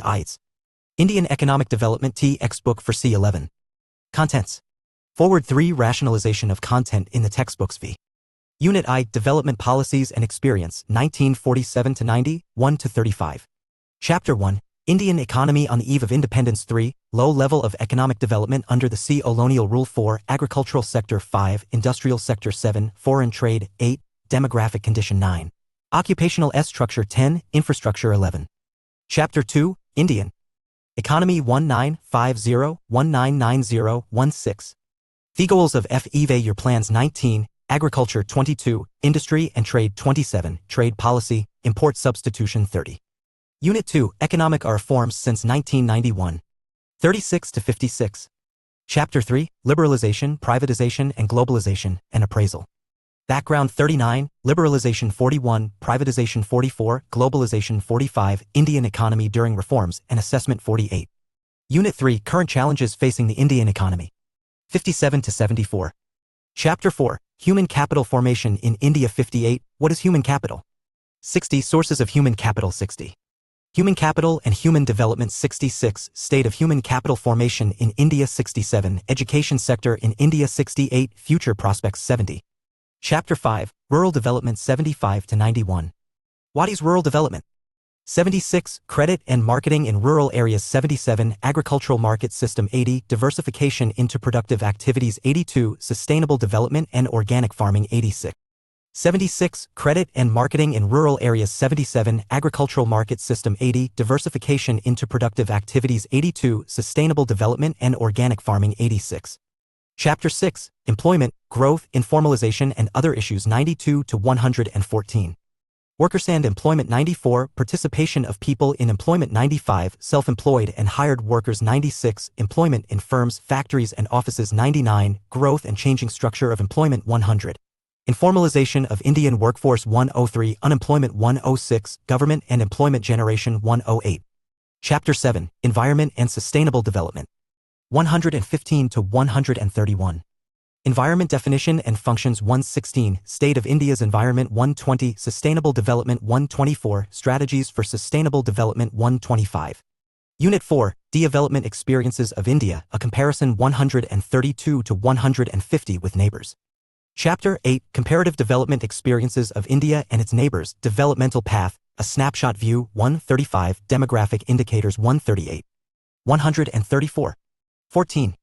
IELTS. Indian Economic Development textbook for C11. Contents. Forward 3 Rationalization of content in the textbooks v. Unit I Development Policies and Experience 1947-90, 1-35. Chapter 1 Indian Economy on the Eve of Independence 3 Low Level of Economic Development under the Colonial Rule 4 Agricultural Sector 5 Industrial Sector 7 Foreign Trade 8 Demographic Condition 9 Occupational Structure 10 Infrastructure 11. Chapter 2 Indian Economy 1950-1990-16. The Goals of FEV Your Plans 19 Agriculture 22 Industry and Trade 27 Trade Policy Import Substitution 30. Unit 2 Economic Reforms since 1991. 36-56. Chapter 3 Liberalization, Privatization and Globalization, and Appraisal. Background 39, Liberalization 41, Privatization 44, Globalization 45, Indian Economy during Reforms and Assessment 48. Unit 3 Current Challenges Facing the Indian Economy. 57-74. Chapter 4 Human Capital Formation in India 58, What is Human Capital? 60 Sources of Human Capital 60. Human Capital and Human Development 66, State of Human Capital Formation in India 67, Education Sector in India 68, Future Prospects 70. Chapter 5, Rural Development 75-91. What is rural development? 76, Credit and Marketing in Rural Areas 77, Agricultural Market System 80, Diversification into Productive Activities 82, Sustainable Development and Organic Farming 86. 76, Credit and Marketing in Rural Areas 77, Agricultural Market System 80, Diversification into Productive Activities 82, Sustainable Development and Organic Farming 86. Chapter 6, Employment, Growth, Informalization and Other Issues 92-114. Workers and Employment 94, Participation of People in Employment 95, Self-Employed and Hired Workers 96, Employment in Firms, Factories and Offices 99, Growth and Changing Structure of Employment 100. Informalization of Indian Workforce 103, Unemployment 106, Government and Employment Generation 108. Chapter 7, Environment and Sustainable Development. 115-131. Environment Definition and Functions 116, State of India's Environment 120, Sustainable Development 124, Strategies for Sustainable Development 125. Unit 4, Development Experiences of India, a comparison 132-150 with neighbors. Chapter 8, Comparative Development Experiences of India and its Neighbors, Developmental Path, a Snapshot View 135, Demographic Indicators 138. 134. 14.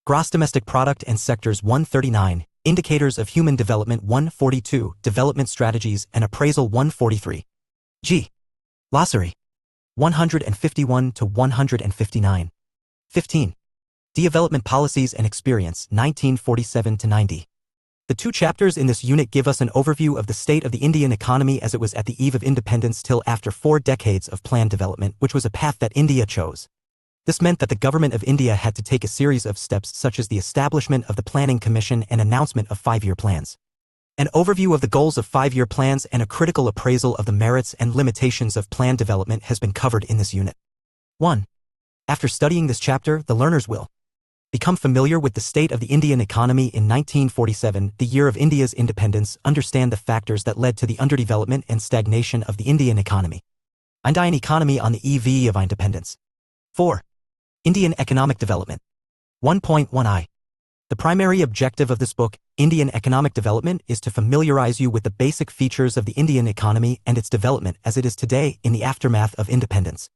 Gross Domestic Product and Sectors 139, Indicators of Human Development 142, Development Strategies and Appraisal 143. G. Glossary. 151-159. 15. Development Policies and Experience 1947-90. The 2 chapters in this unit give us an overview of the state of the Indian economy as it was at the eve of independence till after 4 decades of planned development, which was a path that India chose. This meant that the government of India had to take a series of steps such as the establishment of the Planning Commission and announcement of 5-year plans. An overview of the goals of 5-year plans and a critical appraisal of the merits and limitations of planned development has been covered in this unit. 1. After studying this chapter, the learners will become familiar with the state of the Indian economy in 1947, the year of India's independence, understand the factors that led to the underdevelopment and stagnation of the Indian economy. Indian economy on the eve of independence. 4. Indian Economic Development. 1.1i. The primary objective of this book, Indian Economic Development, is to familiarize you with the basic features of the Indian economy and its development as it is today in the aftermath of independence.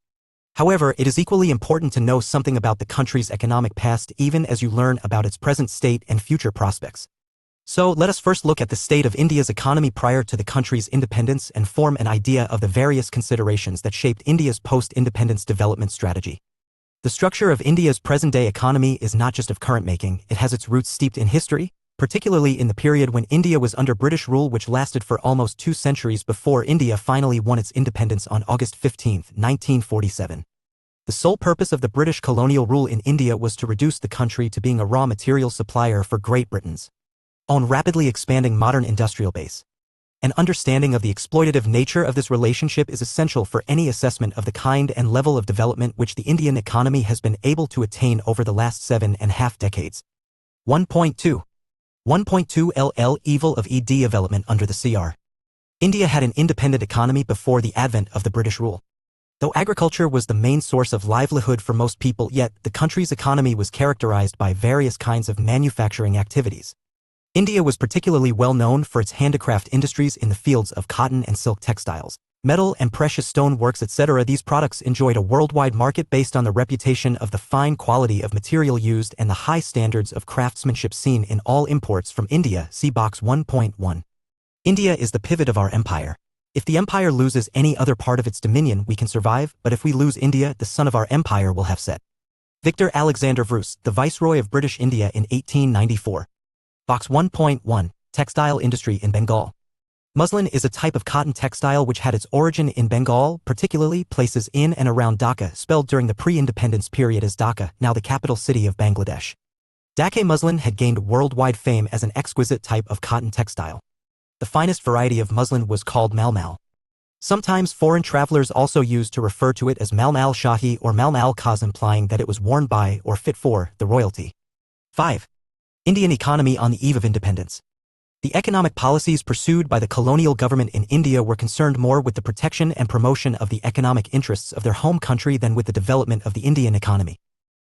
However, it is equally important to know something about the country's economic past even as you learn about its present state and future prospects. So, let us first look at the state of India's economy prior to the country's independence and form an idea of the various considerations that shaped India's post-independence development strategy. The structure of India's present-day economy is not just of current making, it has its roots steeped in history, particularly in the period when India was under British rule, which lasted for almost 2 centuries before India finally won its independence on August 15, 1947. The sole purpose of the British colonial rule in India was to reduce the country to being a raw material supplier for Great Britain's own rapidly expanding modern industrial base. An understanding of the exploitative nature of this relationship is essential for any assessment of the kind and level of development which the Indian economy has been able to attain over the last 7.5 decades. 1.2. 1.2 LL Evil of ED Development under the CR. India had an independent economy before the advent of the British rule. Though agriculture was the main source of livelihood for most people, yet the country's economy was characterized by various kinds of manufacturing activities. India was particularly well known for its handicraft industries in the fields of cotton and silk textiles, metal and precious stone works, etc. These products enjoyed a worldwide market based on the reputation of the fine quality of material used and the high standards of craftsmanship seen in all imports from India. See box 1.1. India is the pivot of our empire. If the empire loses any other part of its dominion, we can survive, but if we lose India, the sun of our empire will have set. Victor Alexander Bruce, the Viceroy of British India in 1894. Box 1.1. Textile industry in Bengal. Muslin is a type of cotton textile which had its origin in Bengal, particularly places in and around Dhaka, spelled during the pre-independence period as Dhaka, now the capital city of Bangladesh. Dhaka muslin had gained worldwide fame as an exquisite type of cotton textile. The finest variety of muslin was called malmal. Sometimes foreign travelers also used to refer to it as malmal shahi or malmal khas, implying that it was worn by or fit for the royalty. 5. Indian economy on the eve of independence. The economic policies pursued by the colonial government in India were concerned more with the protection and promotion of the economic interests of their home country than with the development of the Indian economy.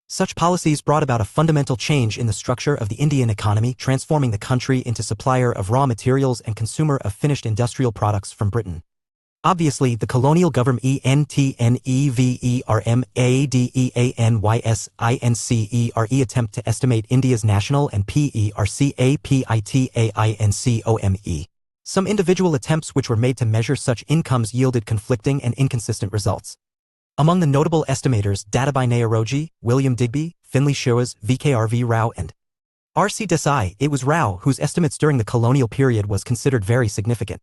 Such policies brought about a fundamental change in the structure of the Indian economy, transforming the country into supplier of raw materials and consumer of finished industrial products from Britain. Obviously, the colonial government ENTNEVERMADEANYSINCERE attempt to estimate India's national and PERCAPITAINCOME. Some individual attempts which were made to measure such incomes yielded conflicting and inconsistent results. Among the notable estimators, Dadabhai Naoroji, William Digby, Finlay Shiraz, VKRV Rao and R.C. Desai, it was Rao whose estimates during the colonial period was considered very significant.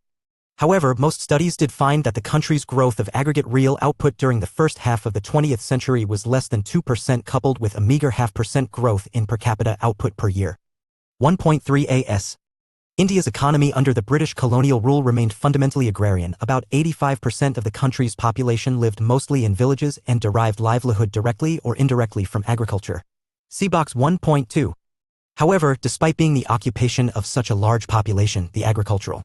However, most studies did find that the country's growth of aggregate real output during the first half of the 20th century was less than 2%, coupled with a meager 0.5% growth in per capita output per year. 1.3 AS. India's economy under the British colonial rule remained fundamentally agrarian. About 85% of the country's population lived mostly in villages and derived livelihood directly or indirectly from agriculture. See box 1.2. However, despite being the occupation of such a large population, the agricultural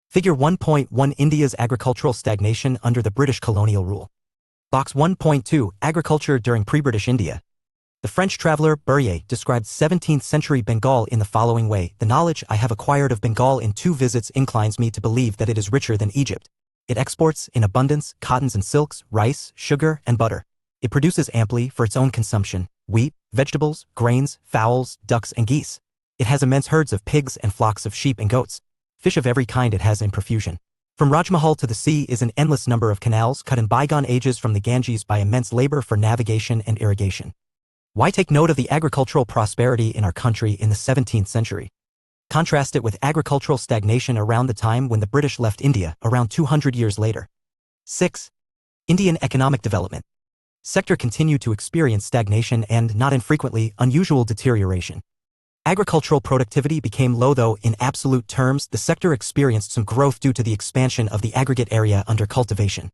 Figure 1.1 India's agricultural stagnation under the British colonial rule. Box 1.2 Agriculture during pre-British India. The French traveler Berryer described 17th century Bengal in the following way: the knowledge I have acquired of Bengal in 2 visits inclines me to believe that it is richer than Egypt. It exports, in abundance, cottons and silks, rice, sugar, and butter. It produces amply, for its own consumption, wheat, vegetables, grains, fowls, ducks and geese. It has immense herds of pigs and flocks of sheep and goats. Fish of every kind it has in profusion. From Rajmahal to the sea is an endless number of canals cut in bygone ages from the Ganges by immense labor for navigation and irrigation. Why take note of the agricultural prosperity in our country in the 17th century? Contrast it with agricultural stagnation around the time when the British left India, around 200 years later. 6. Indian economic development. Sector continued to experience stagnation and, not infrequently, unusual deterioration. Agricultural productivity became low, though in absolute terms the sector experienced some growth due to the expansion of the aggregate area under cultivation.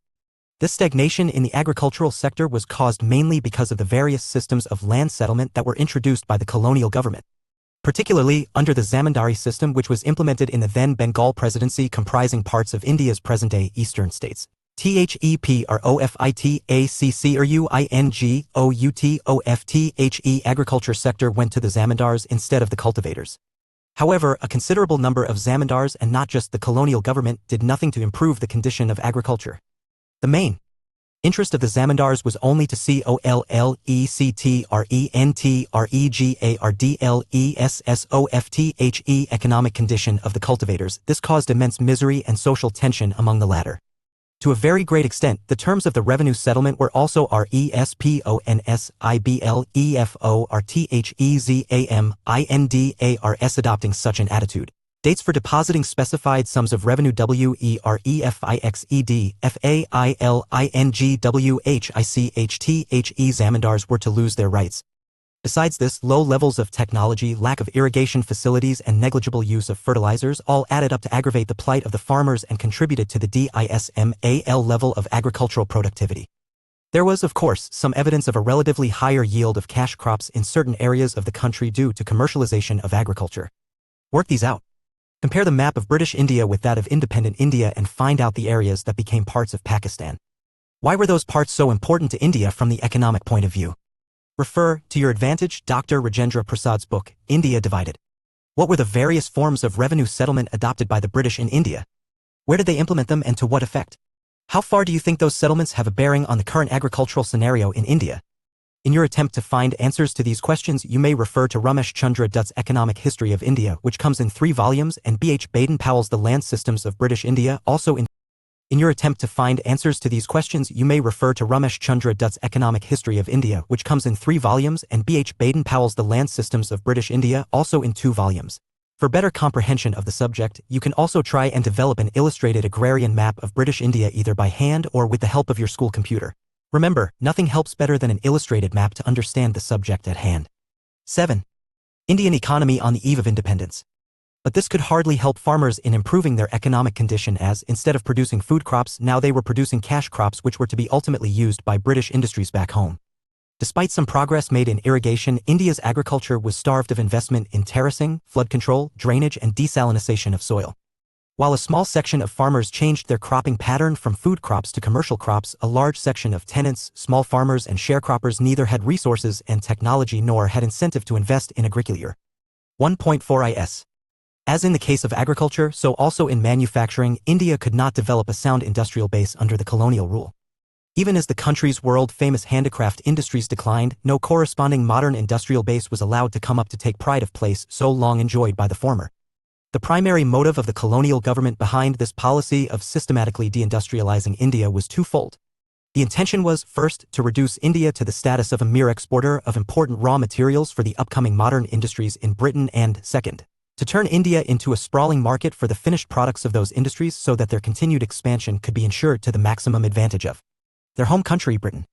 This stagnation in the agricultural sector was caused mainly because of the various systems of land settlement that were introduced by the colonial government. Particularly under the zamindari system, which was implemented in the then Bengal Presidency, comprising parts of India's present-day eastern states. THEPROFITACCRUINGOUTOFTHE agriculture sector went to the zamindars instead of the cultivators. However, a considerable number of zamindars, and not just the colonial government, did nothing to improve the condition of agriculture. The main interest of the zamindars was only to see OLLECTRENTREGARDLESSOFTHE economic condition of the cultivators. This caused immense misery and social tension among the latter. To a very great extent, the terms of the revenue settlement were also RESPONSIBLEFORTHEZAMINDARS. Adopting such an attitude, dates for depositing specified sums of revenue WEREFIXED, FAILINGWHICHTHE zamindars were to lose their rights. Besides this, low levels of technology, lack of irrigation facilities and negligible use of fertilizers all added up to aggravate the plight of the farmers and contributed to the DISMAL level of agricultural productivity. There was, of course, some evidence of a relatively higher yield of cash crops in certain areas of the country due to commercialization of agriculture. Work these out. Compare the map of British India with that of independent India and find out the areas that became parts of Pakistan. Why were those parts so important to India from the economic point of view? Refer, to your advantage, Dr. Rajendra Prasad's book, India Divided. What were the various forms of revenue settlement adopted by the British in India? Where did they implement them and to what effect? How far do you think those settlements have a bearing on the current agricultural scenario in India? In your attempt to find answers to these questions, you may refer to Ramesh Chandra Dutt's Economic History of India, which comes in 3 volumes, and B.H. Baden-Powell's The Land Systems of British India, also in your attempt to find answers to these questions, you may refer to Ramesh Chandra Dutt's Economic History of India, which comes in 3 volumes, and B.H. Baden-Powell's The Land Systems of British India, also in 2 volumes. For better comprehension of the subject, you can also try and develop an illustrated agrarian map of British India either by hand or with the help of your school computer. Remember, nothing helps better than an illustrated map to understand the subject at hand. 7. Indian economy on the eve of independence. But this could hardly help farmers in improving their economic condition, as, instead of producing food crops, now they were producing cash crops which were to be ultimately used by British industries back home. Despite some progress made in irrigation, India's agriculture was starved of investment in terracing, flood control, drainage, and desalination of soil. While a small section of farmers changed their cropping pattern from food crops to commercial crops, a large section of tenants, small farmers, and sharecroppers neither had resources and technology nor had incentive to invest in agriculture. 1.4 is. As in the case of agriculture, so also in manufacturing, India could not develop a sound industrial base under the colonial rule. Even as the country's world-famous handicraft industries declined, no corresponding modern industrial base was allowed to come up to take pride of place so long enjoyed by the former. The primary motive of the colonial government behind this policy of systematically deindustrializing India was twofold. The intention was, first, to reduce India to the status of a mere exporter of important raw materials for the upcoming modern industries in Britain, and, second, to turn India into a sprawling market for the finished products of those industries so that their continued expansion could be ensured to the maximum advantage of their home country, Britain.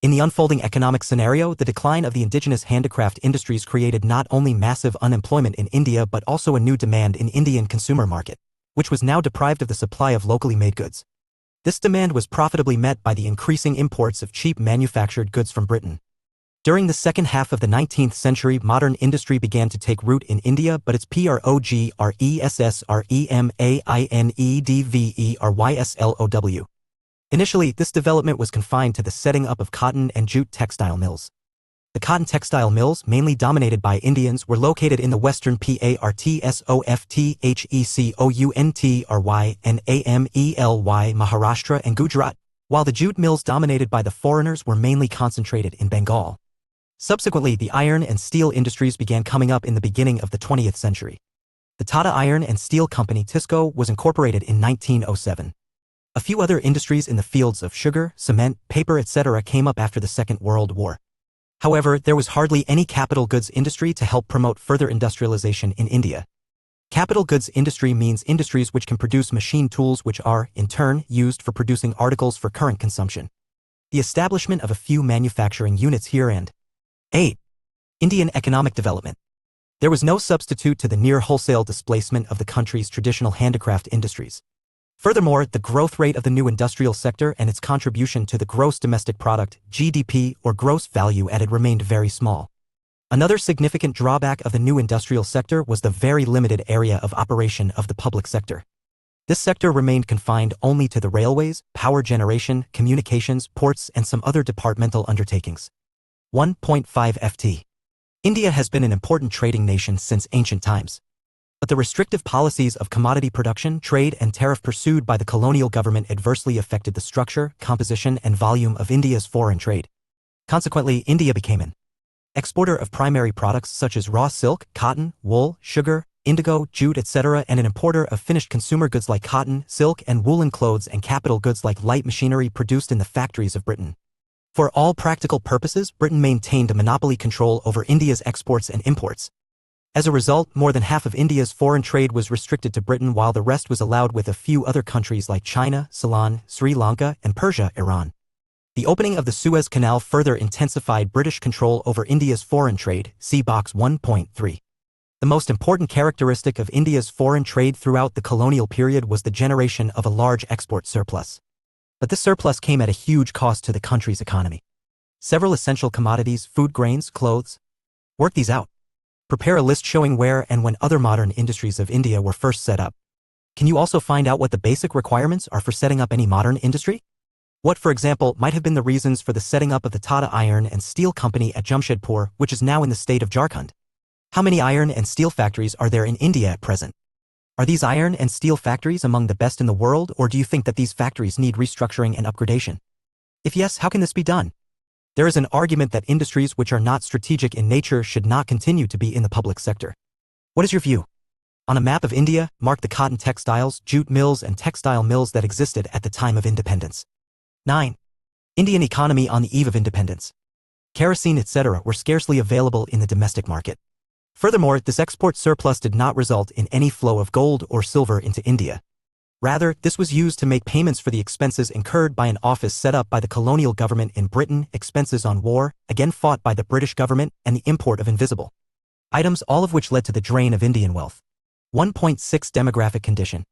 In the unfolding economic scenario, the decline of the indigenous handicraft industries created not only massive unemployment in India but also a new demand in Indian consumer market, which was now deprived of the supply of locally made goods. This demand was profitably met by the increasing imports of cheap manufactured goods from Britain. During the second half of the 19th century, modern industry began to take root in India, but its progressremainedveySlow. Initially, this development was confined to the setting up of cotton and jute textile mills. The cotton textile mills, mainly dominated by Indians, were located in the western PARTSOFTHECOUNTRY and AMELY Maharashtra and Gujarat, while the jute mills dominated by the foreigners were mainly concentrated in Bengal. Subsequently, the iron and steel industries began coming up in the beginning of the 20th century. The Tata Iron and Steel Company TISCO was incorporated in 1907. A few other industries in the fields of sugar, cement, paper, etc. came up after the Second World War. However, there was hardly any capital goods industry to help promote further industrialization in India. Capital goods industry means industries which can produce machine tools which are, in turn, used for producing articles for current consumption. The establishment of a few manufacturing units here and 8. Indian economic development. There was no substitute to the near wholesale displacement of the country's traditional handicraft industries. Furthermore, the growth rate of the new industrial sector and its contribution to the gross domestic product, GDP, or gross value added remained very small. Another significant drawback of the new industrial sector was the very limited area of operation of the public sector. This sector remained confined only to the railways, power generation, communications, ports, and some other departmental undertakings. 1.5 ft. India has been an important trading nation since ancient times. But the restrictive policies of commodity production, trade, and tariff pursued by the colonial government adversely affected the structure, composition, and volume of India's foreign trade. Consequently, India became an exporter of primary products such as raw silk, cotton, wool, sugar, indigo, jute, etc., and an importer of finished consumer goods like cotton, silk, and woolen clothes, and capital goods like light machinery produced in the factories of Britain. For all practical purposes, Britain maintained a monopoly control over India's exports and imports. As a result, more than half of India's foreign trade was restricted to Britain, while the rest was allowed with a few other countries like China, Ceylon, Sri Lanka, and Persia, Iran. The opening of the Suez Canal further intensified British control over India's foreign trade, see box 1.3. The most important characteristic of India's foreign trade throughout the colonial period was the generation of a large export surplus. But this surplus came at a huge cost to the country's economy. Several essential commodities, food grains, clothes. Work these out. Prepare a list showing where and when other modern industries of India were first set up. Can you also find out what the basic requirements are for setting up any modern industry? What, for example, might have been the reasons for the setting up of the Tata Iron and Steel Company at Jamshedpur, which is now in the state of Jharkhand? How many iron and steel factories are there in India at present? Are these iron and steel factories among the best in the world, or do you think that these factories need restructuring and upgradation? If yes, how can this be done? There is an argument that industries which are not strategic in nature should not continue to be in the public sector. What is your view? On a map of India, mark the cotton textiles, jute mills and textile mills that existed at the time of independence. 9. Indian economy on the eve of independence. Kerosene, etc. were scarcely available in the domestic market. Furthermore, this export surplus did not result in any flow of gold or silver into India. Rather, this was used to make payments for the expenses incurred by an office set up by the colonial government in Britain, expenses on war, again fought by the British government, and the import of invisible items, all of which led to the drain of Indian wealth. 1.6 Demographic condition.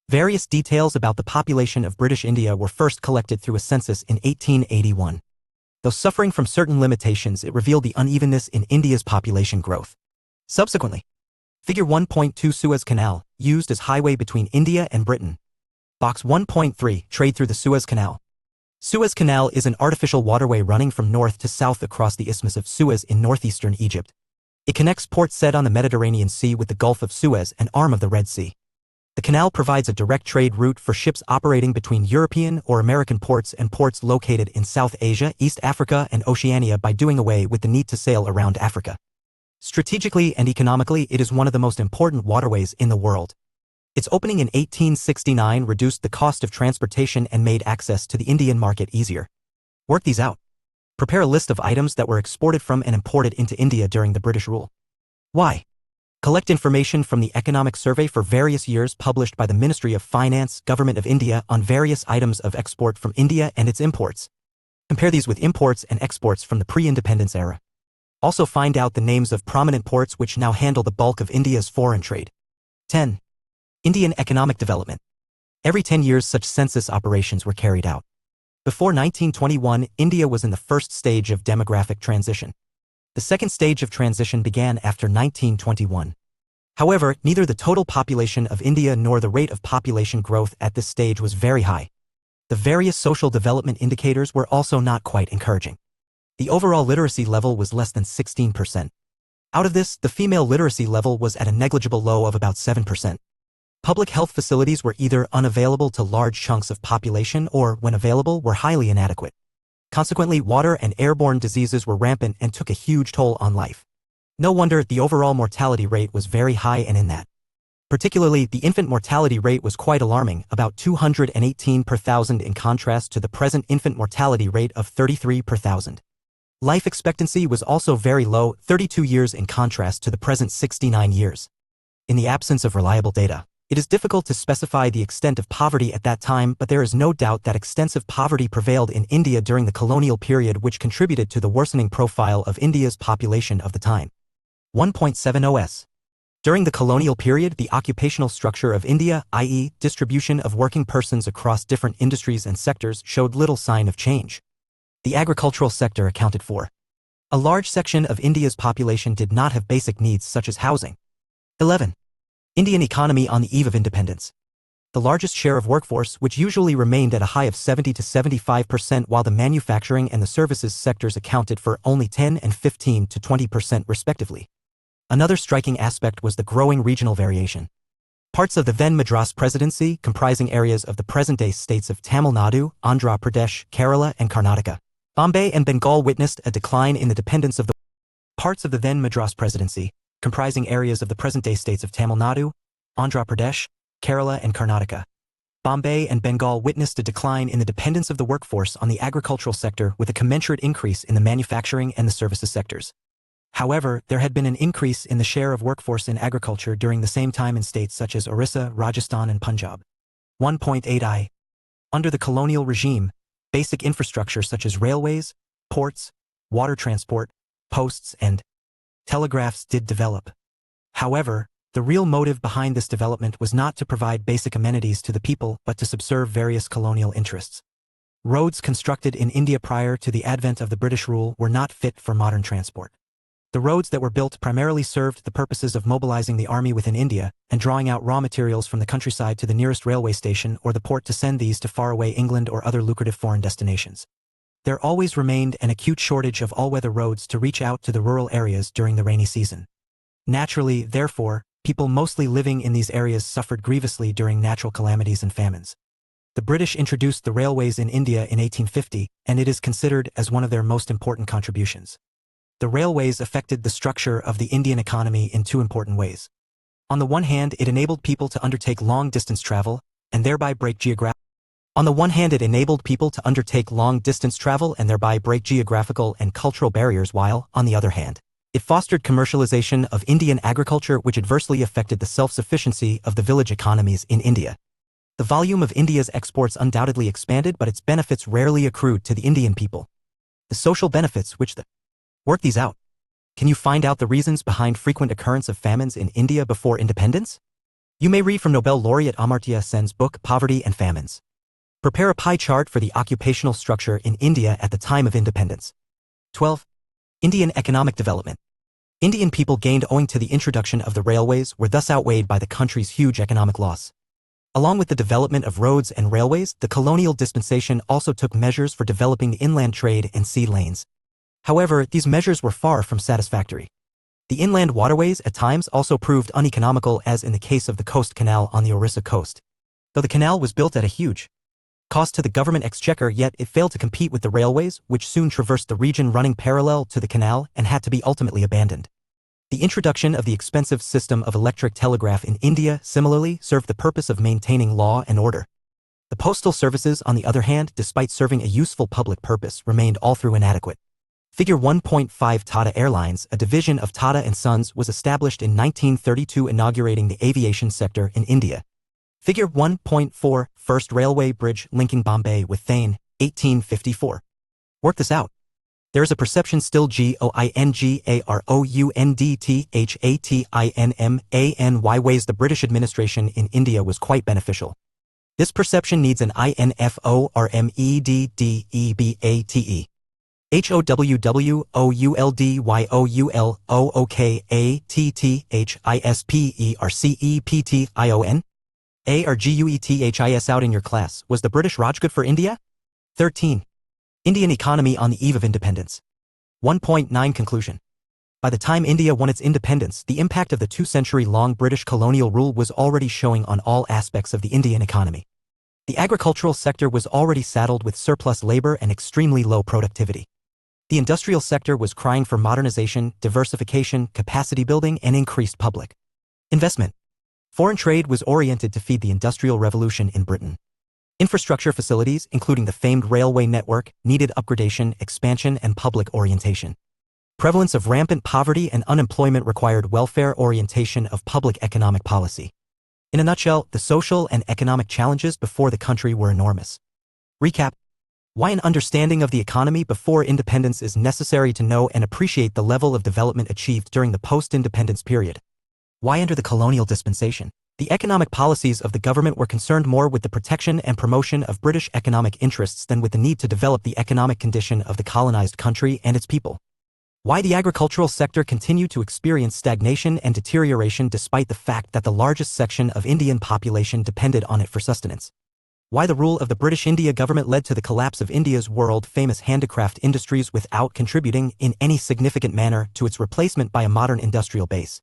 Various details about the population of British India were first collected through a census in 1881. Though suffering from certain limitations, it revealed the unevenness in India's population growth. Subsequently, Figure 1.2 Suez Canal, used as highway between India and Britain. Box 1.3 Trade through the Suez Canal. Suez Canal is an artificial waterway running from north to south across the Isthmus of Suez in northeastern Egypt. It connects Port Said on the Mediterranean Sea with the Gulf of Suez, an arm of the Red Sea. The canal provides a direct trade route for ships operating between European or American ports and ports located in South Asia, East Africa, and Oceania by doing away with the need to sail around Africa. Strategically and economically, it is one of the most important waterways in the world. Its opening in 1869 reduced the cost of transportation and made access to the Indian market easier. Work these out. Prepare a list of items that were exported from and imported into India during the British rule. Why? Collect information from the economic survey for various years published by the Ministry of Finance, Government of India on various items of export from India and its imports. Compare these with imports and exports from the pre-independence era. Also find out the names of prominent ports which now handle the bulk of India's foreign trade. 10. Indian economic development. Every 10 years such census operations were carried out. Before 1921, India was in the first stage of demographic transition. The second stage of transition began after 1921. However, neither the total population of India nor the rate of population growth at this stage was very high. The various social development indicators were also not quite encouraging. The overall literacy level was less than 16%. Out of this, the female literacy level was at a negligible low of about 7%. Public health facilities were either unavailable to large chunks of population or, when available, were highly inadequate. Consequently, water and airborne diseases were rampant and took a huge toll on life. No wonder the overall mortality rate was very high, and in that, particularly, the infant mortality rate was quite alarming, about 218 per thousand in contrast to the present infant mortality rate of 33 per thousand. Life expectancy was also very low, 32 years in contrast to the present 69 years. In the absence of reliable data, it is difficult to specify the extent of poverty at that time, but there is no doubt that extensive poverty prevailed in India during the colonial period, which contributed to the worsening profile of India's population of the time. 1.7 OS. During the colonial period, the occupational structure of India, i.e., distribution of working persons across different industries and sectors, showed little sign of change. The agricultural sector accounted for a large section of India's population did not have basic needs such as housing. 11. Indian economy on the eve of independence. The largest share of workforce, which usually remained at a high of 70 to 75%, while the manufacturing and the services sectors accounted for only 10 and 15 to 20% respectively. Another striking aspect was the growing regional variation. Parts of the then Madras Presidency, comprising areas of the present-day states of Tamil Nadu, Andhra Pradesh, Kerala, and Karnataka, Bombay and Bengal, witnessed a decline in the dependence of the parts of the then Madras Presidency, comprising areas of the present-day states of Tamil Nadu, Andhra Pradesh, Kerala, and Karnataka. Bombay and Bengal witnessed a decline in the dependence of the workforce on the agricultural sector with a commensurate increase in the manufacturing and the services sectors. However, there had been an increase in the share of workforce in agriculture during the same time in states such as Orissa, Rajasthan, and Punjab. 1.8i. Under the colonial regime, basic infrastructure such as railways, ports, water transport, posts, and telegraphs did develop. However, the real motive behind this development was not to provide basic amenities to the people but to subserve various colonial interests. Roads constructed in India prior to the advent of the British rule were not fit for modern transport. The roads that were built primarily served the purposes of mobilizing the army within India and drawing out raw materials from the countryside to the nearest railway station or the port to send these to faraway England or other lucrative foreign destinations. There always remained an acute shortage of all-weather roads to reach out to the rural areas during the rainy season. Naturally, therefore, people mostly living in these areas suffered grievously during natural calamities and famines. The British introduced the railways in India in 1850, and it is considered as one of their most important contributions. The railways affected the structure of the Indian economy in two important ways. On the one hand, it enabled people to undertake long-distance travel, and thereby break geographical and cultural barriers while, on the other hand, it fostered commercialization of Indian agriculture which adversely affected the self-sufficiency of the village economies in India. The volume of India's exports undoubtedly expanded, but its benefits rarely accrued to the Indian people. The social benefits which work these out. Can you find out the reasons behind frequent occurrence of famines in India before independence? You may read from Nobel laureate Amartya Sen's book Poverty and Famines. Prepare a pie chart for the occupational structure in India at the time of independence. 12. Indian economic development. Indian people gained owing to the introduction of the railways were thus outweighed by the country's huge economic loss. Along with the development of roads and railways, the colonial dispensation also took measures for developing the inland trade and sea lanes. However, these measures were far from satisfactory. The inland waterways at times also proved uneconomical, as in the case of the Coast Canal on the Orissa coast. Though the canal was built at a huge cost to the government exchequer, yet it failed to compete with the railways, which soon traversed the region running parallel to the canal and had to be ultimately abandoned. The introduction of the expensive system of electric telegraph in India similarly served the purpose of maintaining law and order. The postal services, on the other hand, despite serving a useful public purpose, remained all through inadequate. Figure 1.5 Tata Airlines, a division of Tata & Sons, was established in 1932, inaugurating the aviation sector in India. Figure 1.4 First railway bridge linking Bombay with Thane, 1854. Work this out. There is a perception still GOINGAROUNDTHATINMANY ways the British administration in India was quite beneficial. This perception needs an INFORMEDDEBATE. HOWWOULDYOULOKATTHISPERCEPTION? ARGUETHIS out in your class. Was the British Raj good for India? 13. Indian economy on the eve of independence. 1.9 Conclusion. By the time India won its independence, the impact of the 2-century-long British colonial rule was already showing on all aspects of the Indian economy. The agricultural sector was already saddled with surplus labor and extremely low productivity. The industrial sector was crying for modernization, diversification, capacity building, and increased public investment. Foreign trade was oriented to feed the Industrial Revolution in Britain. Infrastructure facilities, including the famed railway network, needed upgradation, expansion, and public orientation. Prevalence of rampant poverty and unemployment required welfare orientation of public economic policy. In a nutshell, the social and economic challenges before the country were enormous. Recap. Why an understanding of the economy before independence is necessary to know and appreciate the level of development achieved during the post-independence period. Why under the colonial dispensation? The economic policies of the government were concerned more with the protection and promotion of British economic interests than with the need to develop the economic condition of the colonized country and its people. Why the agricultural sector continued to experience stagnation and deterioration despite the fact that the largest section of Indian population depended on it for sustenance. Why the rule of the British India government led to the collapse of India's world-famous handicraft industries without contributing in any significant manner to its replacement by a modern industrial base.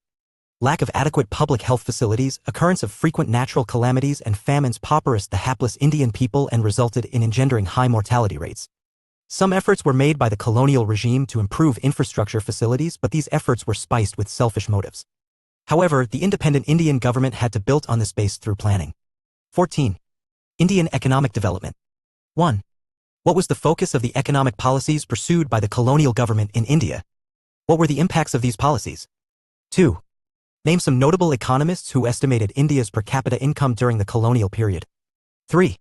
Lack of adequate public health facilities, occurrence of frequent natural calamities and famines pauperized the hapless Indian people and resulted in engendering high mortality rates. Some efforts were made by the colonial regime to improve infrastructure facilities, but these efforts were spiced with selfish motives. However, the independent Indian government had to build on this base through planning. 14. Indian economic development. 1. What was the focus of the economic policies pursued by the colonial government in India? What were the impacts of these policies? 2. Name some notable economists who estimated India's per capita income during the colonial period. 3.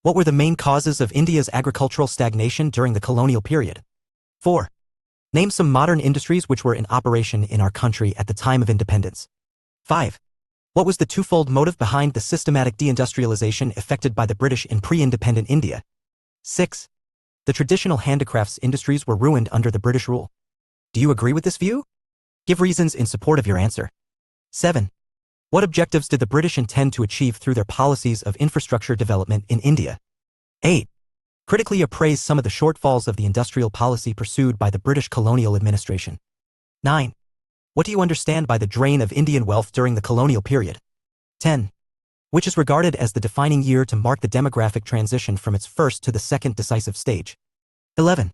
What were the main causes of India's agricultural stagnation during the colonial period? 4. Name some modern industries which were in operation in our country at the time of independence. 5. What was the twofold motive behind the systematic deindustrialization effected by the British in pre-independent India? 6. The traditional handicrafts industries were ruined under the British rule. Do you agree with this view? Give reasons in support of your answer. 7. What objectives did the British intend to achieve through their policies of infrastructure development in India? 8. Critically appraise some of the shortfalls of the industrial policy pursued by the British colonial administration. 9. What do you understand by the drain of Indian wealth during the colonial period? 10. Which is regarded as the defining year to mark the demographic transition from its first to the second decisive stage? 11.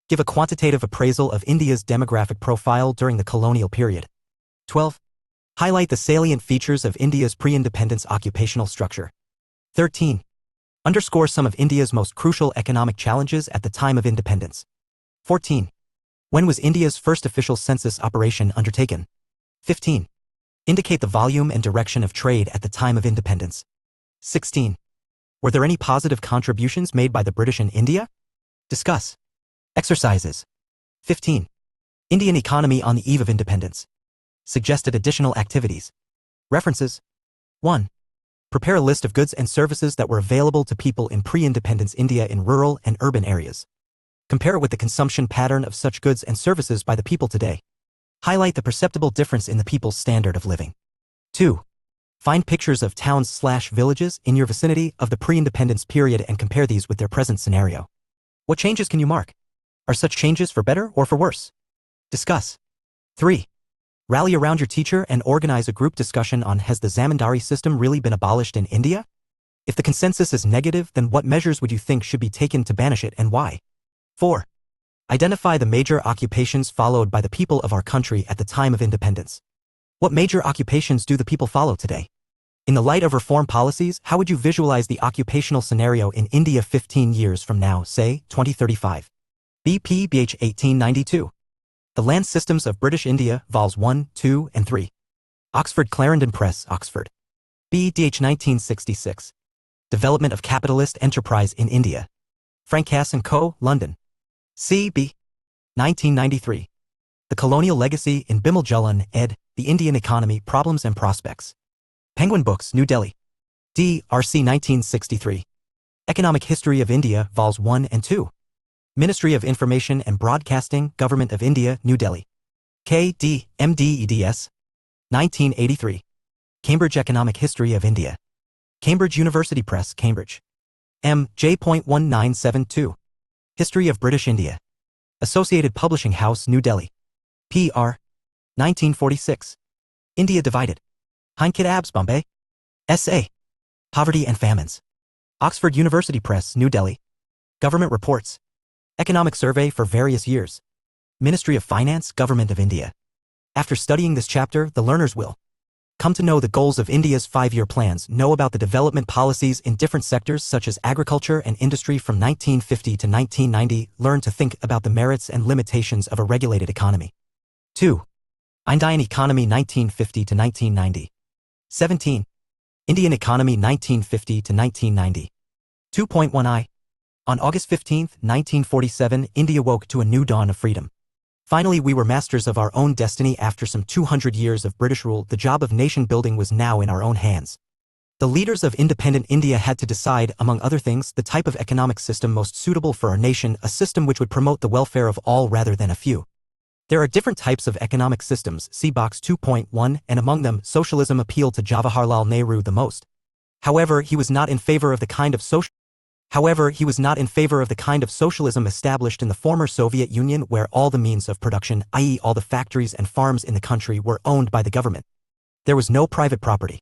Give a quantitative appraisal of India's demographic profile during the colonial period. 12. Highlight the salient features of India's pre-independence occupational structure. 13. Underscore some of India's most crucial economic challenges at the time of independence. 14. When was India's first official census operation undertaken? 15. Indicate the volume and direction of trade at the time of independence. 16. Were there any positive contributions made by the British in India? Discuss. Exercises. 15. Indian economy on the eve of independence. Suggested additional activities. References. 1. Prepare a list of goods and services that were available to people in pre-independence India in rural and urban areas. Compare it with the consumption pattern of such goods and services by the people today. Highlight the perceptible difference in the people's standard of living. 2. Find pictures of towns/villages in your vicinity of the pre-independence period and compare these with their present scenario. What changes can you mark? Are such changes for better or for worse? Discuss. 3. Rally around your teacher and organize a group discussion on has the zamindari system really been abolished in India? If the consensus is negative, then what measures would you think should be taken to banish it and why? 4. Identify the major occupations followed by the people of our country at the time of independence. What major occupations do the people follow today? In the light of reform policies, how would you visualize the occupational scenario in India 15 years from now, say, 2035? BPBH 1892. The Land Systems of British India, Vols 1, 2, and 3. Oxford Clarendon Press, Oxford. BDH 1966. Development of Capitalist Enterprise in India. Francas & Co., London. C.B. 1993. The Colonial Legacy in Bimal Jalan, ed., The Indian Economy, Problems and Prospects. Penguin Books, New Delhi. D.R.C. 1963. Economic History of India, Vols 1 and 2. Ministry of Information and Broadcasting, Government of India, New Delhi. K.D. M.D. eds. 1983. Cambridge Economic History of India. Cambridge University Press, Cambridge. M. J.1972. History of British India. Associated Publishing House, New Delhi. P.R. 1946. India Divided. Hind Kitabs, Bombay. S.A. Poverty and Famines. Oxford University Press, New Delhi. Government Reports. Economic Survey for various years. Ministry of Finance, Government of India. After studying this chapter, the learners will come to know the goals of India's 5-year plans, know about the development policies in different sectors such as agriculture and industry from 1950 to 1990, learn to think about the merits and limitations of a regulated economy. 2. Indian Economy 1950 to 1990. 17. Indian Economy 1950 to 1990. 2.1i. On August 15, 1947, India woke to a new dawn of freedom. Finally, we were masters of our own destiny after some 200 years of British rule. The job of nation building was now in our own hands. The leaders of independent India had to decide, among other things, the type of economic system most suitable for our nation, a system which would promote the welfare of all rather than a few. There are different types of economic systems, see box 2.1, and among them, socialism appealed to Jawaharlal Nehru the most. However, he was not in favor of the kind of socialism established in the former Soviet Union where all the means of production, i.e. all the factories and farms in the country, were owned by the government. There was no private property.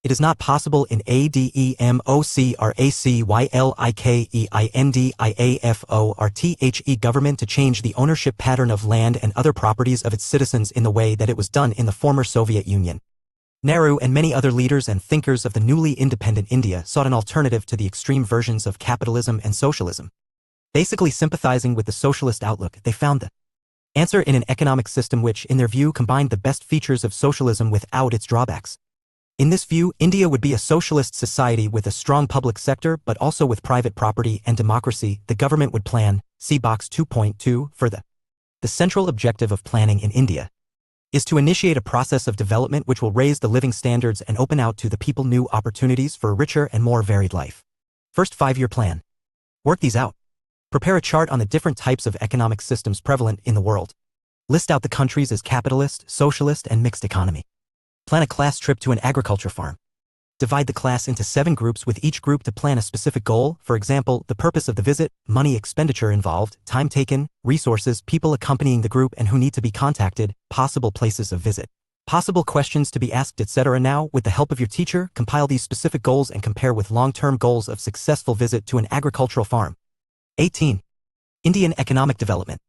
It is not possible in ADEMOCRACYLIKEINDIAFORTHE government to change the ownership pattern of land and other properties of its citizens in the way that it was done in the former Soviet Union. Nehru and many other leaders and thinkers of the newly independent India sought an alternative to the extreme versions of capitalism and socialism. Basically sympathizing with the socialist outlook, they found the answer in an economic system which, in their view, combined the best features of socialism without its drawbacks. In this view, India would be a socialist society with a strong public sector but also with private property and democracy. The government would plan, see box 2.2, for the central objective of planning in India is to initiate a process of development which will raise the living standards and open out to the people new opportunities for a richer and more varied life. First 5-year plan. Work these out. Prepare a chart on the different types of economic systems prevalent in the world. List out the countries as capitalist, socialist, and mixed economy. Plan a class trip to an agriculture farm. Divide the class into 7 groups with each group to plan a specific goal, for example, the purpose of the visit, money expenditure involved, time taken, resources, people accompanying the group and who need to be contacted, possible places of visit, possible questions to be asked, etc. Now, with the help of your teacher, compile these specific goals and compare with long-term goals of successful visit to an agricultural farm. 18. Indian economic development.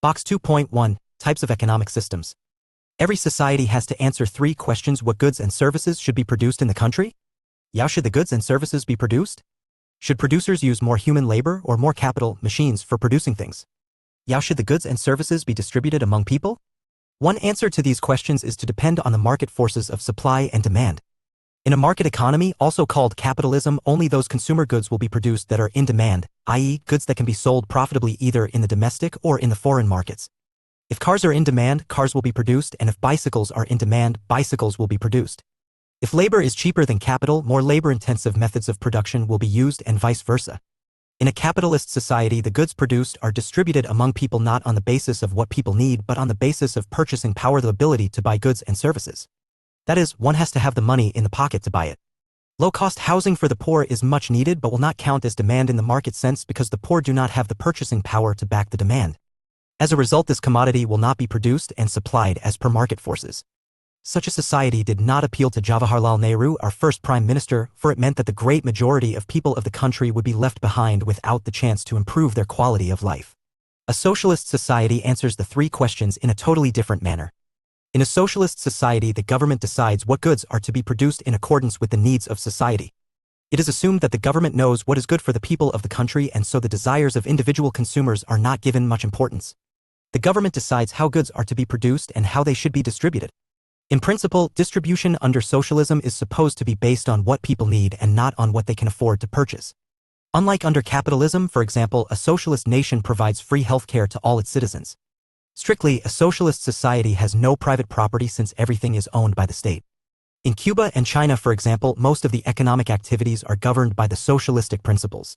Box 2.1, Types of economic systems. Every society has to answer 3 questions. What goods and services should be produced in the country? How should the goods and services be produced? Should producers use more human labor or more capital, machines, for producing things? How should the goods and services be distributed among people? One answer to these questions is to depend on the market forces of supply and demand. In a market economy, also called capitalism, only those consumer goods will be produced that are in demand, i.e., goods that can be sold profitably either in the domestic or in the foreign markets. If cars are in demand, cars will be produced, and if bicycles are in demand, bicycles will be produced. If labor is cheaper than capital, more labor-intensive methods of production will be used and vice versa. In a capitalist society, the goods produced are distributed among people not on the basis of what people need but on the basis of purchasing power, the ability to buy goods and services. That is, one has to have the money in the pocket to buy it. Low-cost housing for the poor is much needed but will not count as demand in the market sense because the poor do not have the purchasing power to back the demand. As a result, this commodity will not be produced and supplied as per market forces. Such a society did not appeal to Jawaharlal Nehru, our first prime minister, for it meant that the great majority of people of the country would be left behind without the chance to improve their quality of life. A socialist society answers the 3 questions in a totally different manner. In a socialist society, the government decides what goods are to be produced in accordance with the needs of society. It is assumed that the government knows what is good for the people of the country, and so the desires of individual consumers are not given much importance. The government decides how goods are to be produced and how they should be distributed. In principle, distribution under socialism is supposed to be based on what people need and not on what they can afford to purchase. Unlike under capitalism, for example, a socialist nation provides free healthcare to all its citizens. Strictly, a socialist society has no private property since everything is owned by the state. In Cuba and China, for example, most of the economic activities are governed by the socialistic principles.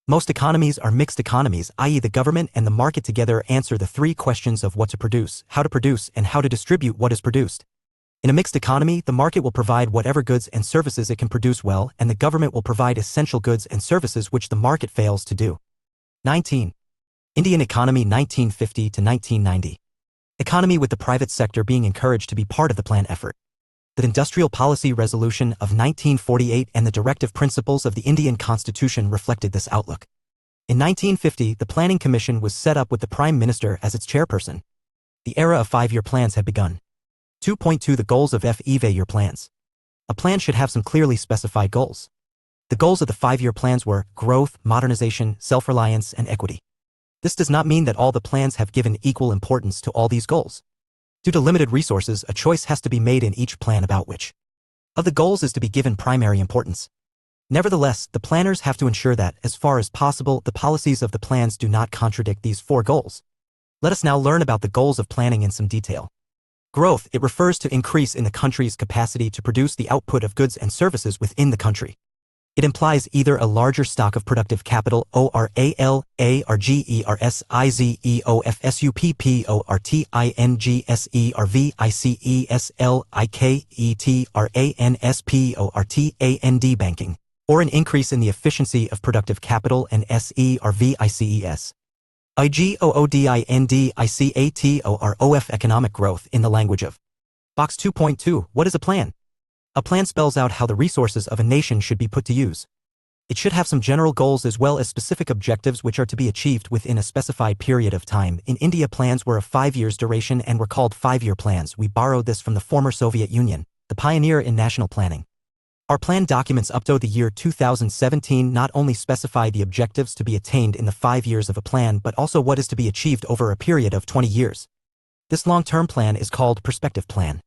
Most economies are mixed economies, i.e. the government and the market together answer the 3 questions of what to produce, and how to distribute what is produced. In a mixed economy, the market will provide whatever goods and services it can produce well, and the government will provide essential goods and services which the market fails to do. 19. Indian economy 1950 to 1990. Economy with the private sector being encouraged to be part of the plan effort. The Industrial Policy Resolution of 1948 and the directive principles of the Indian Constitution reflected this outlook. In 1950, the Planning Commission was set up with the Prime Minister as its chairperson. The era of 5-year plans had begun. 2.2 The goals of 5-year plans. A plan should have some clearly specified goals. The goals of the 5-year plans were growth, modernization, self-reliance, and equity. This does not mean that all the plans have given equal importance to all these goals. Due to limited resources, a choice has to be made in each plan about which of the goals is to be given primary importance. Nevertheless, the planners have to ensure that, as far as possible, the policies of the plans do not contradict these 4 goals. Let us now learn about the goals of planning in some detail. Growth, it refers to increase in the country's capacity to produce the output of goods and services within the country. It implies either a larger stock of productive capital banking, or an increase in the efficiency of productive capital and economic growth in the language of. Box 2.2 What is a plan? A plan spells out how the resources of a nation should be put to use. It should have some general goals as well as specific objectives which are to be achieved within a specified period of time. In India, plans were of 5 years duration and were called 5-year plans. We borrowed this from the former Soviet Union, the pioneer in national planning. Our plan documents up to the year 2017 not only specify the objectives to be attained in the 5 years of a plan but also what is to be achieved over a period of 20 years. This long-term plan is called perspective plan.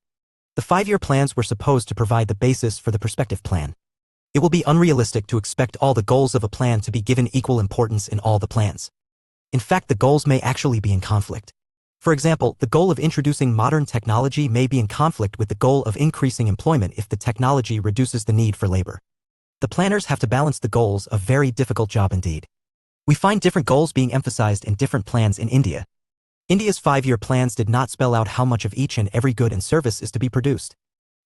The 5-year plans were supposed to provide the basis for the perspective plan. It will be unrealistic to expect all the goals of a plan to be given equal importance in all the plans. In fact, the goals may actually be in conflict. For example, the goal of introducing modern technology may be in conflict with the goal of increasing employment if the technology reduces the need for labor. The planners have to balance the goals, a very difficult job indeed. We find different goals being emphasized in different plans in India. India's 5-year plans did not spell out how much of each and every good and service is to be produced.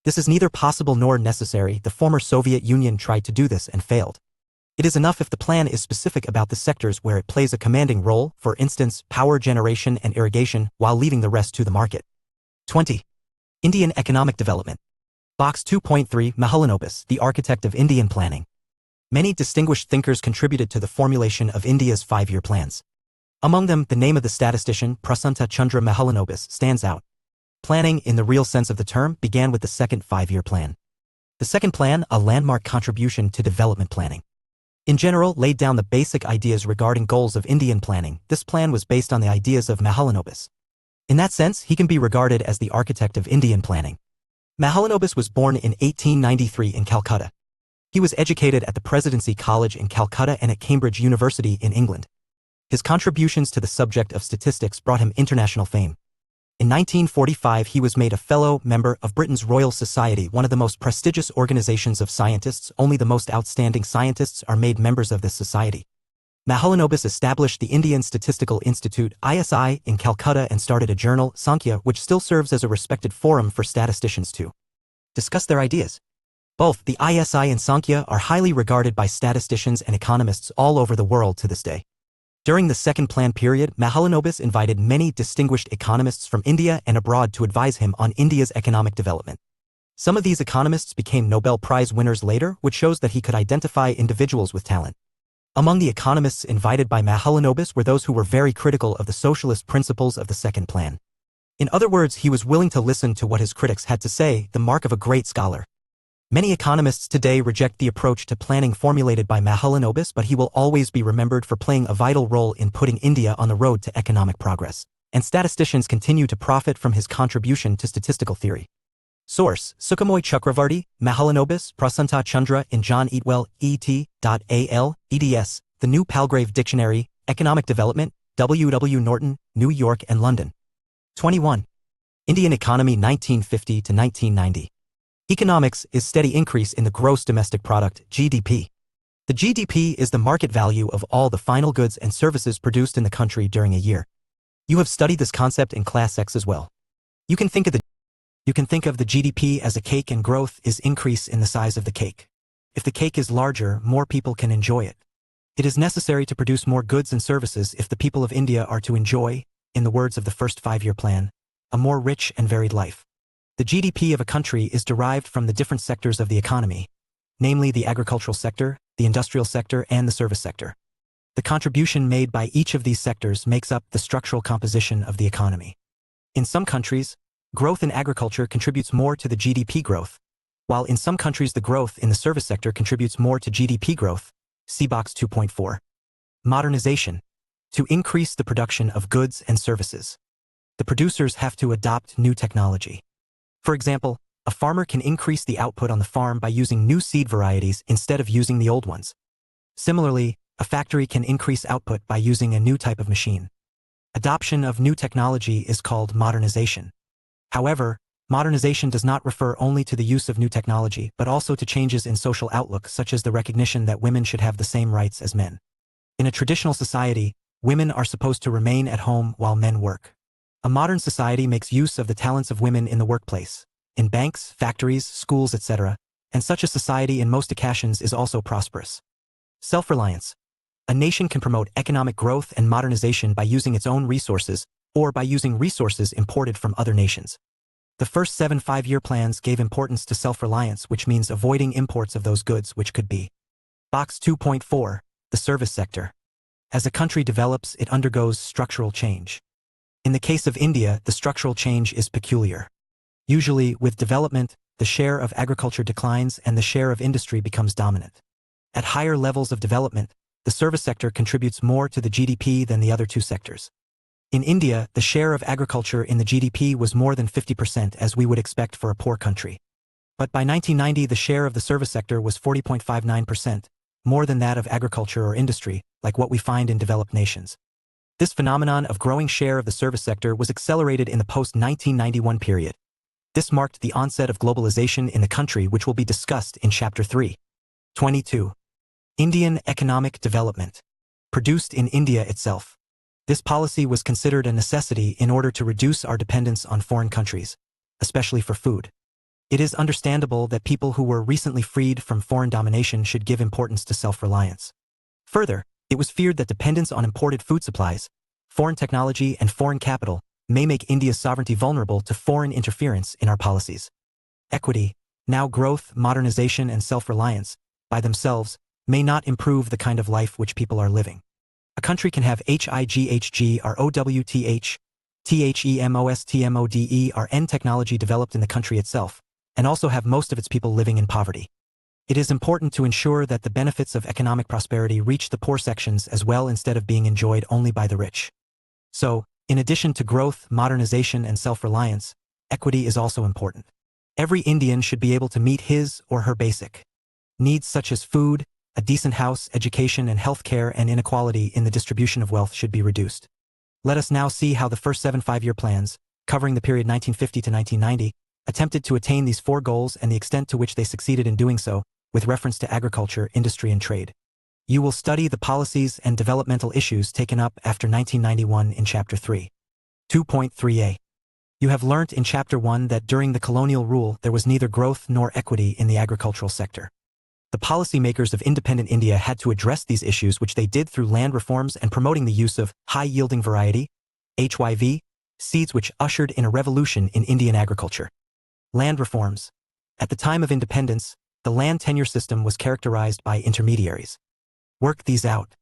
This is neither possible nor necessary. The former Soviet Union tried to do this and failed. It is enough if the plan is specific about the sectors where it plays a commanding role, for instance, power generation and irrigation, while leaving the rest to the market. 20. Indian economic development. Box 2.3 Mahalanobis, the architect of Indian planning. Many distinguished thinkers contributed to the formulation of India's 5-year plans. Among them, the name of the statistician, Prasanta Chandra Mahalanobis, stands out. Planning, in the real sense of the term, began with the second 5-year plan. The second plan, a landmark contribution to development planning, in general, laid down the basic ideas regarding goals of Indian planning. This plan was based on the ideas of Mahalanobis. In that sense, he can be regarded as the architect of Indian planning. Mahalanobis was born in 1893 in Calcutta. He was educated at the Presidency College in Calcutta and at Cambridge University in England. His contributions to the subject of statistics brought him international fame. In 1945, he was made a fellow member of Britain's Royal Society, one of the most prestigious organizations of scientists. Only the most outstanding scientists are made members of this society. Mahalanobis established the Indian Statistical Institute (ISI) in Calcutta and started a journal, Sankhya, which still serves as a respected forum for statisticians to discuss their ideas. Both the ISI and Sankhya are highly regarded by statisticians and economists all over the world to this day. During the second plan period, Mahalanobis invited many distinguished economists from India and abroad to advise him on India's economic development. Some of these economists became Nobel Prize winners later, which shows that he could identify individuals with talent. Among the economists invited by Mahalanobis were those who were very critical of the socialist principles of the second plan. In other words, he was willing to listen to what his critics had to say, the mark of a great scholar. Many economists today reject the approach to planning formulated by Mahalanobis, but he will always be remembered for playing a vital role in putting India on the road to economic progress, and statisticians continue to profit from his contribution to statistical theory. Source: Sukhamoy Chakravarti, Mahalanobis, Prasanta Chandra in John Eatwell, et.al., eds, The New Palgrave Dictionary, Economic Development, W. W. Norton, New York and London. 21. Indian Economy 1950 to 1990. Economics is steady increase in the gross domestic product, GDP. The GDP is the market value of all the final goods and services produced in the country during a year. You have studied this concept in Class X as well. You can think of the GDP as a cake, and growth is increase in the size of the cake. If the cake is larger, more people can enjoy it. It is necessary to produce more goods and services if the people of India are to enjoy, in the words of the first 5-year plan, a more rich and varied life. The GDP of a country is derived from the different sectors of the economy, namely the agricultural sector, the industrial sector, and the service sector. The contribution made by each of these sectors makes up the structural composition of the economy. In some countries, growth in agriculture contributes more to the GDP growth, while in some countries the growth in the service sector contributes more to GDP growth. See Box 2.4. Modernization. To increase the production of goods and services, the producers have to adopt new technology. For example, a farmer can increase the output on the farm by using new seed varieties instead of using the old ones. Similarly, a factory can increase output by using a new type of machine. Adoption of new technology is called modernization. However, modernization does not refer only to the use of new technology, but also to changes in social outlook, such as the recognition that women should have the same rights as men. In a traditional society, women are supposed to remain at home while men work. A modern society makes use of the talents of women in the workplace, in banks, factories, schools, etc., and such a society in most occasions is also prosperous. Self-reliance. A nation can promote economic growth and modernization by using its own resources, or by using resources imported from other nations. The first 7 5-year plans gave importance to self-reliance, which means avoiding imports of those goods which could be. Box 2.4. The service sector. As a country develops, it undergoes structural change. In the case of India, the structural change is peculiar. Usually, with development, the share of agriculture declines and the share of industry becomes dominant. At higher levels of development, the service sector contributes more to the GDP than the other two sectors. In India, the share of agriculture in the GDP was more than 50%, as we would expect for a poor country. But by 1990, the share of the service sector was 40.59%, more than that of agriculture or industry, like what we find in developed nations. This phenomenon of growing share of the service sector was accelerated in the post-1991 period. This marked the onset of globalization in the country, which will be discussed in Chapter 3. 22. Indian economic development. Produced in India itself. This policy was considered a necessity in order to reduce our dependence on foreign countries, especially for food. It is understandable that people who were recently freed from foreign domination should give importance to self-reliance. Further, it was feared that dependence on imported food supplies, foreign technology, and foreign capital may make India's sovereignty vulnerable to foreign interference in our policies. Equity, now growth, modernization, and self-reliance, by themselves, may not improve the kind of life which people are living. A country can have HIGHGROWTH, THEMOSTMODERN technology developed in the country itself, and also have most of its people living in poverty. It is important to ensure that the benefits of economic prosperity reach the poor sections as well instead of being enjoyed only by the rich. So, in addition to growth, modernization, and self-reliance, equity is also important. Every Indian should be able to meet his or her basic needs such as food, a decent house, education, and health care, and inequality in the distribution of wealth should be reduced. Let us now see how the first 7 5-year plans, covering the period 1950 to 1990, attempted to attain these 4 goals and the extent to which they succeeded in doing so, with reference to agriculture, industry, and trade. You will study the policies and developmental issues taken up after 1991 in Chapter 3. 2.3a. You have learnt in Chapter 1 that during the colonial rule there was neither growth nor equity in the agricultural sector. The policymakers of independent India had to address these issues, which they did through land reforms and promoting the use of high-yielding variety, HYV, seeds, which ushered in a revolution in Indian agriculture. Land reforms. At the time of independence, the land tenure system was characterized by intermediaries. Work these out.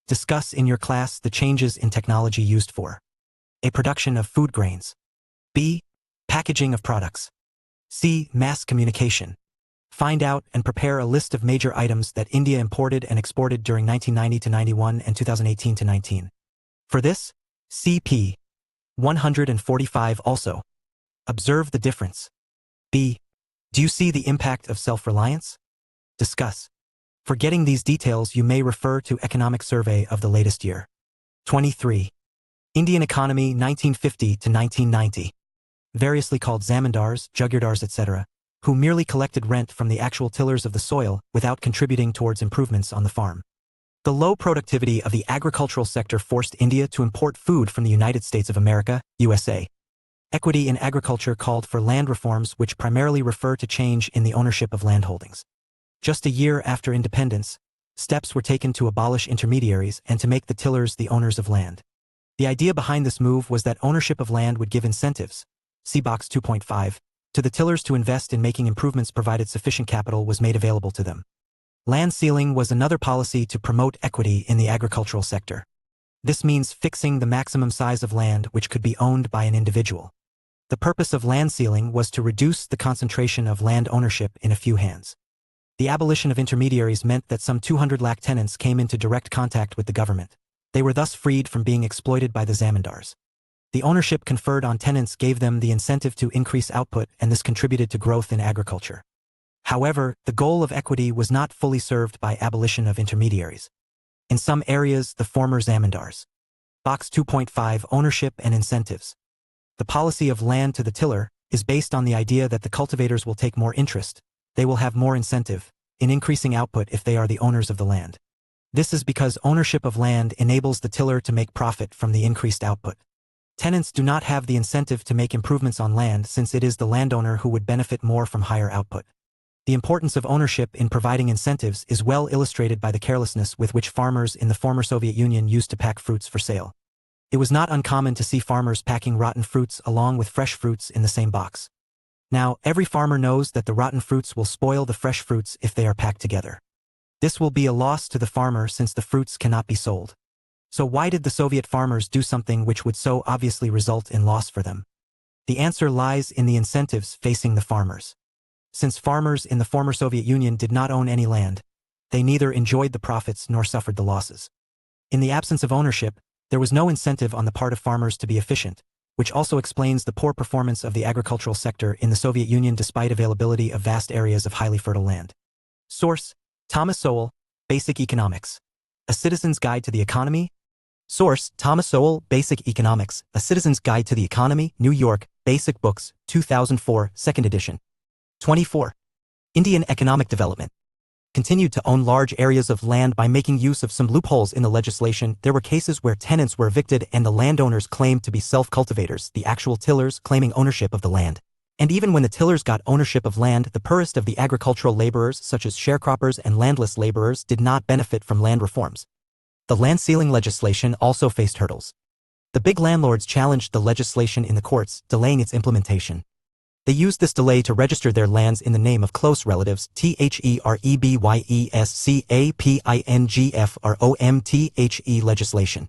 Discuss in your class the changes in technology used for A. Production of food grains. B. Packaging of products. C. Mass communication. Find out and prepare a list of major items that India imported and exported during 1990 to 91 and 2018 to 19. For this, CP 145 also. Observe the difference. B. Do you see the impact of self-reliance? Discuss. For getting these details, you may refer to Economic Survey of the latest year. 23. Indian Economy 1950 to 1990. Variously called zamindars, jagirdars, etc., who merely collected rent from the actual tillers of the soil without contributing towards improvements on the farm. The low productivity of the agricultural sector forced India to import food from the United States of America, USA. Equity in agriculture called for land reforms which primarily refer to change in the ownership of landholdings. Just a year after independence, steps were taken to abolish intermediaries and to make the tillers the owners of land. The idea behind this move was that ownership of land would give incentives, see box 2.5, to the tillers to invest in making improvements provided sufficient capital was made available to them. Land ceiling was another policy to promote equity in the agricultural sector. This means fixing the maximum size of land which could be owned by an individual. The purpose of land ceiling was to reduce the concentration of land ownership in a few hands. The abolition of intermediaries meant that some 200 lakh tenants came into direct contact with the government. They were thus freed from being exploited by the zamindars. The ownership conferred on tenants gave them the incentive to increase output, and this contributed to growth in agriculture. However, the goal of equity was not fully served by abolition of intermediaries. In some areas, the former zamindars. Box 2.5 Ownership and incentives. The policy of land to the tiller is based on the idea that the cultivators will take more interest, they will have more incentive, in increasing output if they are the owners of the land. This is because ownership of land enables the tiller to make profit from the increased output. Tenants do not have the incentive to make improvements on land since it is the landowner who would benefit more from higher output. The importance of ownership in providing incentives is well illustrated by the carelessness with which farmers in the former Soviet Union used to pack fruits for sale. It was not uncommon to see farmers packing rotten fruits along with fresh fruits in the same box. Now, every farmer knows that the rotten fruits will spoil the fresh fruits if they are packed together. This will be a loss to the farmer since the fruits cannot be sold. So why did the Soviet farmers do something which would so obviously result in loss for them? The answer lies in the incentives facing the farmers. Since farmers in the former Soviet Union did not own any land, they neither enjoyed the profits nor suffered the losses. In the absence of ownership, there was no incentive on the part of farmers to be efficient, which also explains the poor performance of the agricultural sector in the Soviet Union despite availability of vast areas of highly fertile land. Source: Thomas Sowell, Basic Economics. A Citizen's Guide to the Economy. Source: Thomas Sowell, Basic Economics, A Citizen's Guide to the Economy, New York, Basic Books, 2004, 2nd edition. 24. Indian Economic Development. continued to own large areas of land by making use of some loopholes in the legislation. There were cases where tenants were evicted and the landowners claimed to be self-cultivators, the actual tillers claiming ownership of the land. And even when the tillers got ownership of land, the poorest of the agricultural laborers, such as sharecroppers and landless laborers, did not benefit from land reforms. The land ceiling legislation also faced hurdles. The big landlords challenged the legislation in the courts, delaying its implementation. They used this delay to register their lands in the name of close relatives, THEREBYESCAPINGFROMTHE legislation.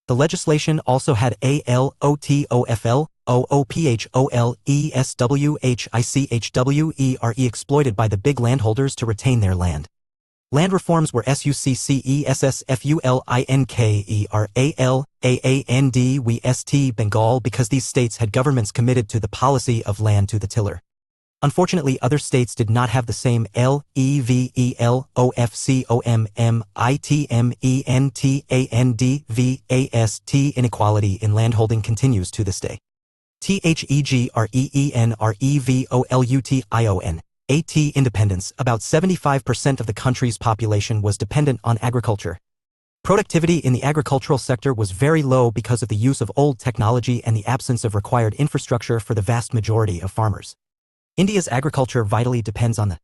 The legislation also had ALOTOFL, OOPHOLESWHICHWERE exploited by the big landholders to retain their land. Land reforms were SUCCESSFULINKERALAANDWEST Bengal because these states had governments committed to the policy of land to the tiller. Unfortunately, other states did not have the same LEVELOFCOMMITMENTANDVAST inequality in landholding continues to this day. THEGREENREVOLUTION. Independence, about 75% of the country's population was dependent on agriculture. Productivity in the agricultural sector was very low because of the use of old technology and the absence of required infrastructure for the vast majority of farmers. India's agriculture vitally depends on the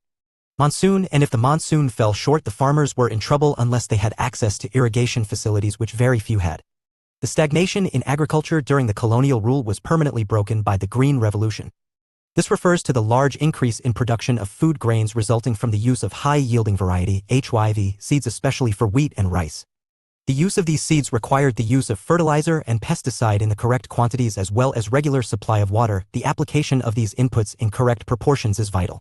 monsoon, and if the monsoon fell short, the farmers were in trouble unless they had access to irrigation facilities, which very few had. The stagnation in agriculture during the colonial rule was permanently broken by the Green Revolution. This refers to the large increase in production of food grains resulting from the use of high-yielding variety (HYV) seeds, especially for wheat and rice. The use of these seeds required the use of fertilizer and pesticide in the correct quantities as well as regular supply of water. The application of these inputs in correct proportions is vital.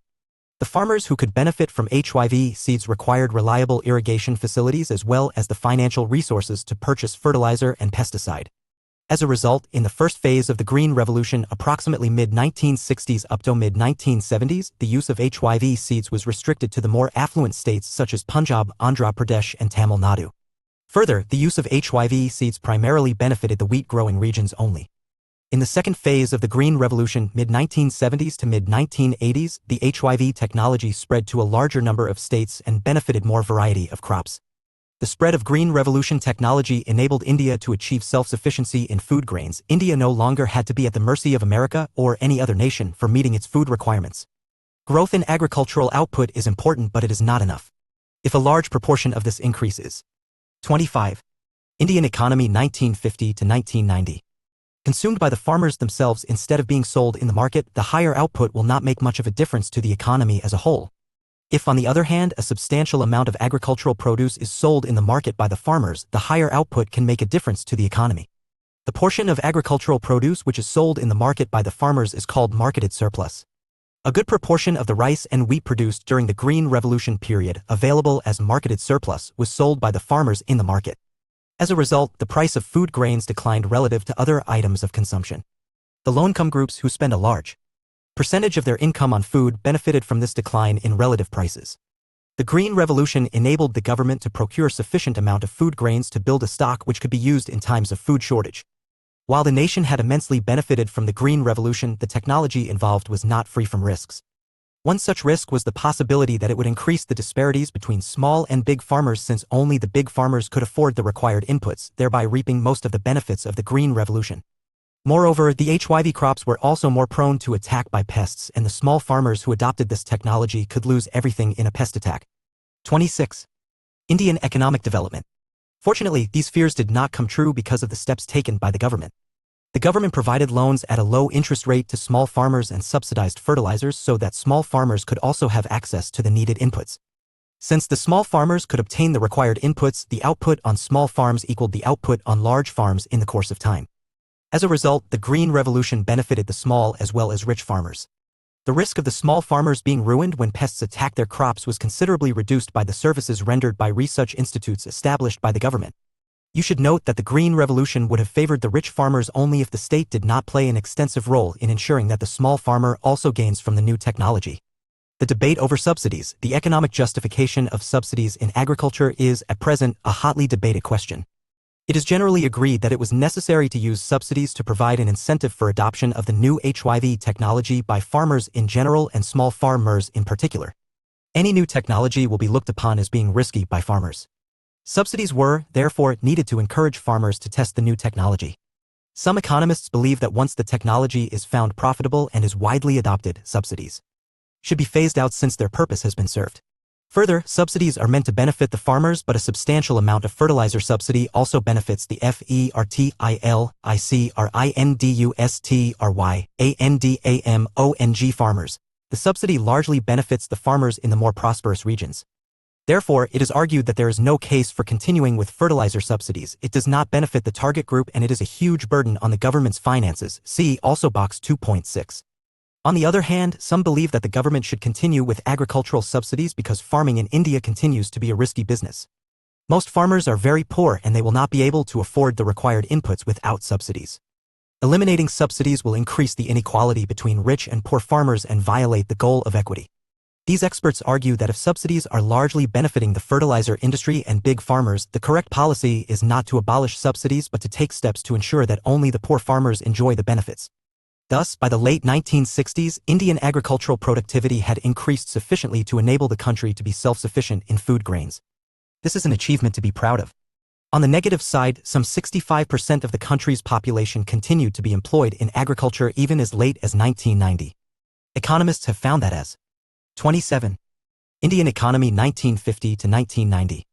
The farmers who could benefit from HYV seeds required reliable irrigation facilities as well as the financial resources to purchase fertilizer and pesticide. As a result, in the first phase of the Green Revolution, approximately mid-1960s up to mid-1970s, the use of HYV seeds was restricted to the more affluent states such as Punjab, Andhra Pradesh, and Tamil Nadu. Further, the use of HYV seeds primarily benefited the wheat-growing regions only. In the second phase of the Green Revolution, mid-1970s to mid-1980s, the HYV technology spread to a larger number of states and benefited more variety of crops. The spread of Green Revolution technology enabled India to achieve self-sufficiency in food grains. India no longer had to be at the mercy of America or any other nation for meeting its food requirements. Growth in agricultural output is important, but it is not enough. If a large proportion of this increase is 25. Indian economy 1950 to 1990. Consumed by the farmers themselves instead of being sold in the market, the higher output will not make much of a difference to the economy as a whole. If, on the other hand, a substantial amount of agricultural produce is sold in the market by the farmers, the higher output can make a difference to the economy. The portion of agricultural produce which is sold in the market by the farmers is called marketed surplus. A good proportion of the rice and wheat produced during the Green Revolution period, available as marketed surplus, was sold by the farmers in the market. As a result, the price of food grains declined relative to other items of consumption. The low-income groups who spend a large percentage of their income on food benefited from this decline in relative prices. The Green Revolution enabled the government to procure sufficient amount of food grains to build a stock which could be used in times of food shortage. While the nation had immensely benefited from the Green Revolution, the technology involved was not free from risks. One such risk was the possibility that it would increase the disparities between small and big farmers, since only the big farmers could afford the required inputs, thereby reaping most of the benefits of the Green Revolution. Moreover, the HYV crops were also more prone to attack by pests, and the small farmers who adopted this technology could lose everything in a pest attack. 26. Indian economic development. Fortunately, these fears did not come true because of the steps taken by the government. The government provided loans at a low interest rate to small farmers and subsidized fertilizers so that small farmers could also have access to the needed inputs. Since the small farmers could obtain the required inputs, the output on small farms equaled the output on large farms in the course of time. As a result, the Green Revolution benefited the small as well as rich farmers. The risk of the small farmers being ruined when pests attacked their crops was considerably reduced by the services rendered by research institutes established by the government. You should note that the Green Revolution would have favored the rich farmers only if the state did not play an extensive role in ensuring that the small farmer also gains from the new technology. The debate over subsidies. The economic justification of subsidies in agriculture is, at present, a hotly debated question. It is generally agreed that it was necessary to use subsidies to provide an incentive for adoption of the new HYV technology by farmers in general and small farmers in particular. Any new technology will be looked upon as being risky by farmers. Subsidies were, therefore, needed to encourage farmers to test the new technology. Some economists believe that once the technology is found profitable and is widely adopted, subsidies should be phased out since their purpose has been served. Further, subsidies are meant to benefit the farmers, but a substantial amount of fertilizer subsidy also benefits the fertilizerindustry farmers. The subsidy largely benefits the farmers in the more prosperous regions. Therefore, it is argued that there is no case for continuing with fertilizer subsidies. It does not benefit the target group and it is a huge burden on the government's finances. See also box 2.6. On the other hand, some believe that the government should continue with agricultural subsidies because farming in India continues to be a risky business. Most farmers are very poor and they will not be able to afford the required inputs without subsidies. Eliminating subsidies will increase the inequality between rich and poor farmers and violate the goal of equity. These experts argue that if subsidies are largely benefiting the fertilizer industry and big farmers, the correct policy is not to abolish subsidies but to take steps to ensure that only the poor farmers enjoy the benefits. Thus, by the late 1960s, Indian agricultural productivity had increased sufficiently to enable the country to be self-sufficient in food grains. This is an achievement to be proud of. On the negative side, some 65% of the country's population continued to be employed in agriculture even as late as 1990. Economists have found that as 27. Indian economy 1950 to 1990.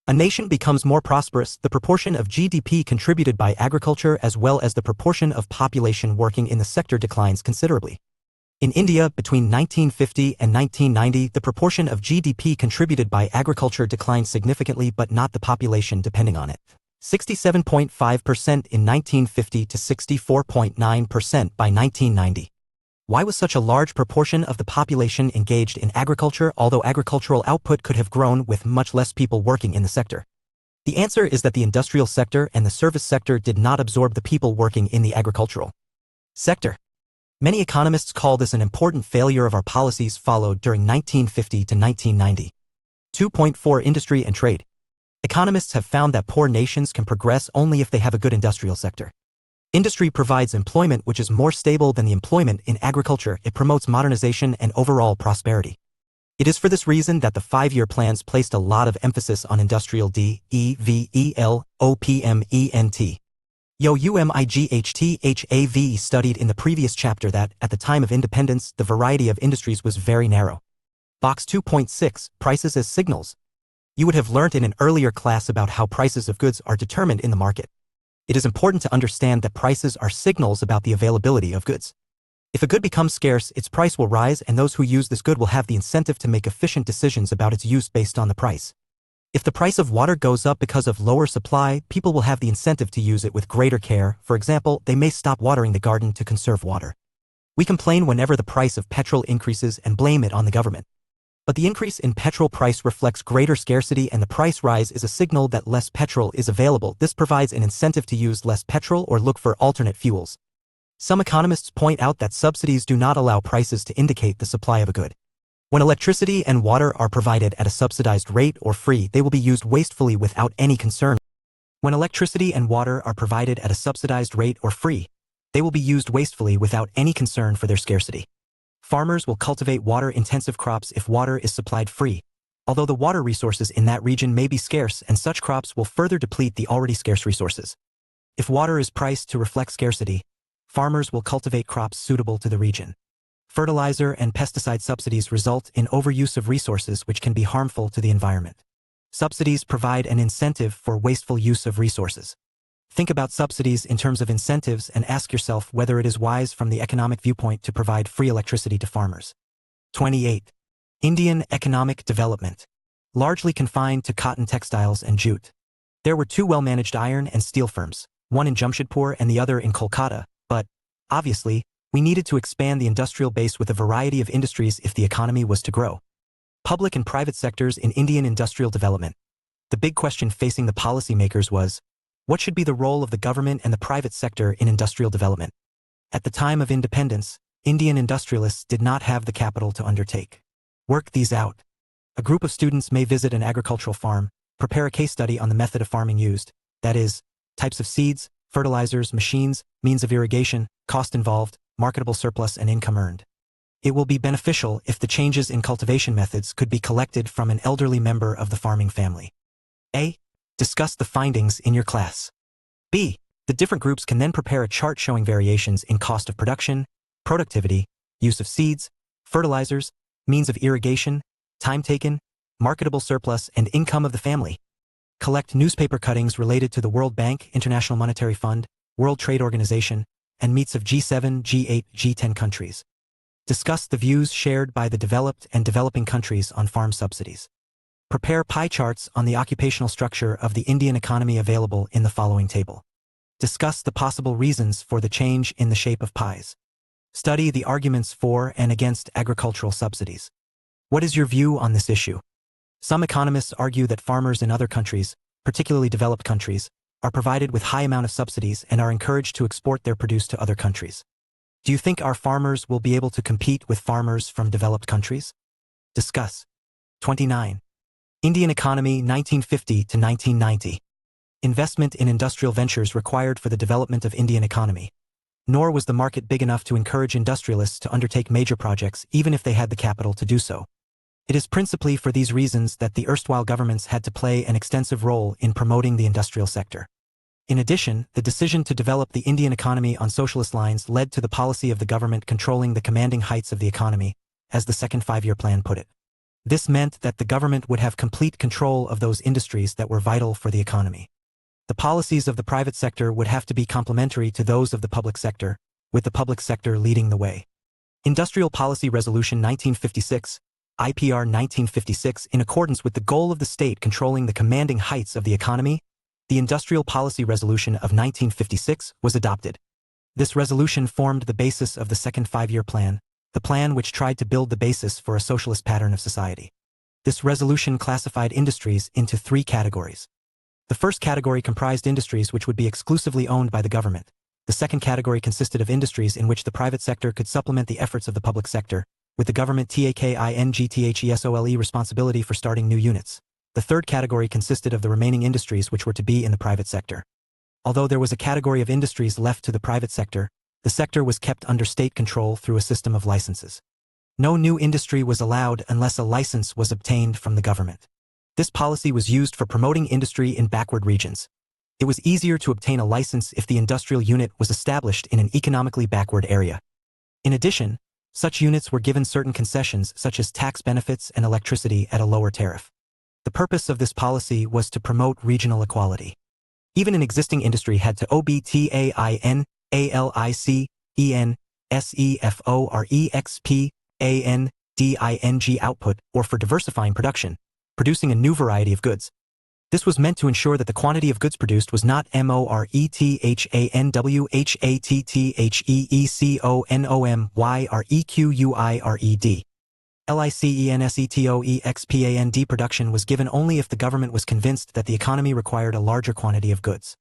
A nation becomes more prosperous, the proportion of GDP contributed by agriculture as well as the proportion of population working in the sector declines considerably. In India, between 1950 and 1990, the proportion of GDP contributed by agriculture declined significantly but not the population depending on it. 67.5% in 1950 to 64.9% by 1990. Why was such a large proportion of the population engaged in agriculture although agricultural output could have grown with much less people working in the sector? The answer is that the industrial sector and the service sector did not absorb the people working in the agricultural sector. Many economists call this an important failure of our policies followed during 1950 to 1990. 2.4 Industry and trade. Economists have found that poor nations can progress only if they have a good industrial sector. Industry provides employment which is more stable than the employment in agriculture. It promotes modernization and overall prosperity. It is for this reason that the 5-year plans placed a lot of emphasis on industrial development. UMIGHTHAVE studied in the previous chapter that, at the time of independence, the variety of industries was very narrow. Box 2.6, Prices as signals. You would have learnt in an earlier class about how prices of goods are determined in the market. It is important to understand that prices are signals about the availability of goods. If a good becomes scarce, its price will rise and those who use this good will have the incentive to make efficient decisions about its use based on the price. If the price of water goes up because of lower supply, people will have the incentive to use it with greater care. For example, they may stop watering the garden to conserve water. We complain whenever the price of petrol increases and blame it on the government. But the increase in petrol price reflects greater scarcity and the price rise is a signal that less petrol is available. This provides an incentive to use less petrol or look for alternate fuels. Some economists point out that subsidies do not allow prices to indicate the supply of a good. When electricity and water are provided at a subsidized rate or free, they will be used wastefully without any concern. When electricity and water are provided at a subsidized rate or free, they will be used wastefully without any concern for their scarcity. Farmers will cultivate water-intensive crops if water is supplied free, although the water resources in that region may be scarce and such crops will further deplete the already scarce resources. If water is priced to reflect scarcity, farmers will cultivate crops suitable to the region. Fertilizer and pesticide subsidies result in overuse of resources which can be harmful to the environment. Subsidies provide an incentive for wasteful use of resources. Think about subsidies in terms of incentives and ask yourself whether it is wise from the economic viewpoint to provide free electricity to farmers. 28. Indian economic development. Largely confined to cotton textiles and jute. There were 2 well-managed iron and steel firms, one in Jamshedpur and the other in Kolkata, but, obviously, we needed to expand the industrial base with a variety of industries if the economy was to grow. Public and private sectors in Indian industrial development. The big question facing the policymakers was, what should be the role of the government and the private sector in industrial development? At the time of independence, Indian industrialists did not have the capital to undertake. Work these out. A group of students may visit an agricultural farm, prepare a case study on the method of farming used, that is, types of seeds, fertilizers, machines, means of irrigation, cost involved, marketable surplus and income earned. It will be beneficial if the changes in cultivation methods could be collected from an elderly member of the farming family. A. Discuss the findings in your class. B. The different groups can then prepare a chart showing variations in cost of production, productivity, use of seeds, fertilizers, means of irrigation, time taken, marketable surplus, and income of the family. Collect newspaper cuttings related to the World Bank, International Monetary Fund, World Trade Organization, and meets of G7, G8, G10 countries. Discuss the views shared by the developed and developing countries on farm subsidies. Prepare pie charts on the occupational structure of the Indian economy available in the following table. Discuss the possible reasons for the change in the shape of pies. Study the arguments for and against agricultural subsidies. What is your view on this issue? Some economists argue that farmers in other countries, particularly developed countries, are provided with high amount of subsidies and are encouraged to export their produce to other countries. Do you think our farmers will be able to compete with farmers from developed countries? Discuss. 29. Indian economy 1950 to 1990. Investment in industrial ventures required for the development of Indian economy. Nor was the market big enough to encourage industrialists to undertake major projects even if they had the capital to do so. It is principally for these reasons that the erstwhile governments had to play an extensive role in promoting the industrial sector. In addition, the decision to develop the Indian economy on socialist lines led to the policy of the government controlling the commanding heights of the economy, as the second five-year plan put it. This meant that the government would have complete control of those industries that were vital for the economy. The policies of the private sector would have to be complementary to those of the public sector, with the public sector leading the way. Industrial Policy Resolution 1956, IPR 1956, in accordance with the goal of the state controlling the commanding heights of the economy, the Industrial Policy Resolution of 1956 was adopted. This resolution formed the basis of the second five-year plan, the plan which tried to build the basis for a socialist pattern of society. This resolution classified industries into three categories. The first category comprised industries which would be exclusively owned by the government. The second category consisted of industries in which the private sector could supplement the efforts of the public sector, with the government TAKINGTHESOLE responsibility for starting new units. The third category consisted of the remaining industries which were to be in the private sector. Although there was a category of industries left to the private sector, the sector was kept under state control through a system of licenses. No new industry was allowed unless a license was obtained from the government. This policy was used for promoting industry in backward regions. It was easier to obtain a license if the industrial unit was established in an economically backward area. In addition, such units were given certain concessions such as tax benefits and electricity at a lower tariff. The purpose of this policy was to promote regional equality. Even an existing industry had to obtain ALICEN SEFOREXPANDING output or for diversifying production, producing a new variety of goods. This was meant to ensure that the quantity of goods produced was not MORETHANWHATTHECONOMYREQUIRED. LICENSETOEXPAND production was given only if the government was convinced that the economy required a larger quantity of goods.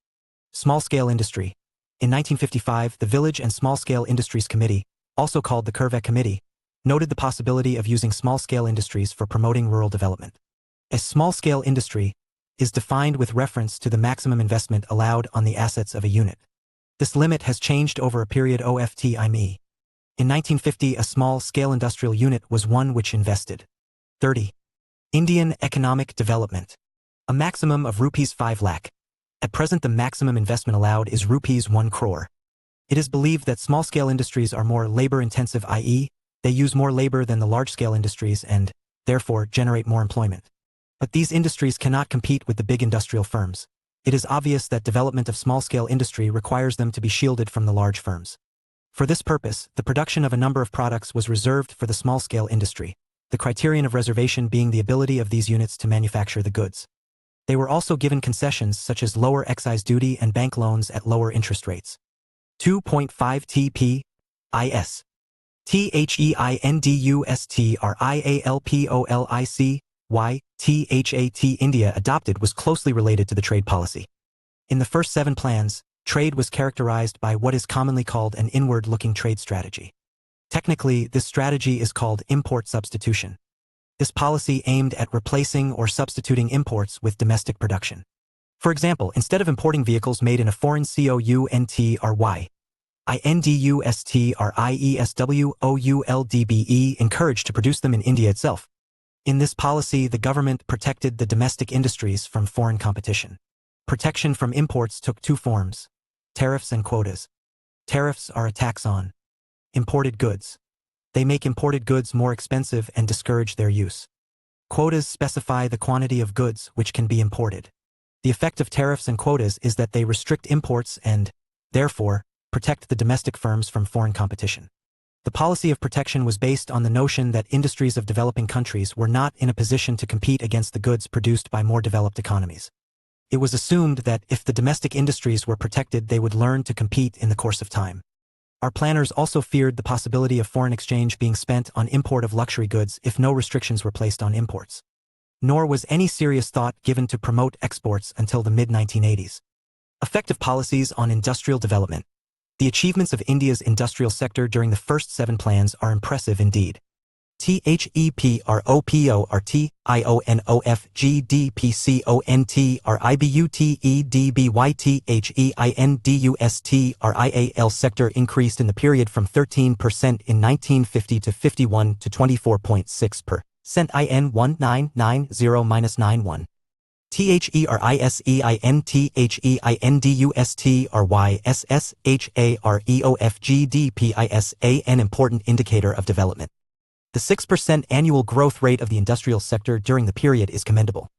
Small-scale industry. In 1955, the Village and Small-Scale Industries Committee, also called the Kervec Committee, noted the possibility of using small-scale industries for promoting rural development. A small-scale industry is defined with reference to the maximum investment allowed on the assets of a unit. This limit has changed over a period OFTIME. In 1950, a small-scale industrial unit was one which invested 30. Indian economic development. A maximum of rupees 5 lakh. At present, the maximum investment allowed is rupees 1 crore. It is believed that small-scale industries are more labor-intensive, i.e., they use more labor than the large-scale industries and, therefore, generate more employment. But these industries cannot compete with the big industrial firms. It is obvious that development of small-scale industry requires them to be shielded from the large firms. For this purpose, the production of a number of products was reserved for the small-scale industry, the criterion of reservation being the ability of these units to manufacture the goods. They were also given concessions such as lower excise duty and bank loans at lower interest rates. 2.5 TP IS THEINDUSTRIALPOLICY India adopted was closely related to the trade policy. In the first 7 plans, trade was characterized by what is commonly called an inward-looking trade strategy. Technically, this strategy is called import substitution. This policy aimed at replacing or substituting imports with domestic production. For example, instead of importing vehicles made in a foreign country, INDUSTRIESWOULDBE encouraged to produce them in India itself. In this policy, the government protected the domestic industries from foreign competition. Protection from imports took two forms: tariffs and quotas. Tariffs are a tax on imported goods. They make imported goods more expensive and discourage their use. Quotas specify the quantity of goods which can be imported. The effect of tariffs and quotas is that they restrict imports and, therefore, protect the domestic firms from foreign competition. The policy of protection was based on the notion that industries of developing countries were not in a position to compete against the goods produced by more developed economies. It was assumed that if the domestic industries were protected, they would learn to compete in the course of time. Our planners also feared the possibility of foreign exchange being spent on import of luxury goods if no restrictions were placed on imports. Nor was any serious thought given to promote exports until the mid-1980s. Effective policies on industrial development. The achievements of India's industrial sector during the first 7 plans are impressive indeed. THEPROPORTIONOFGDPCONTRIBUTEDBYTHEINDUSTRIAL sector increased in the period from 13% in 1950 to 51 to 24.6%. IN 1990-91. THERISEINTHEINDUSTRISSHAREOFGDPISA, an important indicator of development. The 6% annual growth rate of the industrial sector during the period is commendable.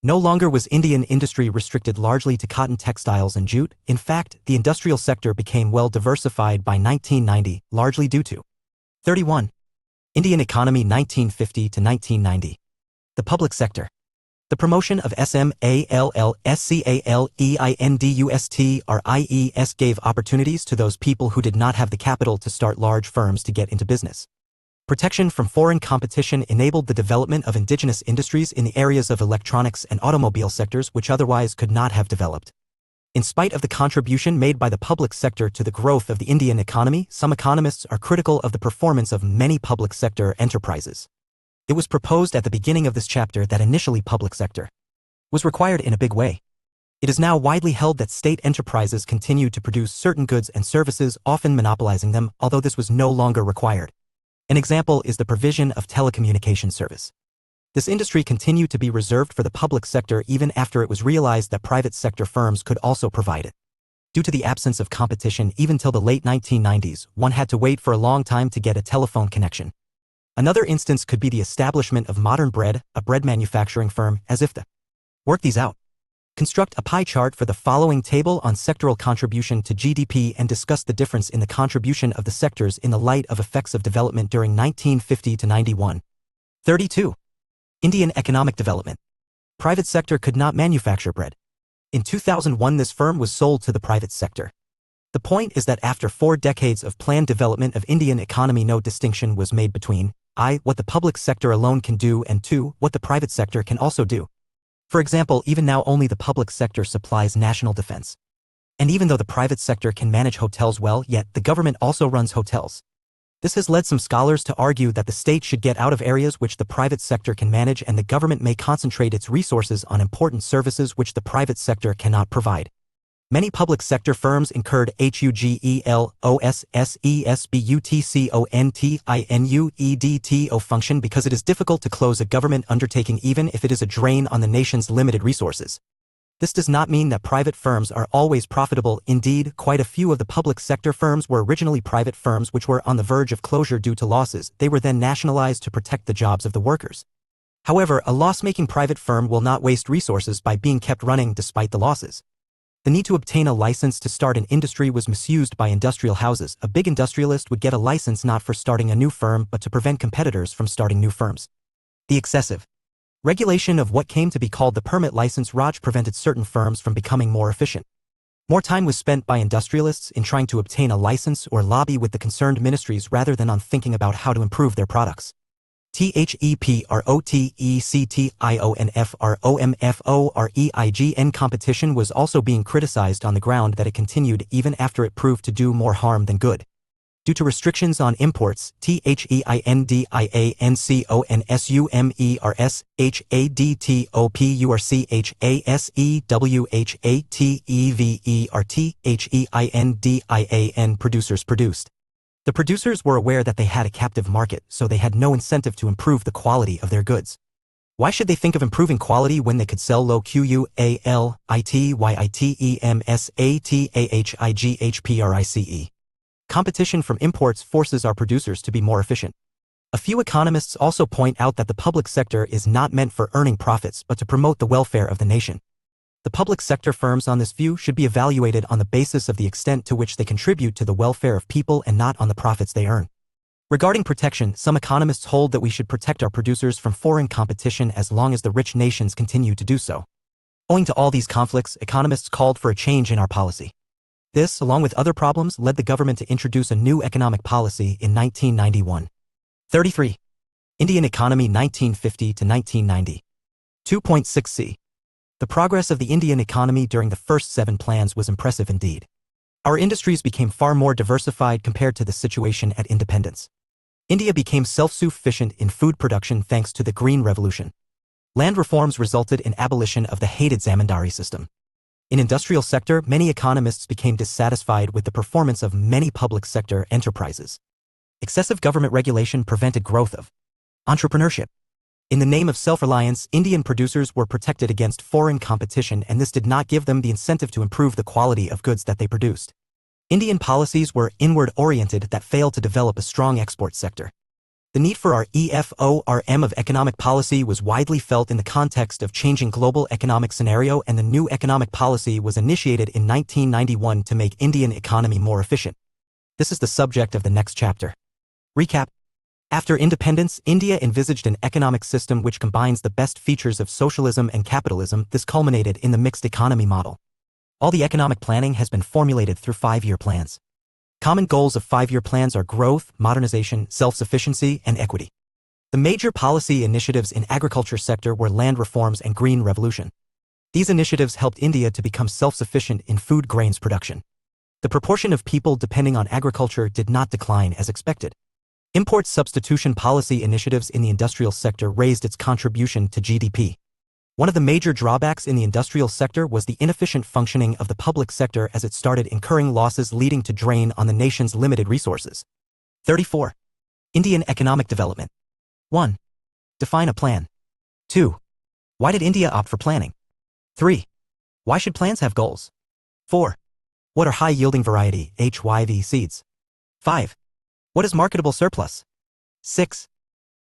No longer was Indian industry restricted largely to cotton, textiles, and jute. In fact, the industrial sector became well diversified by 1990, largely due to 31. Indian economy 1950 to 1990. The public sector. The promotion of SMALLSCALEINDUSTRIES gave opportunities to those people who did not have the capital to start large firms to get into business. Protection from foreign competition enabled the development of indigenous industries in the areas of electronics and automobile sectors which otherwise could not have developed. In spite of the contribution made by the public sector to the growth of the Indian economy, some economists are critical of the performance of many public sector enterprises. It was proposed at the beginning of this chapter that initially public sector was required in a big way. It is now widely held that state enterprises continued to produce certain goods and services, often monopolizing them, although this was no longer required. An example is the provision of telecommunication service. This industry continued to be reserved for the public sector even after it was realized that private sector firms could also provide it. Due to the absence of competition even till the late 1990s, one had to wait for a long time to get a telephone connection. Another instance could be the establishment of Modern Bread, a bread manufacturing firm, as if to work these out. Construct a pie chart for the following table on sectoral contribution to GDP and discuss the difference in the contribution of the sectors in the light of effects of development during 1950 to 91. 32. Indian economic development. Private sector could not manufacture bread. In 2001, this firm was sold to the private sector. The point is that after 4 decades of planned development of Indian economy, no distinction was made between what the public sector alone can do and what the private sector can also do. For example, even now only the public sector supplies national defense. And even though the private sector can manage hotels well, yet the government also runs hotels. This has led some scholars to argue that the state should get out of areas which the private sector can manage and the government may concentrate its resources on important services which the private sector cannot provide. Many public sector firms incurred HUGELOSSESBUTCONTINUEDTO function because it is difficult to close a government undertaking even if it is a drain on the nation's limited resources. This does not mean that private firms are always profitable. Indeed, quite a few of the public sector firms were originally private firms which were on the verge of closure due to losses. They were then nationalized to protect the jobs of the workers. However, a loss-making private firm will not waste resources by being kept running despite the losses. The need to obtain a license to start an industry was misused by industrial houses. A big industrialist would get a license not for starting a new firm but to prevent competitors from starting new firms. The excessive regulation of what came to be called the permit license Raj prevented certain firms from becoming more efficient. More time was spent by industrialists in trying to obtain a license or lobby with the concerned ministries rather than on thinking about how to improve their products. THEPROTECTIONFROMFOREIGN competition was also being criticized on the ground that it continued even after it proved to do more harm than good. Due to restrictions on imports, producers produced. The producers were aware that they had a captive market, so they had no incentive to improve the quality of their goods. Why should they think of improving quality when they could sell low qualityITEMSATAHIGHPRICE? Competition from imports forces our producers to be more efficient. A few economists also point out that the public sector is not meant for earning profits but to promote the welfare of the nation. The public sector firms on this view should be evaluated on the basis of the extent to which they contribute to the welfare of people and not on the profits they earn. Regarding protection, some economists hold that we should protect our producers from foreign competition as long as the rich nations continue to do so. Owing to all these conflicts, economists called for a change in our policy. This, along with other problems, led the government to introduce a new economic policy in 1991. 33. Indian Economy 1950 to 1990. 2.6c. The progress of the Indian economy during the first 7 plans was impressive indeed. Our industries became far more diversified compared to the situation at independence. India became self-sufficient in food production thanks to the Green Revolution. Land reforms resulted in abolition of the hated zamindari system. In industrial sector, many economists became dissatisfied with the performance of many public sector enterprises. Excessive government regulation prevented growth of entrepreneurship. In the name of self-reliance, Indian producers were protected against foreign competition, and this did not give them the incentive to improve the quality of goods that they produced. Indian policies were inward-oriented that failed to develop a strong export sector. The need for our EFORM of economic policy was widely felt in the context of changing global economic scenario, and the new economic policy was initiated in 1991 to make Indian economy more efficient. This is the subject of the next chapter. Recap. After independence, India envisaged an economic system which combines the best features of socialism and capitalism. This culminated in the mixed economy model. All the economic planning has been formulated through 5-year plans. Common goals of 5-year plans are growth, modernization, self-sufficiency, and equity. The major policy initiatives in agriculture sector were land reforms and green revolution. These initiatives helped India to become self-sufficient in food grains production. The proportion of people depending on agriculture did not decline as expected. Import substitution policy initiatives in the industrial sector raised its contribution to GDP. One of the major drawbacks in the industrial sector was the inefficient functioning of the public sector as it started incurring losses, leading to drain on the nation's limited resources. 34. Indian economic development. 1. Define a plan. 2. Why did India opt for planning? 3. Why should plans have goals? 4. What are high-yielding variety (HYV) seeds? 5. What is marketable surplus? 6.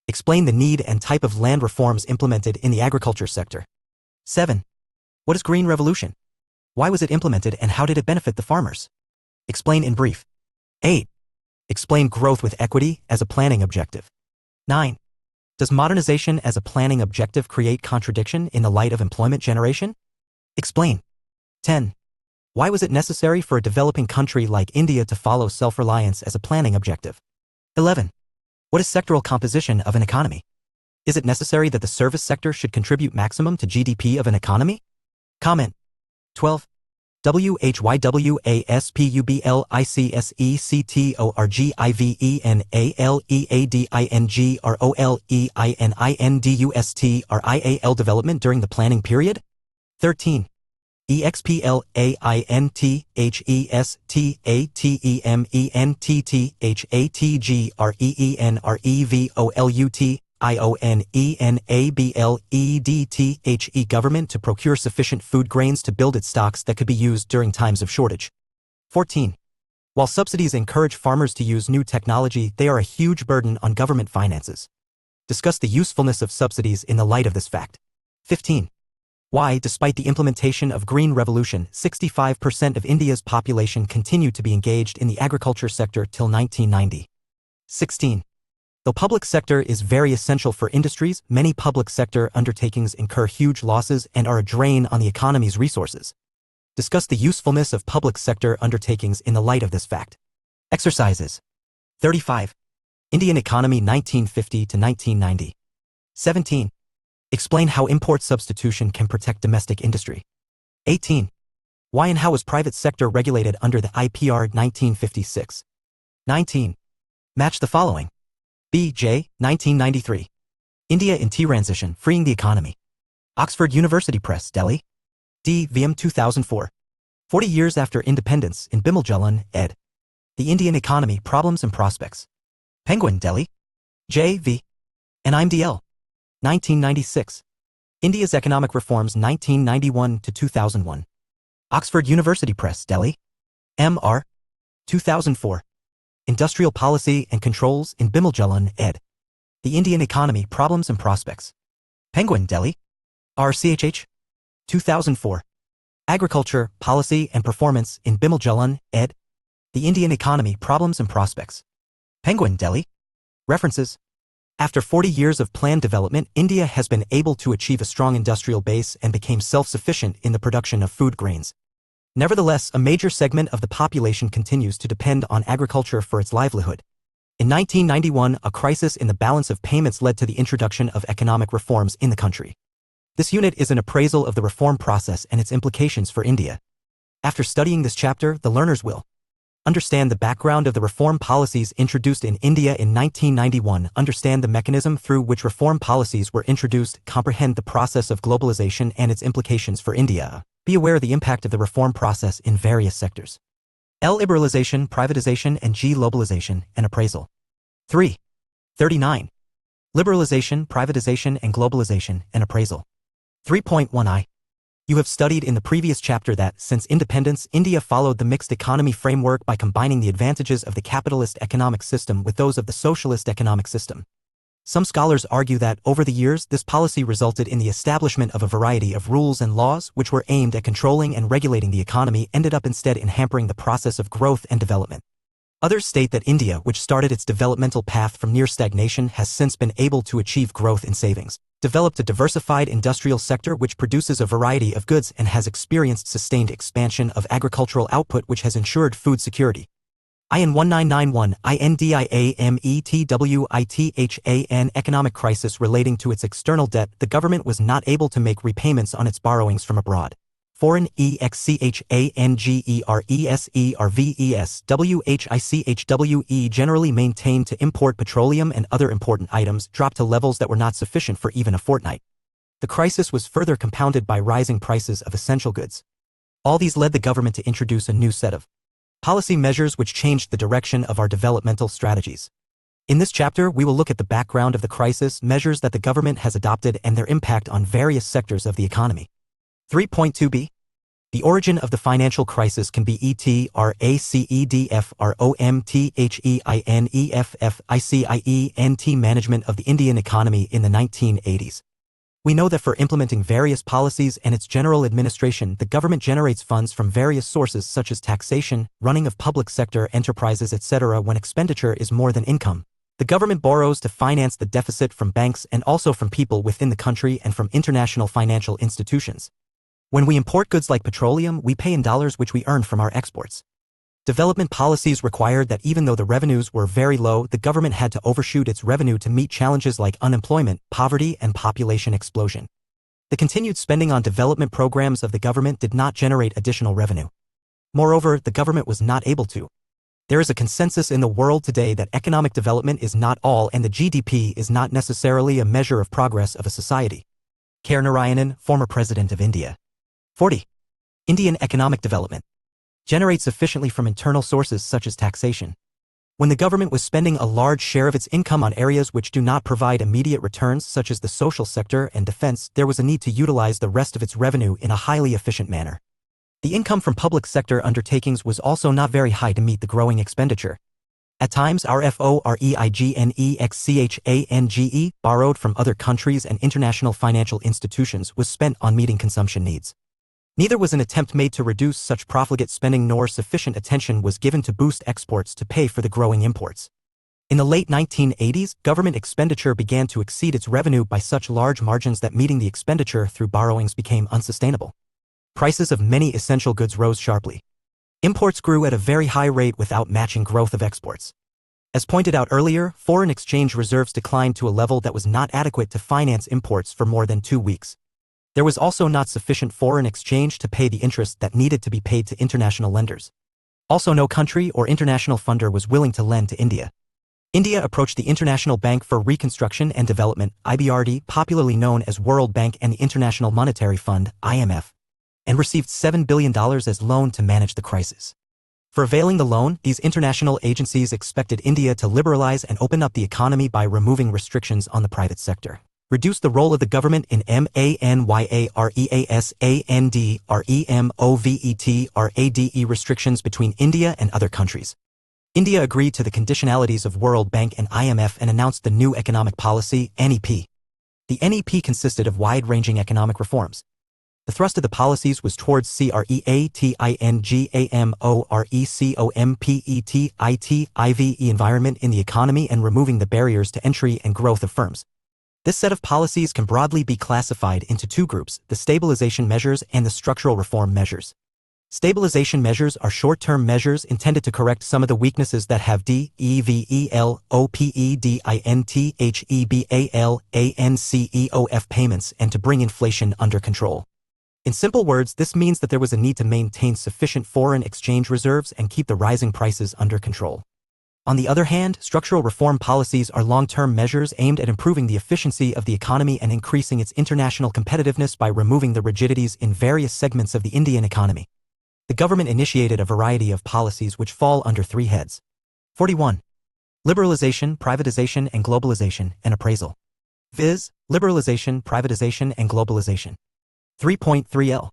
Explain the need and type of land reforms implemented in the agriculture sector. 7. What is Green Revolution? Why was it implemented and how did it benefit the farmers? Explain in brief. 8. Explain growth with equity as a planning objective. 9. Does modernization as a planning objective create contradiction in the light of employment generation? Explain. 10. Why was it necessary for a developing country like India to follow self-reliance as a planning objective? 11. What is sectoral composition of an economy? Is it necessary that the service sector should contribute maximum to GDP of an economy? Comment. 12. WHYWASPUBLICSECTORGIVENALEININDUSTRIAL development during the planning period? 13. EXPLANTEHEATEEMENTTHEATEGREENENABLEDTHE government to procure sufficient food grains to build its stocks that could be used during times of shortage. 14. While subsidies encourage farmers to use new technology, they are a huge burden on government finances. Discuss the usefulness of subsidies in the light of this fact. 15. Why, despite the implementation of Green Revolution, 65% of India's population continued to be engaged in the agriculture sector till 1990. 16. Though public sector is very essential for industries, many public sector undertakings incur huge losses and are a drain on the economy's resources. Discuss the usefulness of public sector undertakings in the light of this fact. Exercises. 35. Indian economy 1950 to 1990. 17. Explain how import substitution can protect domestic industry. 18. Why and how was private sector regulated under the IPR 1956? 19. Match the following. B. J. 1993. India in Transition, Freeing the Economy. Oxford University Press, Delhi. D. VM 2004. 40 Years After Independence in Bimaljalan, ed. The Indian Economy, Problems and Prospects. Penguin, Delhi. J. V. NIMDL. 1996. India's Economic Reforms 1991 to 2001. Oxford University Press, Delhi. M.R. 2004. Industrial Policy and Controls in Bimaljalan, ed. The Indian Economy, Problems and Prospects. Penguin, Delhi. RCHH. 2004. Agriculture, Policy and Performance in Bimaljalan, ed. The Indian Economy, Problems and Prospects. Penguin, Delhi. References. After 40 years of planned development, India has been able to achieve a strong industrial base and became self-sufficient in the production of food grains. Nevertheless, a major segment of the population continues to depend on agriculture for its livelihood. In 1991, a crisis in the balance of payments led to the introduction of economic reforms in the country. This unit is an appraisal of the reform process and its implications for India. After studying this chapter, the learners will understand the background of the reform policies introduced in India in 1991, understand the mechanism through which reform policies were introduced, comprehend the process of globalization and its implications for India. Be aware of the impact of the reform process in various sectors. L. Liberalization, privatization, and G. Globalization, and appraisal. 3. 39. Liberalization, privatization, and globalization, and appraisal. 3.1i. You have studied in the previous chapter that, since independence, India followed the mixed economy framework by combining the advantages of the capitalist economic system with those of the socialist economic system. Some scholars argue that, over the years, this policy resulted in the establishment of a variety of rules and laws which were aimed at controlling and regulating the economy, ended up instead in hampering the process of growth and development. Others state that India, which started its developmental path from near stagnation, has since been able to achieve growth in savings, developed a diversified industrial sector which produces a variety of goods, and has experienced sustained expansion of agricultural output which has ensured food security. IN 1991 INDIAMETWITHAN economic crisis relating to its external debt, the government was not able to make repayments on its borrowings from abroad. Foreign EXCHANGERESERVESWHICHWE generally maintained to import petroleum and other important items dropped to levels that were not sufficient for even a fortnight. The crisis was further compounded by rising prices of essential goods. All these led the government to introduce a new set of policy measures which changed the direction of our developmental strategies. In this chapter, we will look at the background of the crisis, measures that the government has adopted, and their impact on various sectors of the economy. 3.2b. The origin of the financial crisis can be ETRACEDFROMTHEINEFFICIENT management of the Indian economy in the 1980s. We know that for implementing various policies and its general administration, the government generates funds from various sources such as taxation, running of public sector enterprises, etc. When expenditure is more than income, the government borrows to finance the deficit from banks and also from people within the country and from international financial institutions. When we import goods like petroleum, we pay in dollars which we earn from our exports. Development policies required that even though the revenues were very low, the government had to overshoot its revenue to meet challenges like unemployment, poverty, and population explosion. The continued spending on development programs of the government did not generate additional revenue. Moreover, the government was not able to. There is a consensus in the world today that economic development is not all and the GDP is not necessarily a measure of progress of a society. K. Narayanan, former President of India. 40. Indian economic development generates sufficiently from internal sources such as taxation. When the government was spending a large share of its income on areas which do not provide immediate returns such as the social sector and defense, there was a need to utilize the rest of its revenue in a highly efficient manner. The income from public sector undertakings was also not very high to meet the growing expenditure. At times, our FOREIGNEXCHANGE, borrowed from other countries and international financial institutions, was spent on meeting consumption needs. Neither was an attempt made to reduce such profligate spending nor sufficient attention was given to boost exports to pay for the growing imports. In the late 1980s, government expenditure began to exceed its revenue by such large margins that meeting the expenditure through borrowings became unsustainable. Prices of many essential goods rose sharply. Imports grew at a very high rate without matching growth of exports. As pointed out earlier, foreign exchange reserves declined to a level that was not adequate to finance imports for more than 2 weeks. There was also not sufficient foreign exchange to pay the interest that needed to be paid to international lenders. Also, no country or international funder was willing to lend to India. India approached the International Bank for Reconstruction and Development, IBRD, popularly known as World Bank, and the International Monetary Fund, IMF, and received $7 billion as loan to manage the crisis. For availing the loan, these international agencies expected India to liberalize and open up the economy by removing restrictions on the private sector, reduce the role of the government in MANYAREASANDREMOVETRADE restrictions between India and other countries. India agreed to the conditionalities of World Bank and IMF and announced the new economic policy, NEP. The NEP consisted of wide-ranging economic reforms. The thrust of the policies was towards CREATINGAMORECOMPETITIVE environment in the economy and removing the barriers to entry and growth of firms. This set of policies can broadly be classified into two groups, the stabilization measures and the structural reform measures. Stabilization measures are short-term measures intended to correct some of the weaknesses that have DEVELOPEDINTHEBALANCEOF payments and to bring inflation under control. In simple words, this means that there was a need to maintain sufficient foreign exchange reserves and keep the rising prices under control. On the other hand, structural reform policies are long-term measures aimed at improving the efficiency of the economy and increasing its international competitiveness by removing the rigidities in various segments of the Indian economy. The government initiated a variety of policies which fall under three heads. 41. Liberalization, privatization, and globalization, and appraisal. Viz. Liberalization, privatization, and globalization. 3.3L.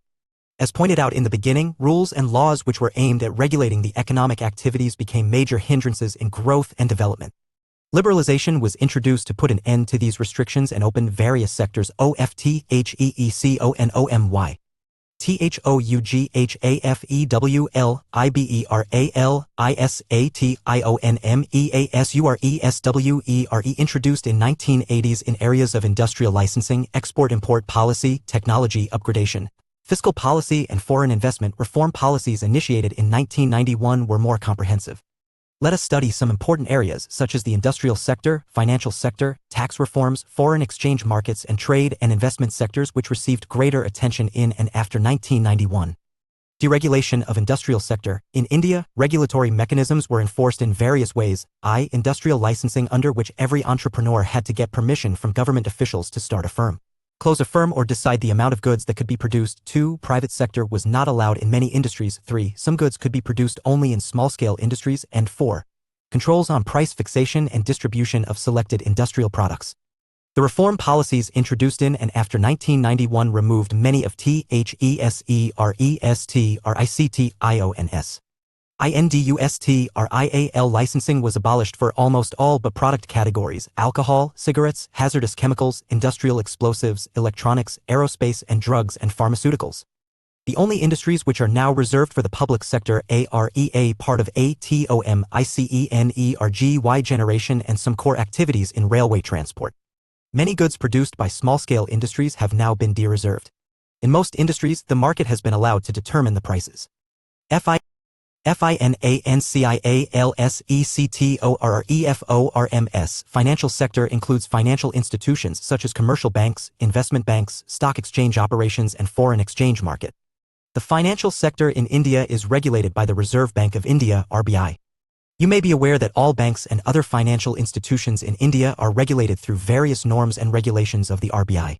As pointed out in the beginning, rules and laws which were aimed at regulating the economic activities became major hindrances in growth and development. Liberalization was introduced to put an end to these restrictions and open various sectors OFTHEECONOMY. THOUGHAFEWLIBERALISATIONMEASURESWERE introduced in 1980s in areas of industrial licensing, export-import policy, technology upgradation, fiscal policy, and foreign investment. Reform policies initiated in 1991 were more comprehensive. Let us study some important areas such as the industrial sector, financial sector, tax reforms, foreign exchange markets, and trade and investment sectors which received greater attention in and after 1991. Deregulation of industrial sector. In India, regulatory mechanisms were enforced in various ways. Industrial licensing, under which every entrepreneur had to get permission from government officials to start a firm, close a firm, or decide the amount of goods that could be produced. 2. Private sector was not allowed in many industries. 3. Some goods could be produced only in small-scale industries. And 4. Controls on price fixation and distribution of selected industrial products. The reform policies introduced in and after 1991 removed many of THESERESTRICTIONS. INDUSTRIAL licensing was abolished for almost all but product categories: alcohol, cigarettes, hazardous chemicals, industrial explosives, electronics, aerospace, and drugs and pharmaceuticals. The only industries which are now reserved for the public sector AREA part of ATOMICENERGY generation and some core activities in railway transport. Many goods produced by small-scale industries have now been de-reserved. In most industries, the market has been allowed to determine the prices. FINANCIALSECTORREFORMS. Financial sector includes financial institutions such as commercial banks, investment banks, stock exchange operations, and foreign exchange market. The financial sector in India is regulated by the Reserve Bank of India, RBI. You may be aware that all banks and other financial institutions in India are regulated through various norms and regulations of the RBI.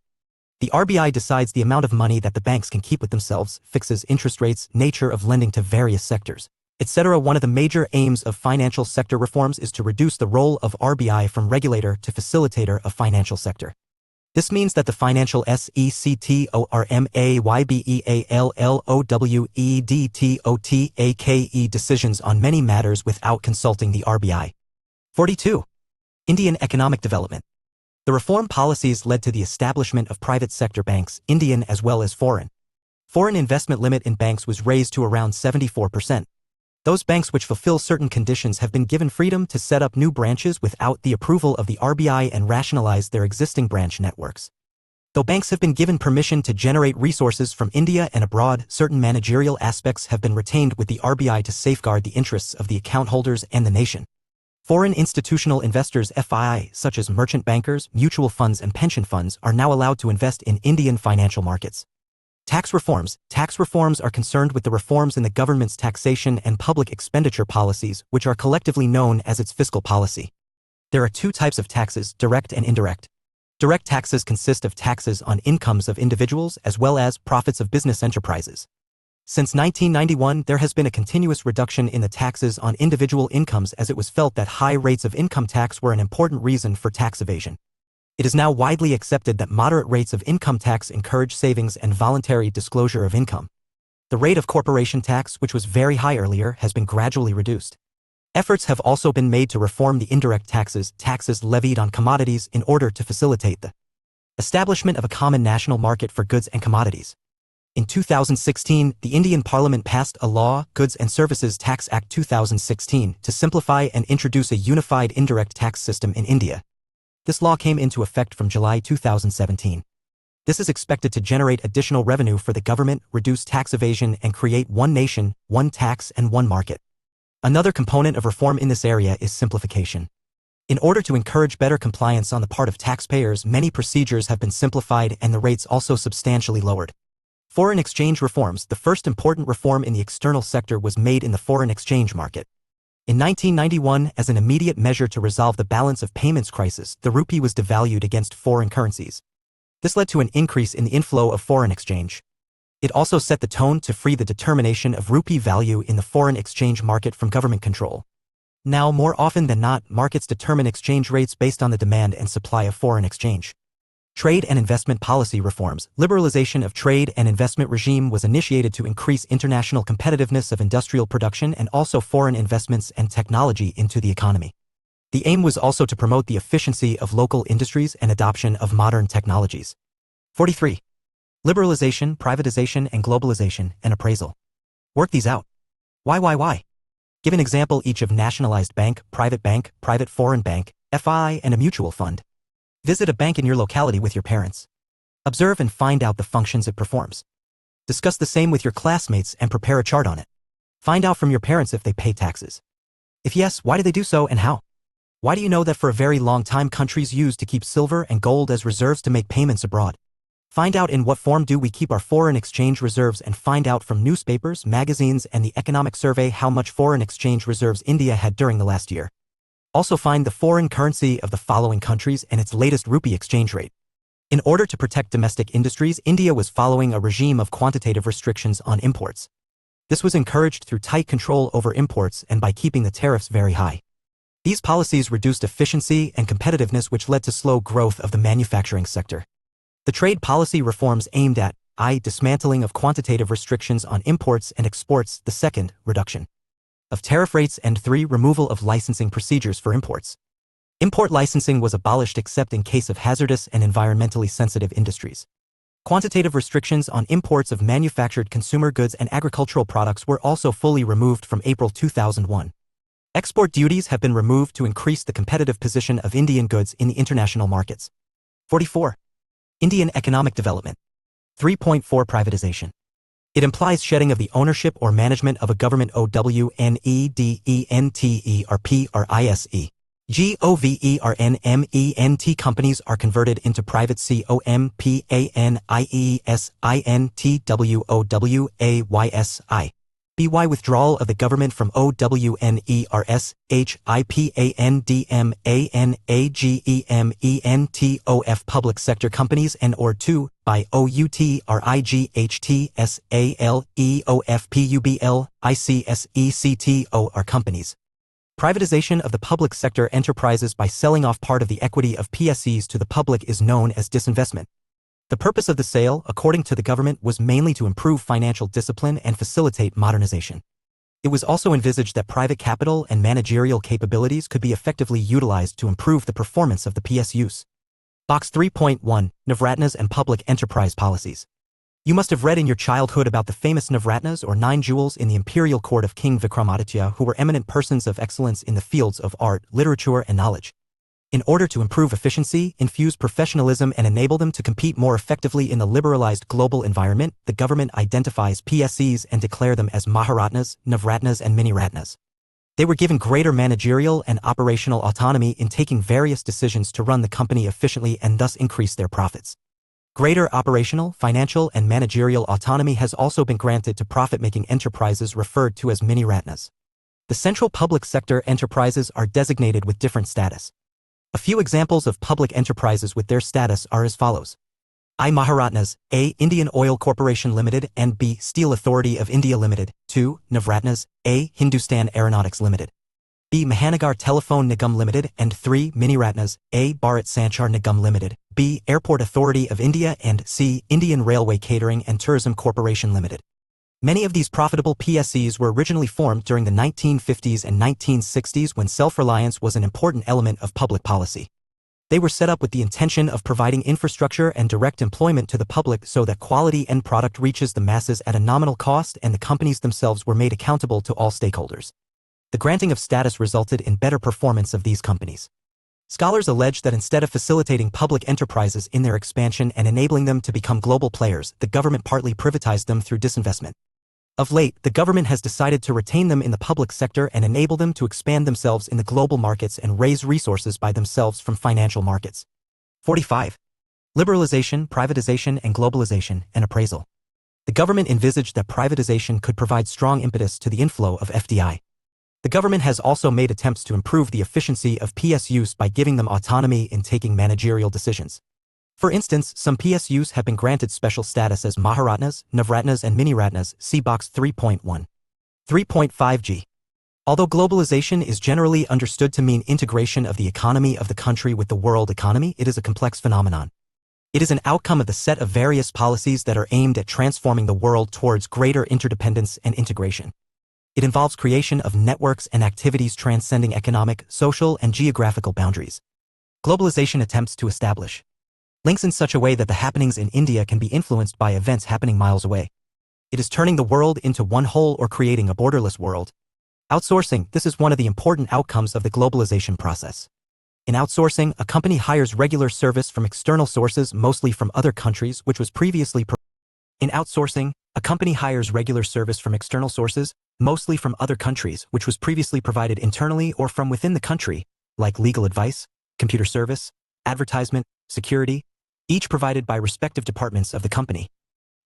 The RBI decides the amount of money that the banks can keep with themselves, fixes interest rates, nature of lending to various sectors, etc. One of the major aims of financial sector reforms is to reduce the role of RBI from regulator to facilitator of financial sector. This means that the financial SECTORMAYBEALLOWEDTOTAKE decisions on many matters without consulting the RBI. 42. Indian economic development. The reform policies led to the establishment of private sector banks, Indian as well as foreign. Foreign investment limit in banks was raised to around 74%. Those banks which fulfill certain conditions have been given freedom to set up new branches without the approval of the RBI and rationalize their existing branch networks. Though banks have been given permission to generate resources from India and abroad, certain managerial aspects have been retained with the RBI to safeguard the interests of the account holders and the nation. Foreign institutional investors FII, such as merchant bankers, mutual funds and pension funds, are now allowed to invest in Indian financial markets. Tax reforms. Tax reforms are concerned with the reforms in the government's taxation and public expenditure policies, which are collectively known as its fiscal policy. There are two types of taxes, direct and indirect. Direct taxes consist of taxes on incomes of individuals as well as profits of business enterprises. Since 1991, there has been a continuous reduction in the taxes on individual incomes as it was felt that high rates of income tax were an important reason for tax evasion. It is now widely accepted that moderate rates of income tax encourage savings and voluntary disclosure of income. The rate of corporation tax, which was very high earlier, has been gradually reduced. Efforts have also been made to reform the indirect taxes, taxes levied on commodities, in order to facilitate the establishment of a common national market for goods and commodities. In 2016, the Indian Parliament passed a law, Goods and Services Tax Act 2016, to simplify and introduce a unified indirect tax system in India. This law came into effect from July 2017. This is expected to generate additional revenue for the government, reduce tax evasion, and create one nation, one tax, and one market. Another component of reform in this area is simplification. In order to encourage better compliance on the part of taxpayers, many procedures have been simplified and the rates also substantially lowered. Foreign exchange reforms. The first important reform in the external sector was made in the foreign exchange market. In 1991, as an immediate measure to resolve the balance of payments crisis, the rupee was devalued against foreign currencies. This led to an increase in the inflow of foreign exchange. It also set the tone to free the determination of rupee value in the foreign exchange market from government control. Now, more often than not, markets determine exchange rates based on the demand and supply of foreign exchange. Trade and investment policy reforms. Liberalization of trade and investment regime was initiated to increase international competitiveness of industrial production and also foreign investments and technology into the economy. The aim was also to promote the efficiency of local industries and adoption of modern technologies. 43. Liberalization, privatization, and globalization, and appraisal. Work these out. Why? Give an example each of nationalized bank, private foreign bank, FI, and a mutual fund. Visit a bank in your locality with your parents. Observe and find out the functions it performs. Discuss the same with your classmates and prepare a chart on it. Find out from your parents if they pay taxes. If yes, why do they do so and how? Why do you know that for a very long time countries used to keep silver and gold as reserves to make payments abroad? Find out in what form do we keep our foreign exchange reserves and find out from newspapers, magazines, and the economic survey how much foreign exchange reserves India had during the last year. Also find the foreign currency of the following countries and its latest rupee exchange rate. In order to protect domestic industries, India was following a regime of quantitative restrictions on imports. This was encouraged through tight control over imports and by keeping the tariffs very high. These policies reduced efficiency and competitiveness, which led to slow growth of the manufacturing sector. The trade policy reforms aimed at dismantling of quantitative restrictions on imports and exports, the second, reduction of tariff rates, and 3, removal of licensing procedures for imports. Import licensing was abolished except in case of hazardous and environmentally sensitive industries. Quantitative restrictions on imports of manufactured consumer goods and agricultural products were also fully removed from April 2001. Export duties have been removed to increase the competitive position of Indian goods in the international markets. 44. Indian economic development. 3.4 Privatization. It implies shedding of the ownership or management of a government OWNEDENTERPRISE. GOVERNMENT companies are converted into private COMPANIESINTWOWAYSI. BY withdrawal of the government from OWNERSHIPANDMANAGEMENTOF public sector companies and or 2 by OUTRIGHTSALEOFPUBLICSECTOR companies. Privatization of the public sector enterprises by selling off part of the equity of PSEs to the public is known as disinvestment. The purpose of the sale, according to the government, was mainly to improve financial discipline and facilitate modernization. It was also envisaged that private capital and managerial capabilities could be effectively utilized to improve the performance of the PSUs. Box 3.1, Navratnas and Public Enterprise Policies. You must have read in your childhood about the famous Navratnas or 9 jewels in the imperial court of King Vikramaditya, who were eminent persons of excellence in the fields of art, literature, and knowledge. In order to improve efficiency, infuse professionalism, and enable them to compete more effectively in the liberalized global environment, the government identifies PSEs and declare them as Maharatnas, Navratnas, and Miniratnas. They were given greater managerial and operational autonomy in taking various decisions to run the company efficiently and thus increase their profits. Greater operational, financial, and managerial autonomy has also been granted to profit-making enterprises referred to as mini-ratnas. The central public sector enterprises are designated with different status. A few examples of public enterprises with their status are as follows. I Maharatnas, A. Indian Oil Corporation Limited and B. Steel Authority of India Limited, 2. Navratnas, A. Hindustan Aeronautics Limited, B. Mahanagar Telephone Nigam Limited and 3. Mini-Ratnas, A. Bharat Sanchar Nigam Limited, B. Airport Authority of India and C. Indian Railway Catering and Tourism Corporation Limited. Many of these profitable PSEs were originally formed during the 1950s and 1960s when self-reliance was an important element of public policy. They were set up with the intention of providing infrastructure and direct employment to the public so that quality end product reaches the masses at a nominal cost and the companies themselves were made accountable to all stakeholders. The granting of status resulted in better performance of these companies. Scholars allege that instead of facilitating public enterprises in their expansion and enabling them to become global players, the government partly privatized them through disinvestment. Of late, the government has decided to retain them in the public sector and enable them to expand themselves in the global markets and raise resources by themselves from financial markets. 45. Liberalization, privatization, and globalization, and appraisal. The government envisaged that privatization could provide strong impetus to the inflow of FDI. The government has also made attempts to improve the efficiency of PSUs by giving them autonomy in taking managerial decisions. For instance, some PSUs have been granted special status as Maharatnas, Navratnas, and Mini-Ratnas, see Box 3.1. 3.5g. Although globalization is generally understood to mean integration of the economy of the country with the world economy, it is a complex phenomenon. It is an outcome of the set of various policies that are aimed at transforming the world towards greater interdependence and integration. It involves creation of networks and activities transcending economic, social, and geographical boundaries. Globalization attempts to establish links in such a way that the happenings in India can be influenced by events happening miles away. It is turning the world into one whole or creating a borderless world. Outsourcing, this is one of the important outcomes of the globalization process. In outsourcing, a company hires regular service from external sources, mostly from other countries, which was previously In outsourcing, a company hires regular service from external sources, mostly from other countries, which was previously provided internally or from within the country, like legal advice, computer service, advertisement, security, each provided by respective departments of the company.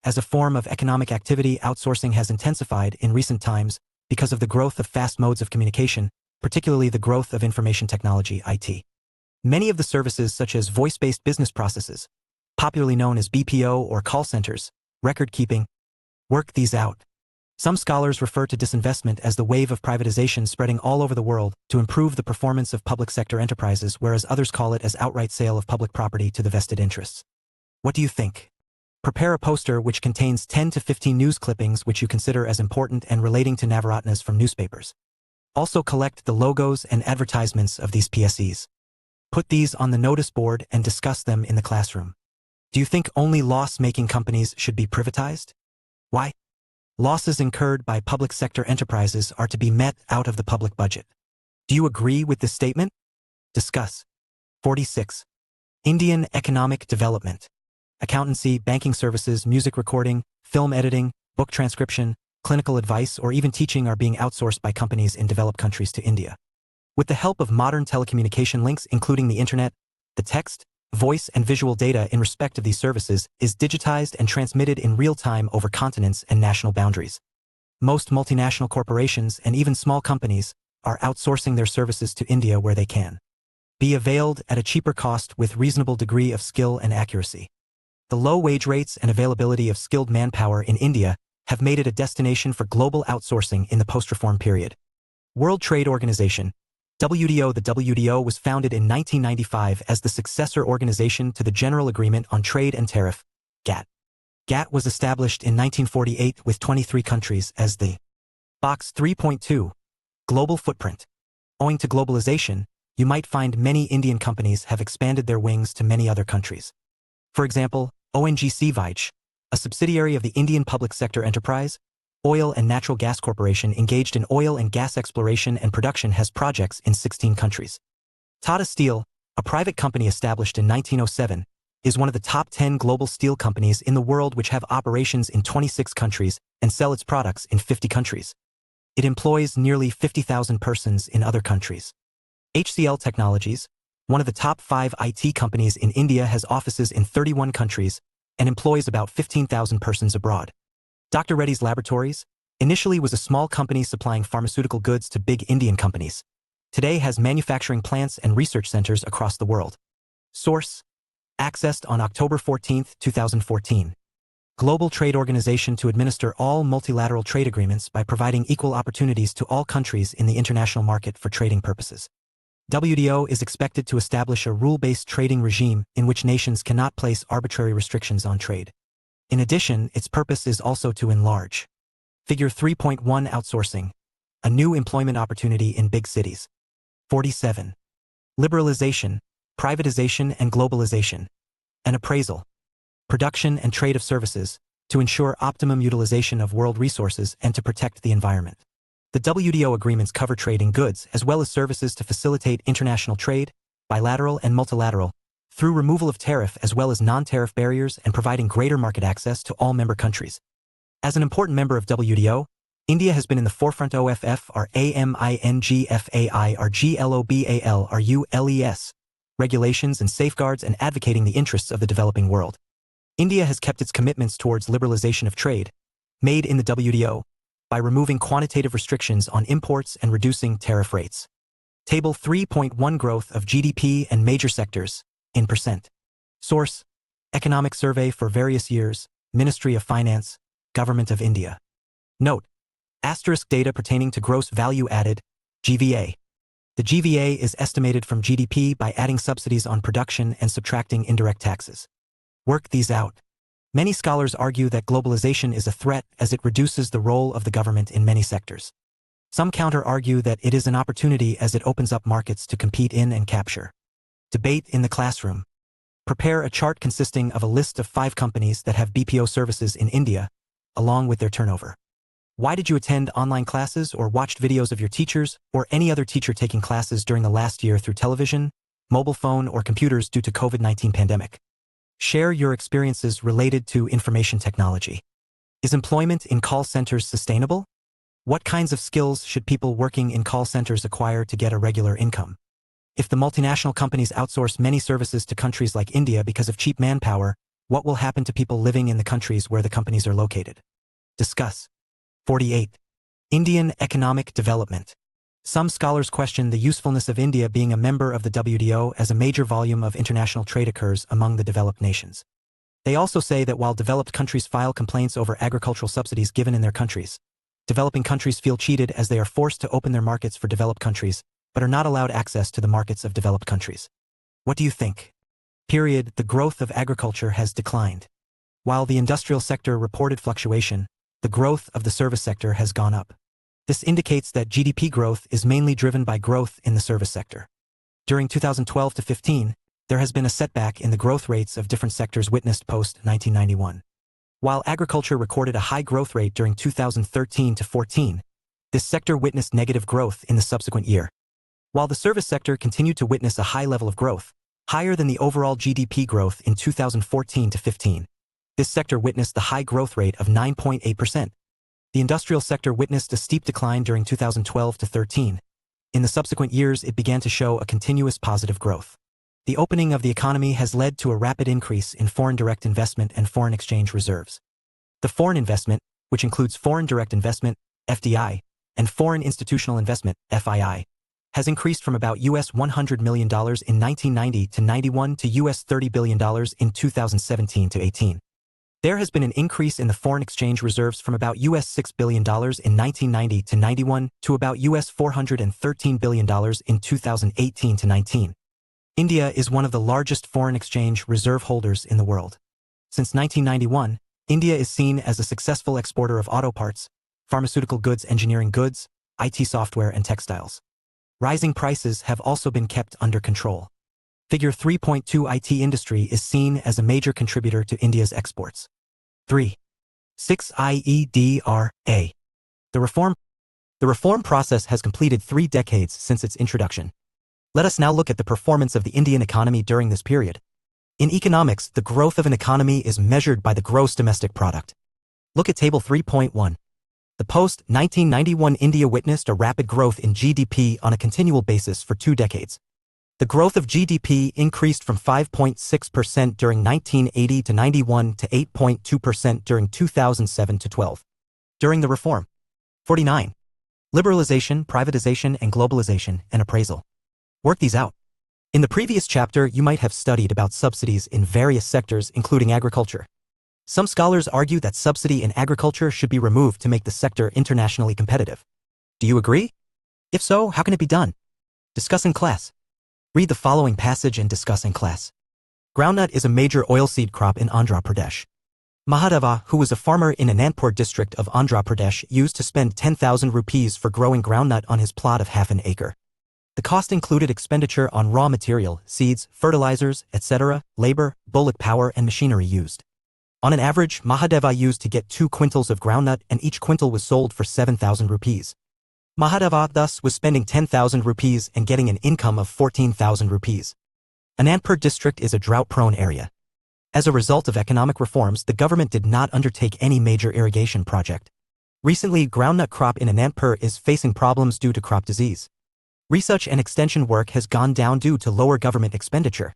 As a form of economic activity, outsourcing has intensified in recent times because of the growth of fast modes of communication, particularly the growth of information technology, IT. Many of the services such as voice-based business processes, popularly known as BPO or call centers, record keeping, work these out. Some scholars refer to disinvestment as the wave of privatization spreading all over the world to improve the performance of public sector enterprises, whereas others call it as outright sale of public property to the vested interests. What do you think? Prepare a poster which contains 10 to 15 news clippings which you consider as important and relating to Navaratnas from newspapers. Also collect the logos and advertisements of these PSEs. Put these on the notice board and discuss them in the classroom. Do you think only loss-making companies should be privatized? Why? Losses incurred by public sector enterprises are to be met out of the public budget. Do you agree with this statement? Discuss. 46. Indian economic development. Accountancy, banking services, music recording, film editing, book transcription, clinical advice, or even teaching are being outsourced by companies in developed countries to India. With the help of modern telecommunication links, including the internet, the text, voice, and visual data in respect of these services is digitized and transmitted in real time over continents and national boundaries. Most multinational corporations and even small companies are outsourcing their services to India where they can be availed at a cheaper cost with reasonable degree of skill and accuracy. The low wage rates and availability of skilled manpower in India have made it a destination for global outsourcing in the post-reform period. World Trade Organization, WTO. The WTO was founded in 1995 as the successor organization to the General Agreement on Trade and Tariff, GATT. GATT was established in 1948 with 23 countries as the Box 3.2 global footprint. Owing to globalization, you might find many Indian companies have expanded their wings to many other countries. For example, ONGC Vij, a subsidiary of the Indian Public Sector Enterprise, Oil and Natural Gas Corporation engaged in oil and gas exploration and production, has projects in 16 countries. Tata Steel, a private company established in 1907, is one of the top 10 global steel companies in the world which have operations in 26 countries and sell its products in 50 countries. It employs nearly 50,000 persons in other countries. HCL Technologies, one of the top 5 IT companies in India, has offices in 31 countries, and employs about 15,000 persons abroad. Dr. Reddy's Laboratories initially was a small company supplying pharmaceutical goods to big Indian companies. Today has manufacturing plants and research centers across the world. Source: accessed on October 14, 2014. Global Trade Organization to administer all multilateral trade agreements by providing equal opportunities to all countries in the international market for trading purposes. WTO is expected to establish a rule-based trading regime in which nations cannot place arbitrary restrictions on trade. In addition, its purpose is also to enlarge. Figure 3.1 Outsourcing. A new employment opportunity in big cities. 47. Liberalization, privatization and globalization. An appraisal. Production and trade of services, to ensure optimum utilization of world resources and to protect the environment. The WTO agreements cover trade in goods as well as services to facilitate international trade, bilateral and multilateral, through removal of tariff as well as non-tariff barriers and providing greater market access to all member countries. As an important member of WTO, India has been in the forefront OFF, RAMINGFAI, GLOBAL, RULES, regulations and safeguards and advocating the interests of the developing world. India has kept its commitments towards liberalization of trade, made in the WTO, by removing quantitative restrictions on imports and reducing tariff rates. Table 3.1 Growth of GDP and major sectors, in percent. Source: Economic Survey for various years, Ministry of Finance, Government of India. Note: asterisk data pertaining to gross value added, GVA. The GVA is estimated from GDP by adding subsidies on production and subtracting indirect taxes. Work these out. Many scholars argue that globalization is a threat as it reduces the role of the government in many sectors. Some counter-argue that it is an opportunity as it opens up markets to compete in and capture. Debate in the classroom. Prepare a chart consisting of a list of 5 companies that have BPO services in India, along with their turnover. Why did you attend online classes or watched videos of your teachers or any other teacher taking classes during the last year through television, mobile phone, or computers due to COVID-19 pandemic? Share your experiences related to information technology. Is employment in call centers sustainable? What kinds of skills should people working in call centers acquire to get a regular income? If the multinational companies outsource many services to countries like India because of cheap manpower, what will happen to people living in the countries where the companies are located? Discuss. 48. Indian economic development. Some scholars question the usefulness of India being a member of the WTO as a major volume of international trade occurs among the developed nations. They also say that while developed countries file complaints over agricultural subsidies given in their countries, developing countries feel cheated as they are forced to open their markets for developed countries, but are not allowed access to the markets of developed countries. What do you think? Period. The growth of agriculture has declined. While the industrial sector reported fluctuation, the growth of the service sector has gone up. This indicates that GDP growth is mainly driven by growth in the service sector. During 2012 to 15, there has been a setback in the growth rates of different sectors witnessed post-1991. While agriculture recorded a high growth rate during 2013 to 14, this sector witnessed negative growth in the subsequent year. While the service sector continued to witness a high level of growth, higher than the overall GDP growth in 2014 to 15, this sector witnessed the high growth rate of 9.8%. The industrial sector witnessed a steep decline during 2012 to 13. In the subsequent years, it began to show a continuous positive growth. The opening of the economy has led to a rapid increase in foreign direct investment and foreign exchange reserves. The foreign investment, which includes foreign direct investment, FDI, and foreign institutional investment, FII, has increased from about US $100 million in 1990 to 91 to US $30 billion in 2017 to 18. There has been an increase in the foreign exchange reserves from about US $6 billion in 1990 to 91 to about US $413 billion in 2018 to 19. India is one of the largest foreign exchange reserve holders in the world. Since 1991, India is seen as a successful exporter of auto parts, pharmaceutical goods, engineering goods, IT software, and textiles. Rising prices have also been kept under control. Figure 3.2 IT industry is seen as a major contributor to India's exports. 3. 6 IEDRA. The reform process has completed 3 decades since its introduction. Let us now look at the performance of the Indian economy during this period. In economics, the growth of an economy is measured by the gross domestic product. Look at Table 3.1. The post-1991 India witnessed a rapid growth in GDP on a continual basis for 2 decades. The growth of GDP increased from 5.6% during 1980 to 91 to 8.2% during 2007 to 12. During the reform. 49. Liberalization, privatization, and globalization, and appraisal. Work these out. In the previous chapter, you might have studied about subsidies in various sectors, including agriculture. Some scholars argue that subsidy in agriculture should be removed to make the sector internationally competitive. Do you agree? If so, how can it be done? Discuss in class. Read the following passage and discuss in class. Groundnut is a major oilseed crop in Andhra Pradesh. Mahadeva, who was a farmer in Anandpur district of Andhra Pradesh, used to spend 10,000 rupees for growing groundnut on his plot of half an acre. The cost included expenditure on raw material, seeds, fertilizers, etc., labor, bullock power, and machinery used. On an average, Mahadeva used to get 2 quintals of groundnut, and each quintal was sold for 7,000 rupees. Mahadeva thus was spending 10,000 rupees and getting an income of 14,000 rupees. Anandpur district is a drought-prone area. As a result of economic reforms, the government did not undertake any major irrigation project. Recently, groundnut crop in Anandpur is facing problems due to crop disease. Research and extension work has gone down due to lower government expenditure.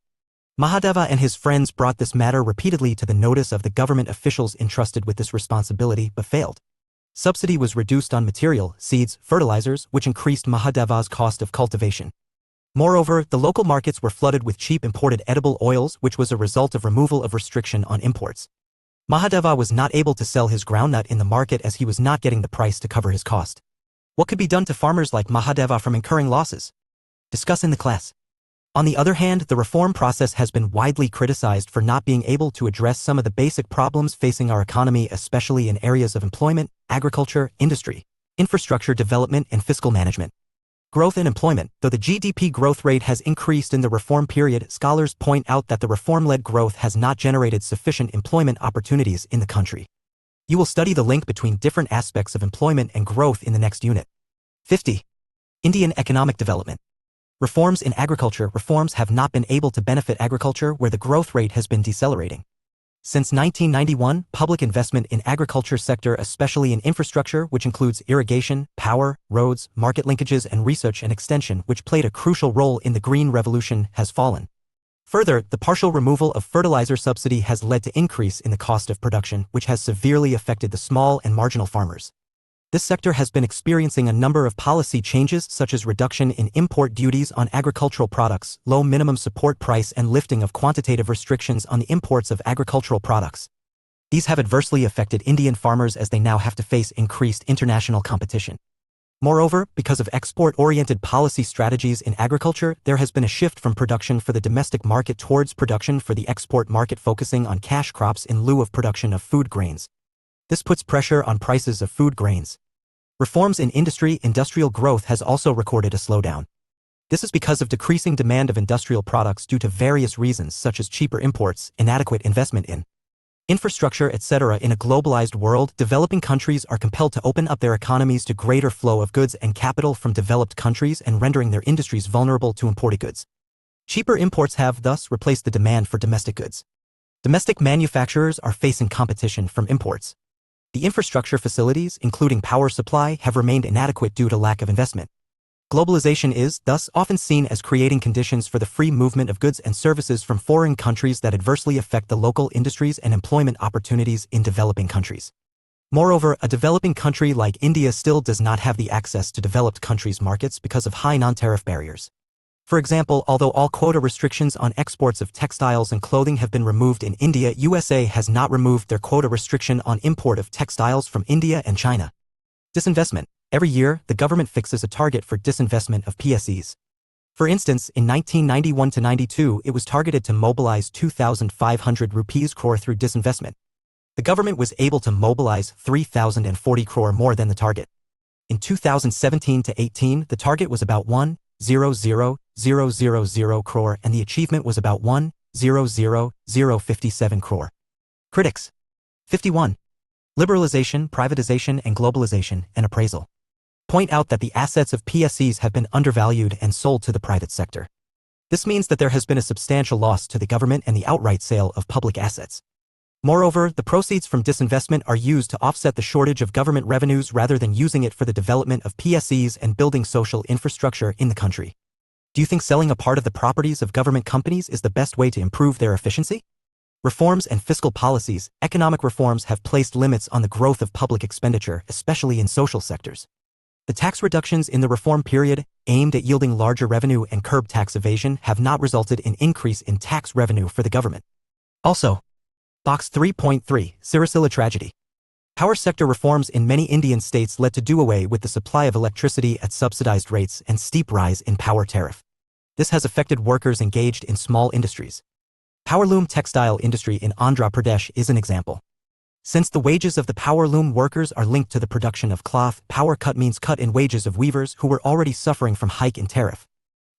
Mahadeva and his friends brought this matter repeatedly to the notice of the government officials entrusted with this responsibility but failed. Subsidy was reduced on material, seeds, fertilizers, which increased Mahadeva's cost of cultivation. Moreover, the local markets were flooded with cheap imported edible oils, which was a result of removal of restriction on imports. Mahadeva was not able to sell his groundnut in the market as he was not getting the price to cover his cost. What could be done to farmers like Mahadeva from incurring losses? Discuss in the class. On the other hand, the reform process has been widely criticized for not being able to address some of the basic problems facing our economy, especially in areas of employment, agriculture, industry, infrastructure development, and fiscal management. Growth and employment. Though the GDP growth rate has increased in the reform period, scholars point out that the reform-led growth has not generated sufficient employment opportunities in the country. You will study the link between different aspects of employment and growth in the next unit. 50. Indian economic development. Reforms in agriculture. Reforms have not been able to benefit agriculture where the growth rate has been decelerating. Since 1991, public investment in agriculture sector, especially in infrastructure, which includes irrigation, power, roads, market linkages, and research and extension, which played a crucial role in the Green Revolution, has fallen. Further, the partial removal of fertilizer subsidy has led to increase in the cost of production, which has severely affected the small and marginal farmers. This sector has been experiencing a number of policy changes such as reduction in import duties on agricultural products, low minimum support price, and lifting of quantitative restrictions on the imports of agricultural products. These have adversely affected Indian farmers as they now have to face increased international competition. Moreover, because of export-oriented policy strategies in agriculture, there has been a shift from production for the domestic market towards production for the export market, focusing on cash crops in lieu of production of food grains. This puts pressure on prices of food grains. Reforms in industry. Industrial growth has also recorded a slowdown. This is because of decreasing demand of industrial products due to various reasons such as cheaper imports, inadequate investment in infrastructure, etc. In a globalized world, developing countries are compelled to open up their economies to greater flow of goods and capital from developed countries and rendering their industries vulnerable to imported goods. Cheaper imports have thus replaced the demand for domestic goods. Domestic manufacturers are facing competition from imports. The infrastructure facilities, including power supply, have remained inadequate due to lack of investment. Globalization is, thus, often seen as creating conditions for the free movement of goods and services from foreign countries that adversely affect the local industries and employment opportunities in developing countries. Moreover, a developing country like India still does not have the access to developed countries' markets because of high non-tariff barriers. For example, although all quota restrictions on exports of textiles and clothing have been removed in India, USA has not removed their quota restriction on import of textiles from India and China. Disinvestment. Every year, the government fixes a target for disinvestment of PSEs. For instance, in 1991 to 92, it was targeted to mobilize 2,500 rupees crore through disinvestment. The government was able to mobilize 3,040 crore more than the target. In 2017 to 18, the target was about 1,000,000 crore and the achievement was about 1,000,057 crore. Critics. 51. Liberalization, privatization, and globalization, and appraisal. Point out that the assets of PSEs have been undervalued and sold to the private sector. This means that there has been a substantial loss to the government and the outright sale of public assets. Moreover, the proceeds from disinvestment are used to offset the shortage of government revenues rather than using it for the development of PSEs and building social infrastructure in the country. Do you think selling a part of the properties of government companies is the best way to improve their efficiency? Reforms and fiscal policies. Economic reforms have placed limits on the growth of public expenditure, especially in social sectors. The tax reductions in the reform period, aimed at yielding larger revenue and curb tax evasion, have not resulted in increase in tax revenue for the government. Also, Box 3.3, Siricilla tragedy. Power sector reforms in many Indian states led to do away with the supply of electricity at subsidized rates and steep rise in power tariff. This has affected workers engaged in small industries. Powerloom textile industry in Andhra Pradesh is an example. Since the wages of the powerloom workers are linked to the production of cloth, power cut means cut in wages of weavers who were already suffering from hike in tariff.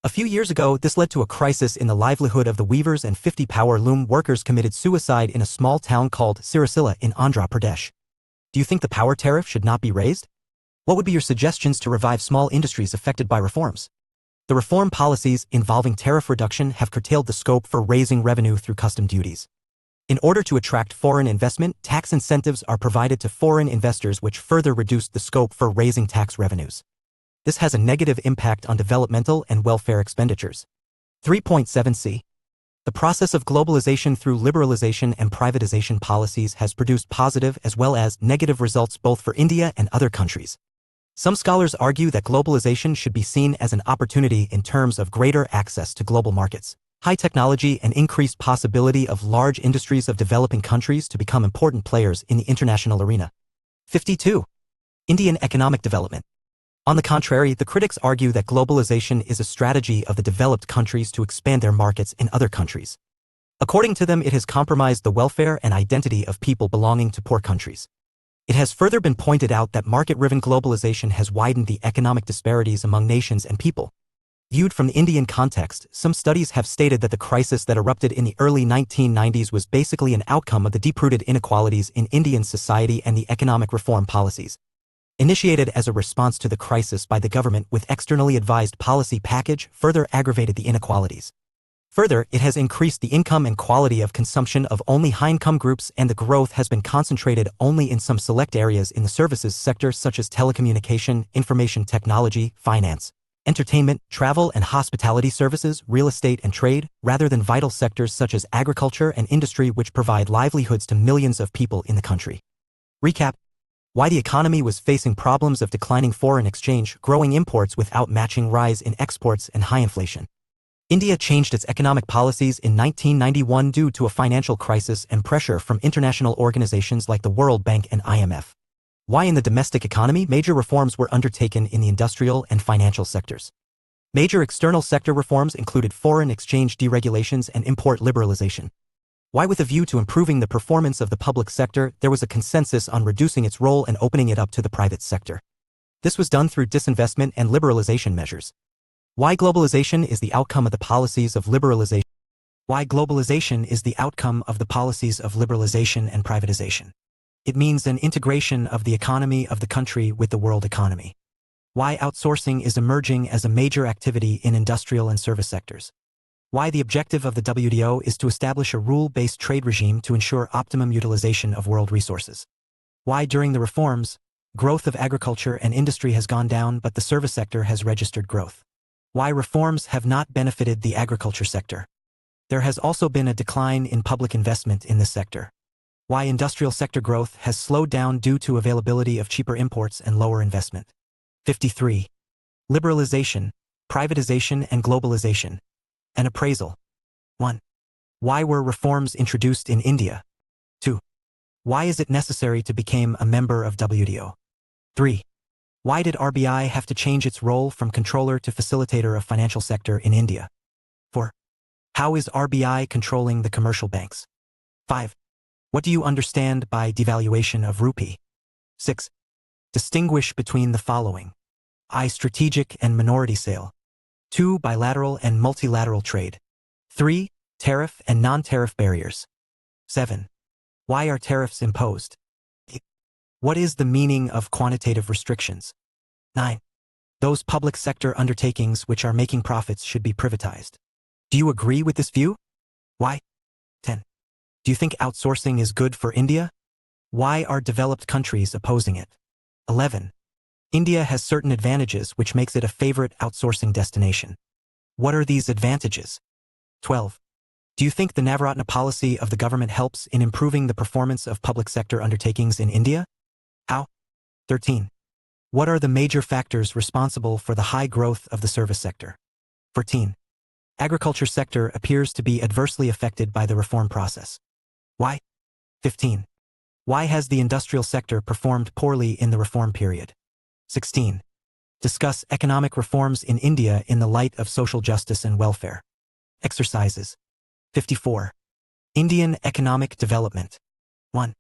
A few years ago, this led to a crisis in the livelihood of the weavers, and 50 powerloom workers committed suicide in a small town called Siricilla in Andhra Pradesh. Do you think the power tariff should not be raised? What would be your suggestions to revive small industries affected by reforms? The reform policies involving tariff reduction have curtailed the scope for raising revenue through custom duties. In order to attract foreign investment, tax incentives are provided to foreign investors, which further reduced the scope for raising tax revenues. This has a negative impact on developmental and welfare expenditures. 3.7c. The process of globalization through liberalization and privatization policies has produced positive as well as negative results both for India and other countries. Some scholars argue that globalization should be seen as an opportunity in terms of greater access to global markets, high technology, and increased possibility of large industries of developing countries to become important players in the international arena. 52. Indian economic development. On the contrary, the critics argue that globalization is a strategy of the developed countries to expand their markets in other countries. According to them, it has compromised the welfare and identity of people belonging to poor countries. It has further been pointed out that market-driven globalization has widened the economic disparities among nations and people. Viewed from the Indian context, some studies have stated that the crisis that erupted in the early 1990s was basically an outcome of the deep-rooted inequalities in Indian society, and the economic reform policies, initiated as a response to the crisis by the government with externally advised policy package, further aggravated the inequalities. Further, it has increased the income and quality of consumption of only high-income groups, and the growth has been concentrated only in some select areas in the services sector such as telecommunication, information technology, finance, entertainment, travel and hospitality services, real estate and trade, rather than vital sectors such as agriculture and industry, which provide livelihoods to millions of people in the country. Recap. Why the economy was facing problems of declining foreign exchange, growing imports without matching rise in exports, and high inflation. India changed its economic policies in 1991 due to a financial crisis and pressure from international organizations like the World Bank and IMF. Why in the domestic economy major reforms were undertaken in the industrial and financial sectors. Major external sector reforms included foreign exchange deregulations and import liberalization. Why, with a view to improving the performance of the public sector, there was a consensus on reducing its role and opening it up to the private sector. This was done through disinvestment and liberalization measures. Why globalization is the outcome of the policies of liberalization. Why globalization is the outcome of the policies of liberalization and privatization. It means an integration of the economy of the country with the world economy. Why outsourcing is emerging as a major activity in industrial and service sectors. Why the objective of the WTO is to establish a rule-based trade regime to ensure optimum utilization of world resources. Why during the reforms, growth of agriculture and industry has gone down but the service sector has registered growth. Why reforms have not benefited the agriculture sector. There has also been a decline in public investment in this sector. Why industrial sector growth has slowed down due to availability of cheaper imports and lower investment. 53. Liberalization, privatization and globalization. An appraisal. 1. Why were reforms introduced in India? 2. Why is it necessary to become a member of WTO? 3. Why did RBI have to change its role from controller to facilitator of financial sector in India? 4. How is RBI controlling the commercial banks? 5. What do you understand by devaluation of rupee? 6. Distinguish between the following. I. Strategic and minority sale. 2. Bilateral and multilateral trade. 3. Tariff and non-tariff barriers. 7. Why are tariffs imposed? 8. What is the meaning of quantitative restrictions? 9. Those public sector undertakings which are making profits should be privatized. Do you agree with this view? Why? 10. Do you think outsourcing is good for India? Why are developed countries opposing it? 11. India has certain advantages which makes it a favorite outsourcing destination. What are these advantages? 12. Do you think the Navaratna policy of the government helps in improving the performance of public sector undertakings in India? How? 13. What are the major factors responsible for the high growth of the service sector? 14. Agriculture sector appears to be adversely affected by the reform process. Why? 15. Why has the industrial sector performed poorly in the reform period? 16. Discuss economic reforms in India in the light of social justice and welfare. Exercises. 54. Indian economic development. 1.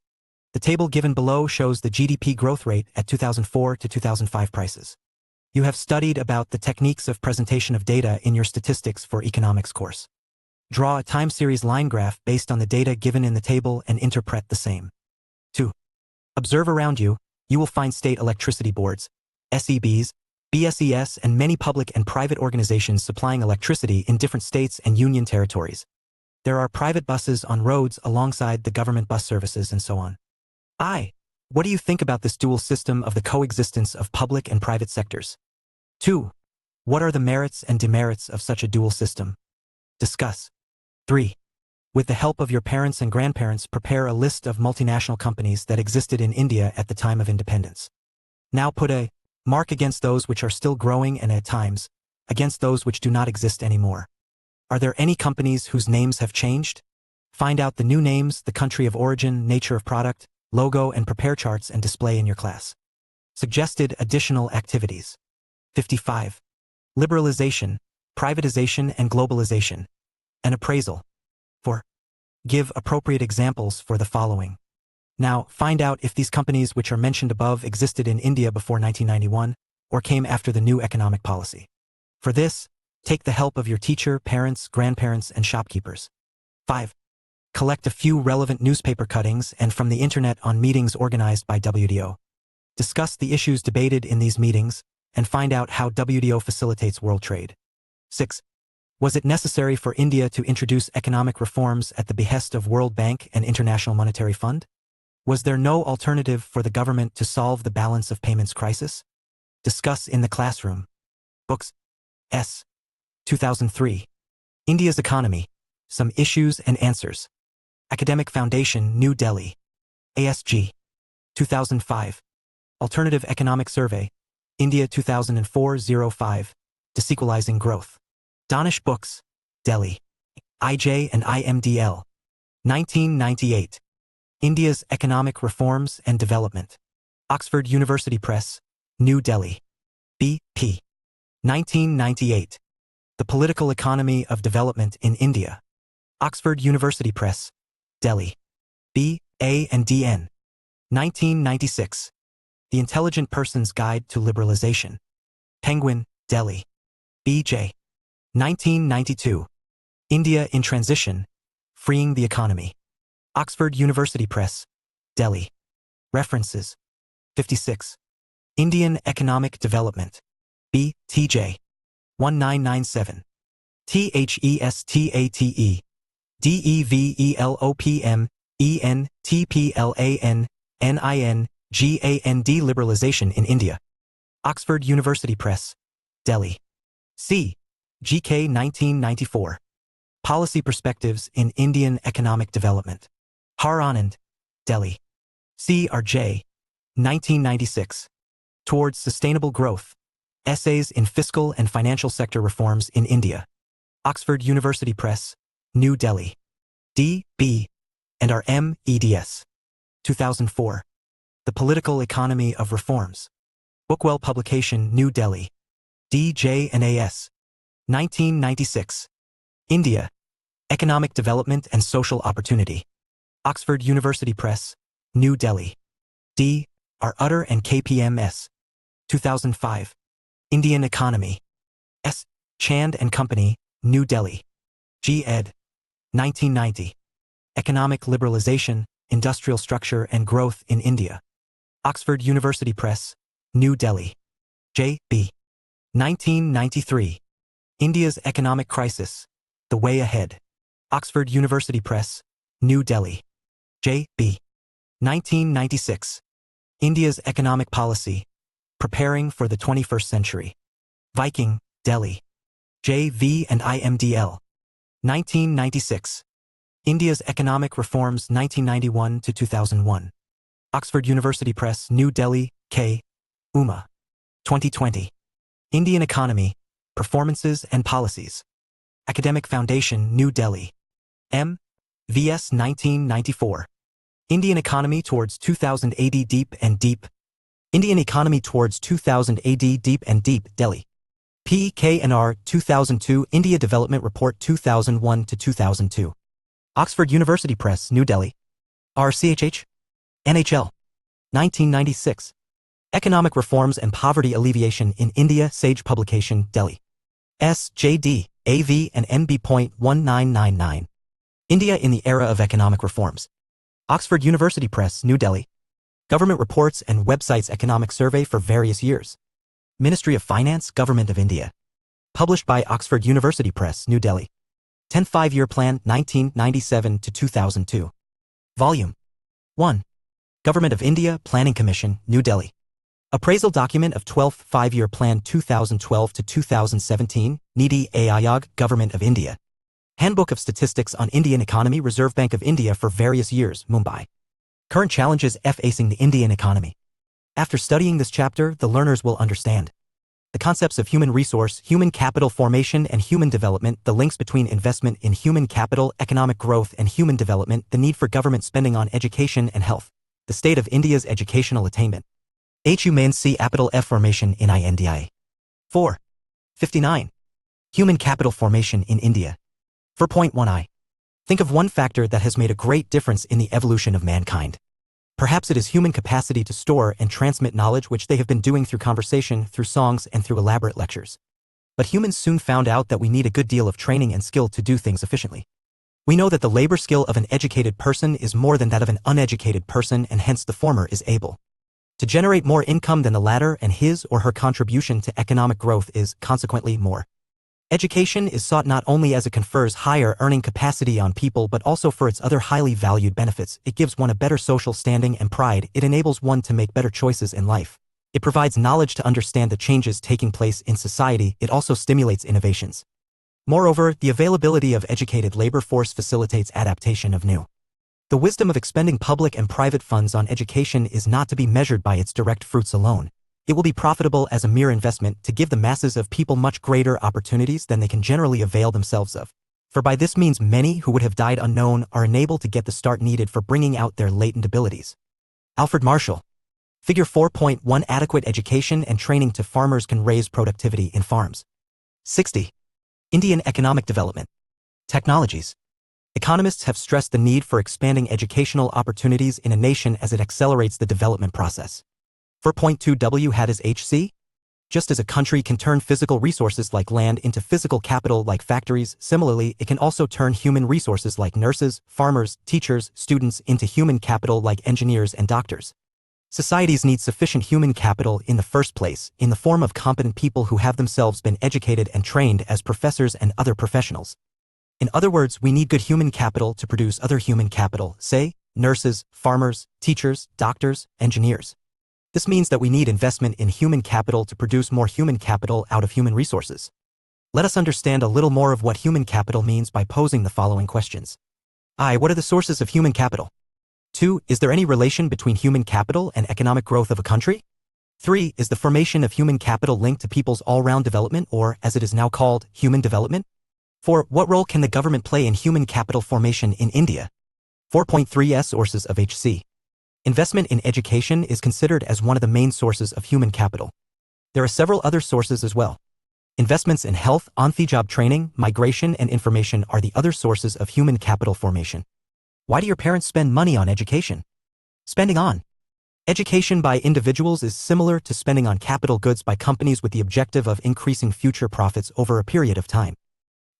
The table given below shows the GDP growth rate at 2004 to 2005 prices. You have studied about the techniques of presentation of data in your statistics for economics course. Draw a time series line graph based on the data given in the table and interpret the same. 2. Observe around you. You will find state electricity boards, SEBs, PCS, and many public and private organizations supplying electricity in different states and union territories. There are private buses on roads alongside the government bus services and so on. What do you think about this dual system of the coexistence of public and private sectors? 2. What are the merits and demerits of such a dual system? Discuss. 3. With the help of your parents and grandparents, prepare a list of multinational companies that existed in India at the time of independence. Now put a mark against those which are still growing and at times against those which do not exist anymore. Are there any companies whose names have changed? Find out the new names, the country of origin, nature of product, logo, and prepare charts and display in your class. Suggested additional activities. 55. Liberalization, privatization, and globalization. An appraisal. 4. Give appropriate examples for the following. Now, find out if these companies which are mentioned above existed in India before 1991 or came after the new economic policy. For this, take the help of your teacher, parents, grandparents, and shopkeepers. 5. Collect a few relevant newspaper cuttings and from the internet on meetings organized by WTO. Discuss the issues debated in these meetings and find out how WTO facilitates world trade. 6. Was it necessary for India to introduce economic reforms at the behest of World Bank and International Monetary Fund? Was there no alternative for the government to solve the balance of payments crisis? Discuss in the classroom. Books. S. 2003. India's Economy. Some Issues and Answers. Academic Foundation, New Delhi. ASG. 2005. Alternative Economic Survey. India 2004-05. Disequalizing Growth. Danish Books. Delhi. IJ and IMDL. 1998. India's Economic Reforms and Development. Oxford University Press. New Delhi. B.P. 1998. The Political Economy of Development in India. Oxford University Press. Delhi. B.A. and D.N. 1996. The Intelligent Person's Guide to Liberalization. Penguin, Delhi. B.J. 1992. India in Transition. Freeing the Economy. Oxford University Press. Delhi. References. 56. Indian Economic Development. B.T.J. 1997. THESTATE. DEVELOPM, ENTPLAN, NIN, GAND Liberalization in India. Oxford University Press. Delhi. C. GK 1994. Policy Perspectives in Indian Economic Development. Har Anand. Delhi. CRJ. 1996. Towards Sustainable Growth. Essays in Fiscal and Financial Sector Reforms in India. Oxford University Press. New Delhi. D.B. and R.M. eds. 2004. The Political Economy of Reforms. Bookwell Publication, New Delhi. D.J. and A.S. 1996. India. Economic Development and Social Opportunity. Oxford University Press. New Delhi. D. R. Utter and KPMS. 2005. Indian Economy. S. Chand and Company, New Delhi. G. ed. 1990. Economic Liberalization, Industrial Structure and Growth in India. Oxford University Press. New Delhi. J. B. 1993. India's Economic Crisis. The Way Ahead. Oxford University Press. New Delhi. J. B. 1996. India's Economic Policy. Preparing for the 21st Century. Viking, Delhi. J.V. and IMDL. 1996. India's Economic Reforms 1991 to 2001. Oxford University Press, New Delhi, K. Uma. 2020. Indian Economy, Performances and Policies. Academic Foundation, New Delhi. M. V.S. 1994. Indian Economy Towards 2000 AD Deep and Deep. Indian Economy Towards 2000 AD Deep and Deep, Delhi. PKNR 2002 India Development Report 2001 to 2002. Oxford University Press, New Delhi. RCHH. NHL. 1996. Economic Reforms and Poverty Alleviation in India, Sage Publication, Delhi. SJD, AV and MB.1999. India in the Era of Economic Reforms. Oxford University Press, New Delhi. Government Reports and Websites Economic Survey for various years. Ministry of Finance, Government of India. Published by Oxford University Press, New Delhi. 10 5-Year Plan, 1997 to 2002. Volume 1. Government of India, Planning Commission, New Delhi. Appraisal Document of 12th 5-Year Plan 2012 to 2017, Niti Aayog, Government of India. Handbook of Statistics on Indian Economy, Reserve Bank of India for various years, Mumbai. Current challenges facing the Indian economy. After studying this chapter, the learners will understand the concepts of human resource, human capital formation and human development, the links between investment in human capital, economic growth and human development, the need for government spending on education and health, the state of India's educational attainment. Human capital formation in India. 4. 59. Human capital formation in India. 4.1i. Think of one factor that has made a great difference in the evolution of mankind. Perhaps it is human capacity to store and transmit knowledge, which they have been doing through conversation, through songs, and through elaborate lectures. But humans soon found out that we need a good deal of training and skill to do things efficiently. We know that the labor skill of an educated person is more than that of an uneducated person, and hence the former is able to generate more income than the latter, and his or her contribution to economic growth is, consequently, more. Education is sought not only as it confers higher earning capacity on people but also for its other highly valued benefits. It gives one a better social standing and pride. It enables one to make better choices in life. It provides knowledge to understand the changes taking place in society. It also stimulates innovations. Moreover, the availability of educated labor force facilitates adaptation of new. The wisdom of expending public and private funds on education is not to be measured by its direct fruits alone. It will be profitable as a mere investment to give the masses of people much greater opportunities than they can generally avail themselves of. For by this means many who would have died unknown are enabled to get the start needed for bringing out their latent abilities. Alfred Marshall. Figure 4.1 Adequate education and training to farmers can raise productivity in farms. 60. Indian economic development. Technologies. Economists have stressed the need for expanding educational opportunities in a nation as it accelerates the development process. 4.2 How does HC? Just as a country can turn physical resources like land into physical capital like factories, similarly, it can also turn human resources like nurses, farmers, teachers, students into human capital like engineers and doctors. Societies need sufficient human capital in the first place, in the form of competent people who have themselves been educated and trained as professors and other professionals. In other words, we need good human capital to produce other human capital, say, nurses, farmers, teachers, doctors, engineers. This means that we need investment in human capital to produce more human capital out of human resources. Let us understand a little more of what human capital means by posing the following questions. I. What are the sources of human capital? 2. Is there any relation between human capital and economic growth of a country? 3. Is the formation of human capital linked to people's all-round development, or, as it is now called, human development? 4. What role can the government play in human capital formation in India? 4.3 Sources of HC. Investment in education is considered as one of the main sources of human capital. There are several other sources as well. Investments in health, on-the-job training, migration, and information are the other sources of human capital formation. Why do your parents spend money on education? Spending on education by individuals is similar to spending on capital goods by companies with the objective of increasing future profits over a period of time.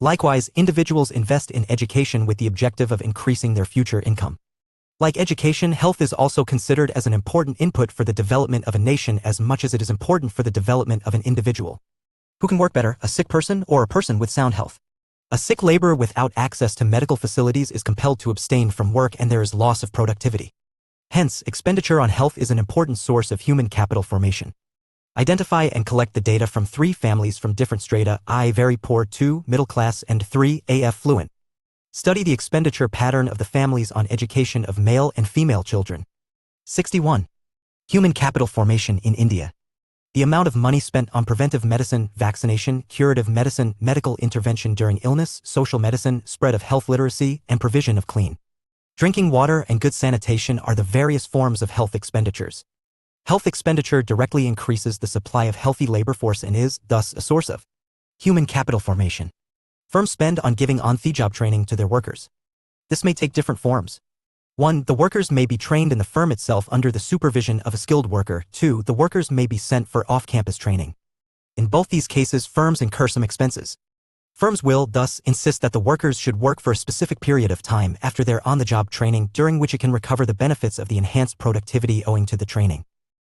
Likewise, individuals invest in education with the objective of increasing their future income. Like education, health is also considered as an important input for the development of a nation as much as it is important for the development of an individual. Who can work better, a sick person or a person with sound health? A sick laborer without access to medical facilities is compelled to abstain from work and there is loss of productivity. Hence, expenditure on health is an important source of human capital formation. Identify and collect the data from 3 families from different strata: I, very poor; 2, middle class; and 3, A, affluent. Study the expenditure pattern of the families on education of male and female children. 61. Human capital formation in India. The amount of money spent on preventive medicine, vaccination, curative medicine, medical intervention during illness, social medicine, spread of health literacy, and provision of clean drinking water and good sanitation are the various forms of health expenditures. Health expenditure directly increases the supply of healthy labor force and is, thus, a source of human capital formation. Firms spend on giving on-the-job training to their workers. This may take different forms. 1. The workers may be trained in the firm itself under the supervision of a skilled worker. 2. The workers may be sent for off-campus training. In both these cases, firms incur some expenses. Firms will, thus, insist that the workers should work for a specific period of time after their on-the-job training, during which it can recover the benefits of the enhanced productivity owing to the training.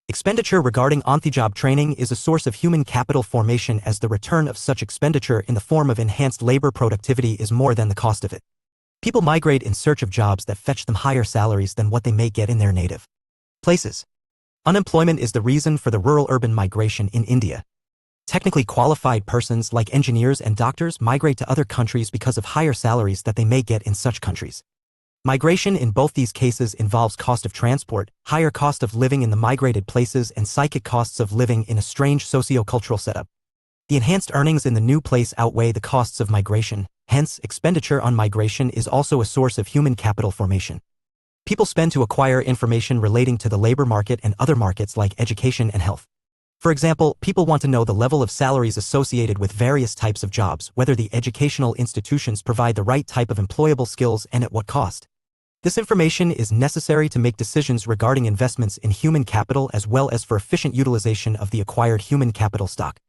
Expenditure regarding on-the-job training is a source of human capital formation, as the return of such expenditure in the form of enhanced labor productivity is more than the cost of it. People migrate in search of jobs that fetch them higher salaries than what they may get in their native places. Unemployment is the reason for the rural-urban migration in India. Technically qualified persons like engineers and doctors migrate to other countries because of higher salaries that they may get in such countries. Migration in both these cases involves cost of transport, higher cost of living in the migrated places, and psychic costs of living in a strange socio-cultural setup. The enhanced earnings in the new place outweigh the costs of migration, hence expenditure on migration is also a source of human capital formation. People spend to acquire information relating to the labor market and other markets like education and health. For example, people want to know the level of salaries associated with various types of jobs, whether the educational institutions provide the right type of employable skills, and at what cost. This information is necessary to make decisions regarding investments in human capital as well as for efficient utilization of the acquired human capital stock.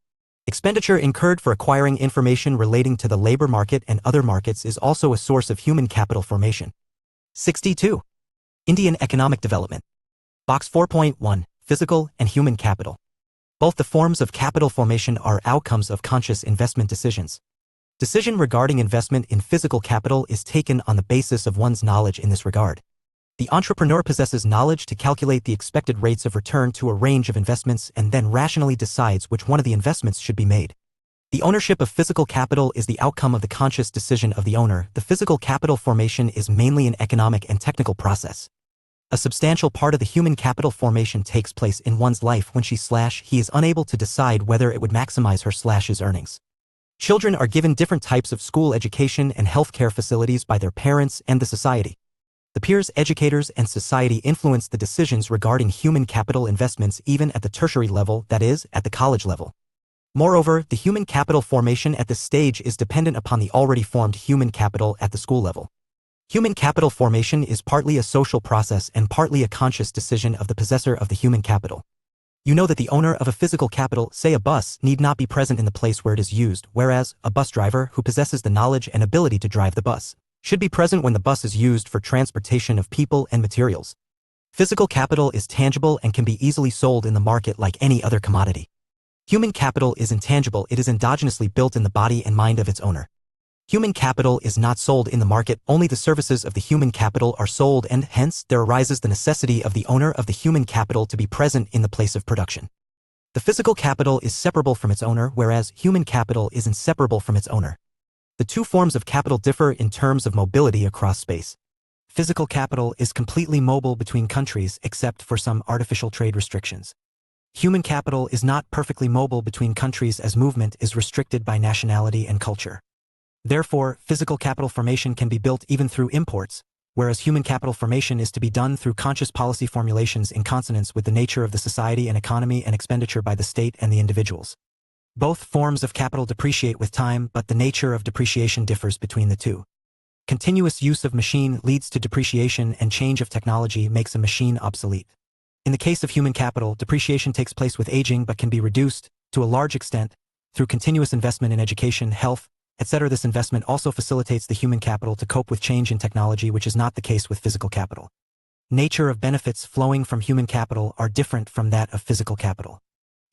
Expenditure incurred for acquiring information relating to the labor market and other markets is also a source of human capital formation. 62. Indian economic development. Box 4.1. Physical and human capital. Both the forms of capital formation are outcomes of conscious investment decisions. Decision regarding investment in physical capital is taken on the basis of one's knowledge in this regard. The entrepreneur possesses knowledge to calculate the expected rates of return to a range of investments and then rationally decides which one of the investments should be made. The ownership of physical capital is the outcome of the conscious decision of the owner. The physical capital formation is mainly an economic and technical process. A substantial part of the human capital formation takes place in one's life when she/he is unable to decide whether it would maximize her/his earnings. Children are given different types of school education and healthcare facilities by their parents and the society. The peers, educators, and society influence the decisions regarding human capital investments even at the tertiary level, that is, at the college level. Moreover, the human capital formation at this stage is dependent upon the already formed human capital at the school level. Human capital formation is partly a social process and partly a conscious decision of the possessor of the human capital. You know that the owner of a physical capital, say a bus, need not be present in the place where it is used, whereas a bus driver who possesses the knowledge and ability to drive the bus should be present when the bus is used for transportation of people and materials. Physical capital is tangible and can be easily sold in the market like any other commodity. Human capital is intangible, it is endogenously built in the body and mind of its owner. Human capital is not sold in the market, only the services of the human capital are sold, and hence there arises the necessity of the owner of the human capital to be present in the place of production. The physical capital is separable from its owner, whereas human capital is inseparable from its owner. The two forms of capital differ in terms of mobility across space. Physical capital is completely mobile between countries except for some artificial trade restrictions. Human capital is not perfectly mobile between countries as movement is restricted by nationality and culture. Therefore, physical capital formation can be built even through imports, whereas human capital formation is to be done through conscious policy formulations in consonance with the nature of the society and economy and expenditure by the state and the individuals. Both forms of capital depreciate with time, but the nature of depreciation differs between the two. Continuous use of machine leads to depreciation, and change of technology makes a machine obsolete. In the case of human capital, depreciation takes place with aging but can be reduced, to a large extent, through continuous investment in education, health, etc. This investment also facilitates the human capital to cope with change in technology, which is not the case with physical capital. Nature of benefits flowing from human capital are different from that of physical capital.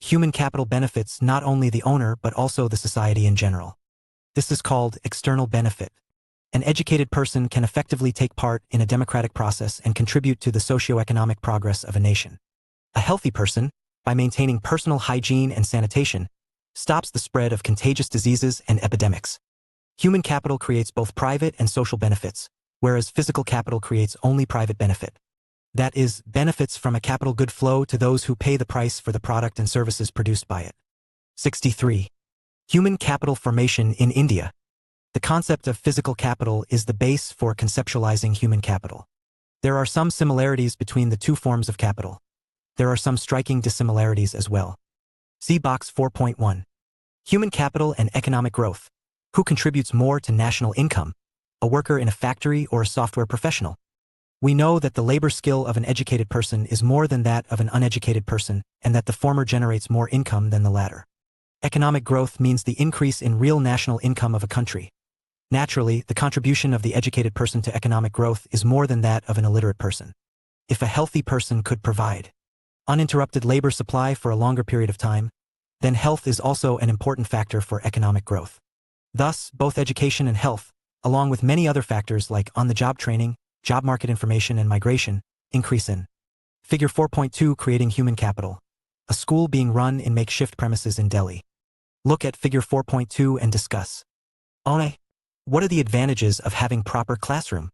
Human capital benefits not only the owner but also the society in general. This is called external benefit. An educated person can effectively take part in a democratic process and contribute to the socio-economic progress of a nation. A healthy person, by maintaining personal hygiene and sanitation, stops the spread of contagious diseases and epidemics. Human capital creates both private and social benefits, whereas physical capital creates only private benefit. That is, benefits from a capital good flow to those who pay the price for the product and services produced by it. 63. Human capital formation in India. The concept of physical capital is the base for conceptualizing human capital. There are some similarities between the two forms of capital. There are some striking dissimilarities as well. See box 4.1. Human capital and economic growth. Who contributes more to national income? A worker in a factory or a software professional? We know that the labor skill of an educated person is more than that of an uneducated person, and that the former generates more income than the latter. Economic growth means the increase in real national income of a country. Naturally, the contribution of the educated person to economic growth is more than that of an illiterate person. If a healthy person could provide uninterrupted labor supply for a longer period of time, then health is also an important factor for economic growth. Thus, both education and health, along with many other factors like on-the-job training, job market information, and migration, increase in. Figure 4.2 Creating Human Capital. A school being run in makeshift premises in Delhi. Look at Figure 4.2 and discuss. A. What are the advantages of having proper classroom?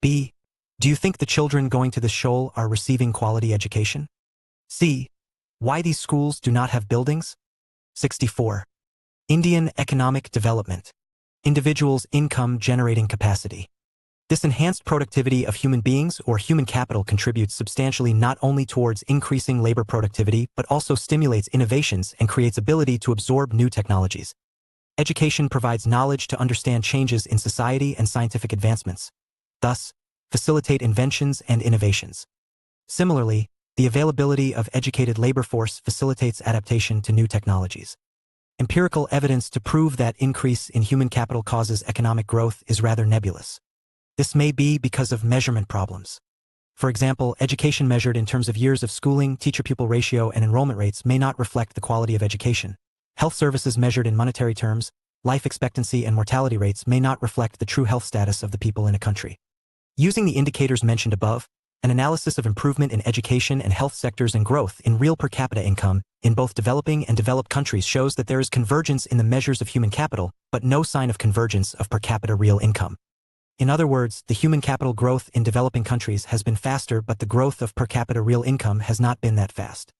B. Do you think the children going to the shoal are receiving quality education? C. Why these schools do not have buildings? 64. Indian economic development. Individuals' income generating capacity. This enhanced productivity of human beings or human capital contributes substantially not only towards increasing labor productivity but also stimulates innovations and creates ability to absorb new technologies. Education provides knowledge to understand changes in society and scientific advancements, thus, facilitate inventions and innovations. Similarly, the availability of educated labor force facilitates adaptation to new technologies. Empirical evidence to prove that increase in human capital causes economic growth is rather nebulous. This may be because of measurement problems. For example, education measured in terms of years of schooling, teacher-pupil ratio, and enrollment rates may not reflect the quality of education. Health services measured in monetary terms, life expectancy and mortality rates may not reflect the true health status of the people in a country. Using the indicators mentioned above, an analysis of improvement in education and health sectors and growth in real per capita income in both developing and developed countries shows that there is convergence in the measures of human capital, but no sign of convergence of per capita real income. In other words, the human capital growth in developing countries has been faster, but the growth of per capita real income has not been that fast.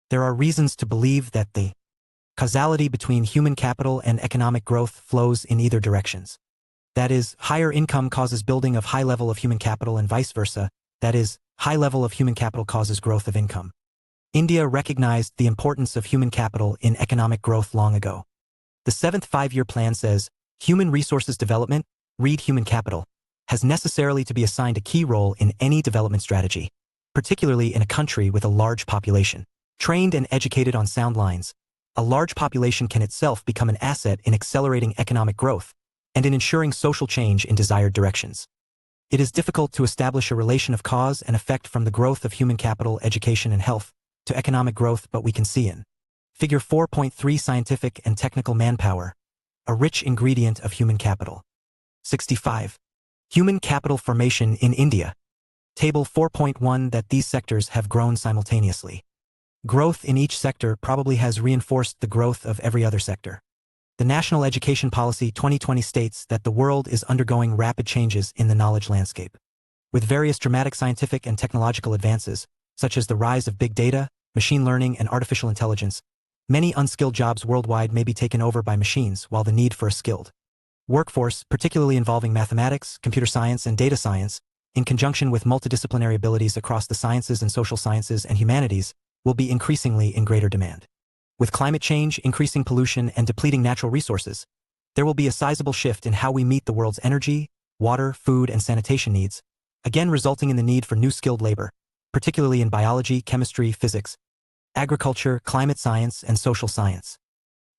There are reasons to believe that the causality between human capital and economic growth flows in either directions. That is, higher income causes building of high level of human capital and vice versa. That is, high level of human capital causes growth of income. India recognized the importance of human capital in economic growth long ago. The 7th Five-Year Plan says, human resources development, read human capital, has necessarily to be assigned a key role in any development strategy, particularly in a country with a large population. Trained and educated on sound lines, a large population can itself become an asset in accelerating economic growth and in ensuring social change in desired directions. It is difficult to establish a relation of cause and effect from the growth of human capital, education, and health to economic growth, but we can see in Figure 4.3 Scientific and technical manpower, a rich ingredient of human capital. 65. Human capital formation in India. Table 4.1 that these sectors have grown simultaneously. Growth in each sector probably has reinforced the growth of every other sector. The National Education Policy 2020 states that the world is undergoing rapid changes in the knowledge landscape. With various dramatic scientific and technological advances, such as the rise of big data, machine learning, and artificial intelligence, many unskilled jobs worldwide may be taken over by machines, while the need for a skilled workforce, particularly involving mathematics, computer science, and data science, in conjunction with multidisciplinary abilities across the sciences and social sciences and humanities, will be increasingly in greater demand. With climate change, increasing pollution, and depleting natural resources, there will be a sizable shift in how we meet the world's energy, water, food, and sanitation needs, again resulting in the need for new skilled labor, particularly in biology, chemistry, physics, agriculture, climate science, and social science.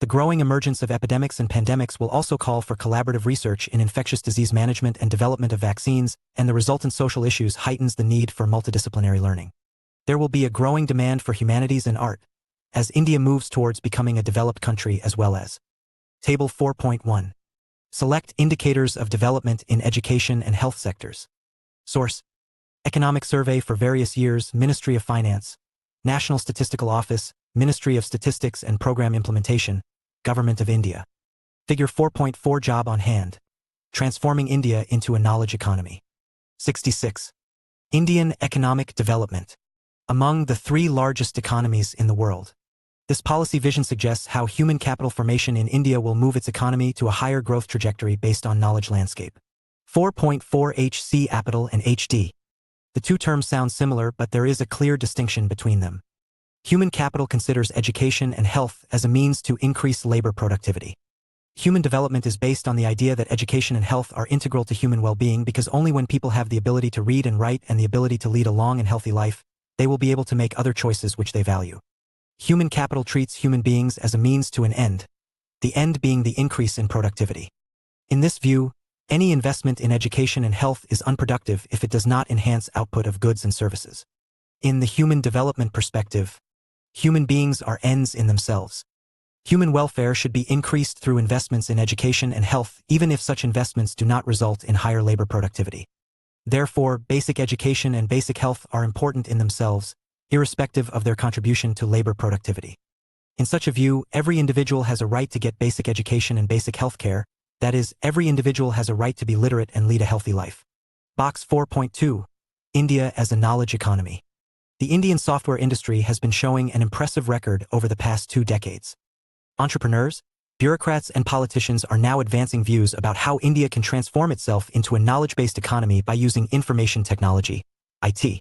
The growing emergence of epidemics and pandemics will also call for collaborative research in infectious disease management and development of vaccines, and the resultant social issues heightens the need for multidisciplinary learning. There will be a growing demand for humanities and art, as India moves towards becoming a developed country as well as. Table 4.1. Select indicators of development in education and health sectors. Source: Economic Survey for various years, Ministry of Finance, National Statistical Office, Ministry of Statistics and Program Implementation, Government of India. Figure 4.4 Job on hand. Transforming India into a knowledge economy. 66. Indian economic development. Among the 3 largest economies in the world. This policy vision suggests how human capital formation in India will move its economy to a higher growth trajectory based on knowledge landscape. 4.4 HC capital and HD. The two terms sound similar, but there is a clear distinction between them. Human capital considers education and health as a means to increase labor productivity. Human development is based on the idea that education and health are integral to human well-being because only when people have the ability to read and write and the ability to lead a long and healthy life, they will be able to make other choices which they value. Human capital treats human beings as a means to an end, the end being the increase in productivity. In this view, any investment in education and health is unproductive if it does not enhance output of goods and services. In the human development perspective, human beings are ends in themselves. Human welfare should be increased through investments in education and health, even if such investments do not result in higher labor productivity. Therefore, basic education and basic health are important in themselves, irrespective of their contribution to labor productivity. In such a view, every individual has a right to get basic education and basic health care, that is, every individual has a right to be literate and lead a healthy life. Box 4.2. India as a knowledge economy. The Indian software industry has been showing an impressive record over the past 2 decades. Entrepreneurs, bureaucrats, and politicians are now advancing views about how India can transform itself into a knowledge-based economy by using information technology, IT.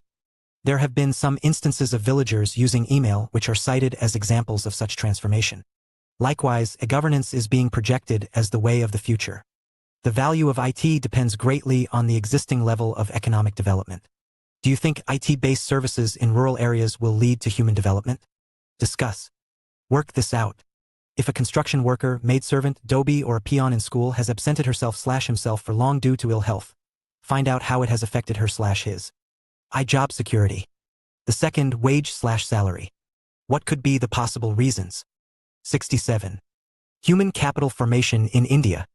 There have been some instances of villagers using email which are cited as examples of such transformation. Likewise, e-governance is being projected as the way of the future. The value of IT depends greatly on the existing level of economic development. Do you think IT-based services in rural areas will lead to human development? Discuss. Work this out. If a construction worker, maidservant, dobie, or a peon in school has absented herself/himself for long due to ill health, find out how it has affected her/his. Job security. The second, wage/salary. What could be the possible reasons? 67. Human capital formation in India.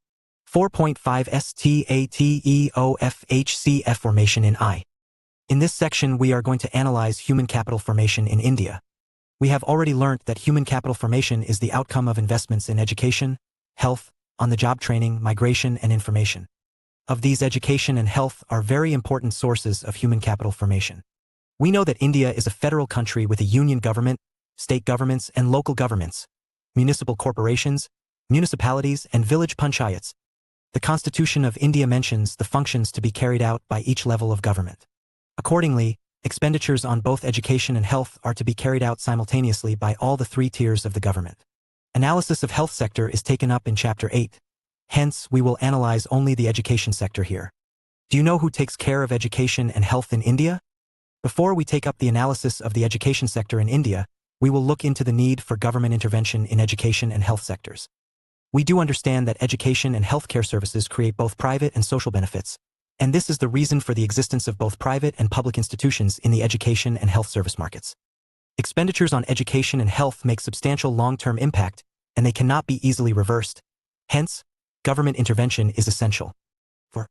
4.5 STATEOFHCF formation in I. In this section, we are going to analyze human capital formation in India. We have already learnt that human capital formation is the outcome of investments in education, health, on-the-job training, migration, and information. Of these, education and health are very important sources of human capital formation. We know that India is a federal country with a union government, state governments, and local governments, municipal corporations, municipalities, and village panchayats. The Constitution of India mentions the functions to be carried out by each level of government. Accordingly, expenditures on both education and health are to be carried out simultaneously by all the 3 tiers of the government. Analysis of health sector is taken up in Chapter 8. Hence, we will analyze only the education sector here. Do you know who takes care of education and health in India? Before we take up the analysis of the education sector in India, we will look into the need for government intervention in education and health sectors. We do understand that education and healthcare services create both private and social benefits, and this is the reason for the existence of both private and public institutions in the education and health service markets. Expenditures on education and health make substantial long-term impact, and they cannot be easily reversed. Hence, government intervention is essential. For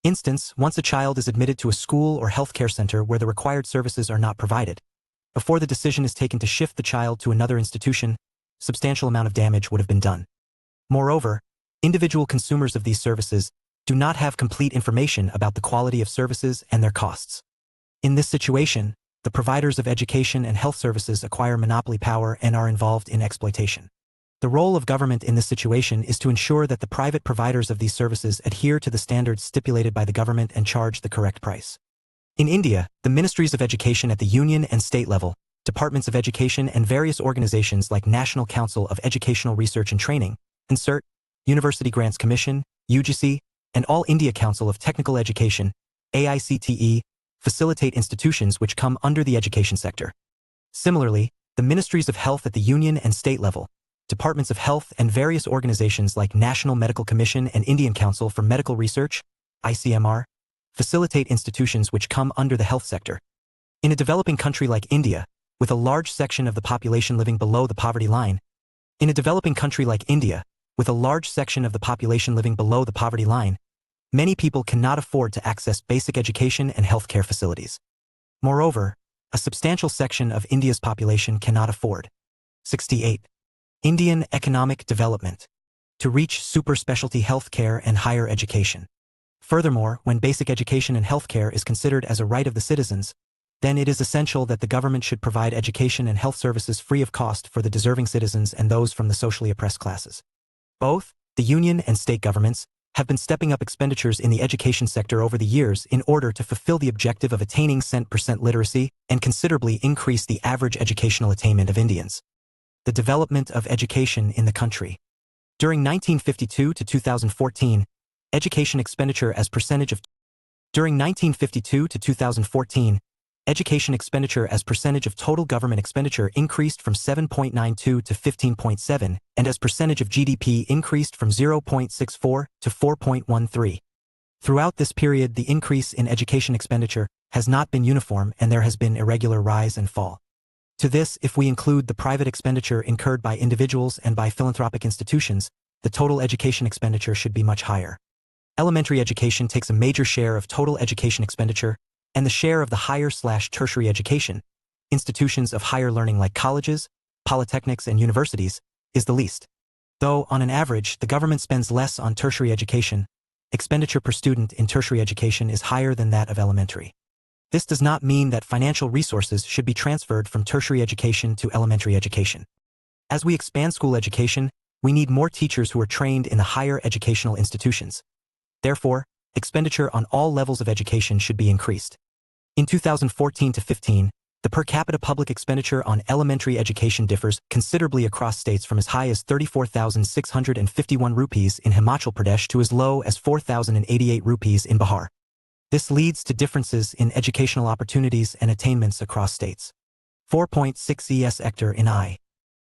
instance, once a child is admitted to a school or healthcare center where the required services are not provided, before the decision is taken to shift the child to another institution, substantial amount of damage would have been done. Moreover, individual consumers of these services do not have complete information about the quality of services and their costs. In this situation, the providers of education and health services acquire monopoly power and are involved in exploitation. The role of government in this situation is to ensure that the private providers of these services adhere to the standards stipulated by the government and charge the correct price. In India, the ministries of education at the union and state level, departments of education, and various organizations like National Council of Educational Research and Training, NCERT, University Grants Commission, UGC, and All India Council of Technical Education, AICTE, facilitate institutions which come under the education sector. Similarly, the ministries of health at the union and state level, departments of health, and various organizations like National Medical Commission and Indian Council for Medical Research, ICMR, facilitate institutions which come under the health sector. In a developing country like India, with a large section of the population living below the poverty line, many people cannot afford to access basic education and healthcare facilities. Moreover, a substantial section of India's population cannot afford 68. Indian economic development. To reach super specialty healthcare and higher education. Furthermore, when basic education and healthcare is considered as a right of the citizens, then it is essential that the government should provide education and health services free of cost for the deserving citizens and those from the socially oppressed classes. Both the union and state governments have been stepping up expenditures in the education sector over the years in order to fulfill the objective of attaining cent% literacy and considerably increase the average educational attainment of Indians. The development of education in the country. During 1952 to 2014, education expenditure as percentage of During 1952 to 2014, education expenditure as percentage of total government expenditure increased from 7.92 to 15.7, and as percentage of GDP increased from 0.64 to 4.13. Throughout this period, the increase in education expenditure has not been uniform and there has been irregular rise and fall. To this, if we include the private expenditure incurred by individuals and by philanthropic institutions, the total education expenditure should be much higher. Elementary education takes a major share of total education expenditure, and the share of the higher/tertiary education, institutions of higher learning like colleges, polytechnics, and universities, is the least. Though, on an average, the government spends less on tertiary education, expenditure per student in tertiary education is higher than that of elementary. This does not mean that financial resources should be transferred from tertiary education to elementary education. As we expand school education, we need more teachers who are trained in the higher educational institutions. Therefore, expenditure on all levels of education should be increased. In 2014 to 15, the per capita public expenditure on elementary education differs considerably across states from as high as 34,651 rupees in Himachal Pradesh to as low as 4,088 rupees in Bihar. This leads to differences in educational opportunities and attainments across states. 4.6 ES in I.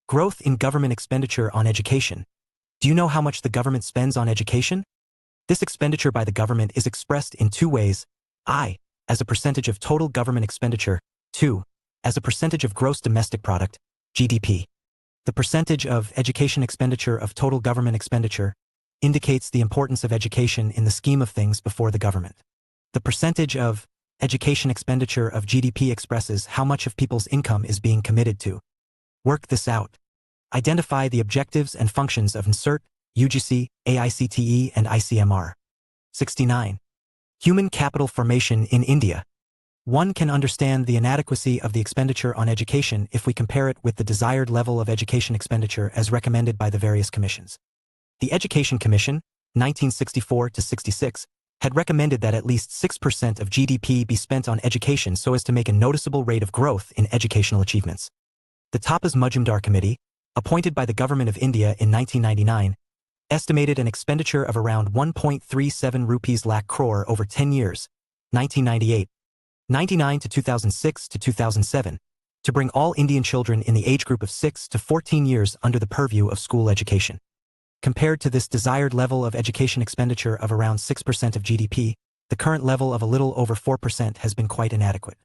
Growth in government expenditure on education. Do you know how much the government spends on education? This expenditure by the government is expressed in two ways: I, as a percentage of total government expenditure, 2, as a percentage of gross domestic product, GDP. The percentage of education expenditure of total government expenditure indicates the importance of education in the scheme of things before the government. The percentage of education expenditure of GDP expresses how much of people's income is being committed to. Work this out. Identify the objectives and functions of NCERT, UGC, AICTE, and ICMR. 69. Human capital formation in India. One can understand the inadequacy of the expenditure on education if we compare it with the desired level of education expenditure as recommended by the various commissions. The Education Commission, 1964 to 66, had recommended that at least 6% of GDP be spent on education so as to make a noticeable rate of growth in educational achievements. The Tapas Majumdar Committee, appointed by the Government of India in 1999, estimated an expenditure of around 1.37 rupees lakh crore over 10 years, 1998, 99 to 2006 to 2007, to bring all Indian children in the age group of 6 to 14 years under the purview of school education. Compared to this desired level of education expenditure of around 6% of GDP, the current level of a little over 4% has been quite inadequate.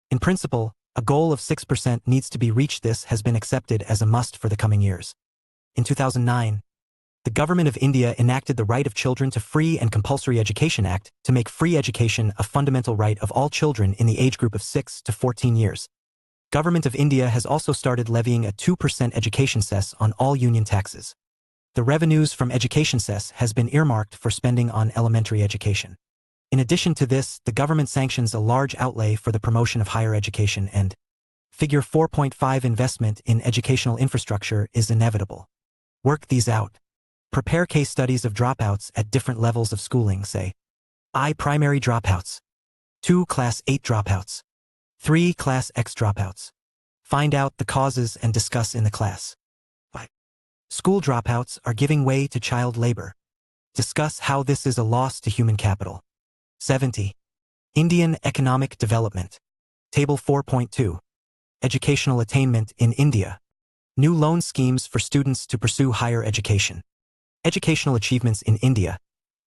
In principle, a goal of 6% needs to be reached. This has been accepted as a must for the coming years. In 2009, the Government of India enacted the Right of Children to Free and Compulsory Education Act to make free education a fundamental right of all children in the age group of 6 to 14 years. Government of India has also started levying a 2% education cess on all union taxes. The revenues from education cess has been earmarked for spending on elementary education. In addition to this, the government sanctions a large outlay for the promotion of higher education and Figure 4.5 investment in educational infrastructure is inevitable. Work these out. Prepare case studies of dropouts at different levels of schooling, say I. Primary dropouts, 2. Class 8 dropouts, 3. Class X dropouts. Find out the causes and discuss in the class. 5. School dropouts are giving way to child labor. Discuss how this is a loss to human capital. 70. Indian economic development. Table 4.2. Educational attainment in India. New loan schemes for students to pursue higher education. Educational achievements in India.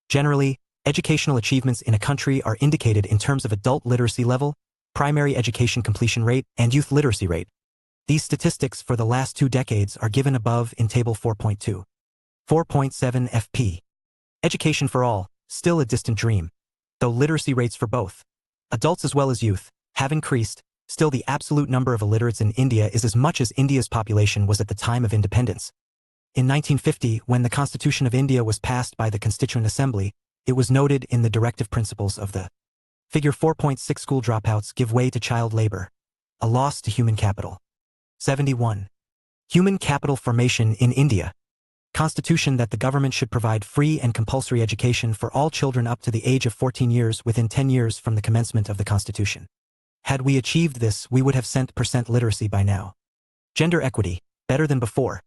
Generally, educational achievements in a country are indicated in terms of adult literacy level, primary education completion rate, and youth literacy rate. These statistics for the last 2 decades are given above in Table 4.2. 4.7 FP. Education for all, still a distant dream, though literacy rates for both adults as well as youth have increased. Still, the absolute number of illiterates in India is as much as India's population was at the time of independence. In 1950, when the Constitution of India was passed by the Constituent Assembly, it was noted in the directive principles of the Figure 4.6 school dropouts give way to child labor, a loss to human capital. 71. Human capital formation in India. Constitution that the government should provide free and compulsory education for all children up to the age of 14 years within 10 years from the commencement of the Constitution. Had we achieved this, we would have % literacy by now. Gender equity, better than before.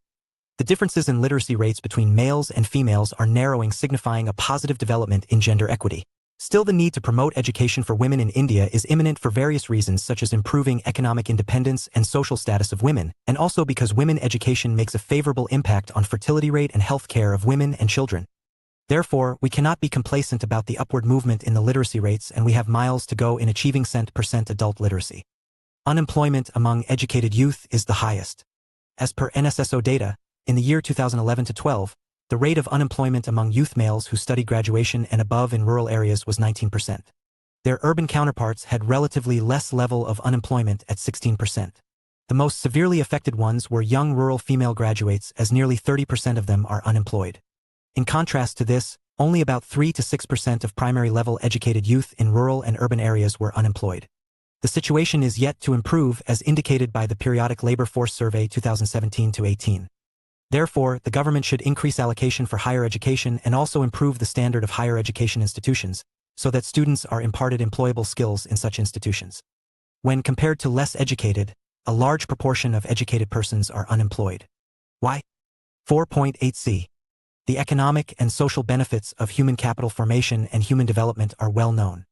The differences in literacy rates between males and females are narrowing, signifying a positive development in gender equity. Still, the need to promote education for women in India is imminent for various reasons, such as improving economic independence and social status of women, and also because women education makes a favorable impact on fertility rate and health care of women and children. Therefore, we cannot be complacent about the upward movement in the literacy rates, and we have miles to go in achieving % adult literacy. Unemployment among educated youth is the highest. As per NSSO data, in the year 2011-12, the rate of unemployment among youth males who studied graduation and above in rural areas was 19%. Their urban counterparts had relatively less level of unemployment at 16%. The most severely affected ones were young rural female graduates, as nearly 30% of them are unemployed. In contrast to this, only about 3 to 6% of primary-level educated youth in rural and urban areas were unemployed. The situation is yet to improve, as indicated by the Periodic Labor Force Survey 2017-18. Therefore, the government should increase allocation for higher education and also improve the standard of higher education institutions, so that students are imparted employable skills in such institutions. When compared to less educated, a large proportion of educated persons are unemployed. Why? 4.8c. The economic and social benefits of human capital formation and human development are well known.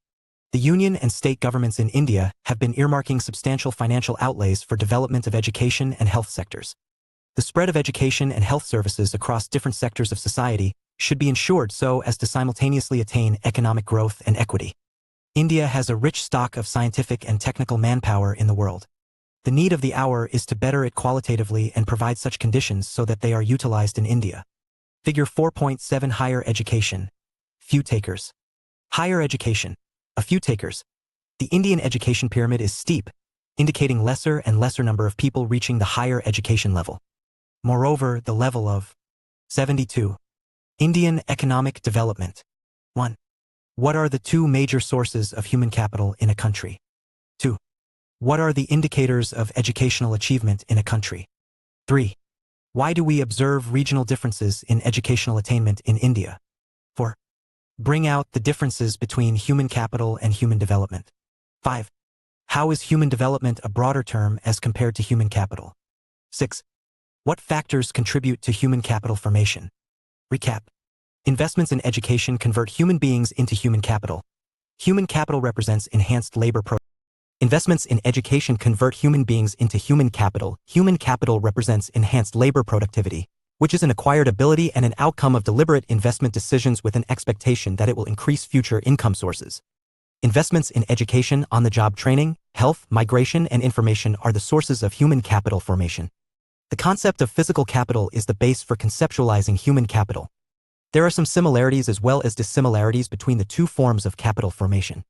The union and state governments in India have been earmarking substantial financial outlays for development of education and health sectors. The spread of education and health services across different sectors of society should be ensured so as to simultaneously attain economic growth and equity. India has a rich stock of scientific and technical manpower in the world. The need of the hour is to better it qualitatively and provide such conditions so that they are utilized in India. Figure 4.7 Higher education. Few takers. Higher education. A few takers. The Indian education pyramid is steep, indicating lesser and lesser number of people reaching the higher education level. Moreover, the level of 72. Indian economic development. 1. What are the two major sources of human capital in a country? 2. What are the indicators of educational achievement in a country? 3. Why do we observe regional differences in educational attainment in India? 4. Bring out the differences between human capital and human development. 5. How is human development a broader term as compared to human capital? 6. What factors contribute to human capital formation? Recap. Investments in education convert human beings into human capital. Human capital represents enhanced labor Investments in education convert human beings into human capital. Human capital represents enhanced labor productivity, which is an acquired ability and an outcome of deliberate investment decisions with an expectation that it will increase future income sources. Investments in education, on-the-job training, health, migration, and information are the sources of human capital formation. The concept of physical capital is the base for conceptualizing human capital. There are some similarities as well as dissimilarities between the two forms of capital formation.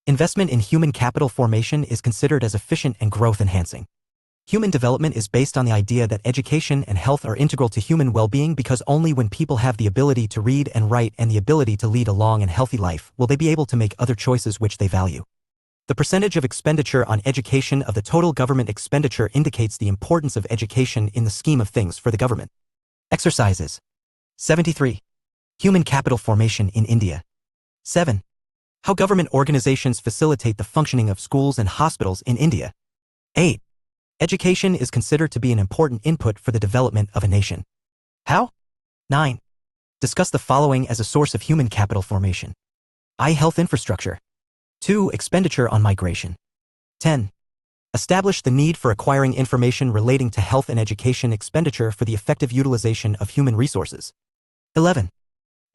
Investment in human capital formation is considered as efficient and growth-enhancing. Human development is based on the idea that education and health are integral to human well-being, because only when people have the ability to read and write and the ability to lead a long and healthy life will they be able to make other choices which they value. The percentage of expenditure on education of the total government expenditure indicates the importance of education in the scheme of things for the government. Exercises. 73. Human capital formation in India. 7. How government organizations facilitate the functioning of schools and hospitals in India. 8. Education is considered to be an important input for the development of a nation. How? 9. Discuss the following as a source of human capital formation. I. Health infrastructure. 2. Expenditure on migration. 10. Establish the need for acquiring information relating to health and education expenditure for the effective utilization of human resources. 11.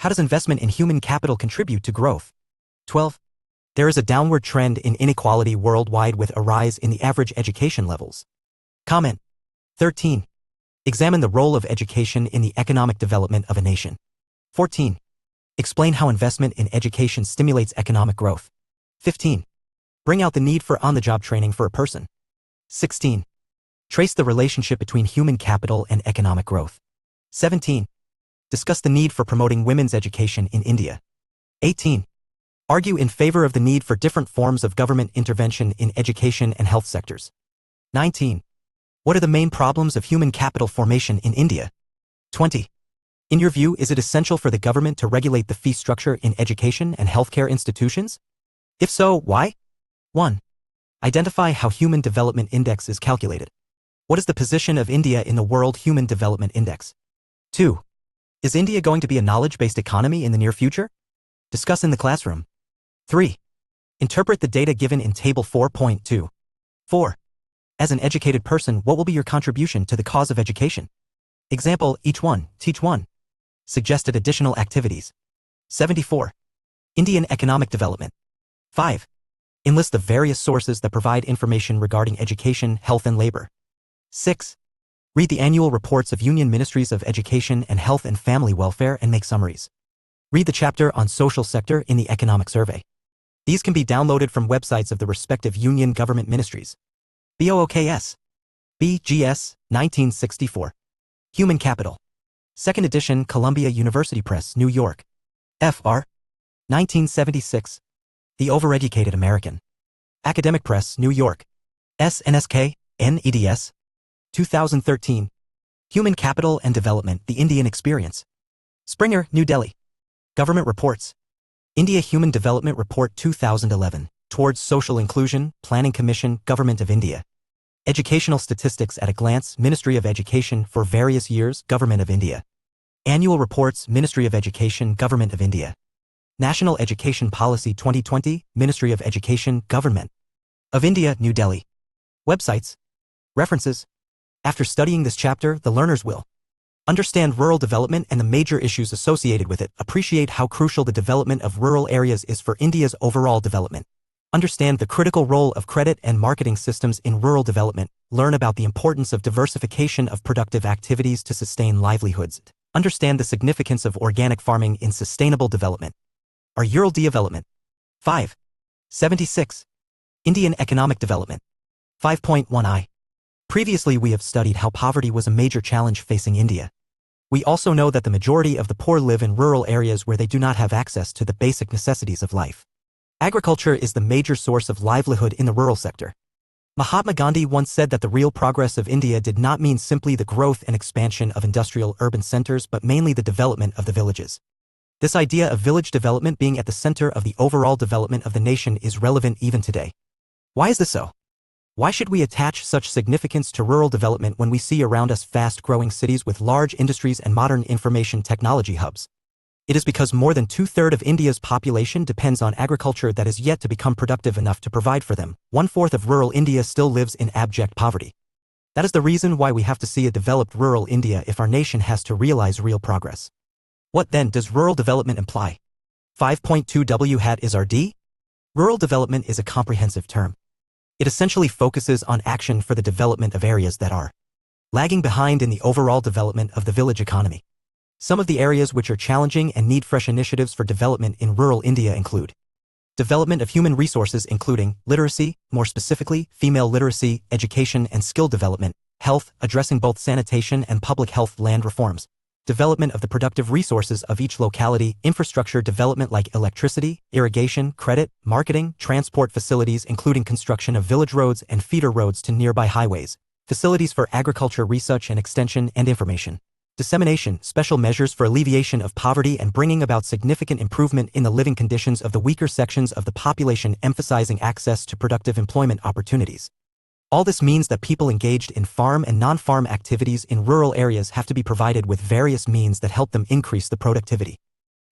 How does investment in human capital contribute to growth? 12. There is a downward trend in inequality worldwide with a rise in the average education levels. Comment. 13. Examine the role of education in the economic development of a nation. 14. Explain how investment in education stimulates economic growth. 15. Bring out the need for on-the-job training for a person. 16. Trace the relationship between human capital and economic growth. 17. Discuss the need for promoting women's education in India. 18. Argue in favor of the need for different forms of government intervention in education and health sectors. 19. What are the main problems of human capital formation in India? 20. In your view, is it essential for the government to regulate the fee structure in education and healthcare institutions? If so, why? 1. Identify how Human Development Index is calculated. What is the position of India in the World Human Development Index? 2. Is India going to be a knowledge-based economy in the near future? Discuss in the classroom. 3. Interpret the data given in Table 4.2. 4. As an educated person, what will be your contribution to the cause of education? Example, each one, teach one. Suggested additional activities. 74. Indian economic development. 5. Enlist the various sources that provide information regarding education, health and labor. 6. Read the annual reports of Union Ministries of Education and Health and Family Welfare and make summaries. Read the chapter on social sector in the economic survey. These can be downloaded from websites of the respective union government ministries. BOOKS. BGS, 1964. Human Capital. 2nd edition, Columbia University Press, New York. FR. 1976. The Overeducated American. Academic Press, New York. SNSK, NEDS. 2013. Human Capital and Development, The Indian Experience. Springer, New Delhi. Government Reports. India Human Development Report 2011. Towards Social Inclusion, Planning Commission, Government of India. Educational Statistics at a Glance, Ministry of Education for various years, Government of India. Annual Reports, Ministry of Education, Government of India. National Education Policy 2020, Ministry of Education, Government of India, New Delhi. Websites. References. After studying this chapter, the learners will understand rural development and the major issues associated with it, appreciate how crucial the development of rural areas is for India's overall development, understand the critical role of credit and marketing systems in rural development, learn about the importance of diversification of productive activities to sustain livelihoods, understand the significance of organic farming in sustainable development. Our Rural Development. 5. 76. Indian Economic Development. 5.1i. Previously we have studied how poverty was a major challenge facing India. We also know that the majority of the poor live in rural areas where they do not have access to the basic necessities of life. Agriculture is the major source of livelihood in the rural sector. Mahatma Gandhi once said that the real progress of India did not mean simply the growth and expansion of industrial urban centers but mainly the development of the villages. This idea of village development being at the center of the overall development of the nation is relevant even today. Why is this so? Why should we attach such significance to rural development when we see around us fast-growing cities with large industries and modern information technology hubs? It is because more than 2/3 of India's population depends on agriculture that is yet to become productive enough to provide for them. 1/4 of rural India still lives in abject poverty. That is the reason why we have to see a developed rural India if our nation has to realize real progress. What then does rural development imply? 5.2 hat is RD? Rural development is a comprehensive term. It essentially focuses on action for the development of areas that are lagging behind in the overall development of the village economy. Some of the areas which are challenging and need fresh initiatives for development in rural India include development of human resources including literacy, more specifically, female literacy, education and skill development, health, addressing both sanitation and public health, land reforms, development of the productive resources of each locality, infrastructure development like electricity, irrigation, credit, marketing, transport facilities including construction of village roads and feeder roads to nearby highways, facilities for agriculture research and extension and information, dissemination, special measures for alleviation of poverty and bringing about significant improvement in the living conditions of the weaker sections of the population, emphasizing access to productive employment opportunities. All this means that people engaged in farm and non-farm activities in rural areas have to be provided with various means that help them increase the productivity.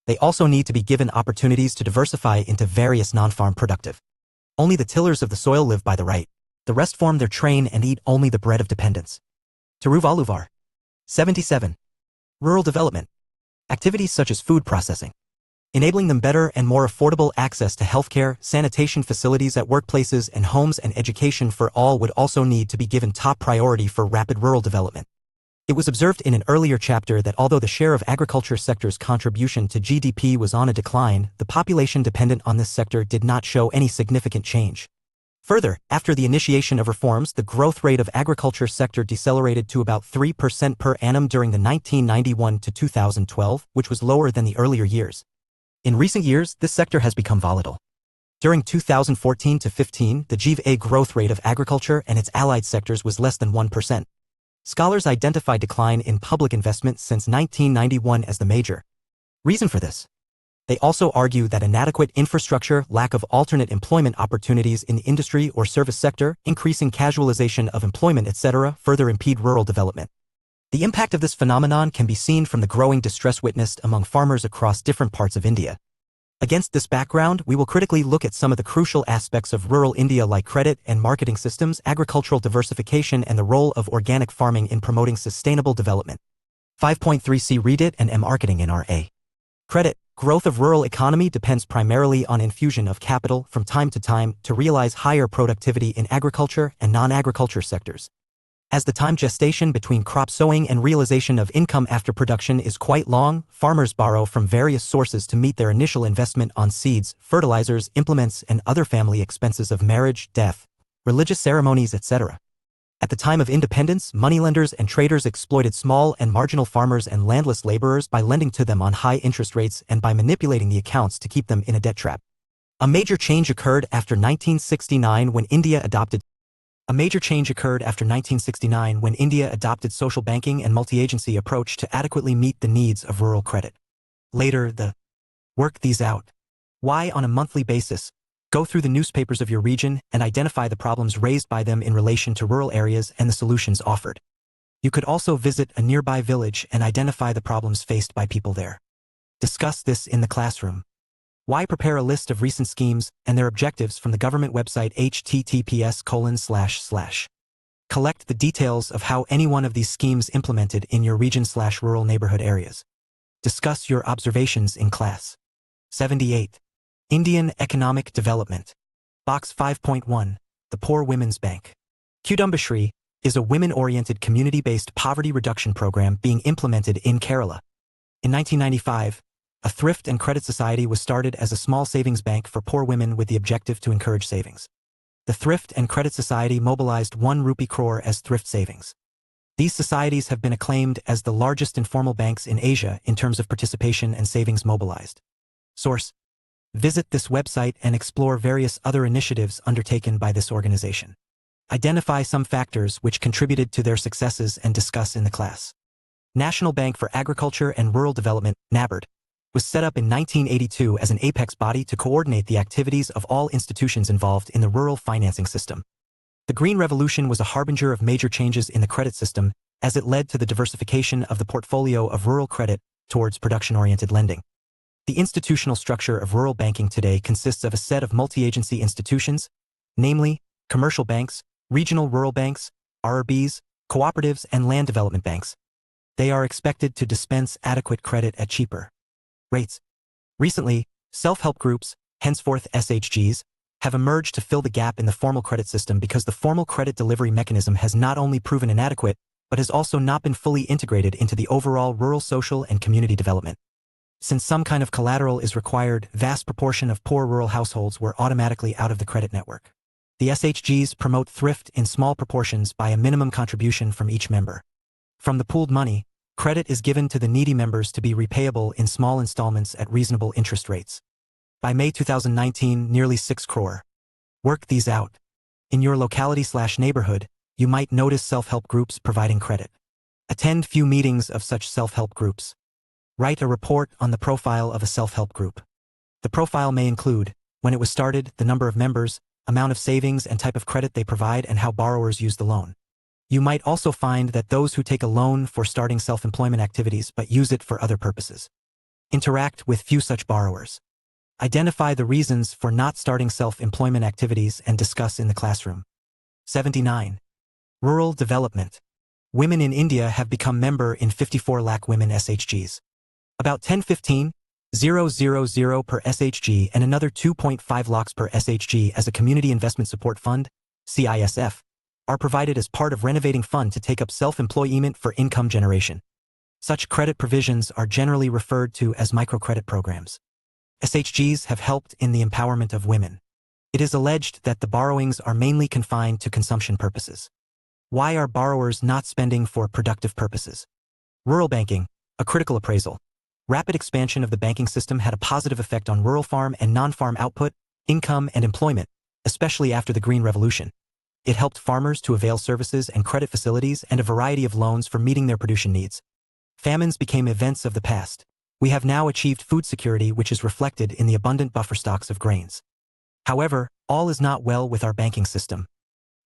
They also need to be given opportunities to diversify into various non-farm productive. Only the tillers of the soil live by the right. The rest form their train and eat only the bread of dependence. Tiruvalluvar. 77. Rural development. Activities such as food processing, enabling them better and more affordable access to healthcare, sanitation facilities at workplaces and homes and education for all would also need to be given top priority for rapid rural development. It was observed in an earlier chapter that although the share of agriculture sector's contribution to GDP was on a decline, the population dependent on this sector did not show any significant change. Further, after the initiation of reforms, the growth rate of agriculture sector decelerated to about 3% per annum during the 1991 to 2012, which was lower than the earlier years. In recent years, this sector has become volatile. During 2014 to 15, the GVA growth rate of agriculture and its allied sectors was less than 1%. Scholars identify decline in public investment since 1991 as the major reason for this. They also argue that inadequate infrastructure, lack of alternate employment opportunities in the industry or service sector, increasing casualization of employment, etc., further impede rural development. The impact of this phenomenon can be seen from the growing distress witnessed among farmers across different parts of India. Against this background, we will critically look at some of the crucial aspects of rural India like credit and marketing systems, agricultural diversification, and the role of organic farming in promoting sustainable development. 5.3c Read it and marketing in RA. Credit. Growth of rural economy depends primarily on infusion of capital from time to time to realize higher productivity in agriculture and non-agriculture sectors. As the time gestation between crop sowing and realization of income after production is quite long, farmers borrow from various sources to meet their initial investment on seeds, fertilizers, implements, and other family expenses of marriage, death, religious ceremonies, etc. At the time of independence, moneylenders and traders exploited small and marginal farmers and landless laborers by lending to them on high interest rates and by manipulating the accounts to keep them in a debt trap. A major change occurred after 1969 when India adopted social banking and multi-agency approach to adequately meet the needs of rural credit. Later, the work these out. Why on a monthly basis? Go through the newspapers of your region and identify the problems raised by them in relation to rural areas and the solutions offered. You could also visit a nearby village and identify the problems faced by people there. Discuss this in the classroom. Why prepare a list of recent schemes and their objectives from the government website https:// Collect the details of how any one of these schemes implemented in your region/rural neighborhood areas. Discuss your observations in class. 78. Indian Economic Development. Box 5.1. The Poor Women's Bank. Kudumbashri is a women-oriented community-based poverty reduction program being implemented in Kerala. In 1995, a thrift and credit society was started as a small savings bank for poor women with the objective to encourage savings. The Thrift and Credit Society mobilized 1 rupee crore as thrift savings. These societies have been acclaimed as the largest informal banks in Asia in terms of participation and savings mobilized. Source. Visit this website and explore various other initiatives undertaken by this organization. Identify some factors which contributed to their successes and discuss in the class. National Bank for Agriculture and Rural Development, NABARD, was set up in 1982 as an apex body to coordinate the activities of all institutions involved in the rural financing system. The Green Revolution was a harbinger of major changes in the credit system as it led to the diversification of the portfolio of rural credit towards production-oriented lending. The institutional structure of rural banking today consists of a set of multi-agency institutions, namely, commercial banks, regional rural banks, RRBs, cooperatives, and land development banks. They are expected to dispense adequate credit at cheaper rates. Recently, self-help groups, henceforth SHGs, have emerged to fill the gap in the formal credit system because the formal credit delivery mechanism has not only proven inadequate, but has also not been fully integrated into the overall rural social and community development. Since some kind of collateral is required, vast proportion of poor rural households were automatically out of the credit network. The SHGs promote thrift in small proportions by a minimum contribution from each member. From the pooled money, credit is given to the needy members to be repayable in small installments at reasonable interest rates. By May 2019, nearly 6 crore. Work these out. In your locality/neighborhood, you might notice self-help groups providing credit. Attend few meetings of such self-help groups. Write a report on the profile of a self-help group. The profile may include when it was started, the number of members, amount of savings and type of credit they provide, and how borrowers use the loan. You might also find that those who take a loan for starting self-employment activities but use it for other purposes. Interact with few such borrowers. Identify the reasons for not starting self-employment activities and discuss in the classroom. 79. Rural Development. Women in India have become member in 54 lakh women SHGs. About 10-15,000 per SHG and another 2.5 lakhs per SHG as a Community Investment Support Fund, CISF, are provided as part of renovating fund to take up self-employment for income generation. Such credit provisions are generally referred to as microcredit programs. SHGs have helped in the empowerment of women. It is alleged that the borrowings are mainly confined to consumption purposes. Why are borrowers not spending for productive purposes? Rural banking, a critical appraisal. Rapid expansion of the banking system had a positive effect on rural farm and non-farm output, income, and employment, especially after the Green Revolution. It helped farmers to avail services and credit facilities and a variety of loans for meeting their production needs. Famines became events of the past. We have now achieved food security, which is reflected in the abundant buffer stocks of grains. However, all is not well with our banking system.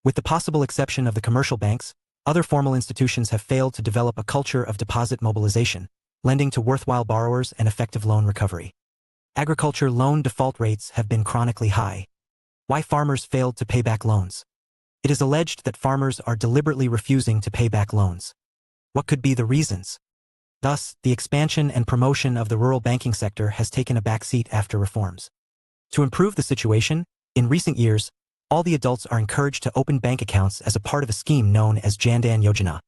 With the possible exception of the commercial banks, other formal institutions have failed to develop a culture of deposit mobilization, lending to worthwhile borrowers and effective loan recovery. Agriculture loan default rates have been chronically high. Why farmers failed to pay back loans? It is alleged that farmers are deliberately refusing to pay back loans. What could be the reasons? Thus, the expansion and promotion of the rural banking sector has taken a backseat after reforms. To improve the situation, in recent years, all the adults are encouraged to open bank accounts as a part of a scheme known as Jan Dhan Yojana.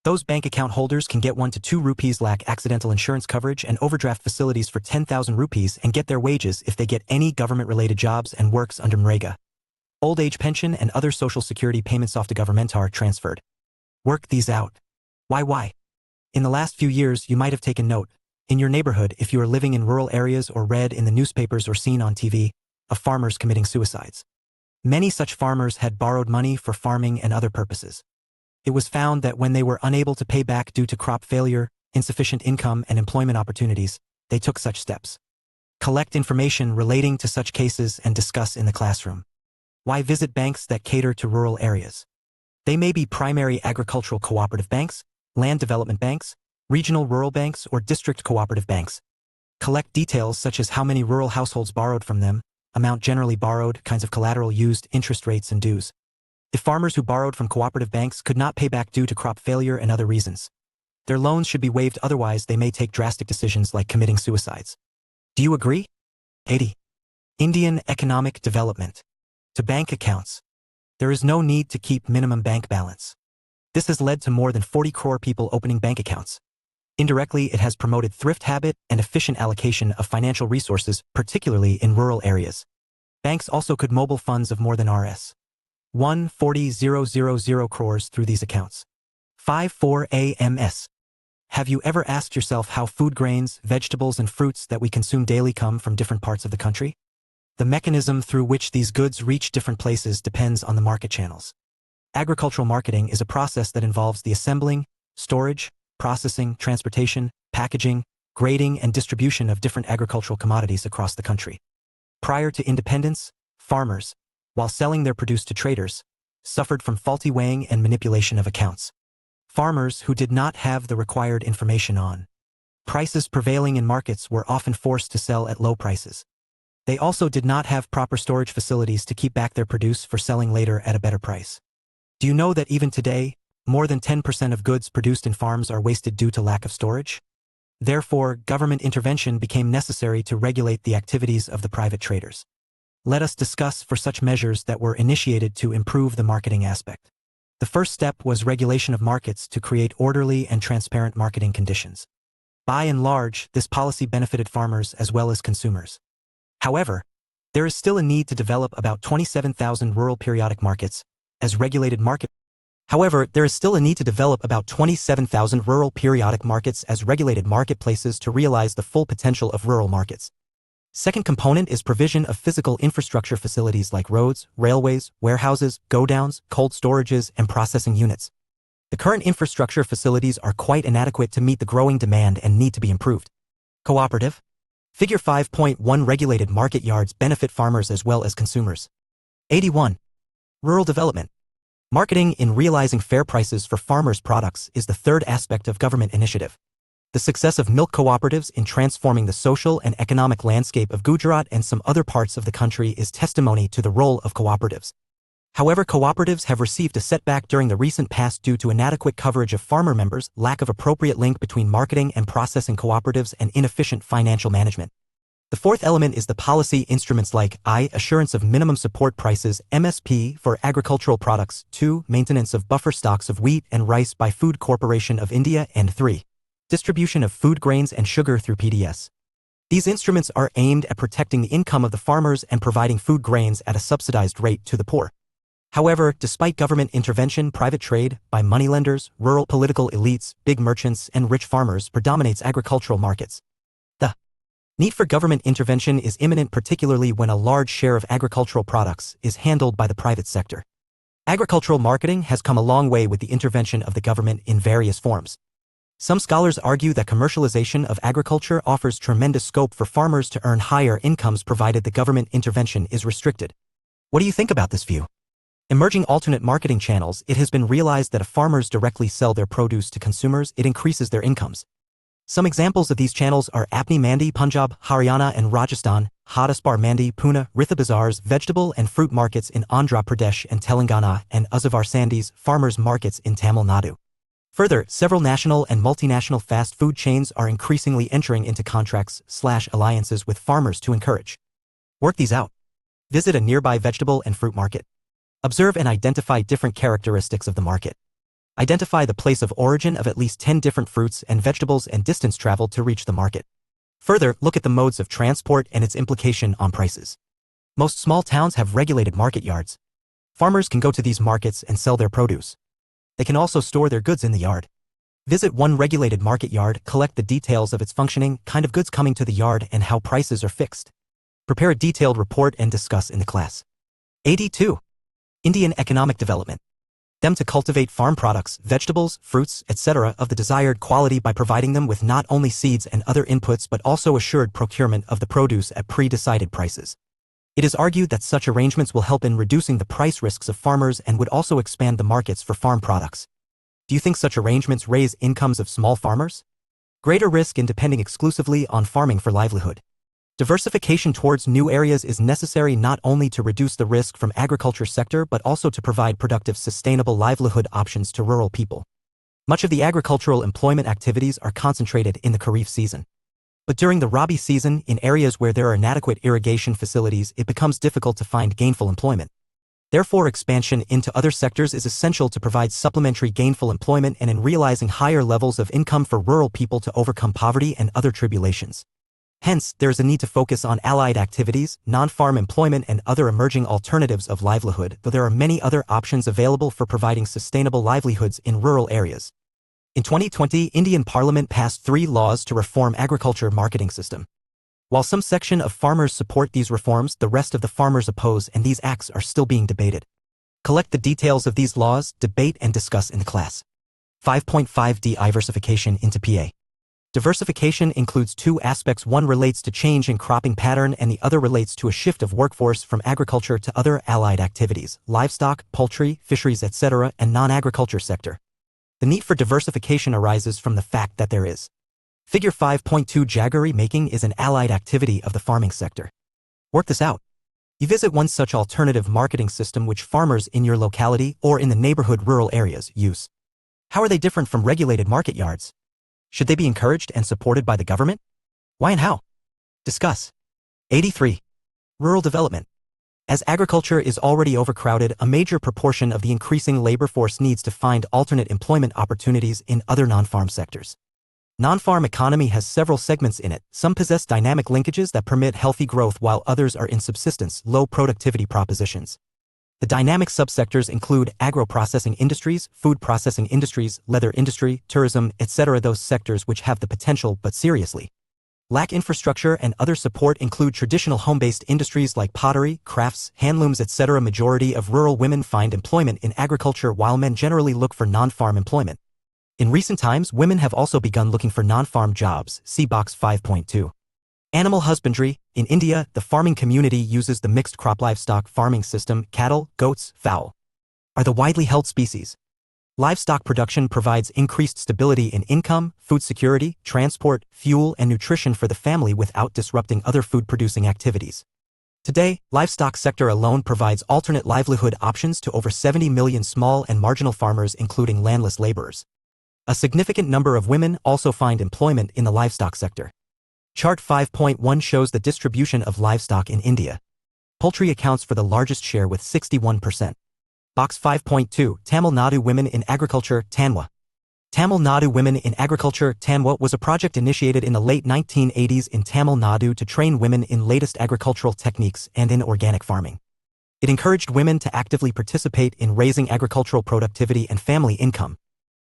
Those bank account holders can get 1 to 2 rupees lakh accidental insurance coverage and overdraft facilities for 10,000 rupees and get their wages if they get any government-related jobs and works under MNREGA. Old age pension and other social security payments off to government are transferred. Work these out. Why? In the last few years, you might have taken note, in your neighborhood, if you are living in rural areas or read in the newspapers or seen on TV, of farmers committing suicides. Many such farmers had borrowed money for farming and other purposes. It was found that when they were unable to pay back due to crop failure, insufficient income, and employment opportunities, they took such steps. Collect information relating to such cases and discuss in the classroom. Why visit banks that cater to rural areas? They may be primary agricultural cooperative banks, land development banks, regional rural banks, or district cooperative banks. Collect details such as how many rural households borrowed from them, amount generally borrowed, kinds of collateral used, interest rates, and dues. If farmers who borrowed from cooperative banks could not pay back due to crop failure and other reasons, their loans should be waived, otherwise they may take drastic decisions like committing suicides. Do you agree? 80. Indian economic development. To bank accounts. There is no need to keep minimum bank balance. This has led to more than 40 crore people opening bank accounts. Indirectly, it has promoted thrift habit and efficient allocation of financial resources, particularly in rural areas. Banks also could mobile funds of more than Rs. 140,000 crores through these accounts. 54 AMS. Have you ever asked yourself how food grains, vegetables, and fruits that we consume daily come from different parts of the country? The mechanism through which these goods reach different places depends on the market channels. Agricultural marketing is a process that involves the assembling, storage, processing, transportation, packaging, grading, and distribution of different agricultural commodities across the country. Prior to independence, farmers, while selling their produce to traders, suffered from faulty weighing and manipulation of accounts. Farmers who did not have the required information on prices prevailing in markets were often forced to sell at low prices. They also did not have proper storage facilities to keep back their produce for selling later at a better price. Do you know that even today, more than 10% of goods produced in farms are wasted due to lack of storage? Therefore, government intervention became necessary to regulate the activities of the private traders. Let us discuss for such measures that were initiated to improve the marketing aspect. The first step was regulation of markets to create orderly and transparent marketing conditions. By and large, this policy benefited farmers as well as consumers. However, there is still a need to develop about 27,000 rural periodic markets as regulated market. However, there is still a need to develop about 27,000 rural periodic markets as regulated marketplaces to realize the full potential of rural markets. Second component is provision of physical infrastructure facilities like roads, railways, warehouses, godowns, cold storages, and processing units. The current infrastructure facilities are quite inadequate to meet the growing demand and need to be improved. Cooperative. Figure 5.1 Regulated market yards benefit farmers as well as consumers. 81. Rural development. Marketing in realizing fair prices for farmers' products is the third aspect of government initiative. The success of milk cooperatives in transforming the social and economic landscape of Gujarat and some other parts of the country is testimony to the role of cooperatives. However, cooperatives have received a setback during the recent past due to inadequate coverage of farmer members, lack of appropriate link between marketing and processing cooperatives, and inefficient financial management. The fourth element is the policy instruments like Assurance of minimum support prices (MSP) for agricultural products, 2. Maintenance of buffer stocks of wheat and rice by Food Corporation of India, and 3. Distribution of food grains and sugar through PDS. These instruments are aimed at protecting the income of the farmers and providing food grains at a subsidized rate to the poor. However, despite government intervention, private trade by moneylenders, rural political elites, big merchants, and rich farmers predominates agricultural markets. The need for government intervention is imminent, particularly when a large share of agricultural products is handled by the private sector. Agricultural marketing has come a long way with the intervention of the government in various forms. Some scholars argue that commercialization of agriculture offers tremendous scope for farmers to earn higher incomes provided the government intervention is restricted. What do you think about this view? Emerging alternate marketing channels. It has been realized that if farmers directly sell their produce to consumers, it increases their incomes. Some examples of these channels are Apni Mandi, Punjab, Haryana and Rajasthan, Hadaspar Mandi, Pune, Ritha Bazaars, vegetable and fruit markets in Andhra Pradesh and Telangana, and Uzavar Sandis, farmers markets in Tamil Nadu. Further, several national and multinational fast food chains are increasingly entering into contracts/alliances with farmers to encourage. Work these out. Visit a nearby vegetable and fruit market. Observe and identify different characteristics of the market. Identify the place of origin of at least 10 different fruits and vegetables and distance traveled to reach the market. Further, look at the modes of transport and its implication on prices. Most small towns have regulated market yards. Farmers can go to these markets and sell their produce. They can also store their goods in the yard. Visit one regulated market yard, collect the details of its functioning, kind of goods coming to the yard, and how prices are fixed. Prepare a detailed report and discuss in the class. 82. Indian economic development. Them to cultivate farm products, vegetables, fruits, etc. of the desired quality by providing them with not only seeds and other inputs but also assured procurement of the produce at pre-decided prices. It is argued that such arrangements will help in reducing the price risks of farmers and would also expand the markets for farm products. Do you think such arrangements raise incomes of small farmers? Greater risk in depending exclusively on farming for livelihood. Diversification towards new areas is necessary not only to reduce the risk from agriculture sector but also to provide productive sustainable livelihood options to rural people. Much of the agricultural employment activities are concentrated in the Kharif season. But during the Rabi season, in areas where there are inadequate irrigation facilities, it becomes difficult to find gainful employment. Therefore, expansion into other sectors is essential to provide supplementary gainful employment and in realizing higher levels of income for rural people to overcome poverty and other tribulations. Hence, there is a need to focus on allied activities, non-farm employment and other emerging alternatives of livelihood, though there are many other options available for providing sustainable livelihoods in rural areas. In 2020, Indian Parliament passed 3 laws to reform agriculture marketing system. While some section of farmers support these reforms, the rest of the farmers oppose, and these acts are still being debated. Collect the details of these laws, debate and discuss in the class. 5.5 Diversification into PA. Diversification includes 2 aspects. One relates to change in cropping pattern and the other relates to a shift of workforce from agriculture to other allied activities, livestock, poultry, fisheries, etc., and non-agriculture sector. The need for diversification arises from the fact that there is. Figure 5.2 Jaggery making is an allied activity of the farming sector. Work this out. You visit one such alternative marketing system which farmers in your locality or in the neighborhood rural areas use. How are they different from regulated market yards? Should they be encouraged and supported by the government? Why and how? Discuss. 83. Rural development. As agriculture is already overcrowded, a major proportion of the increasing labor force needs to find alternate employment opportunities in other non-farm sectors. Non-farm economy has several segments in it. Some possess dynamic linkages that permit healthy growth while others are in subsistence, low productivity propositions. The dynamic subsectors include agro-processing industries, food processing industries, leather industry, tourism, etc. Those sectors which have the potential but seriously lack infrastructure and other support include traditional home-based industries like pottery, crafts, handlooms, etc. Majority of rural women find employment in agriculture while men generally look for non-farm employment. In recent times, women have also begun looking for non-farm jobs. See box 5.2. Animal husbandry. In India, the farming community uses the mixed crop livestock farming system. Cattle, goats, fowl are the widely held species. Livestock production provides increased stability in income, food security, transport, fuel, and nutrition for the family without disrupting other food-producing activities. Today, livestock sector alone provides alternate livelihood options to over 70 million small and marginal farmers, including landless laborers. A significant number of women also find employment in the livestock sector. Chart 5.1 shows the distribution of livestock in India. Poultry accounts for the largest share with 61%. Box 5.2, Tamil Nadu women in agriculture, Tanwa Tamil Nadu Women in Agriculture TANWA was a project initiated in the late 1980s in Tamil Nadu to train women in latest agricultural techniques and in organic farming. It encouraged women to actively participate in raising agricultural productivity and family income.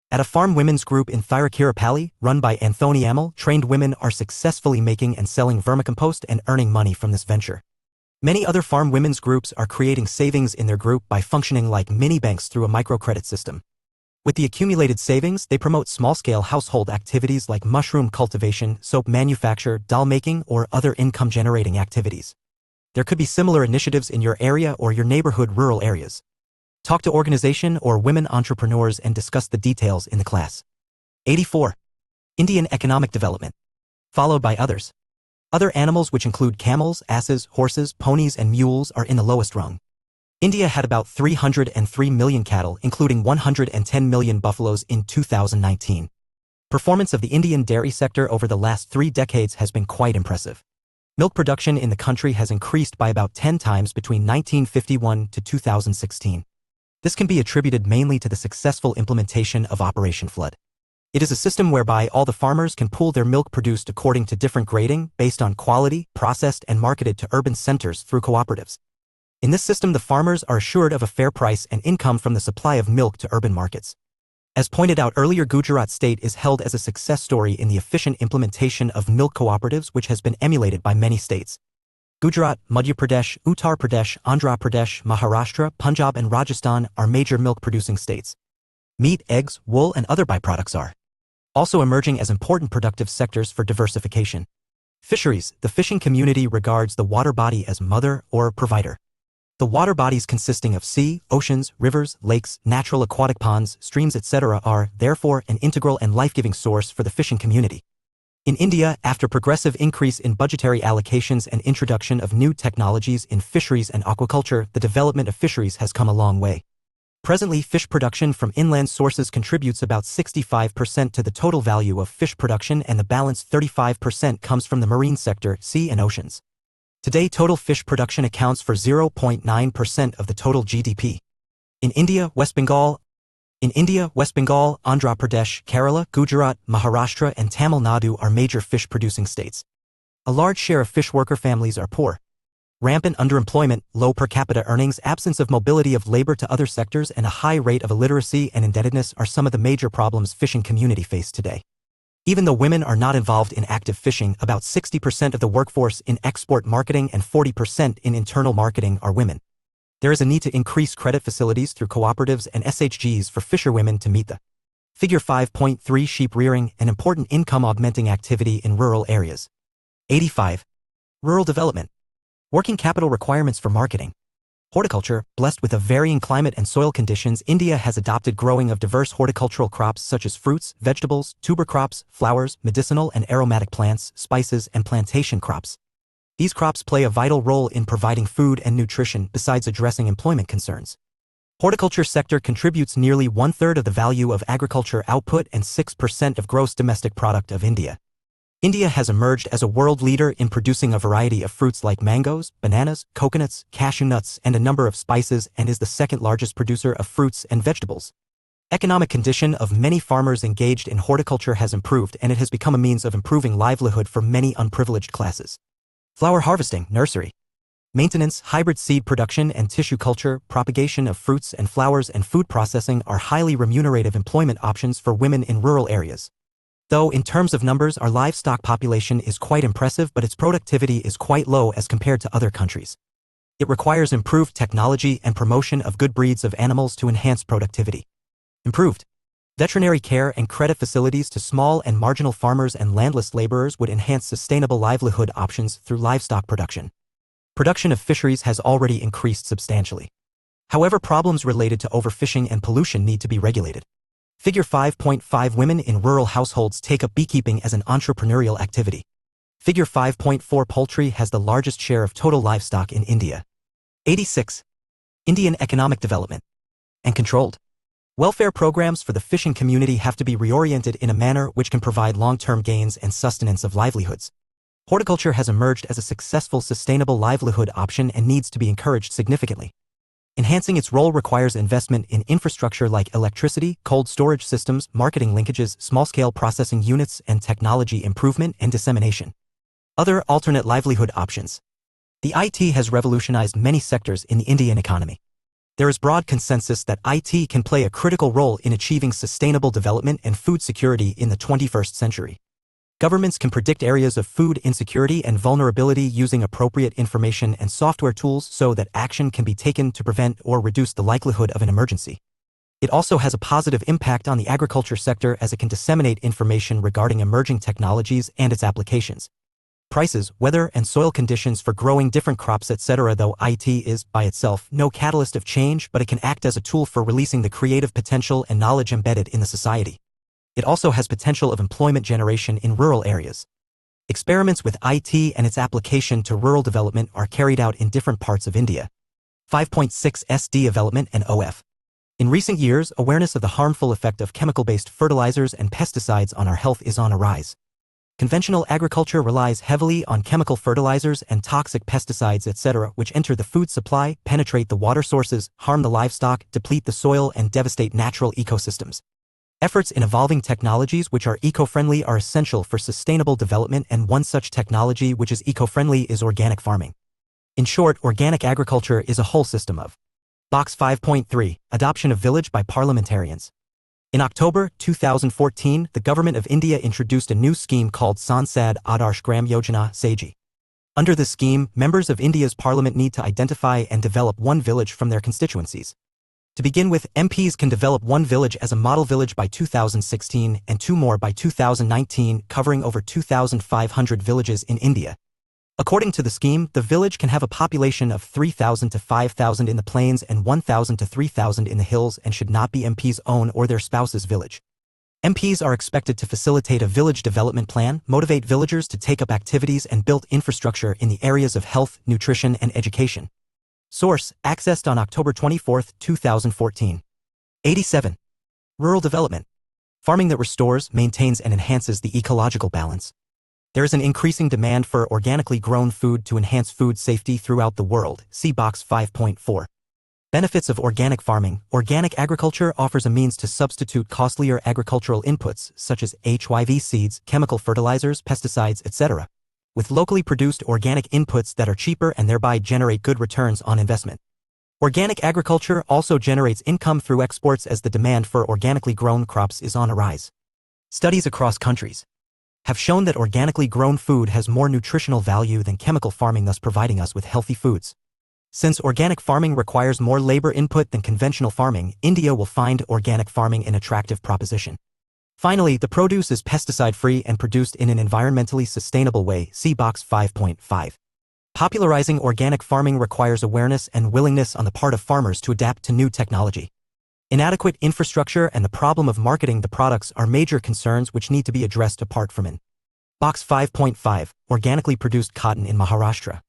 At a farm women's group in Thirukirappalli, run by Anthony Amal, trained women are successfully making and selling vermicompost and earning money from this venture. Many other farm women's groups are creating savings in their group by functioning like mini-banks through a microcredit system. With the accumulated savings, they promote small-scale household activities like mushroom cultivation, soap manufacture, dal making, or other income-generating activities. There could be similar initiatives in your area or your neighborhood rural areas. Talk to organization or women entrepreneurs and discuss the details in the class. 84. Indian economic development. Followed by others. Other animals, which include camels, asses, horses, ponies, and mules, are in the lowest rung. India had about 303 million cattle, including 110 million buffaloes in 2019. Performance of the Indian dairy sector over the last 3 decades has been quite impressive. Milk production in the country has increased by about 10 times between 1951 to 2016. This can be attributed mainly to the successful implementation of Operation Flood. It is a system whereby all the farmers can pool their milk produced according to different grading, based on quality, processed and marketed to urban centers through cooperatives. In this system, the farmers are assured of a fair price and income from the supply of milk to urban markets. As pointed out earlier, Gujarat state is held as a success story in the efficient implementation of milk cooperatives, which has been emulated by many states. Gujarat, Madhya Pradesh, Uttar Pradesh, Andhra Pradesh, Maharashtra, Punjab and Rajasthan are major milk-producing states. Meat, eggs, wool and other byproducts are also emerging as important productive sectors for diversification. Fisheries. The fishing community regards the water body as mother or provider. The water bodies consisting of sea, oceans, rivers, lakes, natural aquatic ponds, streams, etc. are, therefore, an integral and life-giving source for the fishing community. In India, after progressive increase in budgetary allocations and introduction of new technologies in fisheries and aquaculture, the development of fisheries has come a long way. Presently, fish production from inland sources contributes about 65% to the total value of fish production, and the balance 35% comes from the marine sector, sea and oceans. Today, total fish production accounts for 0.9% of the total GDP. In India, West Bengal, Andhra Pradesh, Kerala, Gujarat, Maharashtra, and Tamil Nadu are major fish-producing states. A large share of fish worker families are poor. Rampant underemployment, low per capita earnings, absence of mobility of labor to other sectors, and a high rate of illiteracy and indebtedness are some of the major problems fishing community face today. Even though women are not involved in active fishing, about 60% of the workforce in export marketing and 40% in internal marketing are women. There is a need to increase credit facilities through cooperatives and SHGs for fisherwomen to meet the Figure 5.3 sheep rearing, an important income-augmenting activity in rural areas. 85. Rural development. Working capital requirements for marketing. Horticulture. Blessed with a varying climate and soil conditions, India has adopted growing of diverse horticultural crops such as fruits, vegetables, tuber crops, flowers, medicinal and aromatic plants, spices, and plantation crops. These crops play a vital role in providing food and nutrition besides addressing employment concerns. Horticulture sector contributes nearly 1/3 of the value of agriculture output and 6% of gross domestic product of India. India has emerged as a world leader in producing a variety of fruits like mangoes, bananas, coconuts, cashew nuts, and a number of spices, and is the second largest producer of fruits and vegetables. Economic condition of many farmers engaged in horticulture has improved, and it has become a means of improving livelihood for many unprivileged classes. Flower harvesting, nursery maintenance, hybrid seed production and tissue culture, propagation of fruits and flowers, and food processing are highly remunerative employment options for women in rural areas. Though in terms of numbers, our livestock population is quite impressive, but its productivity is quite low as compared to other countries. It requires improved technology and promotion of good breeds of animals to enhance productivity. Improved veterinary care and credit facilities to small and marginal farmers and landless laborers would enhance sustainable livelihood options through livestock production. Production of fisheries has already increased substantially. However, problems related to overfishing and pollution need to be regulated. Figure 5.5 Women in rural households take up beekeeping as an entrepreneurial activity. Figure 5.4 Poultry has the largest share of total livestock in India. 86. Indian economic development and controlled. Welfare programs for the fishing community have to be reoriented in a manner which can provide long-term gains and sustenance of livelihoods. Horticulture has emerged as a successful sustainable livelihood option and needs to be encouraged significantly. Enhancing its role requires investment in infrastructure like electricity, cold storage systems, marketing linkages, small-scale processing units, and technology improvement and dissemination. Other alternate livelihood options. The IT has revolutionized many sectors in the Indian economy. There is broad consensus that IT can play a critical role in achieving sustainable development and food security in the 21st century. Governments can predict areas of food insecurity and vulnerability using appropriate information and software tools so that action can be taken to prevent or reduce the likelihood of an emergency. It also has a positive impact on the agriculture sector as it can disseminate information regarding emerging technologies and its applications. Prices, weather, and soil conditions for growing different crops, etc. Though IT is, by itself, no catalyst of change, but it can act as a tool for releasing the creative potential and knowledge embedded in the society. It also has potential of employment generation in rural areas. Experiments with IT and its application to rural development are carried out in different parts of India. 5.6 SD development and OF. In recent years, awareness of the harmful effect of chemical-based fertilizers and pesticides on our health is on a rise. Conventional agriculture relies heavily on chemical fertilizers and toxic pesticides, etc., which enter the food supply, penetrate the water sources, harm the livestock, deplete the soil, and devastate natural ecosystems. Efforts in evolving technologies which are eco-friendly are essential for sustainable development, and one such technology which is eco-friendly is organic farming. In short, organic agriculture is a whole system of. Box 5.3, Adoption of Village by Parliamentarians. In October 2014, the Government of India introduced a new scheme called Sansad Adarsh Gram Yojana (SAGI). Under this scheme, members of India's parliament need to identify and develop one village from their constituencies. To begin with, MPs can develop one village as a model village by 2016 and two more by 2019, covering over 2,500 villages in India. According to the scheme, the village can have a population of 3,000 to 5,000 in the plains and 1,000 to 3,000 in the hills and should not be MP's own or their spouse's village. MPs are expected to facilitate a village development plan, motivate villagers to take up activities and build infrastructure in the areas of health, nutrition, and education. Source, accessed on October 24, 2014. 87. Rural development. Farming that restores, maintains, and enhances the ecological balance. There is an increasing demand for organically grown food to enhance food safety throughout the world. See Box 5.4. Benefits of organic farming. Organic agriculture offers a means to substitute costlier agricultural inputs such as HYV seeds, chemical fertilizers, pesticides, etc., with locally produced organic inputs that are cheaper and thereby generate good returns on investment. Organic agriculture also generates income through exports as the demand for organically grown crops is on a rise. Studies across countries have shown that organically grown food has more nutritional value than chemical farming, thus providing us with healthy foods. Since organic farming requires more labor input than conventional farming, India will find organic farming an attractive proposition. Finally, the produce is pesticide-free and produced in an environmentally sustainable way. See Box 5.5. Popularizing organic farming requires awareness and willingness on the part of farmers to adapt to new technology. Inadequate infrastructure and the problem of marketing the products are major concerns which need to be addressed apart from it. Box 5.5, Organically produced cotton in Maharashtra.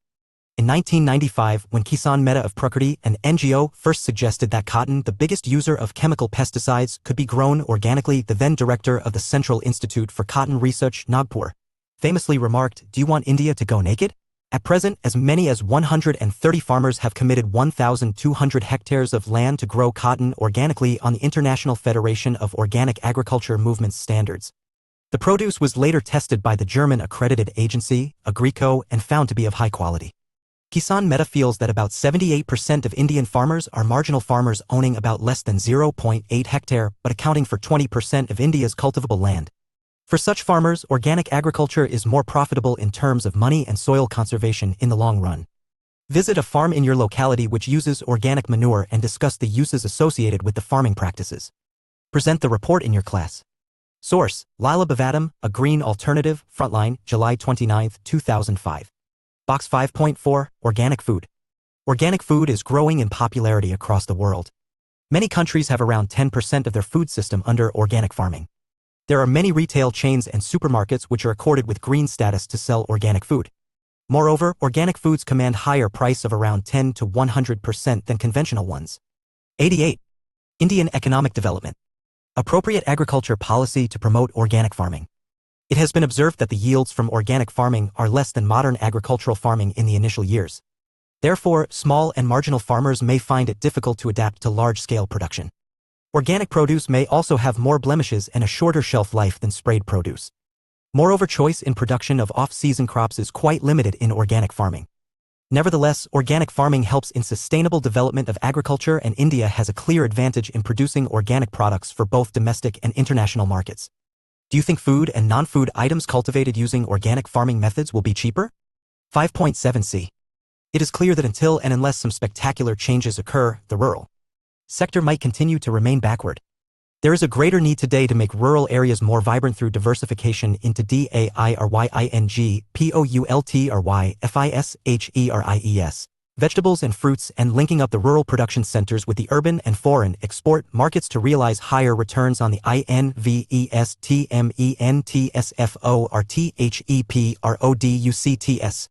In 1995, when Kisan Mehta of Prakriti, an NGO, first suggested that cotton, the biggest user of chemical pesticides, could be grown organically, the then director of the Central Institute for Cotton Research, Nagpur, famously remarked, "Do you want India to go naked?" At present, as many as 130 farmers have committed 1,200 hectares of land to grow cotton organically on the International Federation of Organic Agriculture Movement's standards. The produce was later tested by the German accredited agency, Agrico, and found to be of high quality. Kisan Mehta feels that about 78% of Indian farmers are marginal farmers owning about less than 0.8 hectare but accounting for 20% of India's cultivable land. For such farmers, organic agriculture is more profitable in terms of money and soil conservation in the long run. Visit a farm in your locality which uses organic manure and discuss the uses associated with the farming practices. Present the report in your class. Source, Lila Bhavadam, A Green Alternative, Frontline, July 29, 2005. Box 5.4, Organic food. Organic food is growing in popularity across the world. Many countries have around 10% of their food system under organic farming. There are many retail chains and supermarkets which are accorded with green status to sell organic food. Moreover, organic foods command higher price of around 10 to 100% than conventional ones. 88. Indian economic development. Appropriate agriculture policy to promote organic farming. It has been observed that the yields from organic farming are less than modern agricultural farming in the initial years. Therefore, small and marginal farmers may find it difficult to adapt to large-scale production. Organic produce may also have more blemishes and a shorter shelf life than sprayed produce. Moreover, choice in production of off-season crops is quite limited in organic farming. Nevertheless, organic farming helps in sustainable development of agriculture, and India has a clear advantage in producing organic products for both domestic and international markets. Do you think food and non-food items cultivated using organic farming methods will be cheaper? 5.7c. It is clear that until and unless some spectacular changes occur, the rural sector might continue to remain backward. There is a greater need today to make rural areas more vibrant through diversification into DAIRYING, POULTRYFISHERIES, vegetables and fruits, and linking up the rural production centers with the urban and foreign export markets to realize higher returns on the INVESTMENTSFORTHEPRODUCTS.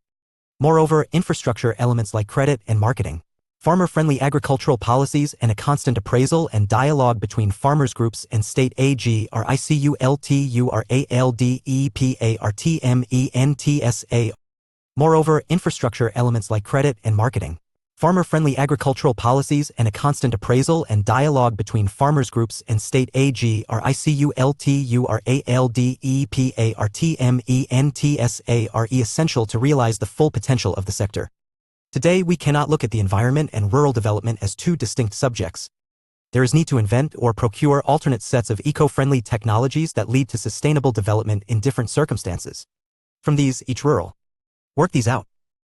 Moreover, infrastructure elements like credit and marketing, farmer-friendly agricultural policies, and a constant appraisal and dialogue between farmers groups and state AGRICULTURALDEPARTMENTSA. Moreover, infrastructure elements like credit and marketing, farmer-friendly agricultural policies, and a constant appraisal and dialogue between farmers groups and state AGRICULTURALDEPARTMENTSA are essential to realize the full potential of the sector. Today, we cannot look at the environment and rural development as two distinct subjects. There is need to invent or procure alternate sets of eco-friendly technologies that lead to sustainable development in different circumstances. From these, each rural. Work these out.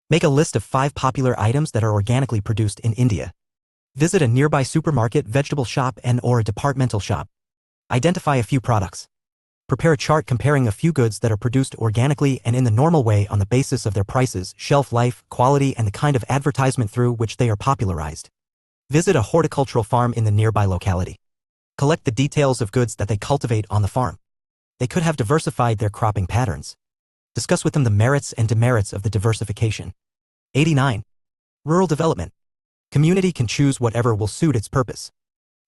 Make a list of 5 popular items that are organically produced in India. Visit a nearby supermarket, vegetable shop, and/or a departmental shop. Identify a few products. Prepare a chart comparing a few goods that are produced organically and in the normal way on the basis of their prices, shelf life, quality, and the kind of advertisement through which they are popularized. Visit a horticultural farm in the nearby locality. Collect the details of goods that they cultivate on the farm. They could have diversified their cropping patterns. Discuss with them the merits and demerits of the diversification. 89. Rural development. Community can choose whatever will suit its purpose.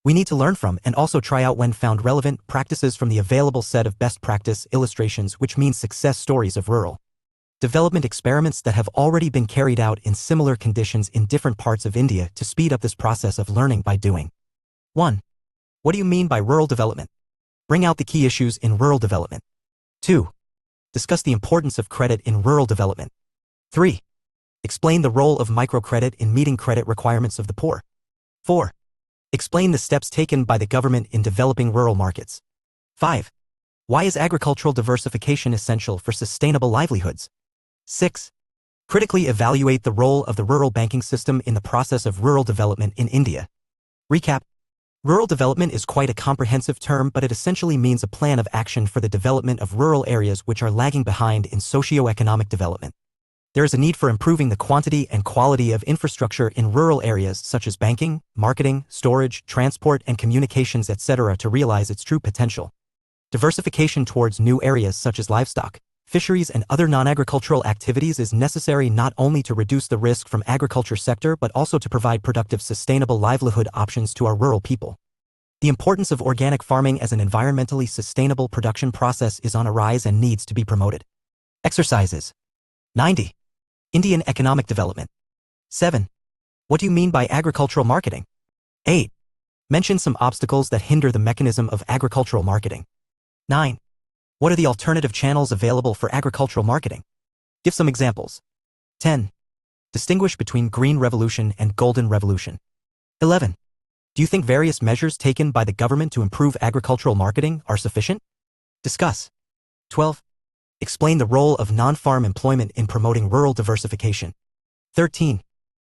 We need to learn from and also try out when found relevant practices from the available set of best practice illustrations, which means success stories of rural development experiments that have already been carried out in similar conditions in different parts of India to speed up this process of learning by doing. 1. What do you mean by rural development? Bring out the key issues in rural development. 2. Discuss the importance of credit in rural development. 3. Explain the role of microcredit in meeting credit requirements of the poor. 4. Explain the steps taken by the government in developing rural markets. 5. Why is agricultural diversification essential for sustainable livelihoods? 6. Critically evaluate the role of the rural banking system in the process of rural development in India. Recap. Rural development is quite a comprehensive term, but it essentially means a plan of action for the development of rural areas which are lagging behind in socio-economic development. There is a need for improving the quantity and quality of infrastructure in rural areas such as banking, marketing, storage, transport, and communications, etc. to realize its true potential. Diversification towards new areas such as livestock, fisheries, and other non-agricultural activities is necessary not only to reduce the risk from agriculture sector but also to provide productive, sustainable livelihood options to our rural people. The importance of organic farming as an environmentally sustainable production process is on a rise and needs to be promoted. Exercises. 90. Indian economic development. 7. What do you mean by agricultural marketing? 8. Mention some obstacles that hinder the mechanism of agricultural marketing. 9. What are the alternative channels available for agricultural marketing? Give some examples. 10. Distinguish between Green Revolution and Golden Revolution. 11. Do you think various measures taken by the government to improve agricultural marketing are sufficient? Discuss. 12. Explain the role of non-farm employment in promoting rural diversification. 13.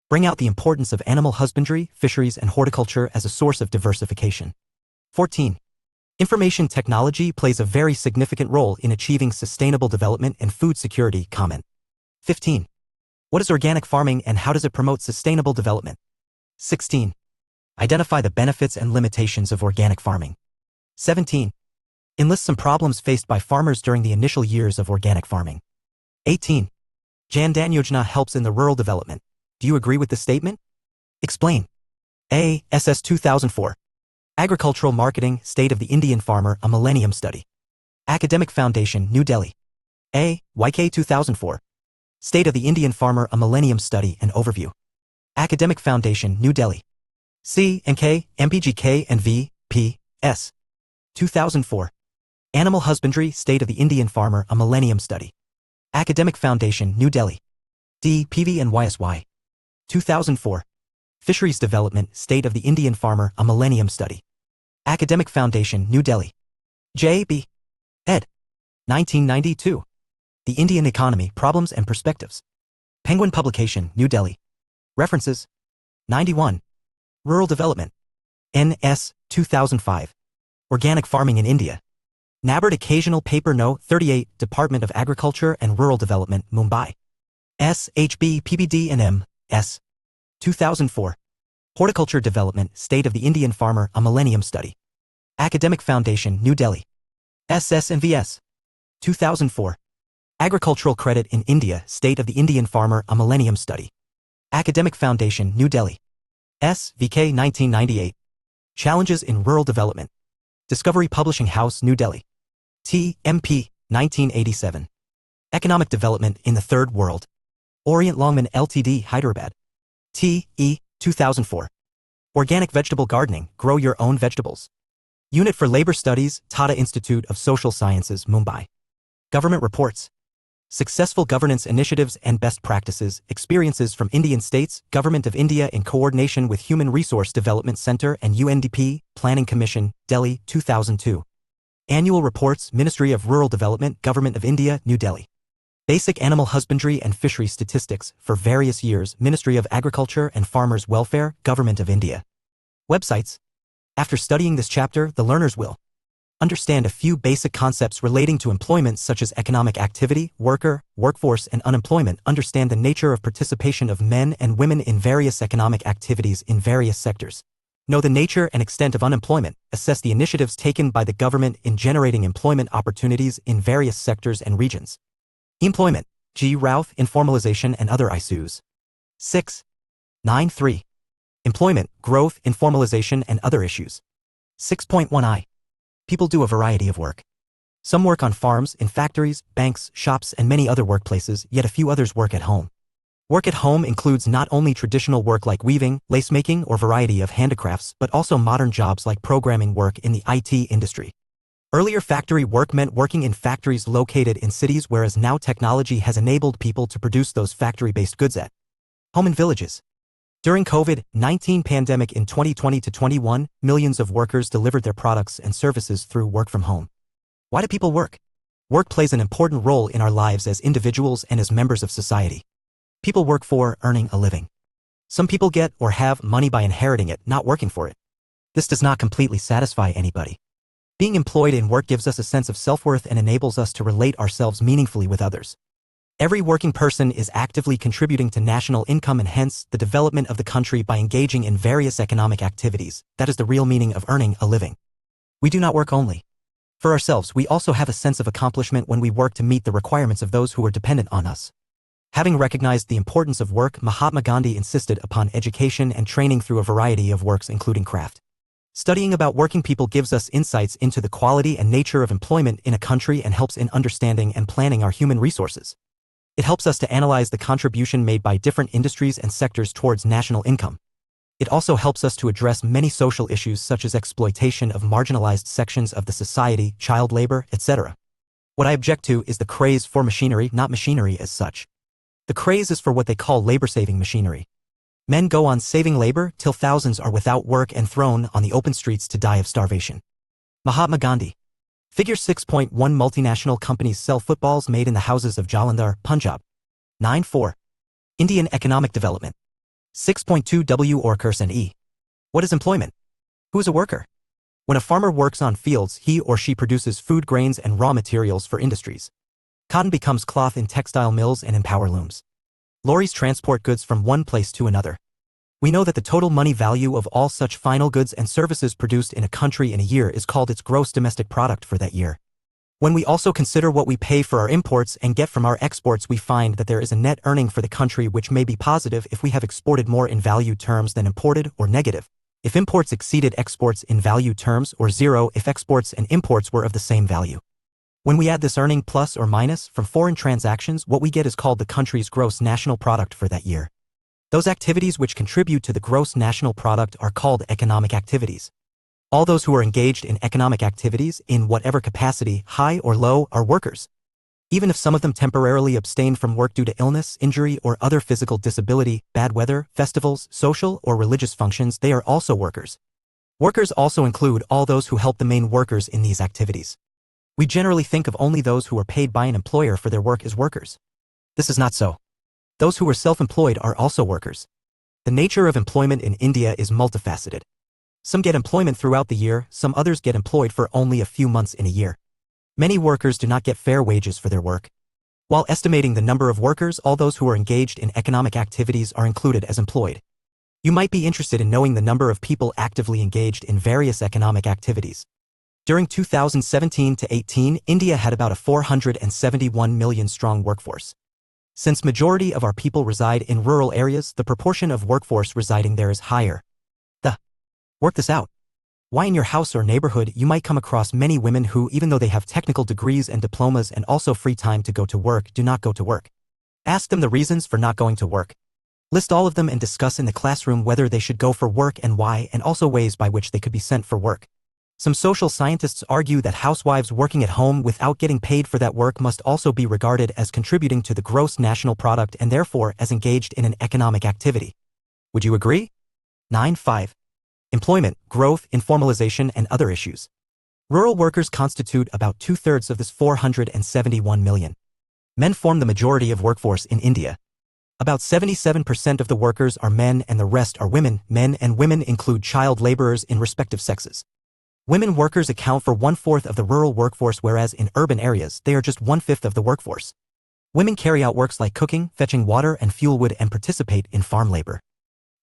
Bring out the importance of animal husbandry, fisheries, and horticulture as a source of diversification. 14. Information technology plays a very significant role in achieving sustainable development and food security. Comment. 15. What is organic farming and how does it promote sustainable development? 16. Identify the benefits and limitations of organic farming. 17. Enlist some problems faced by farmers during the initial years of organic farming. 18. Jan Dhan Yojana helps in the rural development. Do you agree with this statement? Explain. A. SS 2004. Agricultural Marketing, State of the Indian Farmer, a Millennium Study. Academic Foundation, New Delhi. A. YK 2004. State of the Indian Farmer, a Millennium Study and Overview. Academic Foundation, New Delhi. C and K, MPGK and V, P, S. 2004. Animal Husbandry, State of the Indian Farmer, A Millennium Study. Academic Foundation, New Delhi. D, PV and YSY. 2004. Fisheries Development, State of the Indian Farmer, A Millennium Study. Academic Foundation, New Delhi. J, B. ed. 1992. The Indian Economy, Problems and Perspectives. Penguin Publication, New Delhi. References. 91. Rural Development. N.S. 2005. Organic Farming in India. NABARD Occasional Paper No. 38, Department of Agriculture and Rural Development, Mumbai. S.H.B. PBD and M. S. 2004. Horticulture Development, State of the Indian Farmer, A Millennium Study. Academic Foundation, New Delhi. S.S. and V.S. 2004. Agricultural Credit in India, State of the Indian Farmer, A Millennium Study. Academic Foundation, New Delhi. S. V.K. 1998. Challenges in Rural Development. Discovery Publishing House, New Delhi. T. M.P. 1987. Economic Development in the Third World. Orient Longman Ltd. Hyderabad. T. E. 2004. Organic Vegetable Gardening, Grow Your Own Vegetables. Unit for Labor Studies, Tata Institute of Social Sciences, Mumbai. Government Reports. Successful Governance Initiatives and Best Practices, Experiences from Indian States, Government of India in coordination with Human Resource Development Center and UNDP, Planning Commission, Delhi, 2002. Annual Reports, Ministry of Rural Development, Government of India, New Delhi. Basic Animal Husbandry and Fishery Statistics, for various years, Ministry of Agriculture and Farmers' Welfare, Government of India. Websites. After studying this chapter, the learners will understand a few basic concepts relating to employment such as economic activity, worker, workforce and unemployment, understand the nature of participation of men and women in various economic activities in various sectors. Know the nature and extent of unemployment, assess the initiatives taken by the government in generating employment opportunities in various sectors and regions. Employment, G. Routh, Informalization and Other Issues. 6. 9.3. Employment, Growth, Informalization and Other Issues. 6.1i. People do a variety of work. Some work on farms, in factories, banks, shops and many other workplaces, yet a few others work at home. Work at home includes not only traditional work like weaving, lace-making or variety of handicrafts, but also modern jobs like programming work in the IT industry. Earlier factory work meant working in factories located in cities, whereas now technology has enabled people to produce those factory-based goods at home in villages. During COVID-19 pandemic in 2020 to 21, millions of workers delivered their products and services through work from home. Why do people work? Work plays an important role in our lives as individuals and as members of society. People work for earning a living. Some people get or have money by inheriting it, not working for it. This does not completely satisfy anybody. Being employed in work gives us a sense of self-worth and enables us to relate ourselves meaningfully with others. Every working person is actively contributing to national income and hence the development of the country by engaging in various economic activities. That is the real meaning of earning a living. We do not work only for ourselves, we also have a sense of accomplishment when we work to meet the requirements of those who are dependent on us. Having recognized the importance of work, Mahatma Gandhi insisted upon education and training through a variety of works including craft. Studying about working people gives us insights into the quality and nature of employment in a country and helps in understanding and planning our human resources. It helps us to analyze the contribution made by different industries and sectors towards national income. It also helps us to address many social issues such as exploitation of marginalized sections of the society, child labor, etc. What I object to is the craze for machinery, not machinery as such. The craze is for what they call labor-saving machinery. Men go on saving labor till thousands are without work and thrown on the open streets to die of starvation. Mahatma Gandhi. Figure 6.1 Multinational companies sell footballs made in the houses of Jalandhar, Punjab. 9.4. Indian economic development. 6.2 W. Orkers and E. What is employment? Who is a worker? When a farmer works on fields, he or she produces food grains and raw materials for industries. Cotton becomes cloth in textile mills and in power looms. Lorries transport goods from one place to another. We know that the total money value of all such final goods and services produced in a country in a year is called its gross domestic product for that year. When we also consider what we pay for our imports and get from our exports, we find that there is a net earning for the country which may be positive if we have exported more in value terms than imported, or negative if imports exceeded exports in value terms, or zero if exports and imports were of the same value. When we add this earning plus or minus from foreign transactions, what we get is called the country's gross national product for that year. Those activities which contribute to the gross national product are called economic activities. All those who are engaged in economic activities, in whatever capacity, high or low, are workers. Even if some of them temporarily abstain from work due to illness, injury, or other physical disability, bad weather, festivals, social or religious functions, they are also workers. Workers also include all those who help the main workers in these activities. We generally think of only those who are paid by an employer for their work as workers. This is not so. Those who are self-employed are also workers. The nature of employment in India is multifaceted. Some get employment throughout the year, some others get employed for only a few months in a year. Many workers do not get fair wages for their work. While estimating the number of workers, all those who are engaged in economic activities are included as employed. You might be interested in knowing the number of people actively engaged in various economic activities. During 2017 to 18, India had about a 471 million strong workforce. Since majority of our people reside in rural areas, the proportion of workforce residing there is higher. Work this out. Why in your house or neighborhood you might come across many women who, even though they have technical degrees and diplomas and also free time to go to work, do not go to work. Ask them the reasons for not going to work. List all of them and discuss in the classroom whether they should go for work and why, and also ways by which they could be sent for work. Some social scientists argue that housewives working at home without getting paid for that work must also be regarded as contributing to the gross national product and therefore as engaged in an economic activity. Would you agree? 9.5. Employment, growth, informalization, and other issues. Rural workers constitute about 2/3 of this 471 million. Men form the majority of workforce in India. About 77% of the workers are men and the rest are women. Men and women include child laborers in respective sexes. Women workers account for 1/4 of the rural workforce, whereas in urban areas they are just 1/5 of the workforce. Women carry out works like cooking, fetching water and fuel wood, and participate in farm labor.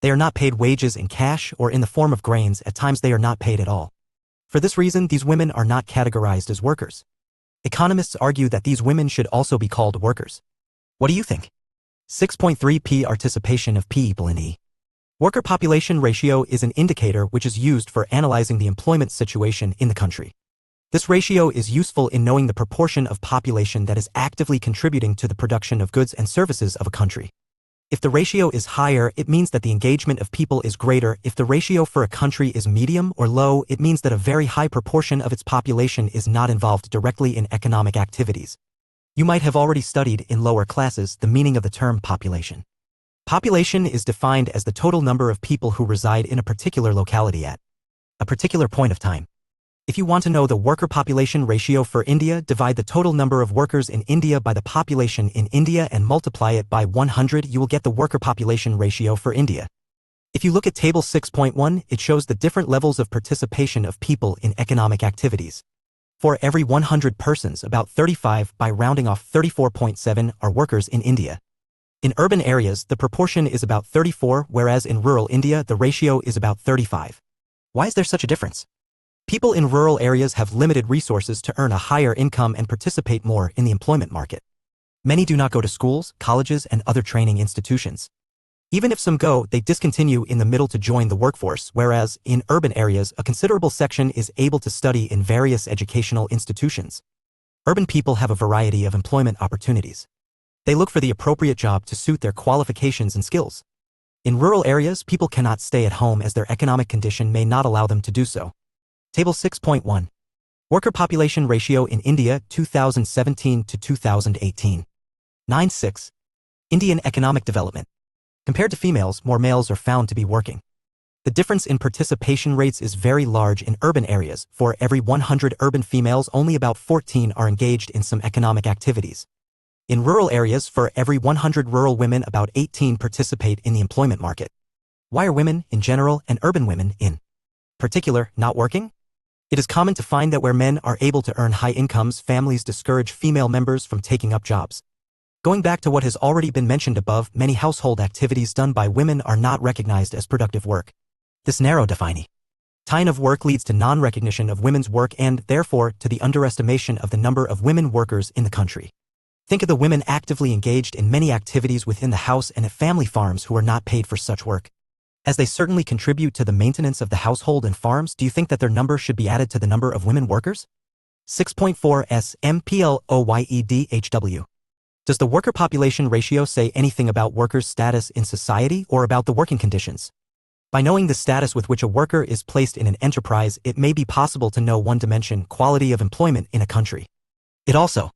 They are not paid wages in cash or in the form of grains. At times they are not paid at all. For this reason, these women are not categorized as workers. Economists argue that these women should also be called workers. What do you think? 6.3 Participation of people in E. Worker population ratio is an indicator which is used for analyzing the employment situation in the country. This ratio is useful in knowing the proportion of population that is actively contributing to the production of goods and services of a country. If the ratio is higher, it means that the engagement of people is greater. If the ratio for a country is medium or low, it means that a very high proportion of its population is not involved directly in economic activities. You might have already studied in lower classes the meaning of the term population. Population is defined as the total number of people who reside in a particular locality at a particular point of time. If you want to know the worker population ratio for India, divide the total number of workers in India by the population in India and multiply it by 100. You will get the worker population ratio for India. If you look at table 6.1, it shows the different levels of participation of people in economic activities. For every 100 persons, about 35, by rounding off 34.7, are workers in India. In urban areas, the proportion is about 34, whereas in rural India, the ratio is about 35. Why is there such a difference? People in rural areas have limited resources to earn a higher income and participate more in the employment market. Many do not go to schools, colleges, and other training institutions. Even if some go, they discontinue in the middle to join the workforce, whereas in urban areas, a considerable section is able to study in various educational institutions. Urban people have a variety of employment opportunities. They look for the appropriate job to suit their qualifications and skills. In rural areas, people cannot stay at home as their economic condition may not allow them to do so. Table 6.1. Worker population ratio in India 2017 to 2018. 9.6. Indian economic development. Compared to females, more males are found to be working. The difference in participation rates is very large in urban areas. For every 100 urban females, only about 14 are engaged in some economic activities. In rural areas, for every 100 rural women, about 18 participate in the employment market. Why are women, in general, and urban women, in particular, not working? It is common to find that where men are able to earn high incomes, families discourage female members from taking up jobs. Going back to what has already been mentioned above, many household activities done by women are not recognized as productive work. This narrow defining of work leads to non-recognition of women's work and, therefore, to the underestimation of the number of women workers in the country. Think of the women actively engaged in many activities within the house and at family farms who are not paid for such work. As they certainly contribute to the maintenance of the household and farms, do you think that their number should be added to the number of women workers? 6.4 S. MPLOYEDHW. Does the worker population ratio say anything about workers' status in society or about the working conditions? By knowing the status with which a worker is placed in an enterprise, it may be possible to know one dimension, quality of employment in a country. It also.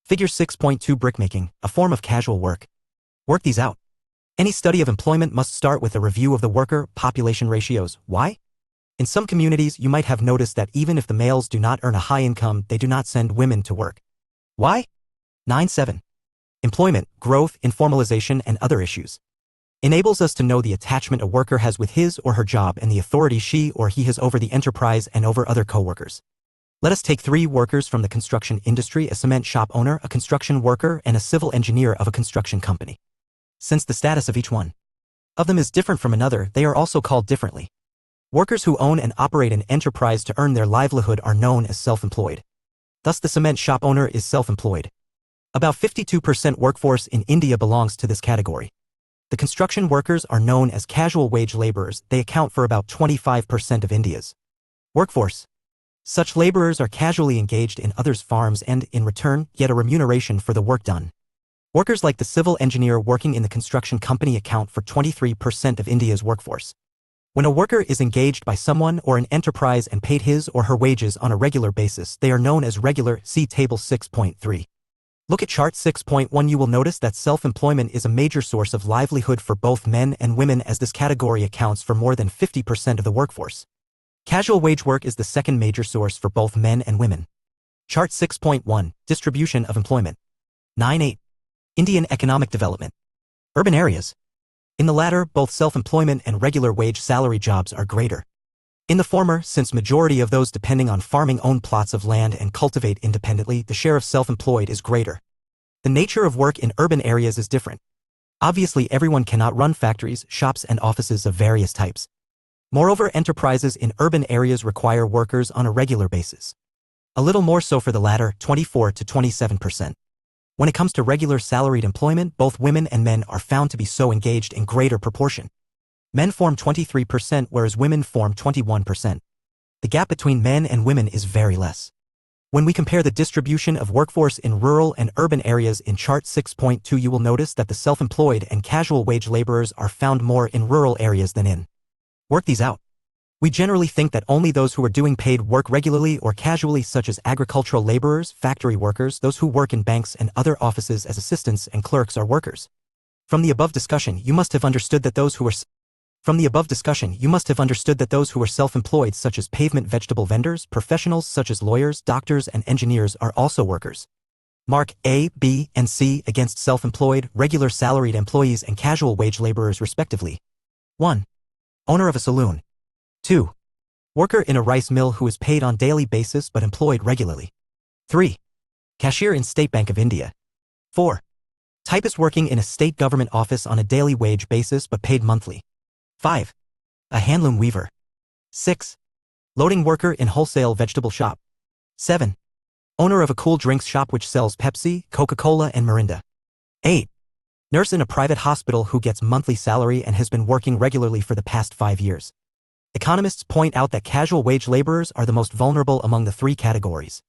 Figure 6.2 Brickmaking, a form of casual work. Work these out. Any study of employment must start with a review of the worker population ratios. Why? In some communities, you might have noticed that even if the males do not earn a high income, they do not send women to work. Why? 9.7. Employment, growth, informalization, and other issues. Enables us to know the attachment a worker has with his or her job and the authority she or he has over the enterprise and over other co-workers. Let us take 3 workers from the construction industry: a cement shop owner, a construction worker, and a civil engineer of a construction company. Since the status of each one of them is different from another, they are also called differently. Workers who own and operate an enterprise to earn their livelihood are known as self-employed. Thus, the cement shop owner is self-employed. About 52% workforce in India belongs to this category. The construction workers are known as casual wage laborers. They account for about 25% of India's workforce. Such laborers are casually engaged in others' farms and, in return, get a remuneration for the work done. Workers like the civil engineer working in the construction company account for 23% of India's workforce. When a worker is engaged by someone or an enterprise and paid his or her wages on a regular basis, they are known as regular. See Table 6.3. Look at Chart 6.1. You will notice that self-employment is a major source of livelihood for both men and women, as this category accounts for more than 50% of the workforce. Casual wage work is the second major source for both men and women. Chart 6.1. Distribution of employment. 9.8. Indian economic development. Urban areas. In the latter, both self-employment and regular wage salary jobs are greater. In the former, since majority of those depending on farming own plots of land and cultivate independently, the share of self-employed is greater. The nature of work in urban areas is different. Obviously, everyone cannot run factories, shops, and offices of various types. Moreover, enterprises in urban areas require workers on a regular basis. A little more so for the latter, 24 to 27%. When it comes to regular salaried employment, both women and men are found to be so engaged in greater proportion. Men form 23%, whereas women form 21%. The gap between men and women is very less. When we compare the distribution of workforce in rural and urban areas in Chart 6.2, you will notice that the self-employed and casual wage laborers are found more in rural areas than in. Work these out. We generally think that only those who are doing paid work regularly or casually, such as agricultural laborers, factory workers, those who work in banks and other offices as assistants and clerks, are workers. From the above discussion, you must have understood that those who are self-employed, such as pavement vegetable vendors, professionals such as lawyers, doctors, and engineers, are also workers. Mark A, B, and C against self-employed, regular salaried employees and casual wage laborers respectively. 1. Owner of a saloon. 2. Worker in a rice mill who is paid on daily basis but employed regularly. 3. Cashier in State Bank of India. 4. Typist working in a state government office on a daily wage basis but paid monthly. 5. A handloom weaver. 6. Loading worker in wholesale vegetable shop. 7. Owner of a cool drinks shop which sells Pepsi, Coca-Cola, and Mirinda. 8. Nurse in a private hospital who gets monthly salary and has been working regularly for the past 5 years. Economists point out that casual wage laborers are the most vulnerable among the 3 categories.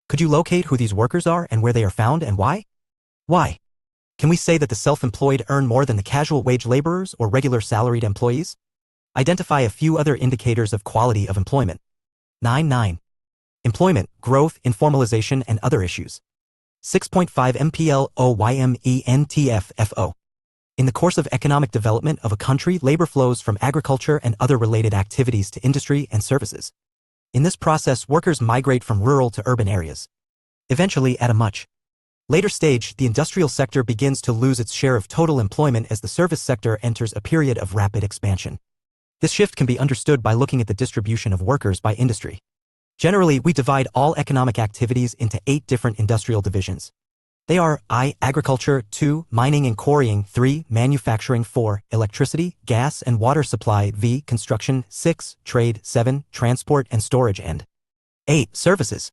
Could you locate who these workers are and where they are found and why? Why? Can we say that the self-employed earn more than the casual wage laborers or regular salaried employees? Identify a few other indicators of quality of employment. 9.9. Employment, growth, informalization, and other issues. 6.5 MPLOYMENTFFO. In the course of economic development of a country, labor flows from agriculture and other related activities to industry and services. In this process, workers migrate from rural to urban areas. Eventually, at a much later stage, the industrial sector begins to lose its share of total employment as the service sector enters a period of rapid expansion. This shift can be understood by looking at the distribution of workers by industry. Generally, we divide all economic activities into 8 different industrial divisions. They are I. Agriculture, 2. Mining and quarrying, 3. Manufacturing, 4. Electricity, gas and water supply, v. Construction, 6. Trade, 7. Transport and storage, and 8. Services.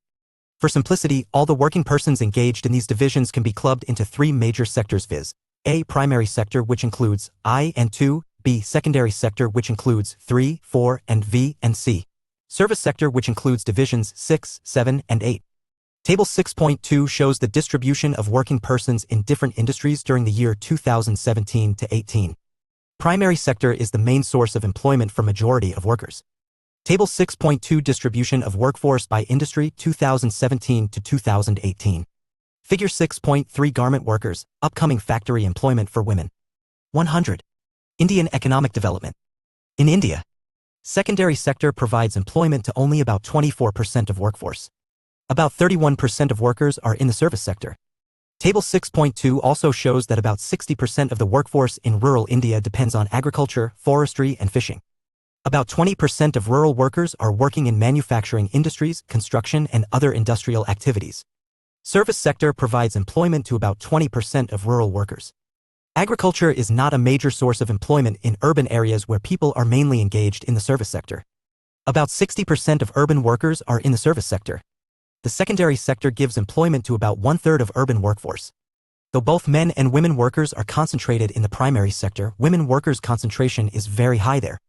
For simplicity, all the working persons engaged in these divisions can be clubbed into 3 major sectors, viz. A. Primary sector, which includes I and 2, B. Secondary sector, which includes 3, 4, and V and C. Service sector, which includes divisions 6, 7, and 8. Table 6.2 shows the distribution of working persons in different industries during the year 2017 to 18. Primary sector is the main source of employment for majority of workers. Table 6.2 Distribution of workforce by industry 2017 to 2018. Figure 6.3 Garment workers, upcoming factory employment for women. 100. Indian economic development. In India, secondary sector provides employment to only about 24% of workforce. About 31% of workers are in the service sector. Table 6.2 also shows that about 60% of the workforce in rural India depends on agriculture, forestry, and fishing. About 20% of rural workers are working in manufacturing industries, construction, and other industrial activities. Service sector provides employment to about 20% of rural workers. Agriculture is not a major source of employment in urban areas where people are mainly engaged in the service sector. About 60% of urban workers are in the service sector. The secondary sector gives employment to about 1/3 of urban workforce. Though both men and women workers are concentrated in the primary sector, women workers' concentration is very high there.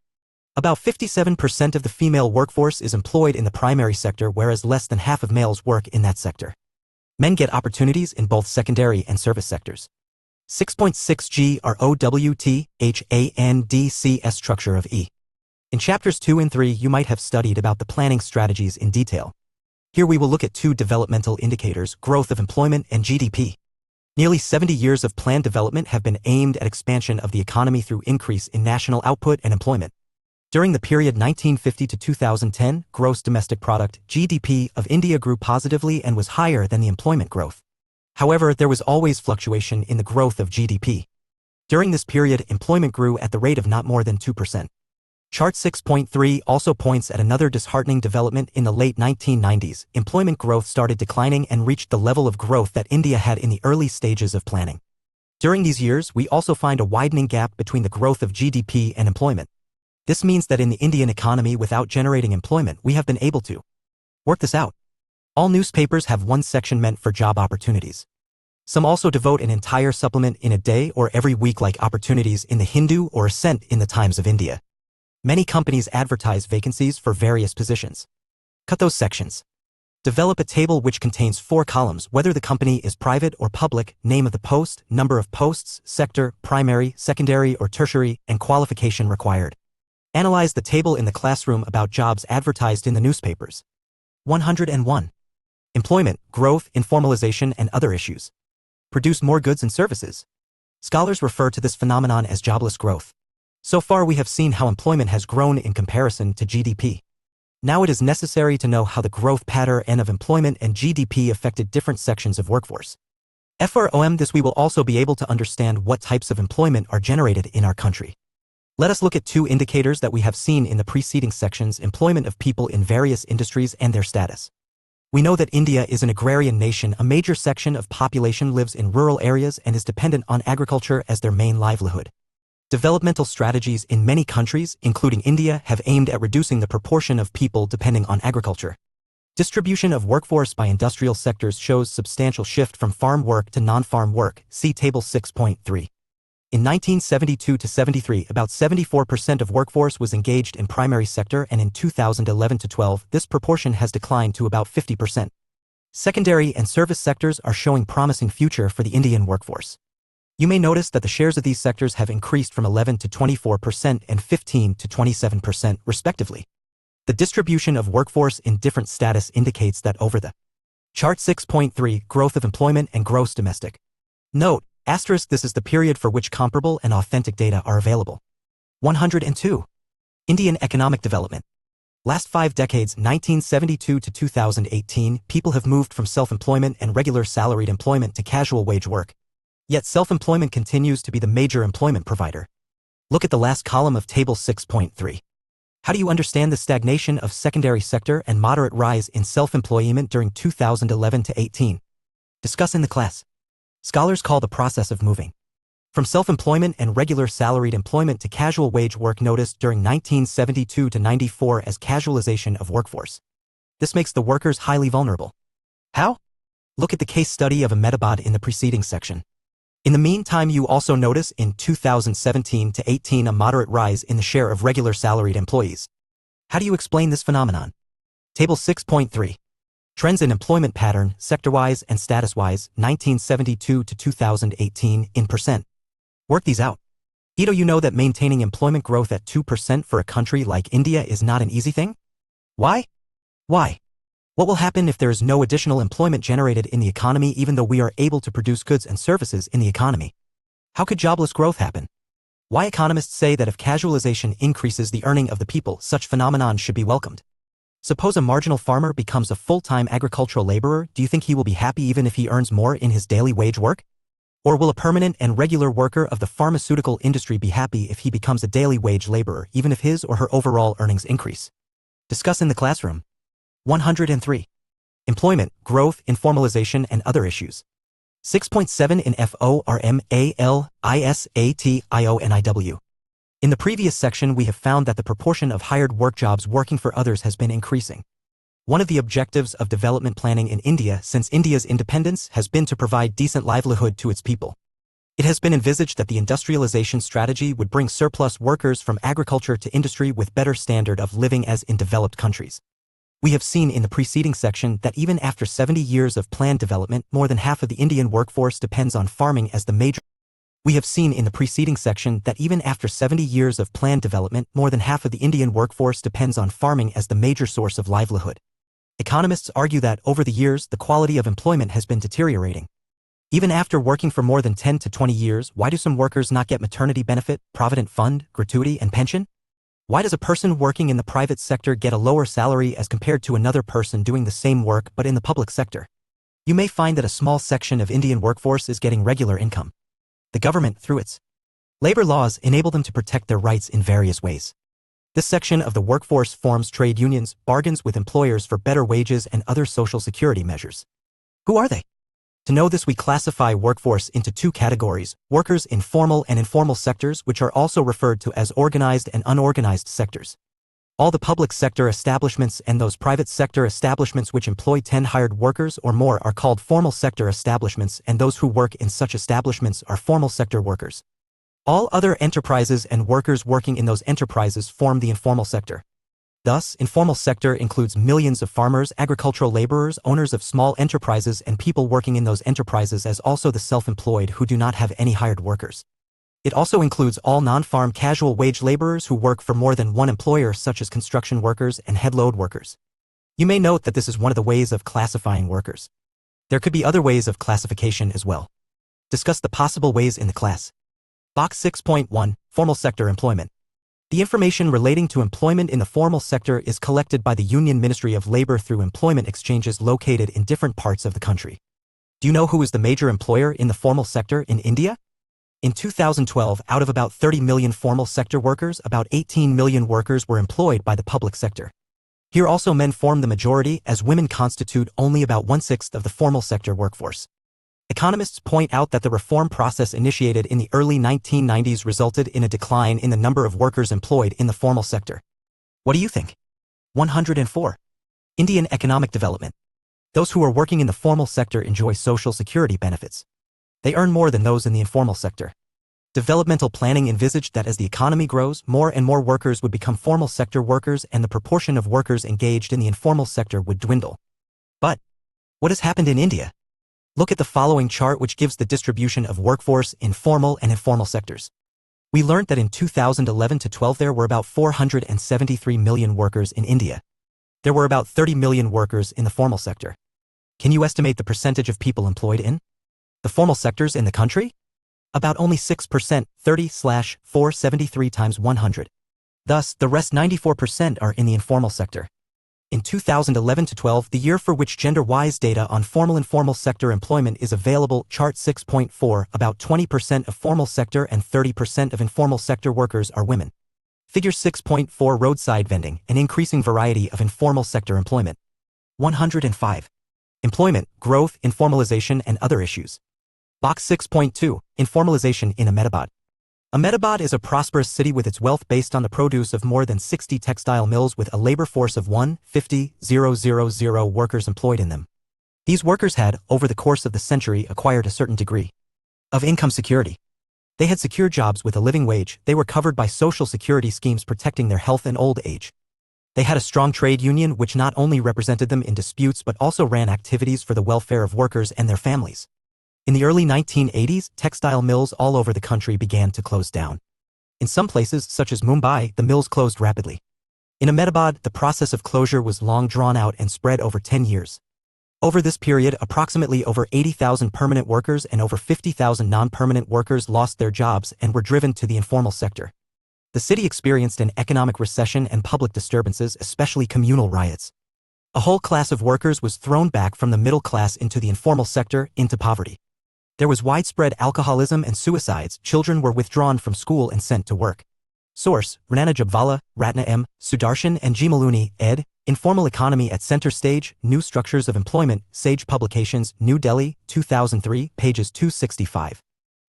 About 57% of the female workforce is employed in the primary sector, whereas less than half of males work in that sector. Men get opportunities in both secondary and service sectors. 6.6 G are OWTHANDCS structure of E. In chapters 2 and 3 you might have studied about the planning strategies in detail. Here we will look at two developmental indicators, growth of employment and GDP. Nearly 70 years of planned development have been aimed at expansion of the economy through increase in national output and employment. During the period 1950 to 2010, gross domestic product, GDP, of India grew positively and was higher than the employment growth. However, there was always fluctuation in the growth of GDP. During this period, employment grew at the rate of not more than 2%. Chart 6.3 also points at another disheartening development. In the late 1990s, employment growth started declining and reached the level of growth that India had in the early stages of planning. During these years, we also find a widening gap between the growth of GDP and employment. This means that in the Indian economy, without generating employment, we have been able to work this out. All newspapers have one section meant for job opportunities. Some also devote an entire supplement in a day or every week, like Opportunities in the Hindu or Ascent in the Times of India. Many companies advertise vacancies for various positions. Cut those sections. Develop a table which contains 4 columns, whether the company is private or public, name of the post, number of posts, sector, primary, secondary, or tertiary, and qualification required. Analyze the table in the classroom about jobs advertised in the newspapers. 101. Employment, growth, informalization, and other issues. Produce more goods and services. Scholars refer to this phenomenon as jobless growth. So far we have seen how employment has grown in comparison to GDP. Now it is necessary to know how the growth pattern of employment and GDP affected different sections of workforce. From this we will also be able to understand what types of employment are generated in our country. Let us look at 2 indicators that we have seen in the preceding sections: employment of people in various industries and their status. We know that India is an agrarian nation. A major section of population lives in rural areas and is dependent on agriculture as their main livelihood. Developmental strategies in many countries, including India, have aimed at reducing the proportion of people depending on agriculture. Distribution of workforce by industrial sectors shows substantial shift from farm work to non-farm work. See Table 6.3. In 1972 to 73, about 74% of workforce was engaged in primary sector, and in 2011 to 12, this proportion has declined to about 50%. Secondary and service sectors are showing promising future for the Indian workforce. You may notice that the shares of these sectors have increased from 11 to 24% and 15 to 27%, respectively. The distribution of workforce in different status indicates that over the Chart 6.3, growth of employment and gross domestic. Note, asterisk, this is the period for which comparable and authentic data are available. 102. Indian economic development. Last 5 decades, 1972 to 2018, people have moved from self-employment and regular salaried employment to casual wage work. Yet self-employment continues to be the major employment provider. Look at the last column of Table 6.3. How do you understand the stagnation of secondary sector and moderate rise in self-employment during 2011 to 18? Discuss in the class. Scholars call the process of moving from self-employment and regular salaried employment to casual wage work noticed during 1972 to 94 as casualization of workforce. This makes the workers highly vulnerable. How? Look at the case study of Ahmedabad in the preceding section. In the meantime, you also notice in 2017 to 18 a moderate rise in the share of regular salaried employees. How do you explain this phenomenon? Table 6.3. Trends in employment pattern, sector-wise and status-wise, 1972 to 2018, in percent. Work these out. Ito, you know that maintaining employment growth at 2% for a country like India is not an easy thing? Why? Why? What will happen if there is no additional employment generated in the economy even though we are able to produce goods and services in the economy? How could jobless growth happen? Why economists say that if casualization increases the earning of the people, such phenomenon should be welcomed. Suppose a marginal farmer becomes a full-time agricultural laborer, do you think he will be happy even if he earns more in his daily wage work? Or will a permanent and regular worker of the pharmaceutical industry be happy if he becomes a daily wage laborer even if his or her overall earnings increase? Discuss in the classroom. 103. Employment, growth, informalization and other issues. 6.7 in FORMALISATIONIW. In the previous section we have found that the proportion of hired work jobs working for others has been increasing. One of the objectives of development planning in India since India's independence has been to provide decent livelihood to its people. It has been envisaged that the industrialization strategy would bring surplus workers from agriculture to industry with better standard of living as in developed countries. We have seen in the preceding section that even after 70 years of planned development, more than half of the Indian workforce depends on farming as the major. We have seen in the preceding section that even after 70 years of planned development, more than half of the Indian workforce depends on farming as the major source of livelihood. Economists argue that over the years, the quality of employment has been deteriorating. Even after working for more than 10 to 20 years, why do some workers not get maternity benefit, provident fund, gratuity, and pension? Why does a person working in the private sector get a lower salary as compared to another person doing the same work but in the public sector? You may find that a small section of Indian workforce is getting regular income. The government, through its labor laws, enable them to protect their rights in various ways. This section of the workforce forms trade unions, bargains with employers for better wages and other social security measures. Who are they? To know this, we classify workforce into two categories: workers in formal and informal sectors, which are also referred to as organized and unorganized sectors. All the public sector establishments and those private sector establishments which employ 10 hired workers or more are called formal sector establishments, and those who work in such establishments are formal sector workers. All other enterprises and workers working in those enterprises form the informal sector. Thus, informal sector includes millions of farmers, agricultural laborers, owners of small enterprises, and people working in those enterprises, as also the self-employed who do not have any hired workers. It also includes all non-farm casual wage laborers who work for more than one employer, such as construction workers and head-load workers. You may note that this is one of the ways of classifying workers. There could be other ways of classification as well. Discuss the possible ways in the class. Box 6.1, Formal Sector Employment. The information relating to employment in the formal sector is collected by the Union Ministry of Labor through employment exchanges located in different parts of the country. Do you know who is the major employer in the formal sector in India? In 2012, out of about 30 million formal sector workers, about 18 million workers were employed by the public sector. Here also men form the majority, as women constitute only about 1/6 of the formal sector workforce. Economists point out that the reform process initiated in the early 1990s resulted in a decline in the number of workers employed in the formal sector. What do you think? 104. Indian economic development. Those who are working in the formal sector enjoy social security benefits. They earn more than those in the informal sector. Developmental planning envisaged that as the economy grows, more and more workers would become formal sector workers and the proportion of workers engaged in the informal sector would dwindle. But what has happened in India? Look at the following chart, which gives the distribution of workforce in formal and informal sectors. We learned that in 2011 to 12 there were about 473 million workers in India. There were about 30 million workers in the formal sector. Can you estimate the percentage of people employed in the formal sectors in the country? About only 6%, 30/473 times 100. Thus, the rest 94% are in the informal sector. In 2011 to 12, the year for which gender-wise data on formal-informal sector employment is available, chart 6.4, about 20% of formal sector and 30% of informal sector workers are women. Figure 6.4, roadside vending, an increasing variety of informal sector employment. 105. Employment, growth, informalization, and other issues. Box 6.2, informalization in Ahmedabad. Ahmedabad is a prosperous city with its wealth based on the produce of more than 60 textile mills with a labor force of 150,000 workers employed in them. These workers had, over the course of the century, acquired a certain degree of income security. They had secure jobs with a living wage, they were covered by social security schemes protecting their health and old age. They had a strong trade union which not only represented them in disputes but also ran activities for the welfare of workers and their families. In the early 1980s, textile mills all over the country began to close down. In some places, such as Mumbai, the mills closed rapidly. In Ahmedabad, the process of closure was long drawn out and spread over 10 years. Over this period, approximately over 80,000 permanent workers and over 50,000 non-permanent workers lost their jobs and were driven to the informal sector. The city experienced an economic recession and public disturbances, especially communal riots. A whole class of workers was thrown back from the middle class into the informal sector, into poverty. There was widespread alcoholism and suicides. Children were withdrawn from school and sent to work. Source: Ranana Jabvala, Ratna M., Sudarshan and Jimaluni, ed. Informal Economy at Center Stage, New Structures of Employment, Sage Publications, New Delhi, 2003, pages 265.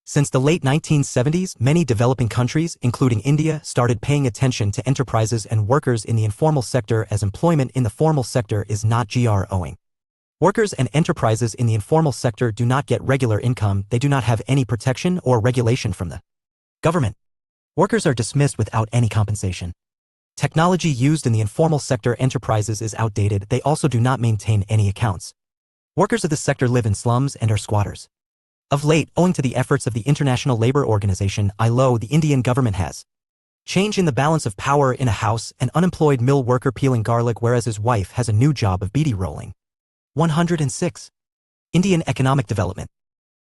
Since the late 1970s, many developing countries, including India, started paying attention to enterprises and workers in the informal sector, as employment in the formal sector is not growing. Workers and enterprises in the informal sector do not get regular income. They do not have any protection or regulation from the government. Workers are dismissed without any compensation. Technology used in the informal sector enterprises is outdated. They also do not maintain any accounts. Workers of the sector live in slums and are squatters. Of late, owing to the efforts of the International Labour Organization (ILO), the Indian government has change in the balance of power in a house. An unemployed mill worker peeling garlic, whereas his wife has a new job of beedi rolling. 106. Indian economic development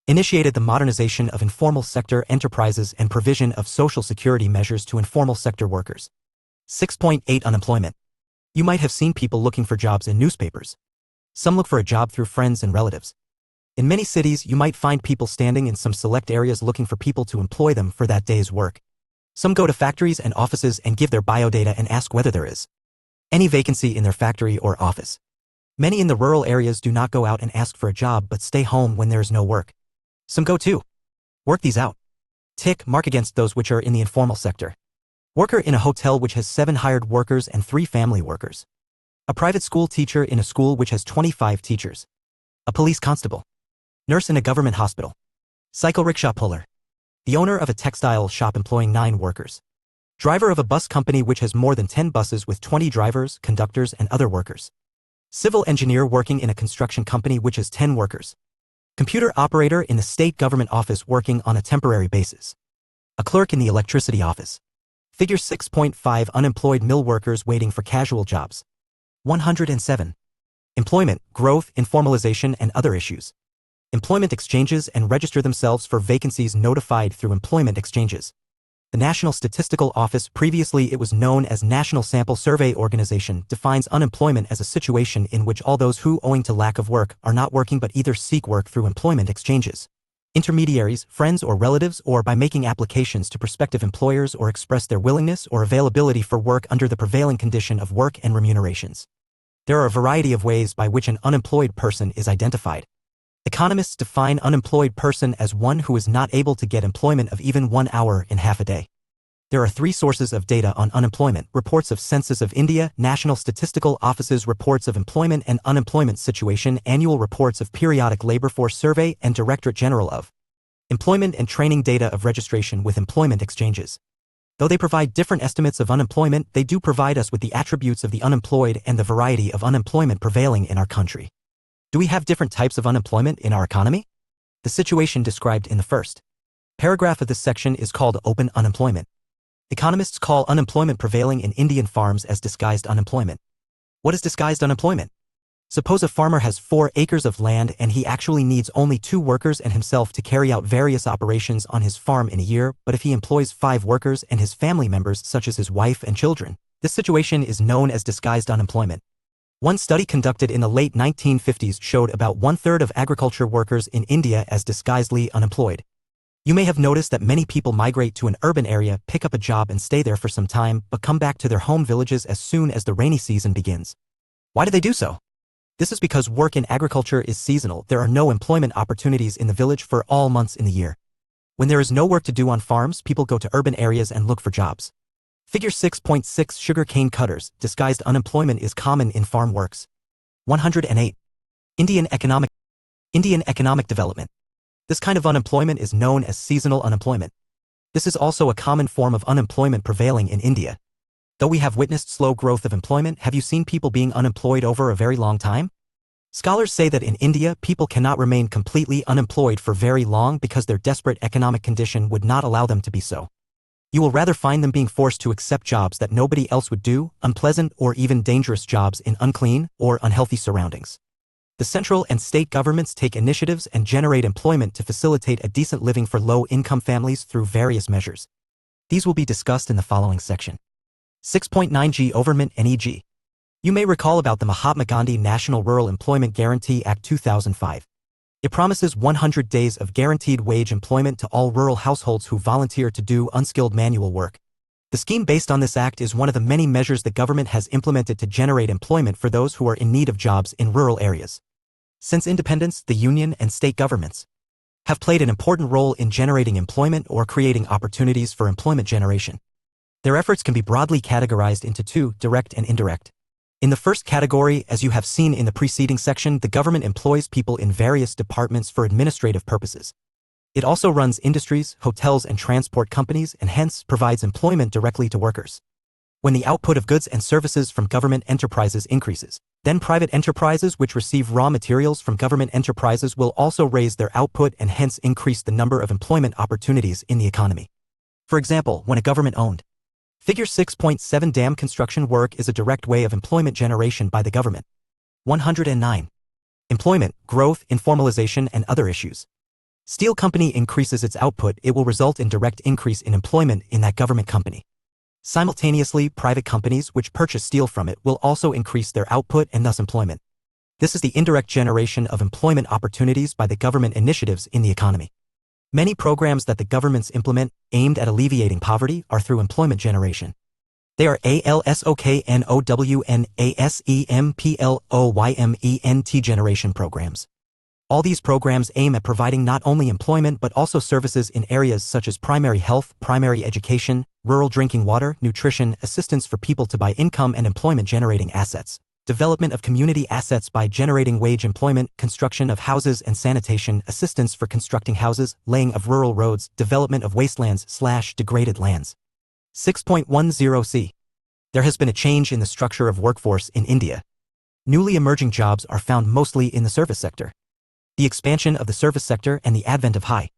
initiated the modernization of informal sector enterprises and provision of social security measures to informal sector workers. 6.8 Unemployment. You might have seen people looking for jobs in newspapers. Some look for a job through friends and relatives. In many cities, you might find people standing in some select areas looking for people to employ them for that day's work. Some go to factories and offices and give their biodata and ask whether there is any vacancy in their factory or office. Many in the rural areas do not go out and ask for a job but stay home when there is no work. Some go to work these out. Tick mark against those which are in the informal sector. Worker in a hotel which has 7 hired workers and 3 family workers. A private school teacher in a school which has 25 teachers. A police constable. Nurse in a government hospital. Cycle rickshaw puller. The owner of a textile shop employing 9 workers. Driver of a bus company which has more than 10 buses with 20 drivers, conductors and other workers. Civil engineer working in a construction company which has 10 workers. Computer operator in a state government office working on a temporary basis. A clerk in the electricity office. Figure 6.5 Unemployed mill workers waiting for casual jobs. 107. Employment, growth, informalization and other issues. Employment exchanges and register themselves for vacancies notified through employment exchanges. The National Statistical Office, previously it was known as National Sample Survey Organization, defines unemployment as a situation in which all those who, owing to lack of work, are not working but either seek work through employment exchanges, intermediaries, friends or relatives, or by making applications to prospective employers or express their willingness or availability for work under the prevailing condition of work and remunerations. There are a variety of ways by which an unemployed person is identified. Economists define unemployed person as one who is not able to get employment of even 1 hour in half a day. There are 3 sources of data on unemployment: reports of Census of India, National Statistical Office's reports of employment and unemployment situation, annual reports of Periodic Labor Force Survey, and Directorate General of Employment and Training data of registration with employment exchanges. Though they provide different estimates of unemployment, they do provide us with the attributes of the unemployed and the variety of unemployment prevailing in our country. Do we have different types of unemployment in our economy? The situation described in the first paragraph of this section is called open unemployment. Economists call unemployment prevailing in Indian farms as disguised unemployment. What is disguised unemployment? Suppose a farmer has 4 acres of land and he actually needs only 2 workers and himself to carry out various operations on his farm in a year, but if he employs 5 workers and his family members such as his wife and children, this situation is known as disguised unemployment. One study conducted in the late 1950s showed about 1/3 of agriculture workers in India as disguisedly unemployed. You may have noticed that many people migrate to an urban area, pick up a job and stay there for some time, but come back to their home villages as soon as the rainy season begins. Why do they do so? This is because work in agriculture is seasonal. There are no employment opportunities in the village for all months in the year. When there is no work to do on farms, people go to urban areas and look for jobs. Figure 6.6 Sugar cane cutters. Disguised unemployment is common in farm works. 108. Indian economic development. This kind of unemployment is known as seasonal unemployment. This is also a common form of unemployment prevailing in India. Though we have witnessed slow growth of employment, have you seen people being unemployed over a very long time? Scholars say that in India, people cannot remain completely unemployed for very long because their desperate economic condition would not allow them to be so. You will rather find them being forced to accept jobs that nobody else would do, unpleasant or even dangerous jobs in unclean or unhealthy surroundings. The central and state governments take initiatives and generate employment to facilitate a decent living for low-income families through various measures. These will be discussed in the following section. 6.9G Government NEG. You may recall about the Mahatma Gandhi National Rural Employment Guarantee Act 2005. It promises 100 days of guaranteed wage employment to all rural households who volunteer to do unskilled manual work. The scheme based on this act is one of the many measures the government has implemented to generate employment for those who are in need of jobs in rural areas. Since independence, the union and state governments have played an important role in generating employment or creating opportunities for employment generation. Their efforts can be broadly categorized into two, direct and indirect. In the first category, as you have seen in the preceding section, the government employs people in various departments for administrative purposes. It also runs industries, hotels and transport companies and hence provides employment directly to workers. When the output of goods and services from government enterprises increases, then private enterprises which receive raw materials from government enterprises will also raise their output and hence increase the number of employment opportunities in the economy. For example, when a government-owned Figure 6.7 dam construction work is a direct way of employment generation by the government. 109. Employment, growth, informalization and other issues. Steel company increases its output, it will result in direct increase in employment in that government company. Simultaneously, private companies which purchase steel from it will also increase their output and thus employment. This is the indirect generation of employment opportunities by the government initiatives in the economy. Many programs that the governments implement, aimed at alleviating poverty, are through employment generation. They are ALSOKNOWNASEMPLOYMENT generation programs. All these programs aim at providing not only employment but also services in areas such as primary health, primary education, rural drinking water, nutrition, assistance for people to buy income and employment-generating assets, development of community assets by generating wage employment, construction of houses and sanitation, assistance for constructing houses, laying of rural roads, development of wastelands/degraded lands. 6.10c. There has been a change in the structure of workforce in India. Newly emerging jobs are found mostly in the service sector. The expansion of the service sector and the advent of high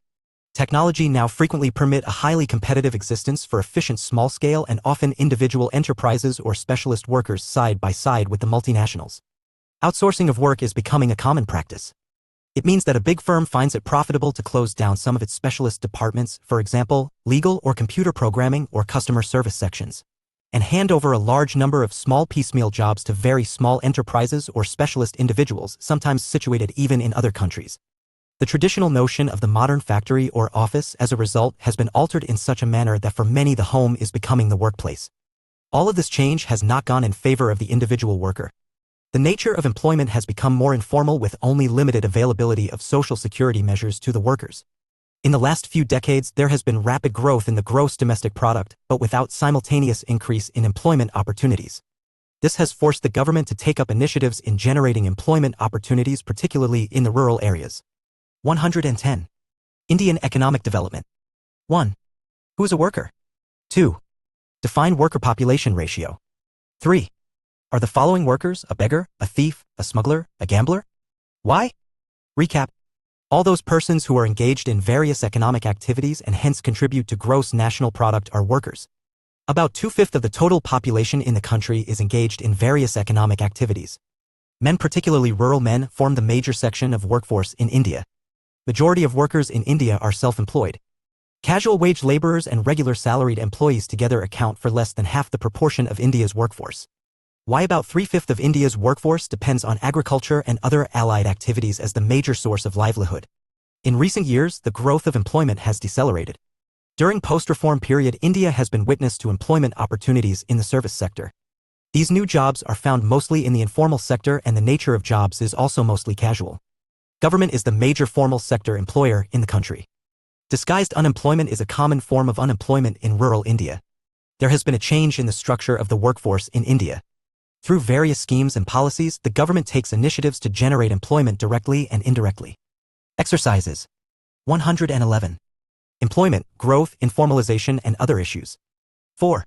technology now frequently permit a highly competitive existence for efficient small-scale and often individual enterprises or specialist workers side by side with the multinationals. Outsourcing of work is becoming a common practice. It means that a big firm finds it profitable to close down some of its specialist departments, for example, legal or computer programming or customer service sections, and hand over a large number of small piecemeal jobs to very small enterprises or specialist individuals, sometimes situated even in other countries. The traditional notion of the modern factory or office, as a result, has been altered in such a manner that for many the home is becoming the workplace. All of this change has not gone in favor of the individual worker. The nature of employment has become more informal with only limited availability of social security measures to the workers. In the last few decades, there has been rapid growth in the gross domestic product, but without simultaneous increase in employment opportunities. This has forced the government to take up initiatives in generating employment opportunities, particularly in the rural areas. 110. Indian economic development. 1. Who is a worker? 2. Define worker population ratio. 3. Are the following workers a beggar, a thief, a smuggler, a gambler? Why? Recap. All those persons who are engaged in various economic activities and hence contribute to gross national product are workers. About 2/5 of the total population in the country is engaged in various economic activities. Men, particularly rural men, form the major section of workforce in India. Majority of workers in India are self-employed. Casual wage laborers and regular salaried employees together account for less than half the proportion of India's workforce. Why about 3/5 of India's workforce depends on agriculture and other allied activities as the major source of livelihood. In recent years, the growth of employment has decelerated. During post-reform period, India has been witness to employment opportunities in the service sector. These new jobs are found mostly in the informal sector and the nature of jobs is also mostly casual. Government is the major formal sector employer in the country. Disguised unemployment is a common form of unemployment in rural India. There has been a change in the structure of the workforce in India. Through various schemes and policies, the government takes initiatives to generate employment directly and indirectly. Exercises. 111. Employment, growth, informalization and other issues. 4.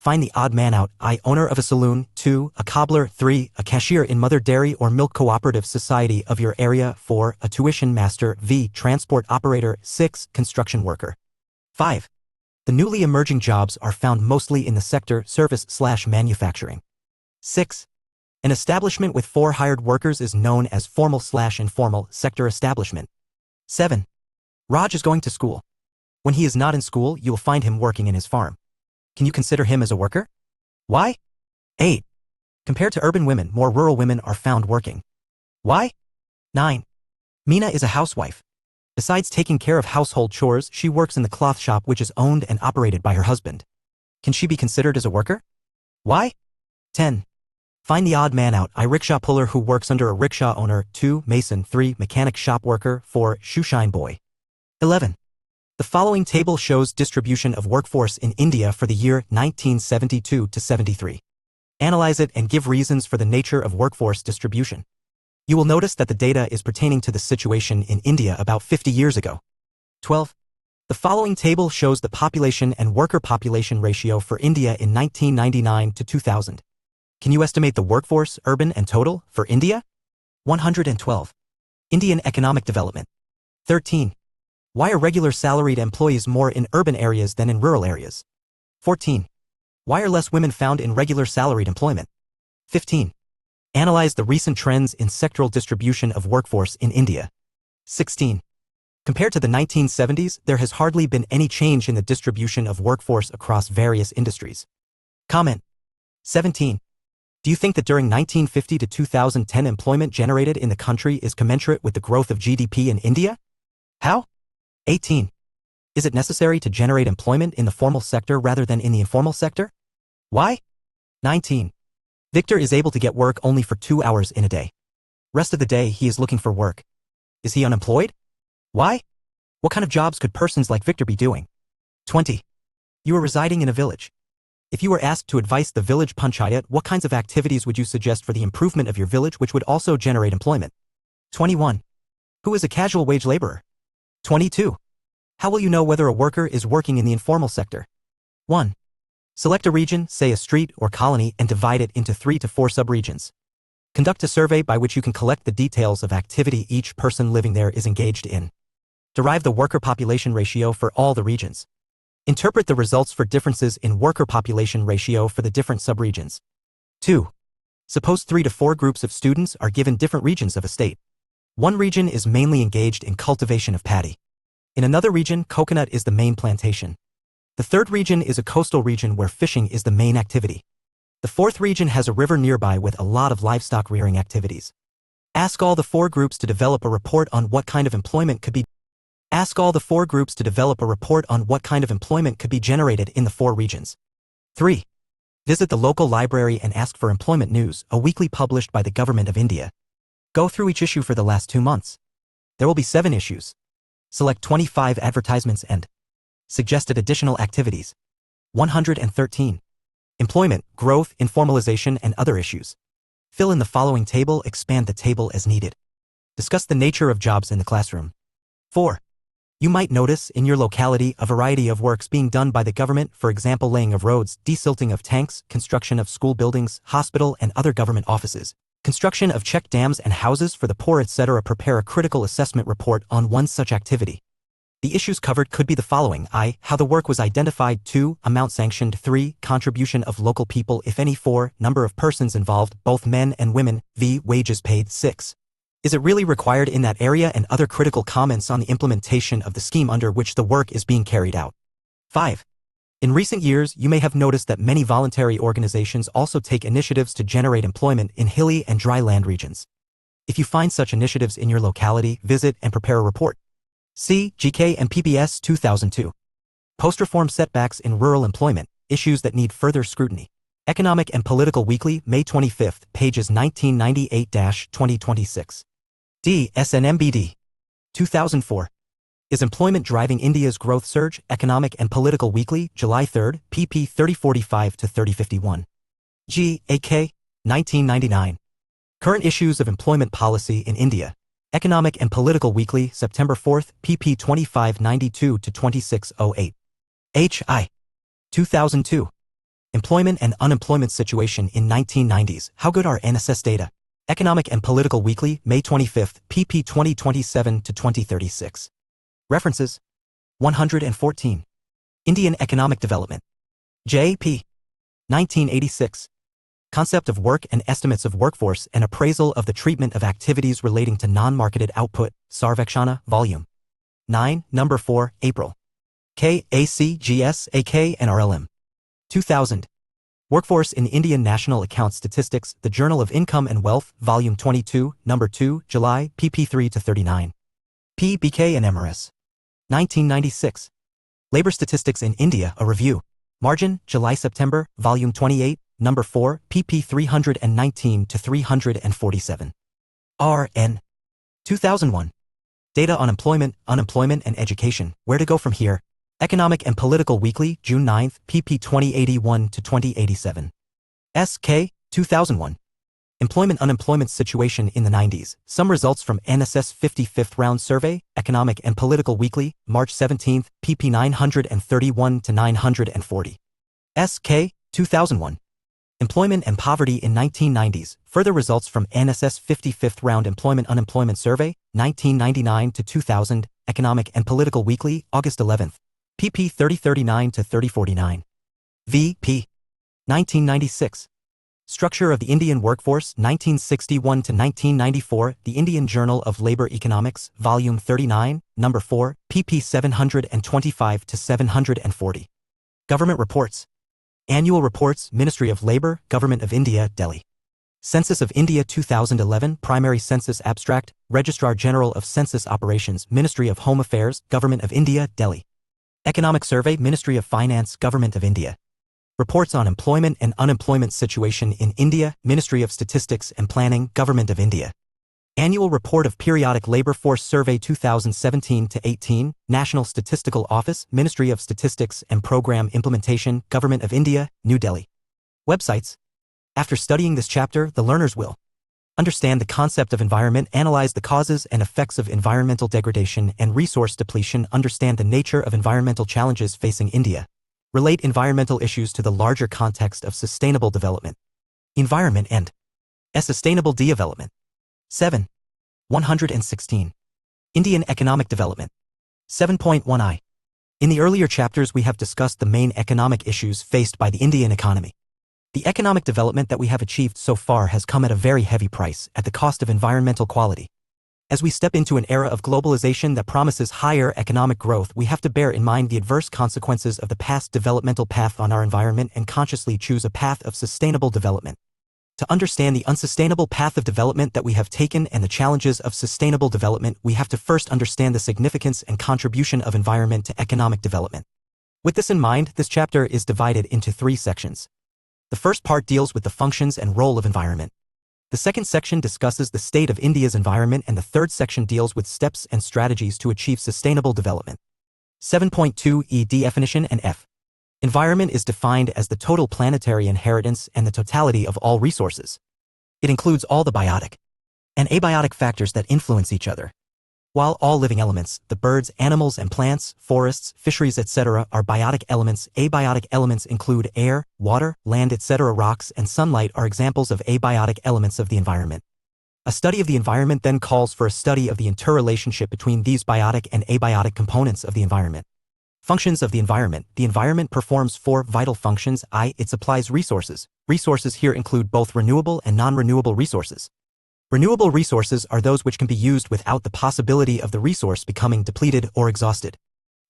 Find the odd man out. I. Owner of a saloon. 2. A cobbler. 3. A cashier in Mother Dairy or Milk Cooperative Society of your area. 4. A tuition master. V. Transport operator. 6. Construction worker. 5. The newly emerging jobs are found mostly in the sector service/manufacturing. 6. An establishment with 4 hired workers is known as formal/informal sector establishment. 7. Raj is going to school. When he is not in school, you will find him working in his farm. Can you consider him as a worker? Why? 8. Compared to urban women, more rural women are found working. Why? 9. Meena is a housewife. Besides taking care of household chores, she works in the cloth shop which is owned and operated by her husband. Can she be considered as a worker? Why? 10. Find the odd man out. I. Rickshaw puller who works under a rickshaw owner. 2. Mason. 3. Mechanic shop worker. 4. Shoeshine boy. 11. The following table shows distribution of workforce in India for the year 1972 to 73. Analyze it and give reasons for the nature of workforce distribution. You will notice that the data is pertaining to the situation in India about 50 years ago. 12. The following table shows the population and worker population ratio for India in 1999 to 2000. Can you estimate the workforce, urban and total, for India? 112. Indian economic development. 13. Why are regular salaried employees more in urban areas than in rural areas? 14. Why are less women found in regular salaried employment? 15. Analyze the recent trends in sectoral distribution of workforce in India. 16. Compared to the 1970s, there has hardly been any change in the distribution of workforce across various industries. Comment. 17. Do you think that during 1950 to 2010 employment generated in the country is commensurate with the growth of GDP in India? How? 18. Is it necessary to generate employment in the formal sector rather than in the informal sector? Why? 19. Victor is able to get work only for 2 hours in a day. Rest of the day he is looking for work. Is he unemployed? Why? What kind of jobs could persons like Victor be doing? 20. You are residing in a village. If you were asked to advise the village panchayat, what kinds of activities would you suggest for the improvement of your village which would also generate employment? 21. Who is a casual wage laborer? 22. How will you know whether a worker is working in the informal sector? 1. Select a region, say a street or colony, and divide it into 3 to 4 subregions. Conduct a survey by which you can collect the details of activity each person living there is engaged in. Derive the worker population ratio for all the regions. Interpret the results for differences in worker population ratio for the different subregions. 2. Suppose 3 to 4 groups of students are given different regions of a state. One region is mainly engaged in cultivation of paddy. In another region, coconut is the main plantation. The third region is a coastal region where fishing is the main activity. The fourth region has a river nearby with a lot of livestock rearing activities. Ask all the 4 groups to develop a report on what kind of employment could be generated in the 4 regions. 3. Visit the local library and ask for Employment News, a weekly published by the Government of India. Go through each issue for the last 2 months. There will be 7 issues. Select 25 advertisements and suggested additional activities. 113. Employment, growth, informalization, and other issues. Fill in the following table, expand the table as needed. Discuss the nature of jobs in the classroom. 4. You might notice in your locality a variety of works being done by the government, for example laying of roads, desilting of tanks, construction of school buildings, hospital and other government offices, construction of check dams and houses for the poor, etc. Prepare a critical assessment report on one such activity. The issues covered could be the following: I. How the work was identified. 2. Amount sanctioned. 3. Contribution of local people, if any. 4. Number of persons involved, both men and women. V. Wages paid. 6. Is it really required in that area, and other critical comments on the implementation of the scheme under which the work is being carried out. 5. In recent years, you may have noticed that many voluntary organizations also take initiatives to generate employment in hilly and dry land regions. If you find such initiatives in your locality, visit and prepare a report. See GK and PBS 2002. Post-reform setbacks in rural employment, issues that need further scrutiny. Economic and Political Weekly, May 25, pages 1998-2026. D. SNMBD. 2004. Is employment driving India's growth surge? Economic and Political Weekly, July 3, pp. 3045-3051. G. AK. 1999. Current issues of employment policy in India. Economic and Political Weekly, September 4, pp. 2592-2608. H. I. 2002. Employment and unemployment situation in 1990s. How good are NSS data? Economic and Political Weekly, May 25, pp 2027 to 2036. References: 114. Indian Economic Development. J.P. 1986. Concept of Work and Estimates of Workforce and Appraisal of the Treatment of Activities Relating to Non-Marketed Output, Sarvekshana, Volume 9, Number 4, April. KACGS, AK and RLM. 2000. Workforce in Indian National Account Statistics, The Journal of Income and Wealth, Volume 22, Number 2, July, pp 3 to 39. PBK and MRS. 1996. Labor Statistics in India, A Review. Margin, July-September, Volume 28, Number 4, pp 319 to 347. RN. 2001. Data on Employment, Unemployment and Education, Where to Go From Here. Economic and Political Weekly, June 9, pp 2081 to 2087. SK. 2001. Employment-Unemployment Situation in the 90s, Some Results from NSS 55th Round Survey, Economic and Political Weekly, March 17, pp 931 to 940. SK. 2001. Employment and Poverty in 1990s, Further Results from NSS 55th Round Employment-Unemployment Survey, 1999 to 2000, Economic and Political Weekly, August 11, pp 3039 to 3049. VP. 1996. Structure of the Indian Workforce, 1961 to 1994, The Indian Journal of Labor Economics, Volume 39, Number 4, pp 725 to 740. Government Reports. Annual Reports, Ministry of Labour, Government of India, Delhi. Census of India 2011, Primary Census Abstract, Registrar General of Census Operations, Ministry of Home Affairs, Government of India, Delhi. Economic Survey, Ministry of Finance, Government of India. Reports on Employment and Unemployment Situation in India, Ministry of Statistics and Planning, Government of India. Annual Report of Periodic Labour Force Survey 2017-18, National Statistical Office, Ministry of Statistics and Program Implementation, Government of India, New Delhi. Websites. After studying this chapter, the learners will understand the concept of environment, analyze the causes and effects of environmental degradation and resource depletion, understand the nature of environmental challenges facing India, relate environmental issues to the larger context of sustainable development, environment and sustainable development. 7. 116. Indian Economic Development. 7.1i. In the earlier chapters we have discussed the main economic issues faced by the Indian economy. The economic development that we have achieved so far has come at a very heavy price, at the cost of environmental quality. As we step into an era of globalization that promises higher economic growth, we have to bear in mind the adverse consequences of the past developmental path on our environment and consciously choose a path of sustainable development. To understand the unsustainable path of development that we have taken and the challenges of sustainable development, we have to first understand the significance and contribution of environment to economic development. With this in mind, this chapter is divided into 3 sections. The first part deals with the functions and role of environment. The second section discusses the state of India's environment, and the third section deals with steps and strategies to achieve sustainable development. 7.2e Definition and F. Environment is defined as the total planetary inheritance and the totality of all resources. It includes all the biotic and abiotic factors that influence each other. While all living elements, the birds, animals and plants, forests, fisheries etc. are biotic elements, abiotic elements include air, water, land etc. Rocks and sunlight are examples of abiotic elements of the environment. A study of the environment then calls for a study of the interrelationship between these biotic and abiotic components of the environment. Functions of the environment. The environment performs 4 vital functions. It supplies resources. Resources here include both renewable and non-renewable resources. Renewable resources are those which can be used without the possibility of the resource becoming depleted or exhausted.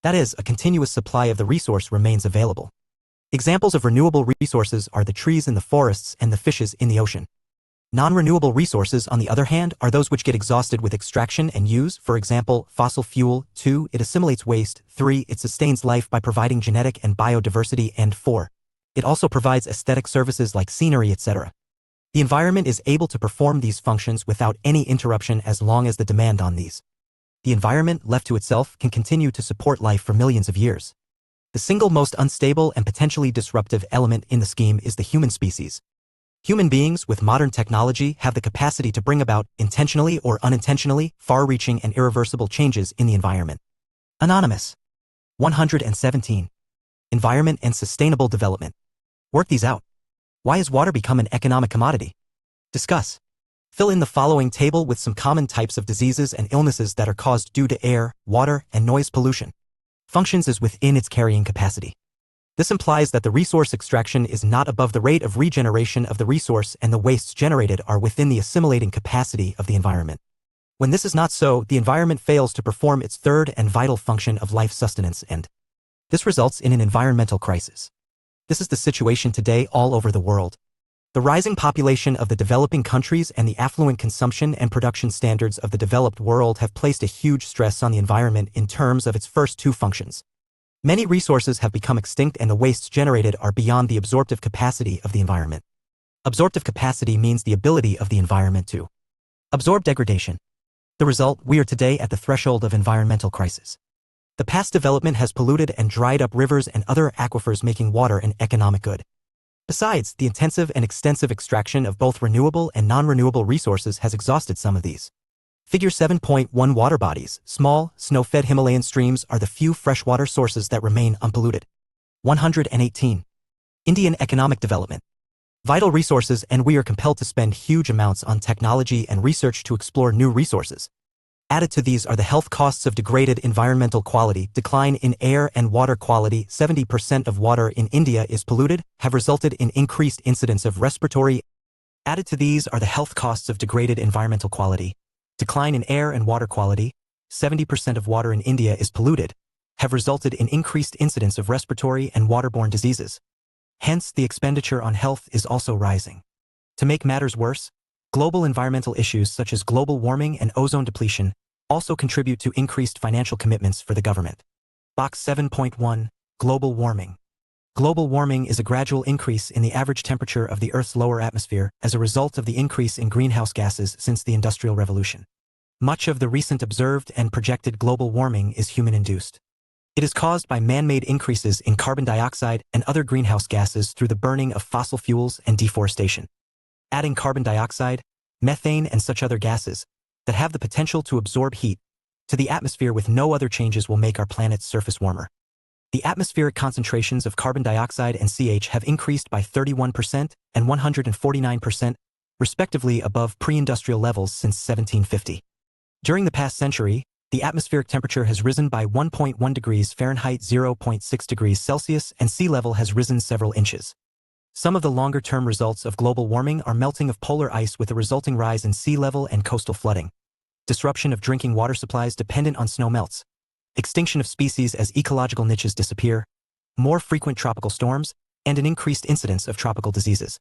That is, a continuous supply of the resource remains available. Examples of renewable resources are the trees in the forests and the fishes in the ocean. Non-renewable resources, on the other hand, are those which get exhausted with extraction and use, for example, fossil fuel. 2. It assimilates waste. 3. It sustains life by providing genetic and biodiversity. And 4. It also provides aesthetic services like scenery, etc. The environment is able to perform these functions without any interruption as long as the demand on these. The environment, left to itself, can continue to support life for millions of years. The single most unstable and potentially disruptive element in the scheme is the human species. Human beings with modern technology have the capacity to bring about, intentionally or unintentionally, far-reaching and irreversible changes in the environment. Anonymous. 117. Environment and Sustainable Development. Work these out. Why has water become an economic commodity? Discuss. Fill in the following table with some common types of diseases and illnesses that are caused due to air, water, and noise pollution. Functions as within its carrying capacity. This implies that the resource extraction is not above the rate of regeneration of the resource and the wastes generated are within the assimilating capacity of the environment. When this is not so, the environment fails to perform its third and vital function of life sustenance, and this results in an environmental crisis. This is the situation today all over the world. The rising population of the developing countries and the affluent consumption and production standards of the developed world have placed a huge stress on the environment in terms of its first two functions. Many resources have become extinct and the wastes generated are beyond the absorptive capacity of the environment. Absorptive capacity means the ability of the environment to absorb degradation. The result, we are today at the threshold of environmental crisis. The past development has polluted and dried up rivers and other aquifers, making water an economic good. Besides, the intensive and extensive extraction of both renewable and non-renewable resources has exhausted some of these. Figure 7.1 Water bodies, small, snow-fed Himalayan streams are the few freshwater sources that remain unpolluted. 118. Indian economic development. Vital resources, and we are compelled to spend huge amounts on technology and research to explore new resources. Added to these are the health costs of degraded environmental quality, decline in air and water quality. 70% of water in India is polluted, have resulted in increased incidence of respiratory. Added to these are the health costs of degraded environmental quality, decline in air and water quality. 70% of water in India is polluted, have resulted in increased incidence of respiratory and waterborne diseases. Hence, the expenditure on health is also rising. To make matters worse, global environmental issues such as global warming and ozone depletion also contribute to increased financial commitments for the government. Box 7.1, Global warming. Global warming is a gradual increase in the average temperature of the Earth's lower atmosphere as a result of the increase in greenhouse gases since the Industrial Revolution. Much of the recent observed and projected global warming is human-induced. It is caused by man-made increases in carbon dioxide and other greenhouse gases through the burning of fossil fuels and deforestation. Adding carbon dioxide, methane, and such other gases that have the potential to absorb heat to the atmosphere with no other changes will make our planet's surface warmer. The atmospheric concentrations of carbon dioxide and CH have increased by 31% and 149%, respectively, above pre-industrial levels since 1750. During the past century, the atmospheric temperature has risen by 1.1 degrees Fahrenheit, 0.6 degrees Celsius, and sea level has risen several inches. Some of the longer-term results of global warming are melting of polar ice with a resulting rise in sea level and coastal flooding, disruption of drinking water supplies dependent on snow melts, extinction of species as ecological niches disappear, more frequent tropical storms, and an increased incidence of tropical diseases.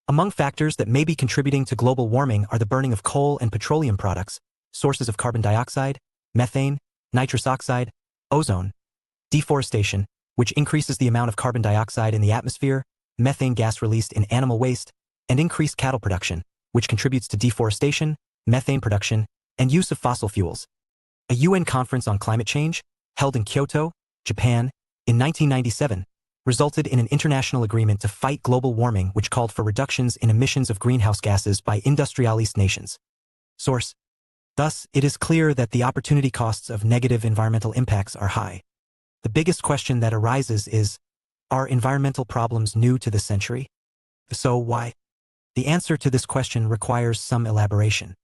Among factors that may be contributing to global warming are the burning of coal and petroleum products, sources of carbon dioxide, methane, nitrous oxide, ozone, deforestation, which increases the amount of carbon dioxide in the atmosphere, methane gas released in animal waste, and increased cattle production, which contributes to deforestation, methane production, and use of fossil fuels. A UN conference on climate change, held in Kyoto, Japan, in 1997, resulted in an international agreement to fight global warming which called for reductions in emissions of greenhouse gases by industrialized nations. Source. Thus, it is clear that the opportunity costs of negative environmental impacts are high. The biggest question that arises is, are environmental problems new to this century? If so, why? The answer to this question requires some elaboration.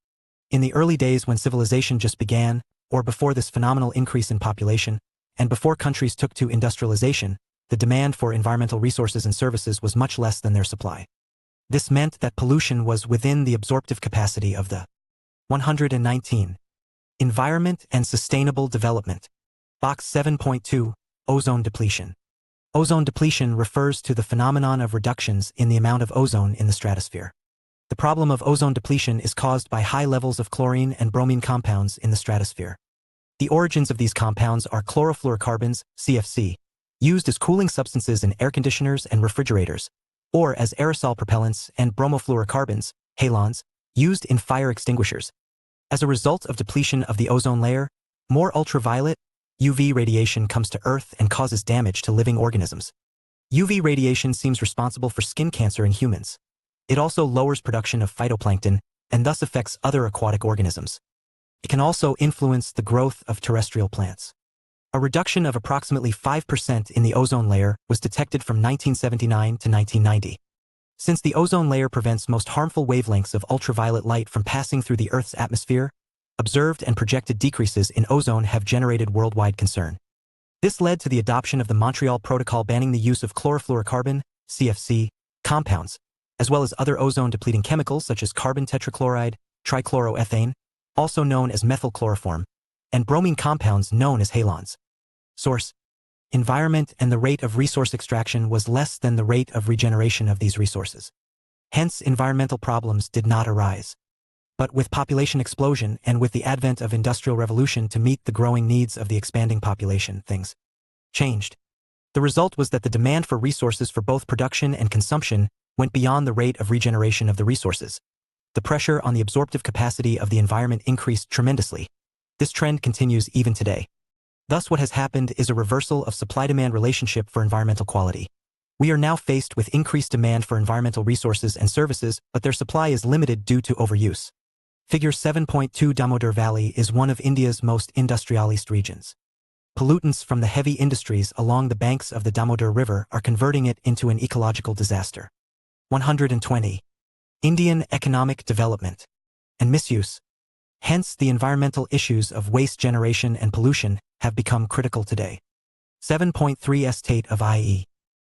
In the early days when civilization just began, or before this phenomenal increase in population, and before countries took to industrialization, the demand for environmental resources and services was much less than their supply. This meant that pollution was within the absorptive capacity of the 119. Environment and sustainable development. Box 7.2, Ozone depletion. Ozone depletion refers to the phenomenon of reductions in the amount of ozone in the stratosphere. The problem of ozone depletion is caused by high levels of chlorine and bromine compounds in the stratosphere. The origins of these compounds are chlorofluorocarbons, CFC, used as cooling substances in air conditioners and refrigerators, or as aerosol propellants, and bromofluorocarbons, halons, used in fire extinguishers. As a result of depletion of the ozone layer, more ultraviolet, UV radiation comes to Earth and causes damage to living organisms. UV radiation seems responsible for skin cancer in humans. It also lowers production of phytoplankton and thus affects other aquatic organisms. It can also influence the growth of terrestrial plants. A reduction of approximately 5% in the ozone layer was detected from 1979 to 1990. Since the ozone layer prevents most harmful wavelengths of ultraviolet light from passing through the Earth's atmosphere, observed and projected decreases in ozone have generated worldwide concern. This led to the adoption of the Montreal Protocol banning the use of chlorofluorocarbon, CFC, compounds, as well as other ozone-depleting chemicals such as carbon tetrachloride, trichloroethane, also known as methylchloroform, and bromine compounds known as halons. Source: environment and the rate of resource extraction was less than the rate of regeneration of these resources. Hence, environmental problems did not arise. But with population explosion and with the advent of industrial revolution to meet the growing needs of the expanding population, things changed. The result was that the demand for resources for both production and consumption went beyond the rate of regeneration of the resources. The pressure on the absorptive capacity of the environment increased tremendously. This trend continues even today. Thus, what has happened is a reversal of supply-demand relationship for environmental quality. We are now faced with increased demand for environmental resources and services, but their supply is limited due to overuse. Figure 7.2 Damodar Valley is one of India's most industrialized regions. Pollutants from the heavy industries along the banks of the Damodar River are converting it into an ecological disaster. 120. Indian economic development and misuse. Hence, the environmental issues of waste generation and pollution have become critical today. 7.3 State of IE.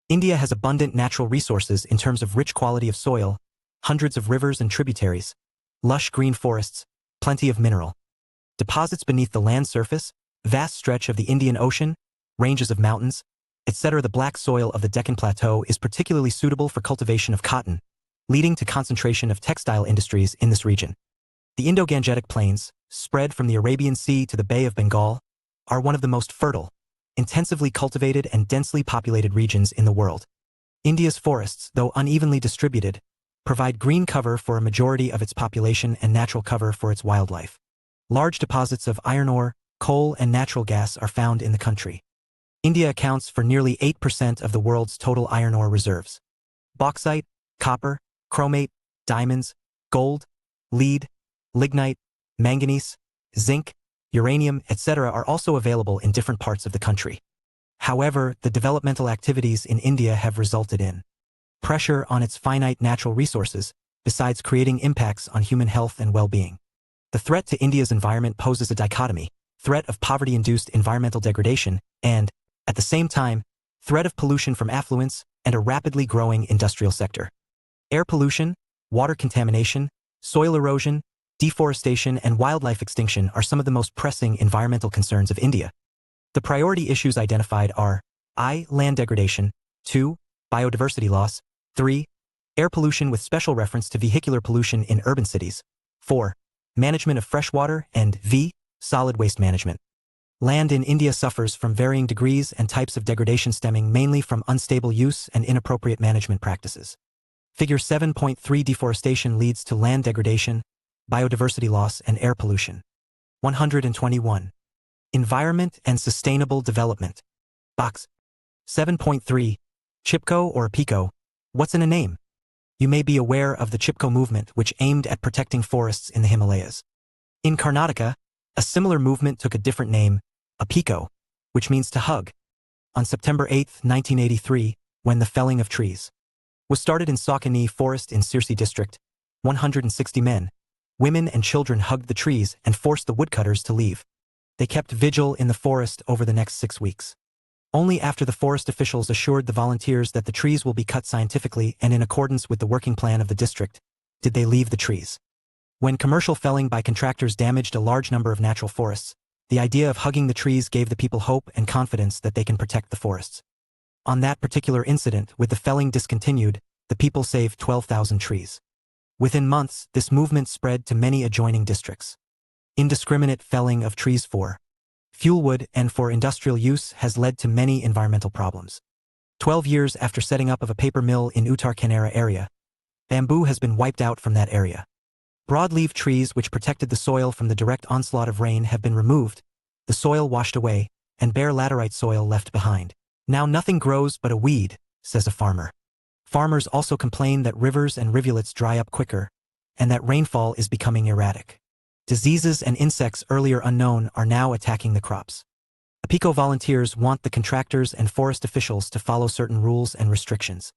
India has abundant natural resources in terms of rich quality of soil, hundreds of rivers and tributaries, lush green forests, plenty of mineral deposits beneath the land surface, vast stretch of the Indian Ocean, ranges of mountains, etc. The black soil of the Deccan Plateau is particularly suitable for cultivation of cotton, leading to concentration of textile industries in this region. The Indo-Gangetic Plains, spread from the Arabian Sea to the Bay of Bengal, are one of the most fertile, intensively cultivated and densely populated regions in the world. India's forests, though unevenly distributed, provide green cover for a majority of its population and natural cover for its wildlife. Large deposits of iron ore, coal and natural gas are found in the country. India accounts for nearly 8% of the world's total iron ore reserves. Bauxite, copper, chromate, diamonds, gold, lead, lignite, manganese, zinc, uranium, etc. are also available in different parts of the country. However, the developmental activities in India have resulted in pressure on its finite natural resources, besides creating impacts on human health and well-being. The threat to India's environment poses a dichotomy: threat of poverty-induced environmental degradation and, at the same time, threat of pollution from affluence and a rapidly growing industrial sector. Air pollution, water contamination, soil erosion, deforestation, and wildlife extinction are some of the most pressing environmental concerns of India. The priority issues identified are I. Land degradation, 2. Biodiversity loss, 3. Air pollution with special reference to vehicular pollution in urban cities, 4. Management of freshwater, and v. Solid waste management. Land in India suffers from varying degrees and types of degradation stemming mainly from unstable use and inappropriate management practices. Figure 7.3 Deforestation leads to land degradation, biodiversity loss, and air pollution. 121. Environment and sustainable development. Box 7.3. Chipko or PICO. What's in a name? You may be aware of the Chipko movement, which aimed at protecting forests in the Himalayas. In Karnataka, a similar movement took a different name, a PICO, which means to hug. On September 8, 1983, when the felling of trees was started in Saucony Forest in Sirsi district, 160 men, women and children hugged the trees and forced the woodcutters to leave. They kept vigil in the forest over the next 6 weeks. Only after the forest officials assured the volunteers that the trees will be cut scientifically and in accordance with the working plan of the district, did they leave the trees. When commercial felling by contractors damaged a large number of natural forests, the idea of hugging the trees gave the people hope and confidence that they can protect the forests. On that particular incident, with the felling discontinued, the people saved 12,000 trees. Within months, this movement spread to many adjoining districts. Indiscriminate felling of trees for fuelwood and for industrial use has led to many environmental problems. 12 years after setting up of a paper mill in Uttar Kannada area, bamboo has been wiped out from that area. Broadleaf trees which protected the soil from the direct onslaught of rain have been removed, the soil washed away, and bare laterite soil left behind. Now nothing grows but a weed, says a farmer. Farmers also complain that rivers and rivulets dry up quicker, and that rainfall is becoming erratic. Diseases and insects earlier unknown are now attacking the crops. Apico volunteers want the contractors and forest officials to follow certain rules and restrictions.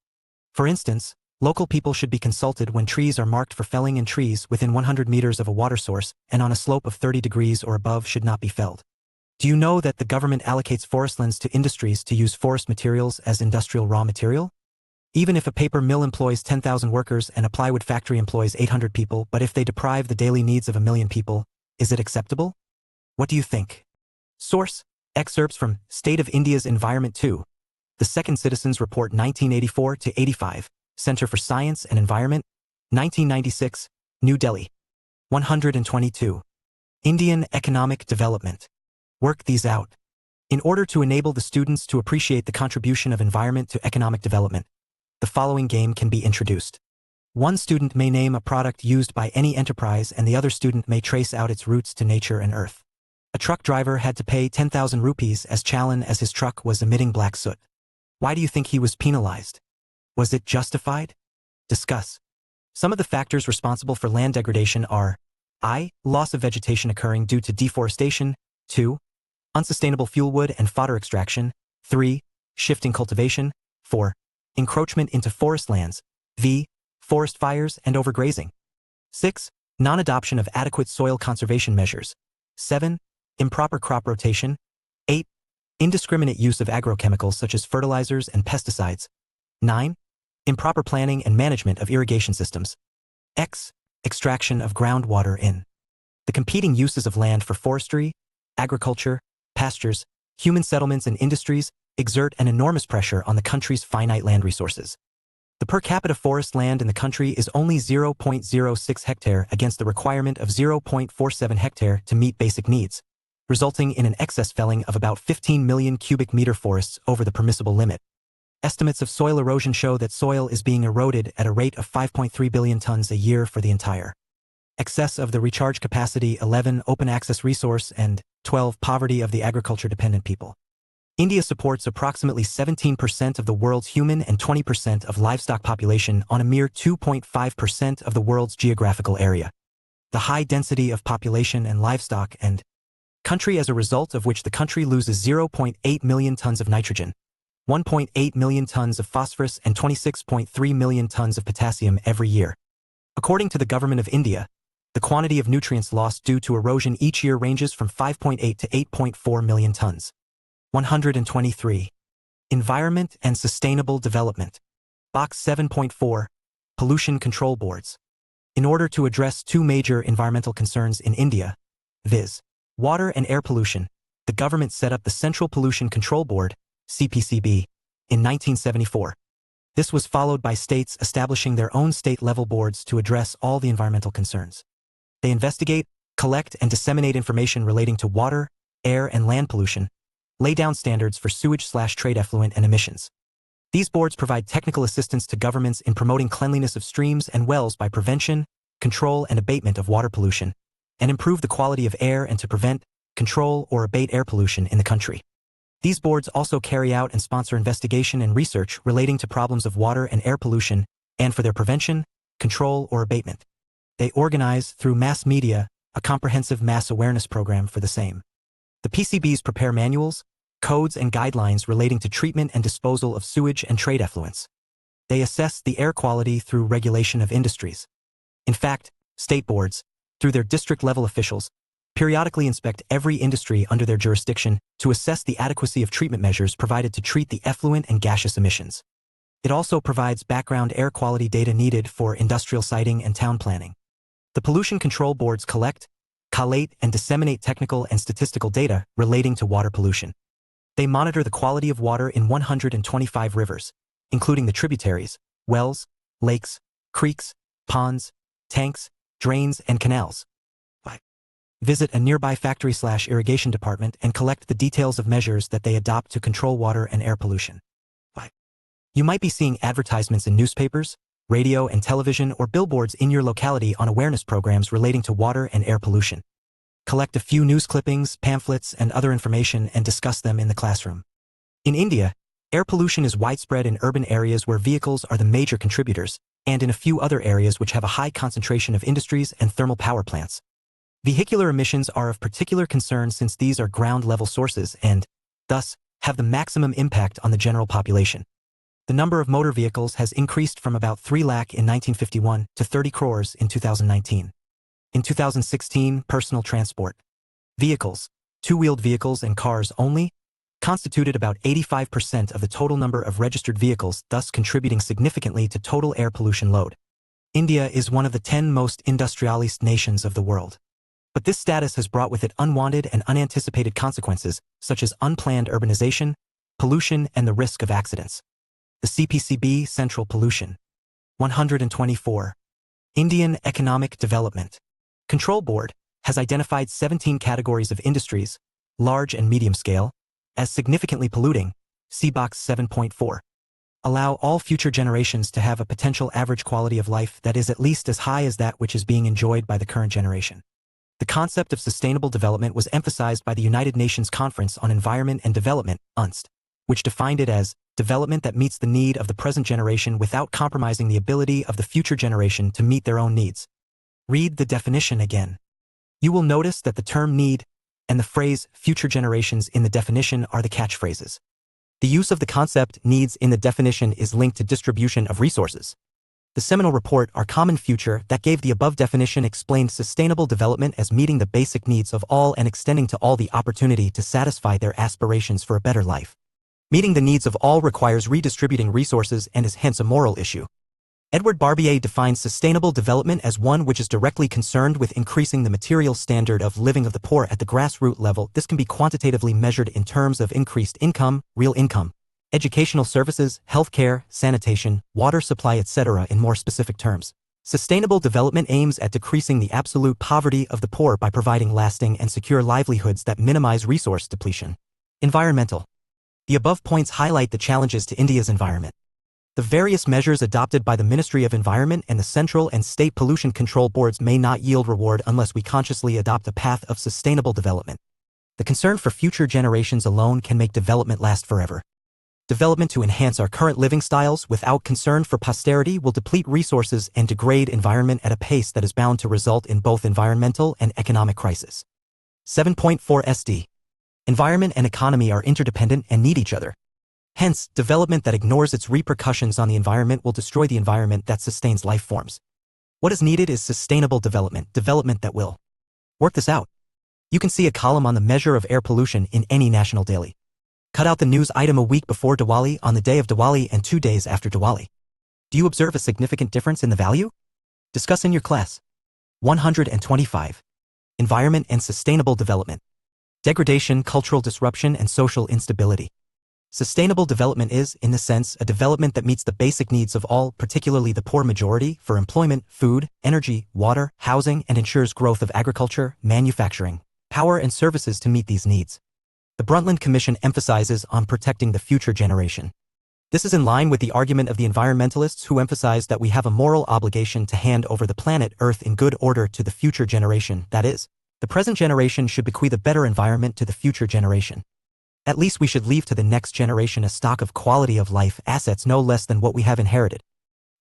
For instance, local people should be consulted when trees are marked for felling, and trees within 100 meters of a water source and on a slope of 30 degrees or above should not be felled. Do you know that the government allocates forest lands to industries to use forest materials as industrial raw material? Even if a paper mill employs 10,000 workers and a plywood factory employs 800 people, but if they deprive the daily needs of 1 million people, is it acceptable? What do you think? Source: excerpts from State of India's Environment 2. The Second Citizens Report 1984-85, Center for Science and Environment, 1996, New Delhi. 122. Indian Economic Development. Work these out. In order to enable the students to appreciate the contribution of environment to economic development, the following game can be introduced. One student may name a product used by any enterprise and the other student may trace out its roots to nature and earth. A truck driver had to pay 10,000 rupees as challan as his truck was emitting black soot. Why do you think he was penalized? Was it justified? Discuss. Some of the factors responsible for land degradation are: I. Loss of vegetation occurring due to deforestation. 2. Unsustainable fuel wood and fodder extraction. 3. Shifting cultivation. 4. Encroachment into forest lands. V. Forest fires and overgrazing. 6. Non-adoption of adequate soil conservation measures. 7. Improper crop rotation. 8. Indiscriminate use of agrochemicals such as fertilizers and pesticides. 9. Improper planning and management of irrigation systems. X. Extraction of groundwater in. The competing uses of land for forestry, agriculture, pastures, human settlements and industries exert an enormous pressure on the country's finite land resources. The per capita forest land in the country is only 0.06 hectare against the requirement of 0.47 hectare to meet basic needs, resulting in an excess felling of about 15 million cubic meter forests over the permissible limit. Estimates of soil erosion show that soil is being eroded at a rate of 5.3 billion tons a year for the entire excess of the recharge capacity, 11 open access resource, and 12 poverty of the agriculture-dependent people. India supports approximately 17% of the world's human and 20% of livestock population on a mere 2.5% of the world's geographical area. The high density of population and livestock and country, as a result of which the country loses 0.8 million tons of nitrogen, 1.8 million tons of phosphorus and 26.3 million tons of potassium every year. According to the Government of India, the quantity of nutrients lost due to erosion each year ranges from 5.8 to 8.4 million tons. 123. Environment and Sustainable Development. Box 7.4. Pollution Control Boards. In order to address two major environmental concerns in India, viz., water and air pollution, the government set up the Central Pollution Control Board, CPCB, in 1974. This was followed by states establishing their own state-level boards to address all the environmental concerns. They investigate, collect, and disseminate information relating to water, air, and land pollution, lay down standards for sewage/trade effluent and emissions. These boards provide technical assistance to governments in promoting cleanliness of streams and wells by prevention, control, and abatement of water pollution, and improve the quality of air and to prevent, control, or abate air pollution in the country. These boards also carry out and sponsor investigation and research relating to problems of water and air pollution, and for their prevention, control, or abatement. They organize, through mass media, a comprehensive mass awareness program for the same. The PCBs prepare manuals, codes, and guidelines relating to treatment and disposal of sewage and trade effluents. They assess the air quality through regulation of industries. In fact, state boards, through their district-level officials, periodically inspect every industry under their jurisdiction to assess the adequacy of treatment measures provided to treat the effluent and gaseous emissions. It also provides background air quality data needed for industrial siting and town planning. The pollution control boards collect, collate, and disseminate technical and statistical data relating to water pollution. They monitor the quality of water in 125 rivers, including the tributaries, wells, lakes, creeks, ponds, tanks, drains, and canals. Visit a nearby factory/irrigation department and collect the details of measures that they adopt to control water and air pollution. You might be seeing advertisements in newspapers, radio and television, or billboards in your locality on awareness programs relating to water and air pollution. Collect a few news clippings, pamphlets, and other information and discuss them in the classroom. In India, air pollution is widespread in urban areas where vehicles are the major contributors, and in a few other areas which have a high concentration of industries and thermal power plants. Vehicular emissions are of particular concern since these are ground-level sources and, thus, have the maximum impact on the general population. The number of motor vehicles has increased from about 3 lakh in 1951 to 30 crores in 2019. In 2016, personal transport vehicles, two-wheeled vehicles and cars only, constituted about 85% of the total number of registered vehicles, thus contributing significantly to total air pollution load. India is one of the 10 most industrialist nations of the world. But this status has brought with it unwanted and unanticipated consequences, such as unplanned urbanization, pollution, and the risk of accidents. The CPCB Central Pollution 124. Indian Economic Development Control Board has identified 17 categories of industries, large and medium scale, as significantly polluting, see Box 7.4. Allow all future generations to have a potential average quality of life that is at least as high as that which is being enjoyed by the current generation. The concept of sustainable development was emphasized by the United Nations Conference on Environment and Development, UNCED, which defined it as development that meets the need of the present generation without compromising the ability of the future generation to meet their own needs. Read the definition again. You will notice that the term need and the phrase future generations in the definition are the catchphrases. The use of the concept needs in the definition is linked to distribution of resources. The seminal report Our Common Future that gave the above definition explained sustainable development as meeting the basic needs of all and extending to all the opportunity to satisfy their aspirations for a better life. Meeting the needs of all requires redistributing resources and is hence a moral issue. Edward Barbier defines sustainable development as one which is directly concerned with increasing the material standard of living of the poor at the grassroots level. This can be quantitatively measured in terms of increased income, real income, educational services, healthcare, sanitation, water supply, etc. In more specific terms, sustainable development aims at decreasing the absolute poverty of the poor by providing lasting and secure livelihoods that minimize resource depletion. Environmental. The above points highlight the challenges to India's environment. The various measures adopted by the Ministry of Environment and the central and state pollution control boards may not yield reward unless we consciously adopt a path of sustainable development. The concern for future generations alone can make development last forever. Development to enhance our current living styles without concern for posterity will deplete resources and degrade environment at a pace that is bound to result in both environmental and economic crisis. 7.4 SD. Environment and economy are interdependent and need each other. Hence, development that ignores its repercussions on the environment will destroy the environment that sustains life forms. What is needed is sustainable development, development that will work this out. You can see a column on the measure of air pollution in any national daily. Cut out the news item a week before Diwali, on the day of Diwali, and 2 days after Diwali. Do you observe a significant difference in the value? Discuss in your class. 125. Environment and sustainable development. Degradation, cultural disruption, and social instability. Sustainable development is, in a sense, a development that meets the basic needs of all, particularly the poor majority, for employment, food, energy, water, housing, and ensures growth of agriculture, manufacturing, power, and services to meet these needs. The Brundtland Commission emphasizes on protecting the future generation. This is in line with the argument of the environmentalists who emphasize that we have a moral obligation to hand over the planet Earth in good order to the future generation, that is, the present generation should bequeath a better environment to the future generation. At least we should leave to the next generation a stock of quality of life assets no less than what we have inherited.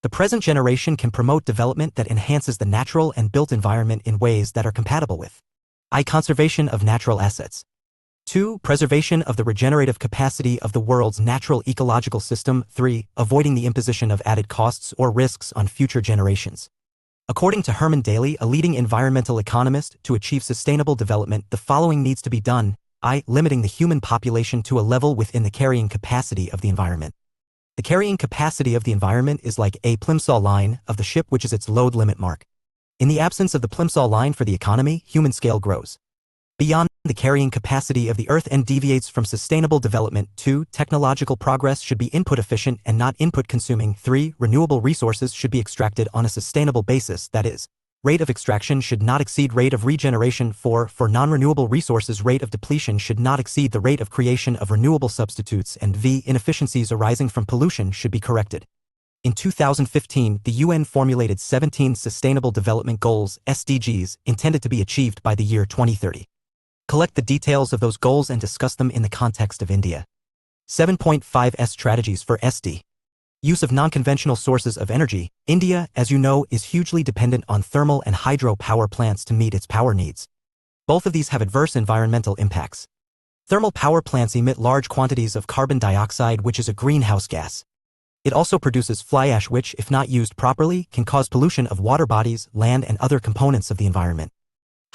The present generation can promote development that enhances the natural and built environment in ways that are compatible with I. Conservation of natural assets. 2. Preservation of the regenerative capacity of the world's natural ecological system. 3. Avoiding the imposition of added costs or risks on future generations. According to Herman Daly, a leading environmental economist, to achieve sustainable development, the following needs to be done. I. Limiting the human population to a level within the carrying capacity of the environment. The carrying capacity of the environment is like a plimsoll line of the ship, which is its load limit mark. In the absence of the plimsoll line for the economy, human scale grows beyond the carrying capacity of the Earth and deviates from sustainable development. 2. Technological progress should be input efficient and not input consuming. 3. Renewable resources should be extracted on a sustainable basis, that is, rate of extraction should not exceed rate of regeneration. 4. For non-renewable resources, rate of depletion should not exceed the rate of creation of renewable substitutes. And v. Inefficiencies arising from pollution should be corrected. In 2015, the UN formulated 17 Sustainable Development Goals, SDGs, intended to be achieved by the year 2030. Collect the details of those goals and discuss them in the context of India. 7.5 Strategies for SD. Use of non-conventional sources of energy. India, as you know, is hugely dependent on thermal and hydro power plants to meet its power needs. Both of these have adverse environmental impacts. Thermal power plants emit large quantities of carbon dioxide, which is a greenhouse gas. It also produces fly ash, which, if not used properly, can cause pollution of water bodies, land, and other components of the environment.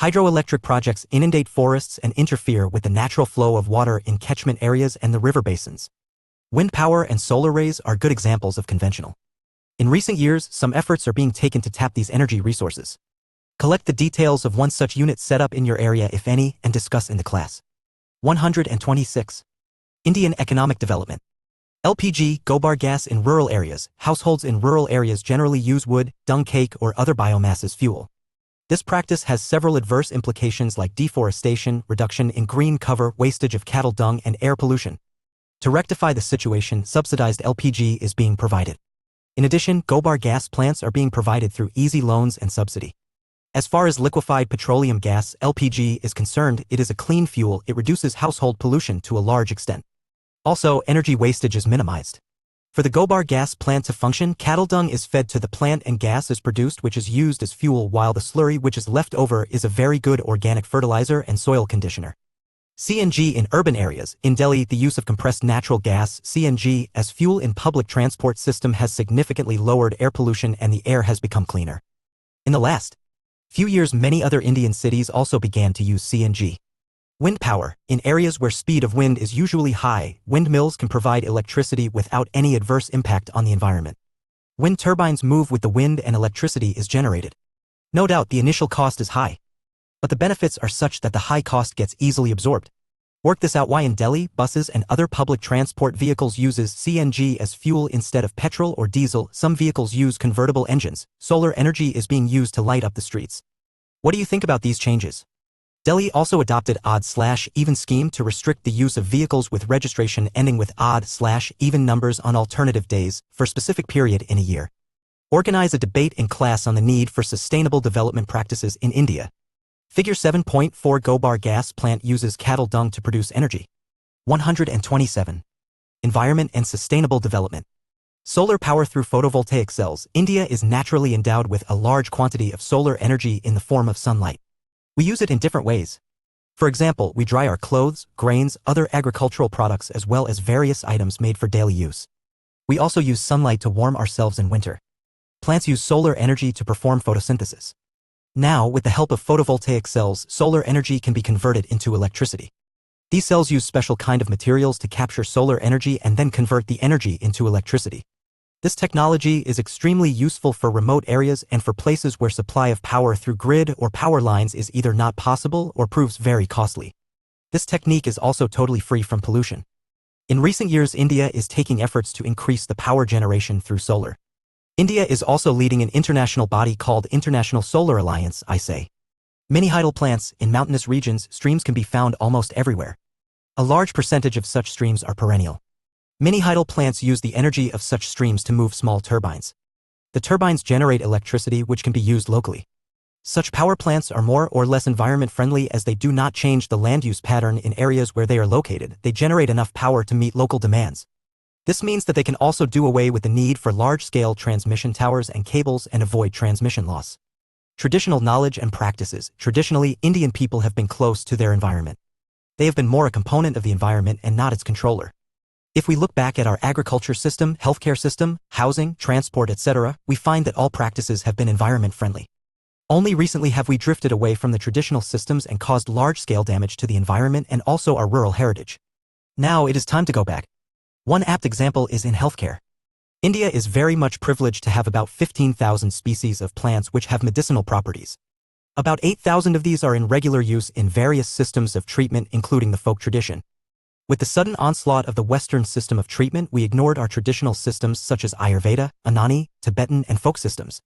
Hydroelectric projects inundate forests and interfere with the natural flow of water in catchment areas and the river basins. Wind power and solar rays are good examples of conventional. In recent years, some efforts are being taken to tap these energy resources. Collect the details of one such unit set up in your area, if any, and discuss in the class. 126. Indian economic development. LPG, gobar gas in rural areas. Households in rural areas generally use wood, dung cake, or other biomass as fuel. This practice has several adverse implications like deforestation, reduction in green cover, wastage of cattle dung, and air pollution. To rectify the situation, subsidized LPG is being provided. In addition, gobar gas plants are being provided through easy loans and subsidy. As far as liquefied petroleum gas, LPG, is concerned, it is a clean fuel. It reduces household pollution to a large extent. Also, energy wastage is minimized. For the gobar gas plant to function, cattle dung is fed to the plant and gas is produced, which is used as fuel, while the slurry which is left over is a very good organic fertilizer and soil conditioner. CNG in urban areas. In Delhi, the use of compressed natural gas, CNG, as fuel in public transport system has significantly lowered air pollution and the air has become cleaner. In the last few years, many other Indian cities also began to use CNG. Wind power. In areas where speed of wind is usually high, windmills can provide electricity without any adverse impact on the environment. Wind turbines move with the wind and electricity is generated. No doubt the initial cost is high, but the benefits are such that the high cost gets easily absorbed. Work this out. Why in Delhi, buses and other public transport vehicles uses CNG as fuel instead of petrol or diesel. Some vehicles use convertible engines. Solar energy is being used to light up the streets. What do you think about these changes? Delhi also adopted odd/even scheme to restrict the use of vehicles with registration ending with odd/even numbers on alternative days for specific period in a year. Organize a debate in class on the need for sustainable development practices in India. Figure 7.4 Gobar gas plant uses cattle dung to produce energy. 127. Environment and sustainable development. Solar power through photovoltaic cells. India is naturally endowed with a large quantity of solar energy in the form of sunlight. We use it in different ways. For example, we dry our clothes, grains, other agricultural products, as well as various items made for daily use. We also use sunlight to warm ourselves in winter. Plants use solar energy to perform photosynthesis. Now, with the help of photovoltaic cells, solar energy can be converted into electricity. These cells use special kind of materials to capture solar energy and then convert the energy into electricity. This technology is extremely useful for remote areas and for places where supply of power through grid or power lines is either not possible or proves very costly. This technique is also totally free from pollution. In recent years, India is taking efforts to increase the power generation through solar. India is also leading an international body called International Solar Alliance, ISA. Many hydel plants in mountainous regions, streams can be found almost everywhere. A large percentage of such streams are perennial. Many hydel plants use the energy of such streams to move small turbines. The turbines generate electricity which can be used locally. Such power plants are more or less environment friendly as they do not change the land use pattern in areas where they are located. They generate enough power to meet local demands. This means that they can also do away with the need for large-scale transmission towers and cables and avoid transmission loss. Traditional knowledge and practices. Traditionally, Indian people have been close to their environment. They have been more a component of the environment and not its controller. If we look back at our agriculture system, healthcare system, housing, transport, etc., we find that all practices have been environment-friendly. Only recently have we drifted away from the traditional systems and caused large-scale damage to the environment and also our rural heritage. Now it is time to go back. One apt example is in healthcare. India is very much privileged to have about 15,000 species of plants which have medicinal properties. About 8,000 of these are in regular use in various systems of treatment, including the folk tradition. With the sudden onslaught of the Western system of treatment, we ignored our traditional systems such as Ayurveda, Unani, Tibetan, and folk systems.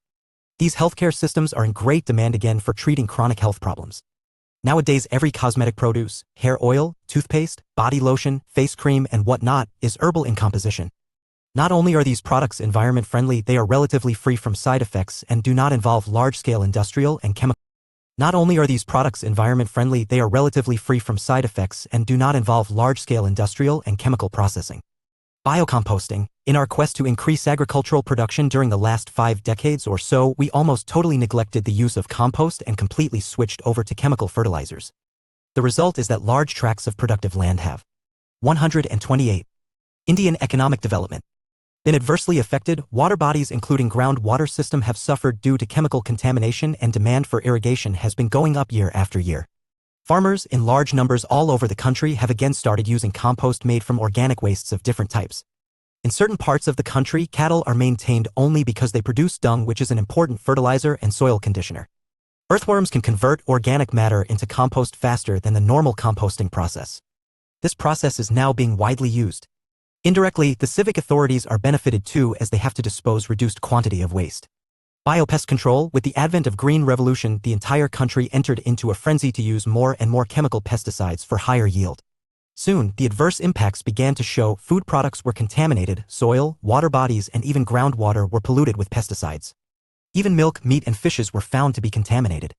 These healthcare systems are in great demand again for treating chronic health problems. Nowadays, every cosmetic produce, hair oil, toothpaste, body lotion, face cream, and whatnot is herbal in composition. Not only are these products environment-friendly, they are relatively free from side effects and do not involve large-scale industrial and chemical. Not only are these products environment-friendly, they are relatively free from side effects and do not involve large-scale industrial and chemical processing. Biocomposting. In our quest to increase agricultural production during the last 5 decades or so, we almost totally neglected the use of compost and completely switched over to chemical fertilizers. The result is that large tracts of productive land have 128. Indian economic development been adversely affected. Water bodies including groundwater system have suffered due to chemical contamination, and demand for irrigation has been going up year after year. Farmers in large numbers all over the country have again started using compost made from organic wastes of different types. In certain parts of the country, cattle are maintained only because they produce dung, which is an important fertilizer and soil conditioner. Earthworms can convert organic matter into compost faster than the normal composting process. This process is now being widely used. Indirectly, the civic authorities are benefited too, as they have to dispose reduced quantity of waste. Biopest control. With the advent of Green Revolution, the entire country entered into a frenzy to use more and more chemical pesticides for higher yield. Soon, the adverse impacts began to show. Food products were contaminated, soil, water bodies, and even groundwater were polluted with pesticides. Even milk, meat, and fishes were found to be contaminated.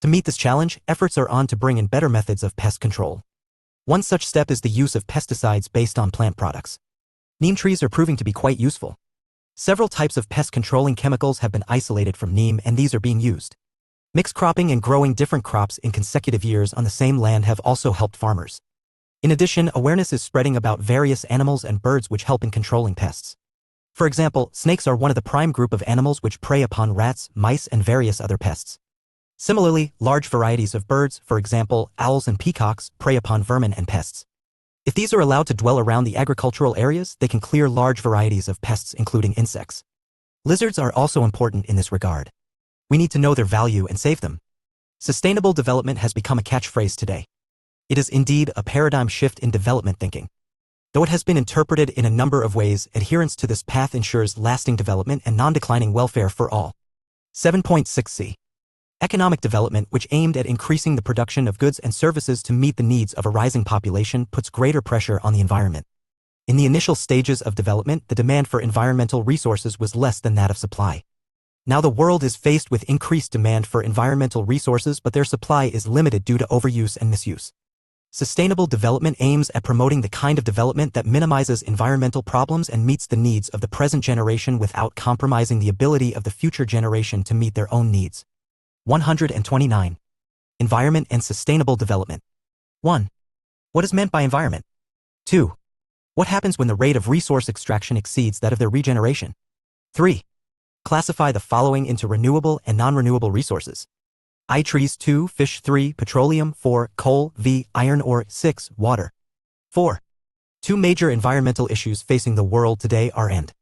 To meet this challenge, efforts are on to bring in better methods of pest control. One such step is the use of pesticides based on plant products. Neem trees are proving to be quite useful. Several types of pest-controlling chemicals have been isolated from neem, and these are being used. Mixed cropping and growing different crops in consecutive years on the same land have also helped farmers. In addition, awareness is spreading about various animals and birds which help in controlling pests. For example, snakes are one of the prime group of animals which prey upon rats, mice, and various other pests. Similarly, large varieties of birds, for example, owls and peacocks, prey upon vermin and pests. If these are allowed to dwell around the agricultural areas, they can clear large varieties of pests, including insects. Lizards are also important in this regard. We need to know their value and save them. Sustainable development has become a catchphrase today. It is indeed a paradigm shift in development thinking. Though it has been interpreted in a number of ways, adherence to this path ensures lasting development and non-declining welfare for all. 7.6c. Economic development, which aimed at increasing the production of goods and services to meet the needs of a rising population, puts greater pressure on the environment. In the initial stages of development, the demand for environmental resources was less than that of supply. Now the world is faced with increased demand for environmental resources, but their supply is limited due to overuse and misuse. Sustainable development aims at promoting the kind of development that minimizes environmental problems and meets the needs of the present generation without compromising the ability of the future generation to meet their own needs. 129. Environment and sustainable development. 1. What is meant by environment? 2. What happens when the rate of resource extraction exceeds that of their regeneration? 3. Classify the following into renewable and non-renewable resources. I. Trees. 2. Fish. 3. Petroleum. 4. Coal. V. Iron ore. 6. Water. 4. Two major environmental issues facing the world today are and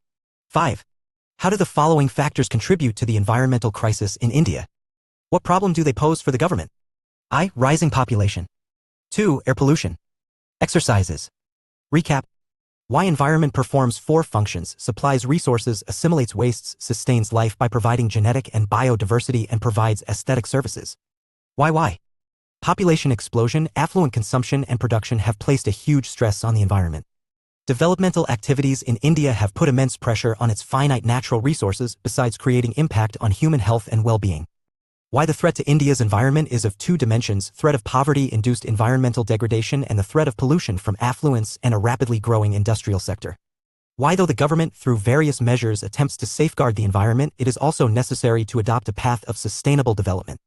5. How do the following factors contribute to the environmental crisis in India? What problem do they pose for the government? I. Rising population. 2. Air pollution. Exercises. Recap. Why environment performs 4 functions: supplies resources, assimilates wastes, sustains life by providing genetic and biodiversity, and provides aesthetic services. Why? Population explosion, affluent consumption, and production have placed a huge stress on the environment. Developmental activities in India have put immense pressure on its finite natural resources, besides creating impact on human health and well-being. Why the threat to India's environment is of 2 dimensions: threat of poverty-induced environmental degradation and the threat of pollution from affluence and a rapidly growing industrial sector. Why, though the government through various measures attempts to safeguard the environment, it is also necessary to adopt a path of sustainable development.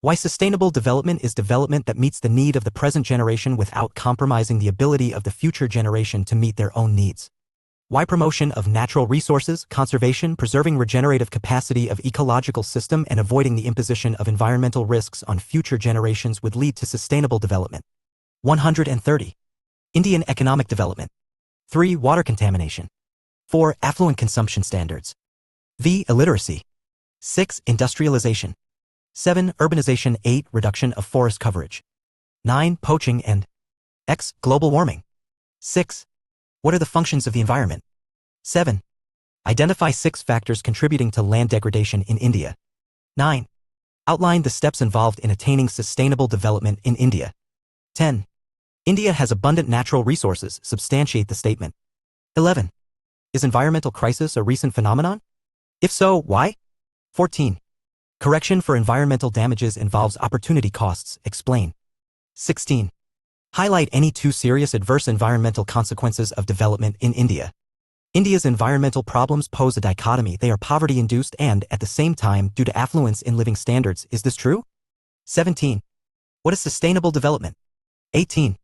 Why sustainable development is development that meets the need of the present generation without compromising the ability of the future generation to meet their own needs. Why promotion of natural resources, conservation, preserving regenerative capacity of ecological system, and avoiding the imposition of environmental risks on future generations would lead to sustainable development. 130. Indian economic development. 3. Water contamination. 4. Affluent consumption standards. V. Illiteracy. 6. Industrialization. 7. Urbanization. 8. Reduction of forest coverage. 9. Poaching and X. Global warming. 6. What are the functions of the environment? 7. Identify 6 factors contributing to land degradation in India. 9. Outline the steps involved in attaining sustainable development in India. 10. India has abundant natural resources. Substantiate the statement. 11. Is environmental crisis a recent phenomenon? If so, why? 14. Correction for environmental damages involves opportunity costs. Explain. 16. Highlight any 2 serious adverse environmental consequences of development in India. India's environmental problems pose a dichotomy. They are poverty-induced and, at the same time, due to affluence in living standards. Is this true? 17. What is sustainable development? 18.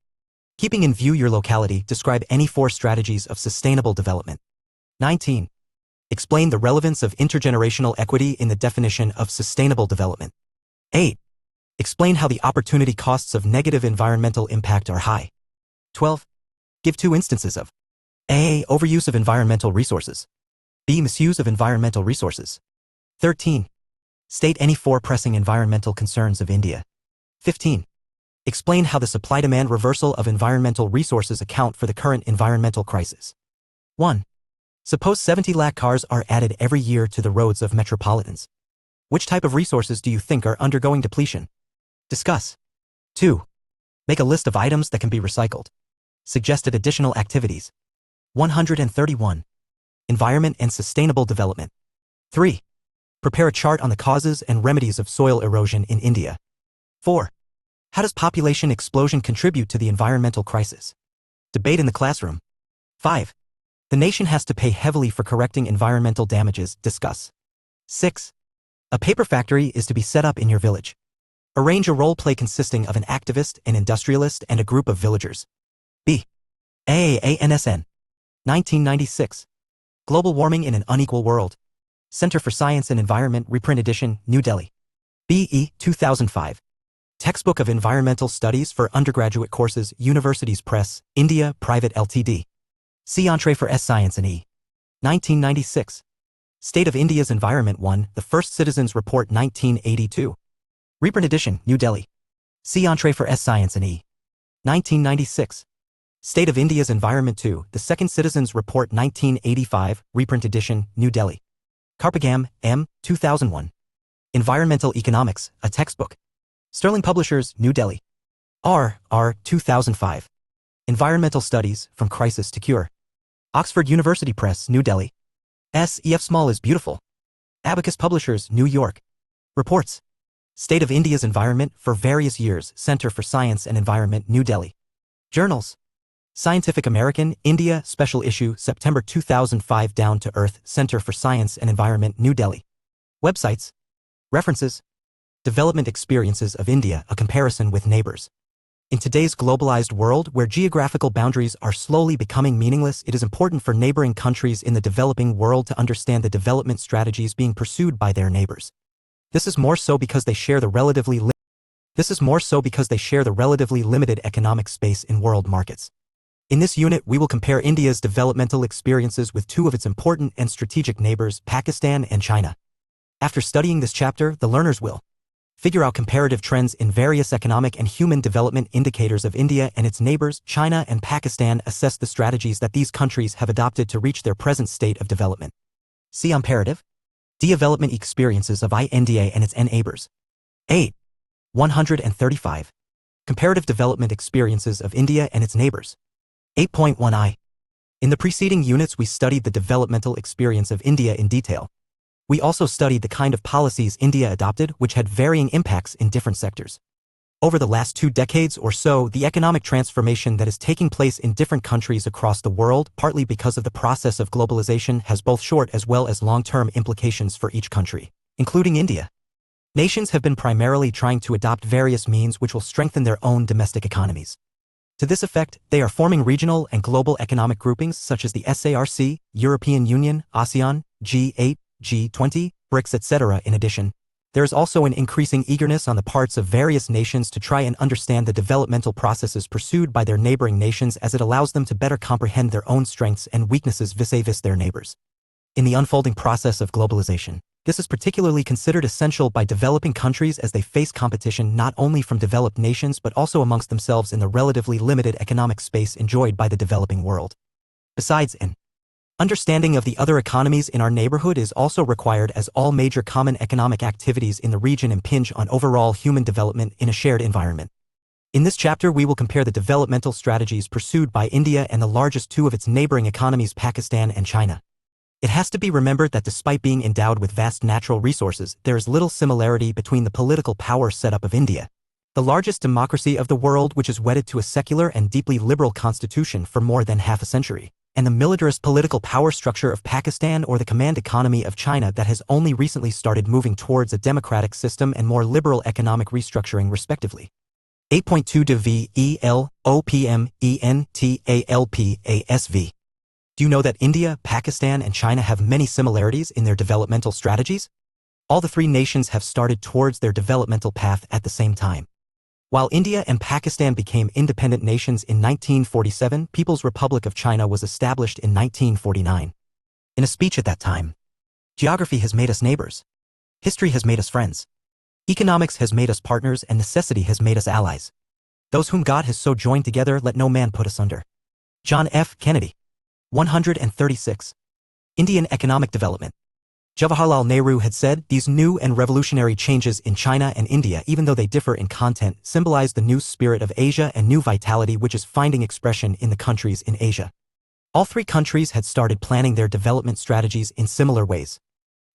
Keeping in view your locality, describe any 4 strategies of sustainable development. 19. Explain the relevance of intergenerational equity in the definition of sustainable development. 8. Explain how the opportunity costs of negative environmental impact are high. 12. Give 2 instances of A. Overuse of environmental resources. B. Misuse of environmental resources. 13. State any 4 pressing environmental concerns of India. 15. Explain how the supply-demand reversal of environmental resources account for the current environmental crisis. 1. Suppose 70 lakh cars are added every year to the roads of metropolitans. Which type of resources do you think are undergoing depletion? Discuss. 2. Make a list of items that can be recycled. Suggested additional activities. 131. Environment and sustainable development. 3. Prepare a chart on the causes and remedies of soil erosion in India. 4. How does population explosion contribute to the environmental crisis? Debate in the classroom. 5. The nation has to pay heavily for correcting environmental damages. Discuss. 6. A paper factory is to be set up in your village. Arrange a role play consisting of an activist, an industrialist, and a group of villagers. B. ANSN. 1996. Global Warming in an Unequal World. Center for Science and Environment, reprint edition, New Delhi. BE 2005. Textbook of Environmental Studies for Undergraduate Courses, Universities Press, India, Private Ltd. See Entree for S. Science and E. 1996. State of India's Environment 1, The First Citizens Report 1982. Reprint edition, New Delhi. See Entree for S. Science and E. 1996. State of India's Environment 2, The Second Citizens Report 1985, reprint edition, New Delhi. Karpagam, M. 2001. Environmental Economics, a textbook. Sterling Publishers, New Delhi. R. 2005. Environmental Studies, From Crisis to Cure. Oxford University Press, New Delhi. S. E. F. Small is Beautiful. Abacus Publishers, New York. Reports. State of India's Environment for various years, Center for Science and Environment, New Delhi. Journals. Scientific American, India, Special Issue, September 2005. Down to Earth, Center for Science and Environment, New Delhi. Websites. References. Development Experiences of India, a comparison with neighbors. In today's globalized world, where geographical boundaries are slowly becoming meaningless, it is important for neighboring countries in the developing world to understand the development strategies being pursued by their neighbors. This is more so because they share the relatively limited economic space in world markets. In this unit, we will compare India's developmental experiences with 2 of its important and strategic neighbors, Pakistan and China. After studying this chapter, the learners will figure out comparative trends in various economic and human development indicators of India and its neighbors, China and Pakistan, assess the strategies that these countries have adopted to reach their present state of development. See Comparative Development Experiences of India and its neighbors. 8. 135. Comparative Development Experiences of India and its neighbors. 8.1i. In the preceding units, we studied the developmental experience of India in detail. We also studied the kind of policies India adopted, which had varying impacts in different sectors. Over the last 2 decades or so, the economic transformation that is taking place in different countries across the world, partly because of the process of globalization, has both short as well as long-term implications for each country, including India. Nations have been primarily trying to adopt various means which will strengthen their own domestic economies. To this effect, they are forming regional and global economic groupings such as the SARC, European Union, ASEAN, G8, G20, BRICS, etc. In addition, there is also an increasing eagerness on the parts of various nations to try and understand the developmental processes pursued by their neighboring nations, as it allows them to better comprehend their own strengths and weaknesses vis-a-vis their neighbors. In the unfolding process of globalization, this is particularly considered essential by developing countries as they face competition not only from developed nations but also amongst themselves in the relatively limited economic space enjoyed by the developing world. Besides, an understanding of the other economies in our neighborhood is also required, as all major common economic activities in the region impinge on overall human development in a shared environment. In this chapter, we will compare the developmental strategies pursued by India and the largest 2 of its neighboring economies, Pakistan and China. It has to be remembered that despite being endowed with vast natural resources, there is little similarity between the political power setup of India, the largest democracy of the world which is wedded to a secular and deeply liberal constitution for more than half a century, and the militarist political power structure of Pakistan or the command economy of China that has only recently started moving towards a democratic system and more liberal economic restructuring respectively. 8.2 de VELOPMENTALPASV. Do you know that India, Pakistan, and China have many similarities in their developmental strategies? All the three nations have started towards their developmental path at the same time. While India and Pakistan became independent nations in 1947, People's Republic of China was established in 1949. In a speech at that time, geography has made us neighbors. History has made us friends. Economics has made us partners, and necessity has made us allies. Those whom God has so joined together, let no man put asunder. John F. Kennedy. 136. Indian economic development. Jawaharlal Nehru had said, these new and revolutionary changes in China and India, even though they differ in content, symbolize the new spirit of Asia and new vitality which is finding expression in the countries in Asia. All three countries had started planning their development strategies in similar ways.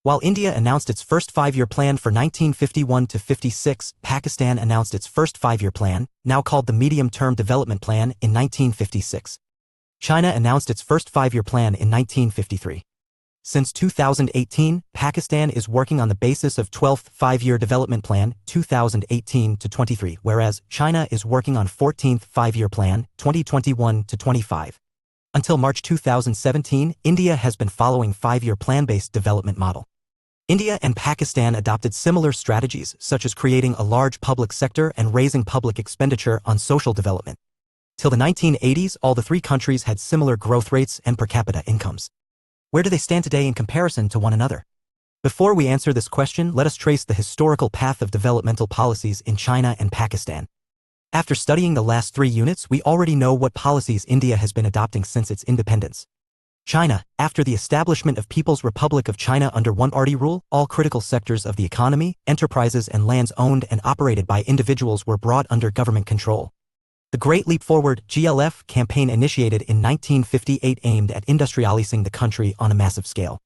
While India announced its first five-year plan for 1951 to 56, Pakistan announced its first five-year plan, now called the Medium-Term Development Plan, in 1956. China announced its first five-year plan in 1953. Since 2018, Pakistan is working on the basis of 12th Five-Year Development Plan, 2018 to 23, whereas China is working on 14th Five-Year Plan, 2021 to 25. Until March 2017, India has been following five-year plan-based development model. India and Pakistan adopted similar strategies, such as creating a large public sector and raising public expenditure on social development. Till the 1980s, all the three countries had similar growth rates and per capita incomes. Where do they stand today in comparison to one another? Before we answer this question, let us trace the historical path of developmental policies in China and Pakistan. After studying the last three units, we already know what policies India has been adopting since its independence. China, after the establishment of People's Republic of China under one-party rule, all critical sectors of the economy, enterprises and lands owned and operated by individuals were brought under government control. The Great Leap Forward (GLF) campaign initiated in 1958 aimed at industrializing the country on a massive scale.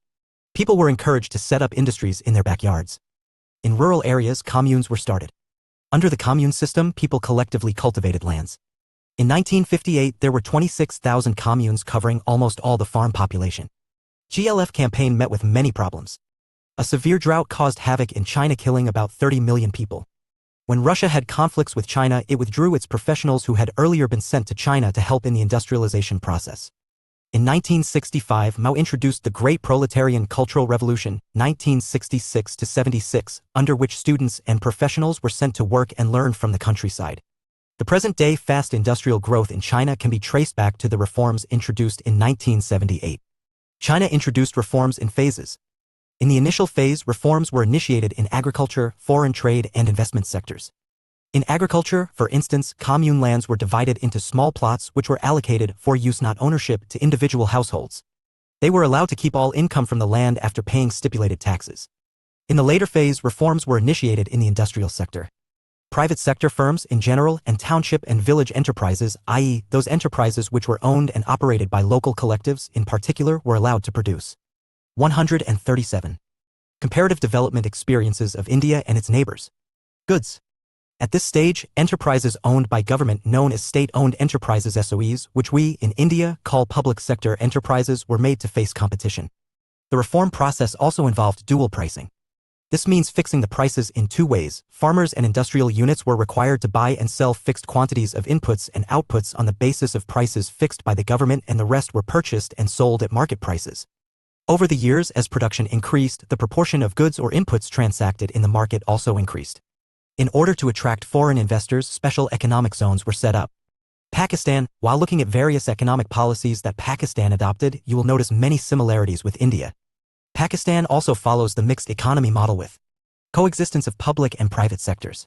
People were encouraged to set up industries in their backyards. In rural areas, communes were started. Under the commune system, people collectively cultivated lands. In 1958, there were 26,000 communes covering almost all the farm population. GLF campaign met with many problems. A severe drought caused havoc in China, killing about 30 million people. When Russia had conflicts with China, it withdrew its professionals who had earlier been sent to China to help in the industrialization process. In 1965, Mao introduced the Great Proletarian Cultural Revolution, 1966 to 76, under which students and professionals were sent to work and learn from the countryside. The present-day fast industrial growth in China can be traced back to the reforms introduced in 1978. China introduced reforms in phases. In the initial phase, reforms were initiated in agriculture, foreign trade, and investment sectors. In agriculture, for instance, commune lands were divided into small plots which were allocated for use, not ownership, to individual households. They were allowed to keep all income from the land after paying stipulated taxes. In the later phase, reforms were initiated in the industrial sector. Private sector firms in general and township and village enterprises, i.e., those enterprises which were owned and operated by local collectives in particular, were allowed to produce. 137. Comparative development experiences of India and its neighbors. Goods. At this stage, enterprises owned by government, known as state-owned enterprises (SOEs), which we, in India, call public sector enterprises, were made to face competition. The reform process also involved dual pricing. This means fixing the prices in two ways. Farmers and industrial units were required to buy and sell fixed quantities of inputs and outputs on the basis of prices fixed by the government, and the rest were purchased and sold at market prices. Over the years, as production increased, the proportion of goods or inputs transacted in the market also increased. In order to attract foreign investors, special economic zones were set up. Pakistan. While looking at various economic policies that Pakistan adopted, you will notice many similarities with India. Pakistan also follows the mixed economy model with coexistence of public and private sectors.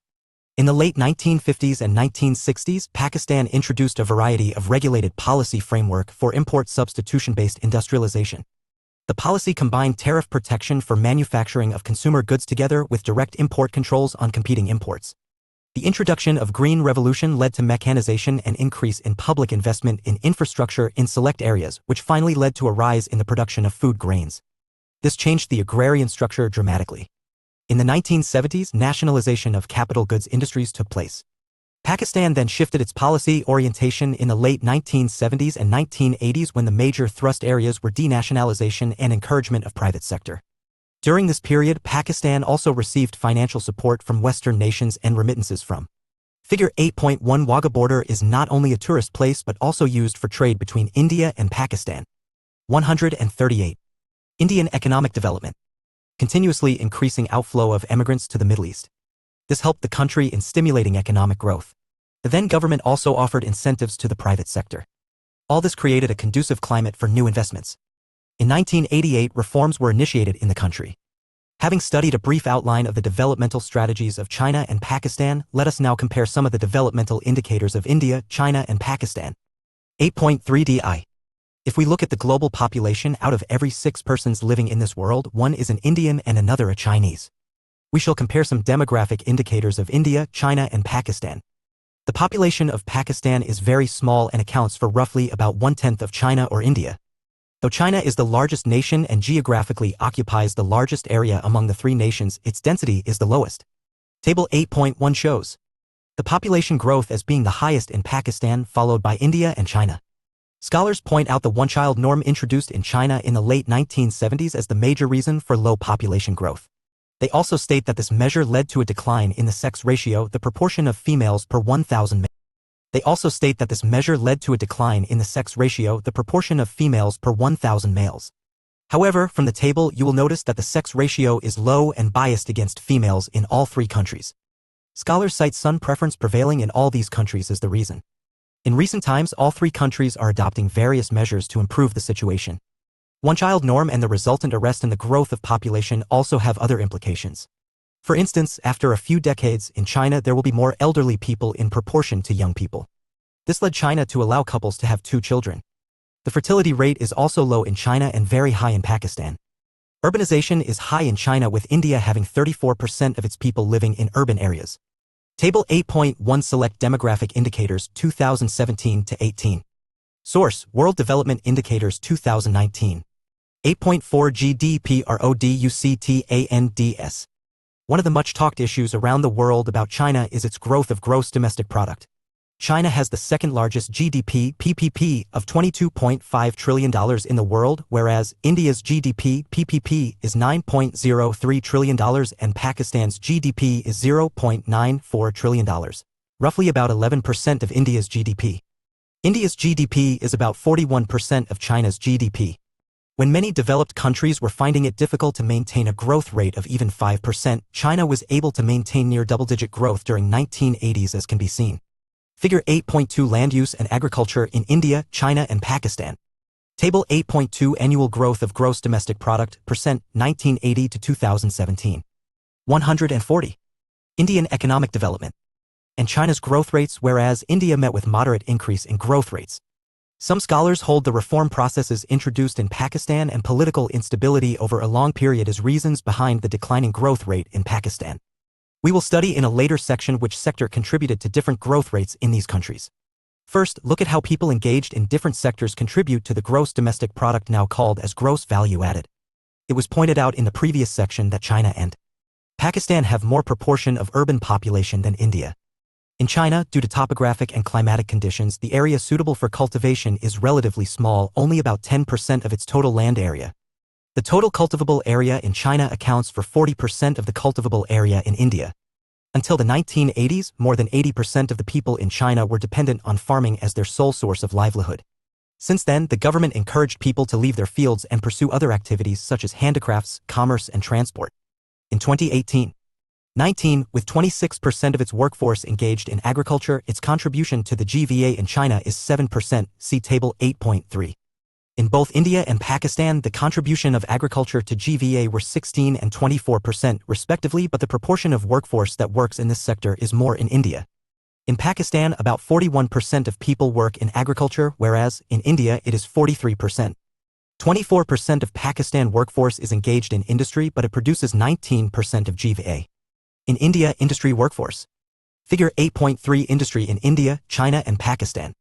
In the late 1950s and 1960s, Pakistan introduced a variety of regulated policy framework for import substitution-based industrialization. The policy combined tariff protection for manufacturing of consumer goods together with direct import controls on competing imports. The introduction of Green Revolution led to mechanization and increase in public investment in infrastructure in select areas, which finally led to a rise in the production of food grains. This changed the agrarian structure dramatically. In the 1970s, nationalization of capital goods industries took place. Pakistan then shifted its policy orientation in the late 1970s and 1980s, when the major thrust areas were denationalization and encouragement of private sector. During this period, Pakistan also received financial support from Western nations and remittances from Figure 8.1 Wagah border is not only a tourist place but also used for trade between India and Pakistan. 138. Indian economic development. Continuously increasing outflow of immigrants to the Middle East. This helped the country in stimulating economic growth. The then government also offered incentives to the private sector. All this created a conducive climate for new investments. In 1988, reforms were initiated in the country. Having studied a brief outline of the developmental strategies of China and Pakistan, let us now compare some of the developmental indicators of India, China, and Pakistan. 8.3 DI. If we look at the global population, out of every 6 persons living in this world, one is an Indian and another a Chinese. We shall compare some demographic indicators of India, China, and Pakistan. The population of Pakistan is very small and accounts for roughly about 1/10 of China or India. Though China is the largest nation and geographically occupies the largest area among the 3 nations, its density is the lowest. Table 8.1 shows the population growth as being the highest in Pakistan, followed by India and China. Scholars point out the one-child norm introduced in China in the late 1970s as the major reason for low population growth. They also state that this measure led to a decline in the sex ratio, the proportion of females per 1,000 males. They also state that this measure led to a decline in the sex ratio, the proportion of females per 1,000 males. However, from the table you will notice that the sex ratio is low and biased against females in all 3 countries. Scholars cite son preference prevailing in all these countries as the reason. In recent times, all 3 countries are adopting various measures to improve the situation. One-child norm and the resultant arrest in the growth of population also have other implications. For instance, after a few decades, in China there will be more elderly people in proportion to young people. This led China to allow couples to have 2 children. The fertility rate is also low in China and very high in Pakistan. Urbanization is high in China, with India having 34% of its people living in urban areas. Table 8.1 Select Demographic Indicators 2017 to 18. Source: World Development Indicators 2019. 8.4 GDPRODUCTANDS. One of the much-talked issues around the world about China is its growth of gross domestic product. China has the second largest GDP PPP of $22.5 trillion in the world, whereas India's GDP PPP is $9.03 trillion and Pakistan's GDP is $0.94 trillion, roughly about 11% of India's GDP. India's GDP is about 41% of China's GDP. When many developed countries were finding it difficult to maintain a growth rate of even 5%, China was able to maintain near double-digit growth during 1980s, as can be seen. Figure 8.2 Land use and agriculture in India, China, and Pakistan. Table 8.2 Annual growth of gross domestic product, percent, 1980 to 2017. 140. Indian economic development. And China's growth rates, whereas India met with moderate increase in growth rates. Some scholars hold the reform processes introduced in Pakistan and political instability over a long period as reasons behind the declining growth rate in Pakistan. We will study in a later section which sector contributed to different growth rates in these countries. First, look at how people engaged in different sectors contribute to the gross domestic product, now called as gross value added. It was pointed out in the previous section that China and Pakistan have more proportion of urban population than India. In China, due to topographic and climatic conditions, the area suitable for cultivation is relatively small, only about 10% of its total land area. The total cultivable area in China accounts for 40% of the cultivable area in India. Until the 1980s, more than 80% of the people in China were dependent on farming as their sole source of livelihood. Since then, the government encouraged people to leave their fields and pursue other activities such as handicrafts, commerce, and transport. In 2018, with 26% of its workforce engaged in agriculture, its contribution to the GVA in China is 7%, see Table 8.3. In both India and Pakistan, the contribution of agriculture to GVA were 16 and 24% respectively, but the proportion of workforce that works in this sector is more in India. In Pakistan, about 41% of people work in agriculture, whereas in India it is 43%. 24% of Pakistan workforce is engaged in industry, but it produces 19% of GVA. In India, industry workforce. Figure 8.3 Industry in India, China, and Pakistan.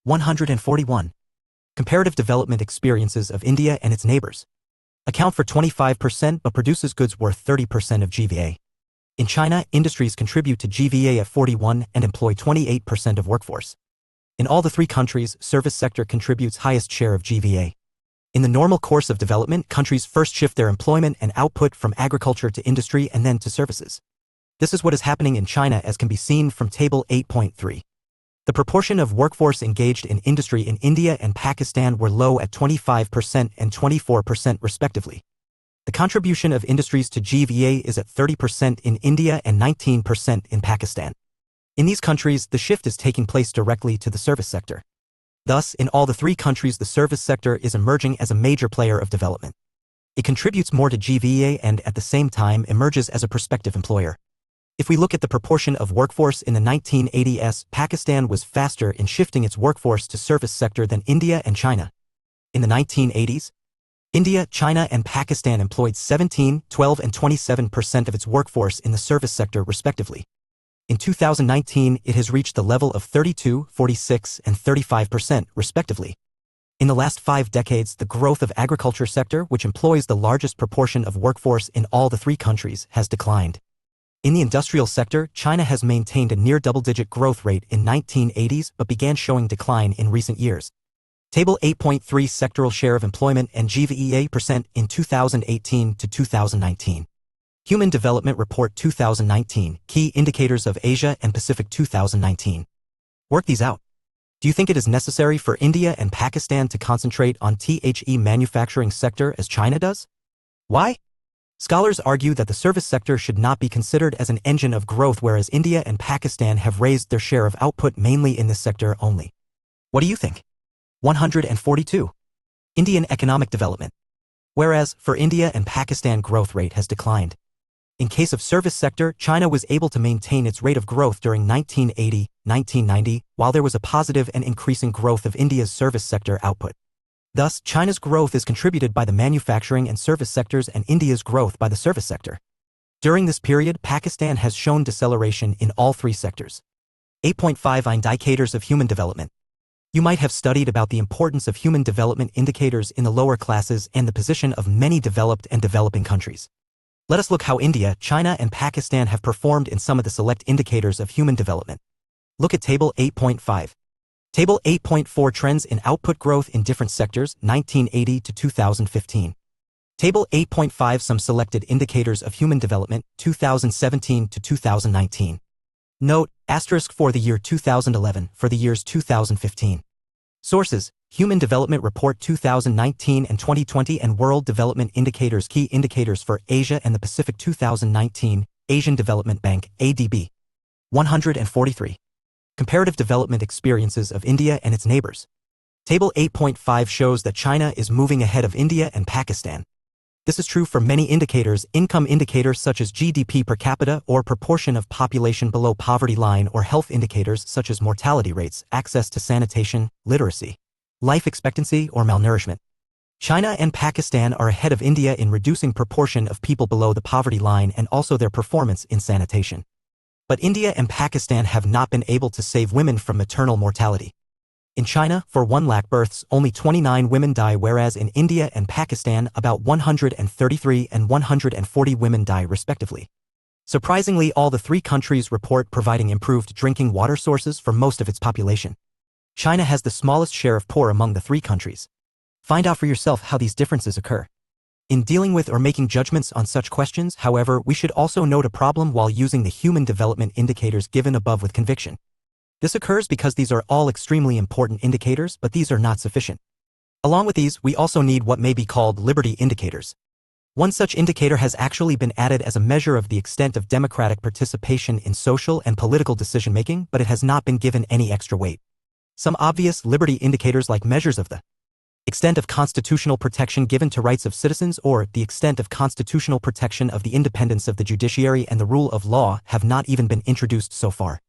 141. Comparative development experiences of India and its neighbors. Account for 25% but produces goods worth 30% of GVA. In China, industries contribute to GVA at 41% and employ 28% of workforce. In all the 3 countries, service sector contributes highest share of GVA. In the normal course of development, countries first shift their employment and output from agriculture to industry and then to services. This is what is happening in China as can be seen from Table 8.3. The proportion of workforce engaged in industry in India and Pakistan were low at 25% and 24% respectively. The contribution of industries to GVA is at 30% in India and 19% in Pakistan. In these countries, the shift is taking place directly to the service sector. Thus, in all the three countries, the service sector is emerging as a major player of development. It contributes more to GVA and, at the same time, emerges as a prospective employer. If we look at the proportion of workforce in the 1980s, Pakistan was faster in shifting its workforce to service sector than India and China. In the 1980s, India, China, and Pakistan employed 17, 12, and 27% of its workforce in the service sector respectively. In 2019, it has reached the level of 32, 46, and 35% respectively. In the last 5 decades, the growth of agriculture sector, which employs the largest proportion of workforce in all the three countries, has declined. In the industrial sector, China has maintained a near double-digit growth rate in 1980s but began showing decline in recent years. Table 8.3 Sectoral share of employment and GVA % in 2018 to 2019. Human Development Report 2019, Key Indicators of Asia and Pacific 2019. Work these out. Do you think it is necessary for India and Pakistan to concentrate on the manufacturing sector as China does? Why? Scholars argue that the service sector should not be considered as an engine of growth, whereas India and Pakistan have raised their share of output mainly in this sector only. What do you think? 142. Indian economic development. Whereas, for India and Pakistan, growth rate has declined. In case of service sector, China was able to maintain its rate of growth during 1980, 1990, while there was a positive and increasing growth of India's service sector output. Thus, China's growth is contributed by the manufacturing and service sectors and India's growth by the service sector. During this period, Pakistan has shown deceleration in all three sectors. 8.5 Indicators of human development. You might have studied about the importance of human development indicators in the lower classes and the position of many developed and developing countries. Let us look how India, China, and Pakistan have performed in some of the select indicators of human development. Look at Table 8.5. Table 8.4 Trends in output growth in different sectors, 1980 to 2015. Table 8.5 Some selected indicators of human development, 2017 to 2019. Note, asterisk for the year 2011, for the years 2015. Sources, Human Development Report 2019 and 2020 and World Development Indicators Key Indicators for Asia and the Pacific 2019, Asian Development Bank, ADB. 143. Comparative development experiences of India and its neighbors. Table 8.5 shows that China is moving ahead of India and Pakistan. This is true for many indicators, income indicators such as GDP per capita or proportion of population below poverty line, or health indicators such as mortality rates, access to sanitation, literacy, life expectancy, or malnourishment. China and Pakistan are ahead of India in reducing proportion of people below the poverty line and also their performance in sanitation. But India and Pakistan have not been able to save women from maternal mortality. In China, for 1 lakh births, only 29 women die, whereas in India and Pakistan, about 133 and 140 women die respectively. Surprisingly, all the three countries report providing improved drinking water sources for most of its population. China has the smallest share of poor among the three countries. Find out for yourself how these differences occur. In dealing with or making judgments on such questions, however, we should also note a problem while using the human development indicators given above with conviction. This occurs because these are all extremely important indicators, but these are not sufficient. Along with these, we also need what may be called liberty indicators. One such indicator has actually been added as a measure of the extent of democratic participation in social and political decision-making, but it has not been given any extra weight. Some obvious liberty indicators, like measures of the extent of constitutional protection given to rights of citizens or the extent of constitutional protection of the independence of the judiciary and the rule of law, have not even been introduced so far.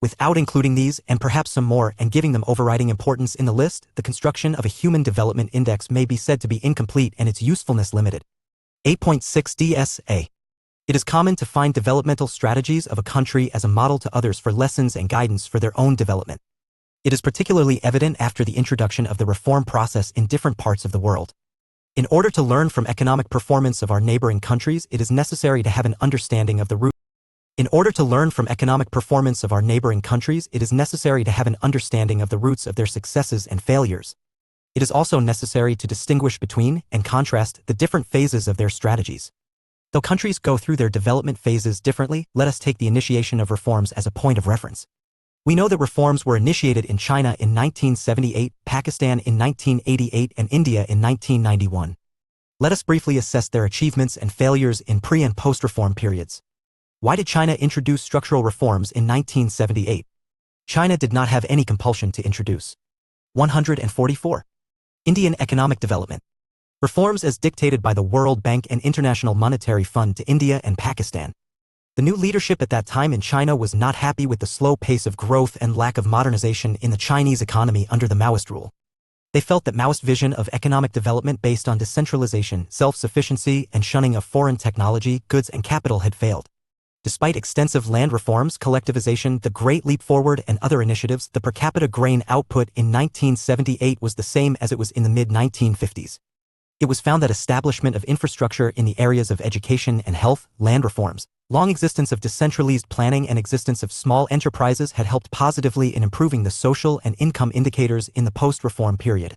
Without including these, and perhaps some more, and giving them overriding importance in the list, the construction of a human development index may be said to be incomplete and its usefulness limited. 8.6 DSA. It is common to find developmental strategies of a country as a model to others for lessons and guidance for their own development. It is particularly evident after the introduction of the reform process in different parts of the world. In order to learn from economic performance of our neighboring countries, it is necessary to have an understanding of the roots. In order to learn from economic performance of our neighboring countries, it is necessary to have an understanding of the roots of their successes and failures. It is also necessary to distinguish between and contrast the different phases of their strategies. Though countries go through their development phases differently, let us take the initiation of reforms as a point of reference. We know that reforms were initiated in China in 1978, Pakistan in 1988, and India in 1991. Let us briefly assess their achievements and failures in pre- and post-reform periods. Why did China introduce structural reforms in 1978? China did not have any compulsion to introduce. 144. Indian economic development. Reforms as dictated by the World Bank and International Monetary Fund to India and Pakistan. The new leadership at that time in China was not happy with the slow pace of growth and lack of modernization in the Chinese economy under the Maoist rule. They felt that Maoist vision of economic development based on decentralization, self-sufficiency, and shunning of foreign technology, goods, and capital had failed. Despite extensive land reforms, collectivization, the Great Leap Forward, and other initiatives, the per capita grain output in 1978 was the same as it was in the mid-1950s. It was found that establishment of infrastructure in the areas of education and health, land reforms, long existence of decentralized planning, and existence of small enterprises had helped positively in improving the social and income indicators in the post-reform period.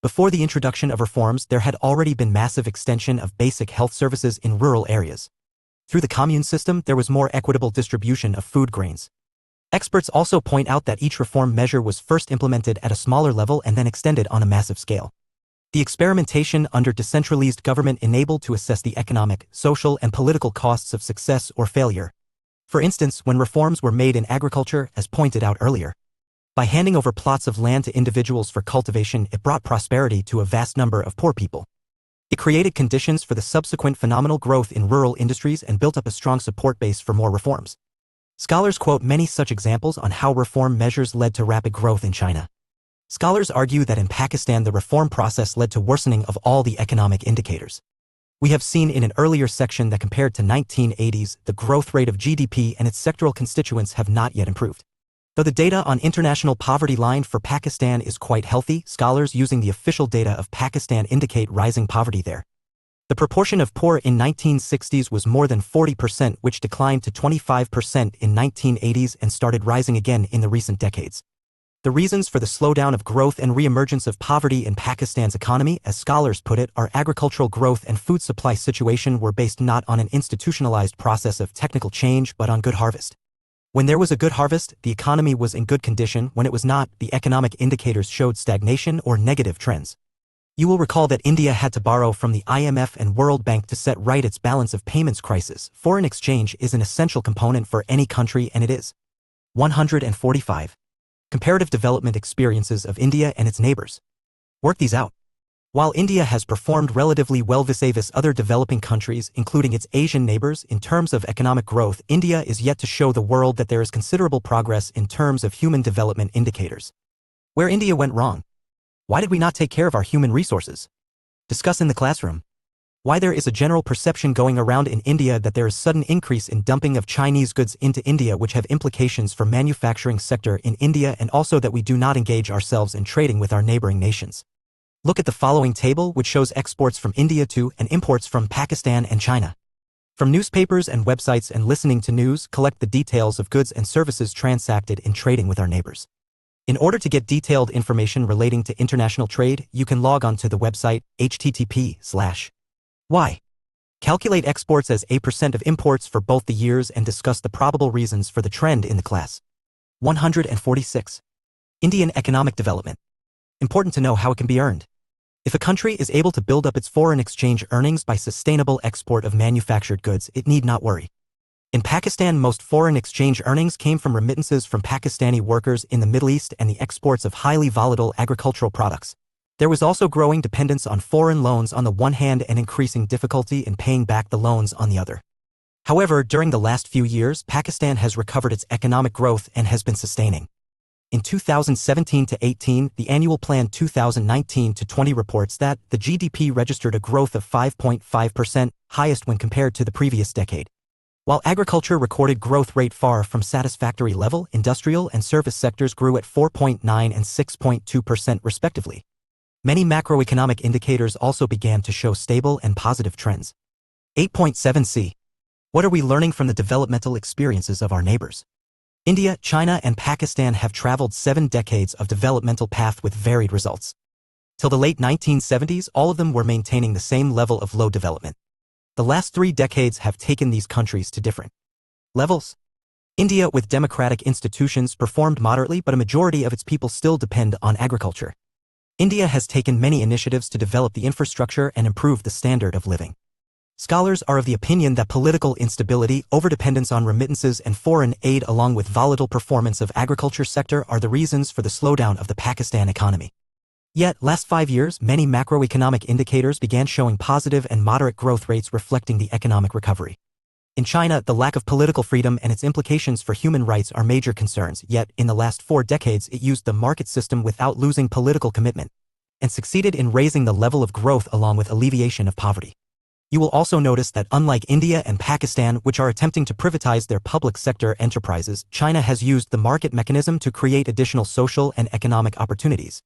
Before the introduction of reforms, there had already been massive extension of basic health services in rural areas. Through the commune system, there was more equitable distribution of food grains. Experts also point out that each reform measure was first implemented at a smaller level and then extended on a massive scale. The experimentation under decentralized government enabled to assess the economic, social, and political costs of success or failure. For instance, when reforms were made in agriculture, as pointed out earlier. By handing over plots of land to individuals for cultivation, it brought prosperity to a vast number of poor people. It created conditions for the subsequent phenomenal growth in rural industries and built up a strong support base for more reforms. Scholars quote many such examples on how reform measures led to rapid growth in China. Scholars argue that in Pakistan the reform process led to worsening of all the economic indicators. We have seen in an earlier section that compared to 1980s, the growth rate of GDP and its sectoral constituents have not yet improved. Though the data on international poverty line for Pakistan is quite healthy, scholars using the official data of Pakistan indicate rising poverty there. The proportion of poor in 1960s was more than 40%, which declined to 25% in 1980s and started rising again in the recent decades. The reasons for the slowdown of growth and re-emergence of poverty in Pakistan's economy, as scholars put it, are agricultural growth and food supply situation were based not on an institutionalized process of technical change but on good harvest. When there was a good harvest, the economy was in good condition. When it was not, the economic indicators showed stagnation or negative trends. You will recall that India had to borrow from the IMF and World Bank to set right its balance of payments crisis. Foreign exchange is an essential component for any country, and it is. 145. Comparative development experiences of India and its neighbors. Work these out. While India has performed relatively well vis-a-vis other developing countries, including its Asian neighbors, in terms of economic growth, India is yet to show the world that there is considerable progress in terms of human development indicators. Where India went wrong. Why did we not take care of our human resources? Discuss in the classroom. Why there is a general perception going around in India that there is sudden increase in dumping of Chinese goods into India, which have implications for manufacturing sector in India, and also that we do not engage ourselves in trading with our neighboring nations. Look at the following table, which shows exports from India to and imports from Pakistan and China. From newspapers and websites and listening to news, collect the details of goods and services transacted in trading with our neighbors. In order to get detailed information relating to international trade, you can log on to the website http://y. Calculate exports as a % of imports for both the years and discuss the probable reasons for the trend in the class. 146. Indian economic development. Important to know how it can be earned. If a country is able to build up its foreign exchange earnings by sustainable export of manufactured goods, it need not worry. In Pakistan, most foreign exchange earnings came from remittances from Pakistani workers in the Middle East and the exports of highly volatile agricultural products. There was also growing dependence on foreign loans on the one hand and increasing difficulty in paying back the loans on the other. However, during the last few years, Pakistan has recovered its economic growth and has been sustaining. In 2017-18, the annual plan 2019-20 reports that the GDP registered a growth of 5.5%, highest when compared to the previous decade. While agriculture recorded growth rate far from satisfactory level, industrial and service sectors grew at 4.9 and 6.2% respectively. Many macroeconomic indicators also began to show stable and positive trends. 8.7c. What are we learning from the developmental experiences of our neighbors? India, China, and Pakistan have traveled 7 decades of developmental path with varied results. Till the late 1970s, all of them were maintaining the same level of low development. The last 3 decades have taken these countries to different levels. India, with democratic institutions, performed moderately, but a majority of its people still depend on agriculture. India has taken many initiatives to develop the infrastructure and improve the standard of living. Scholars are of the opinion that political instability, overdependence on remittances and foreign aid, along with volatile performance of agriculture sector, are the reasons for the slowdown of the Pakistan economy. Yet, last 5 years, many macroeconomic indicators began showing positive and moderate growth rates reflecting the economic recovery. In China, the lack of political freedom and its implications for human rights are major concerns, yet, in the last 4 decades it used the market system without losing political commitment, and succeeded in raising the level of growth along with alleviation of poverty. You will also notice that unlike India and Pakistan, which are attempting to privatize their public sector enterprises, China has used the market mechanism to create additional social and economic opportunities.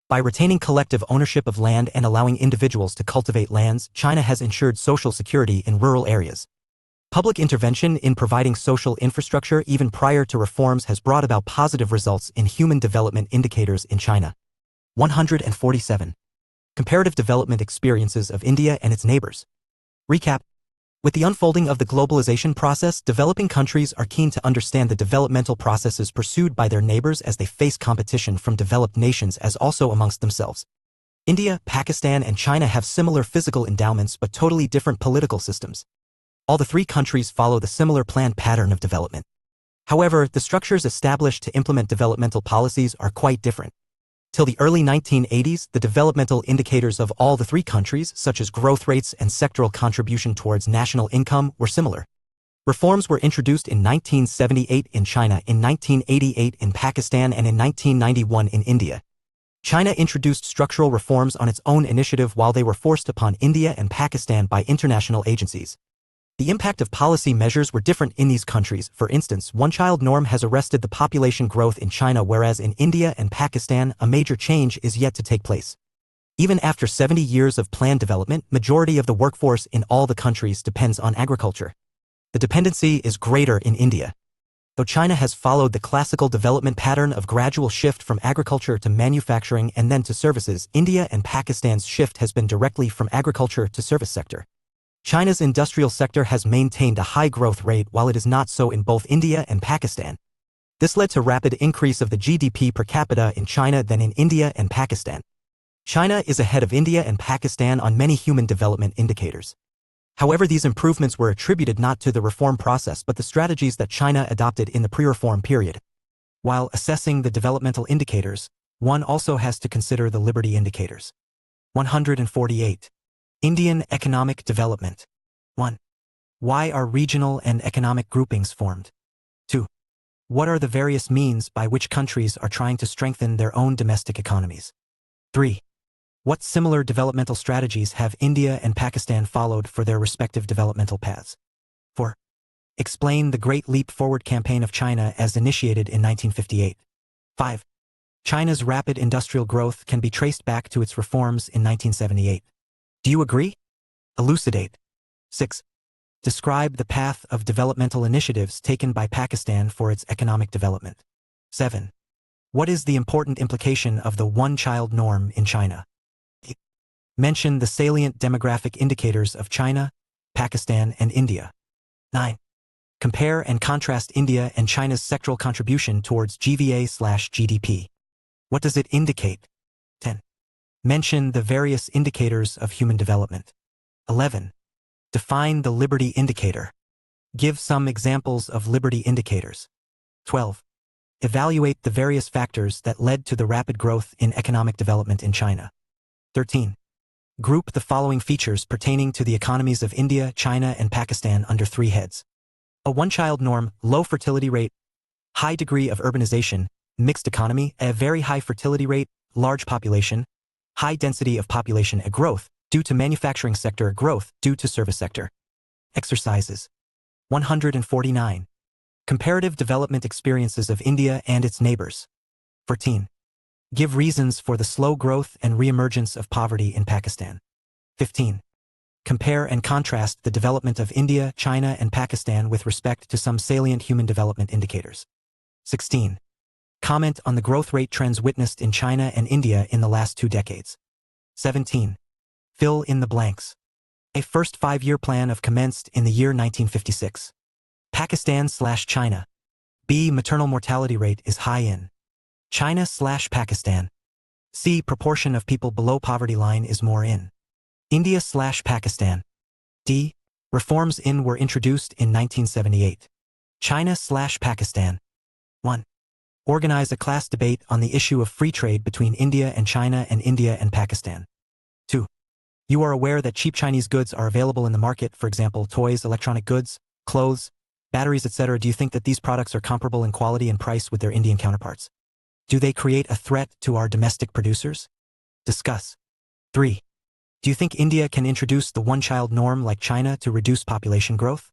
By retaining collective ownership of land and allowing individuals to cultivate lands, China has ensured social security in rural areas. Public intervention in providing social infrastructure even prior to reforms has brought about positive results in human development indicators in China. 147. Comparative development experiences of India and its neighbors. Recap. With the unfolding of the globalization process, developing countries are keen to understand the developmental processes pursued by their neighbors as they face competition from developed nations as also amongst themselves. India, Pakistan, and China have similar physical endowments but totally different political systems. All the 3 countries follow the similar planned pattern of development. However, the structures established to implement developmental policies are quite different. Till the early 1980s, the developmental indicators of all the 3 countries, such as growth rates and sectoral contribution towards national income, were similar. Reforms were introduced in 1978 in China, in 1988 in Pakistan, and in 1991 in India. China introduced structural reforms on its own initiative while they were forced upon India and Pakistan by international agencies. The impact of policy measures were different in these countries. For instance, one-child norm has arrested the population growth in China, whereas in India and Pakistan, a major change is yet to take place. Even after 70 years of planned development, majority of the workforce in all the countries depends on agriculture. The dependency is greater in India. Though China has followed the classical development pattern of gradual shift from agriculture to manufacturing and then to services, India and Pakistan's shift has been directly from agriculture to service sector. China's industrial sector has maintained a high growth rate while it is not so in both India and Pakistan. This led to rapid increase of the GDP per capita in China than in India and Pakistan. China is ahead of India and Pakistan on many human development indicators. However, these improvements were attributed not to the reform process but the strategies that China adopted in the pre-reform period. While assessing the developmental indicators, one also has to consider the liberty indicators. 148. Indian economic development. 1. Why are regional and economic groupings formed? 2. What are the various means by which countries are trying to strengthen their own domestic economies? 3. What similar developmental strategies have India and Pakistan followed for their respective developmental paths? 4. Explain the Great Leap Forward campaign of China as initiated in 1958. 5. China's rapid industrial growth can be traced back to its reforms in 1978. Do you agree? Elucidate. 6. Describe the path of developmental initiatives taken by Pakistan for its economic development. 7. What is the important implication of the one-child norm in China? 8. Mention the salient demographic indicators of China, Pakistan, and India. 9. Compare and contrast India and China's sectoral contribution towards GVA/GDP. What does it indicate? 10. Mention the various indicators of human development. 11. Define the liberty indicator. Give some examples of liberty indicators. 12. Evaluate the various factors that led to the rapid growth in economic development in China. 13. Group the following features pertaining to the economies of India, China, and Pakistan under 3 heads. A one-child norm, low fertility rate, high degree of urbanization, mixed economy, a very high fertility rate, large population, high density of population growth, due to manufacturing sector growth, due to service sector. Exercises. 149. Comparative development experiences of India and its neighbors. 14. Give reasons for the slow growth and reemergence of poverty in Pakistan. 15. Compare and contrast the development of India, China, and Pakistan with respect to some salient human development indicators. 16. Comment on the growth rate trends witnessed in China and India in the last 2 decades. 17. Fill in the blanks. A first 5-year plan of commenced in the year 1956. Pakistan/China. B. Maternal mortality rate is high in China/Pakistan. C. Proportion of people below poverty line is more in India/Pakistan. D. Reforms in were introduced in 1978. China/Pakistan. 1. Organize a class debate on the issue of free trade between India and China and India and Pakistan. 2. You are aware that cheap Chinese goods are available in the market, for example, toys, electronic goods, clothes, batteries, etc. Do you think that these products are comparable in quality and price with their Indian counterparts? Do they create a threat to our domestic producers? Discuss. 3. Do you think India can introduce the one-child norm like China to reduce population growth?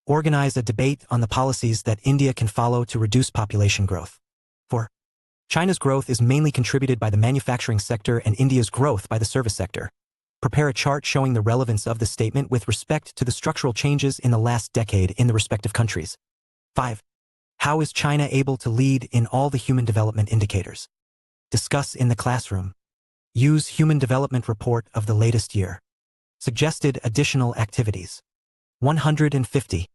Organize a debate on the policies that India can follow to reduce population growth. 4. China's growth is mainly contributed by the manufacturing sector and India's growth by the service sector. Prepare a chart showing the relevance of the statement with respect to the structural changes in the last decade in the respective countries. 5. How is China able to lead in all the human development indicators? Discuss in the classroom. Use Human Development Report of the latest year. Suggested additional activities. 150.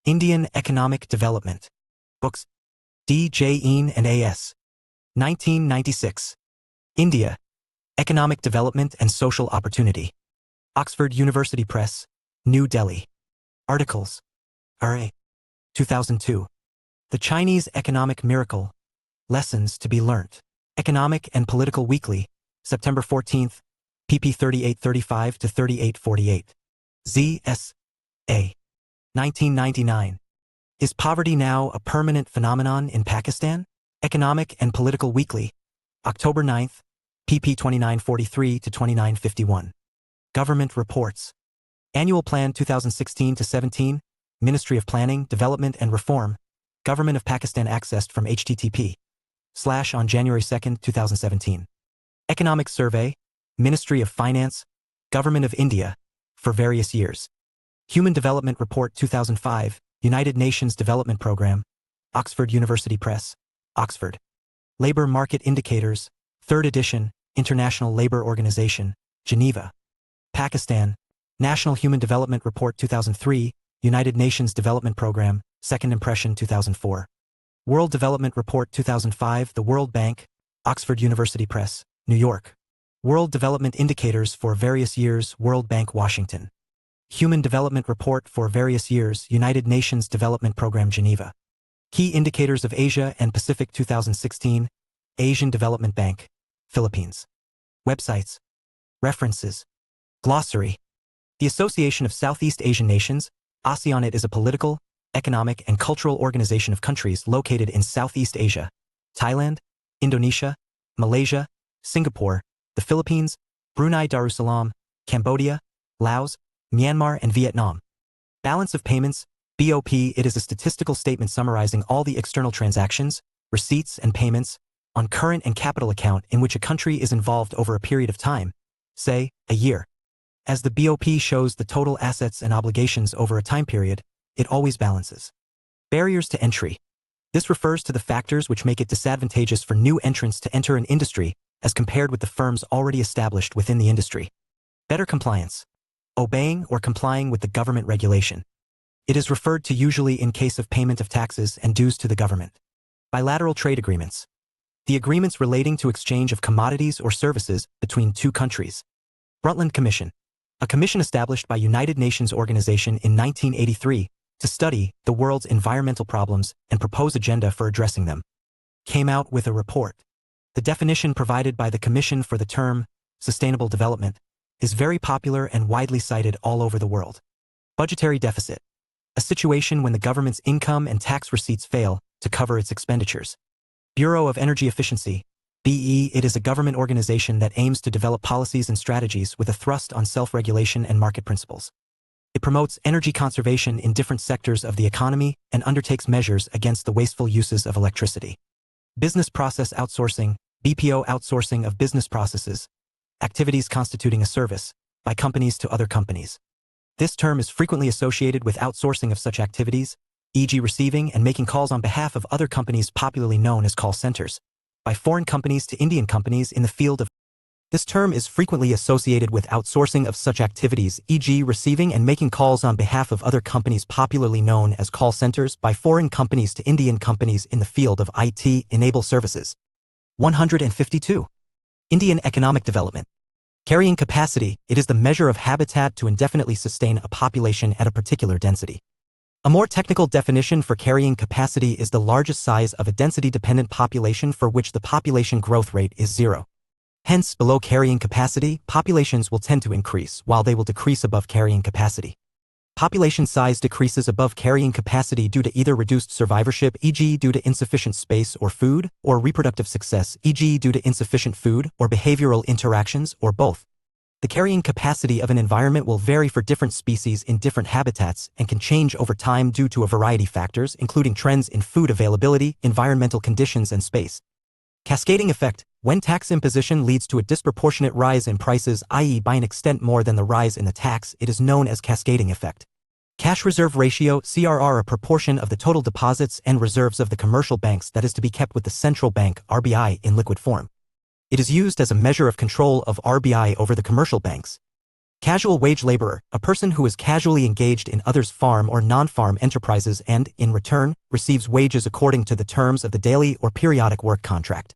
Indian Economic Development. Books. D. J. Een and A.S. 1996. India. Economic Development and Social Opportunity. Oxford University Press, New Delhi. Articles. R.A. 2002. The Chinese Economic Miracle. Lessons to be learnt. Economic and Political Weekly, September 14, pp. 3835 to 3848. Z.S. A. 1999. Is poverty now a permanent phenomenon in Pakistan? Economic and Political Weekly, October 9, pp. 2943 to 2951. Government Reports. Annual Plan 2016-17, Ministry of Planning, Development and Reform, Government of Pakistan accessed from http:// on January 2, 2017. Economic Survey, Ministry of Finance, Government of India, for various years. Human Development Report 2005, United Nations Development Programme, Oxford University Press, Oxford. Labor Market Indicators, 3rd edition, International Labour Organization, Geneva. Pakistan, National Human Development Report 2003, United Nations Development Programme, 2nd impression 2004. World Development Report 2005, The World Bank, Oxford University Press, New York. World Development Indicators for various years, World Bank, Washington. Human Development Report for various years, United Nations Development Programme, Geneva. Key Indicators of Asia and Pacific 2016, Asian Development Bank, Philippines. Websites. References. Glossary. The Association of Southeast Asian Nations, ASEAN. It is a political, economic, and cultural organization of countries located in Southeast Asia, Thailand, Indonesia, Malaysia, Singapore, the Philippines, Brunei Darussalam, Cambodia, Laos, Myanmar, and Vietnam. Balance of Payments, BOP. It is a statistical statement summarizing all the external transactions, receipts, and payments on current and capital account in which a country is involved over a period of time, say, a year. As the BOP shows the total assets and obligations over a time period, it always balances. Barriers to entry. This refers to the factors which make it disadvantageous for new entrants to enter an industry as compared with the firms already established within the industry. Better compliance. Obeying or complying with the government regulation. It is referred to usually in case of payment of taxes and dues to the government. Bilateral trade agreements. The agreements relating to exchange of commodities or services between two countries. Brundtland Commission. A commission established by United Nations Organization in 1983 to study the world's environmental problems and propose agenda for addressing them. Came out with a report. The definition provided by the Commission for the term sustainable development is very popular and widely cited all over the world. Budgetary deficit. A situation when the government's income and tax receipts fail to cover its expenditures. Bureau of Energy Efficiency, BE. It is a government organization that aims to develop policies and strategies with a thrust on self-regulation and market principles. It promotes energy conservation in different sectors of the economy and undertakes measures against the wasteful uses of electricity. Business Process Outsourcing, BPO. Outsourcing of business processes, activities constituting a service, by companies to other companies. This term is frequently associated with outsourcing of such activities, e.g. receiving and making calls on behalf of other companies, popularly known as call centers, by foreign companies to Indian companies in the field of This term is frequently associated with outsourcing of such activities, e.g. receiving and making calls on behalf of other companies, popularly known as call centers, by foreign companies to Indian companies in the field of IT-enable services. 152. Indian economic development. Carrying capacity, it is the measure of habitat to indefinitely sustain a population at a particular density. A more technical definition for carrying capacity is the largest size of a density-dependent population for which the population growth rate is 0. Hence, below carrying capacity, populations will tend to increase, while they will decrease above carrying capacity. Population size decreases above carrying capacity due to either reduced survivorship, e.g. due to insufficient space or food, or reproductive success, e.g. due to insufficient food, or behavioral interactions, or both. The carrying capacity of an environment will vary for different species in different habitats and can change over time due to a variety of factors, including trends in food availability, environmental conditions, and space. Cascading effect. When tax imposition leads to a disproportionate rise in prices, i.e. by an extent more than the rise in the tax, it is known as cascading effect. Cash reserve ratio, CRR, a proportion of the total deposits and reserves of the commercial banks that is to be kept with the central bank, RBI, in liquid form. It is used as a measure of control of RBI over the commercial banks. Casual wage laborer, a person who is casually engaged in others' farm or non-farm enterprises and, in return, receives wages according to the terms of the daily or periodic work contract.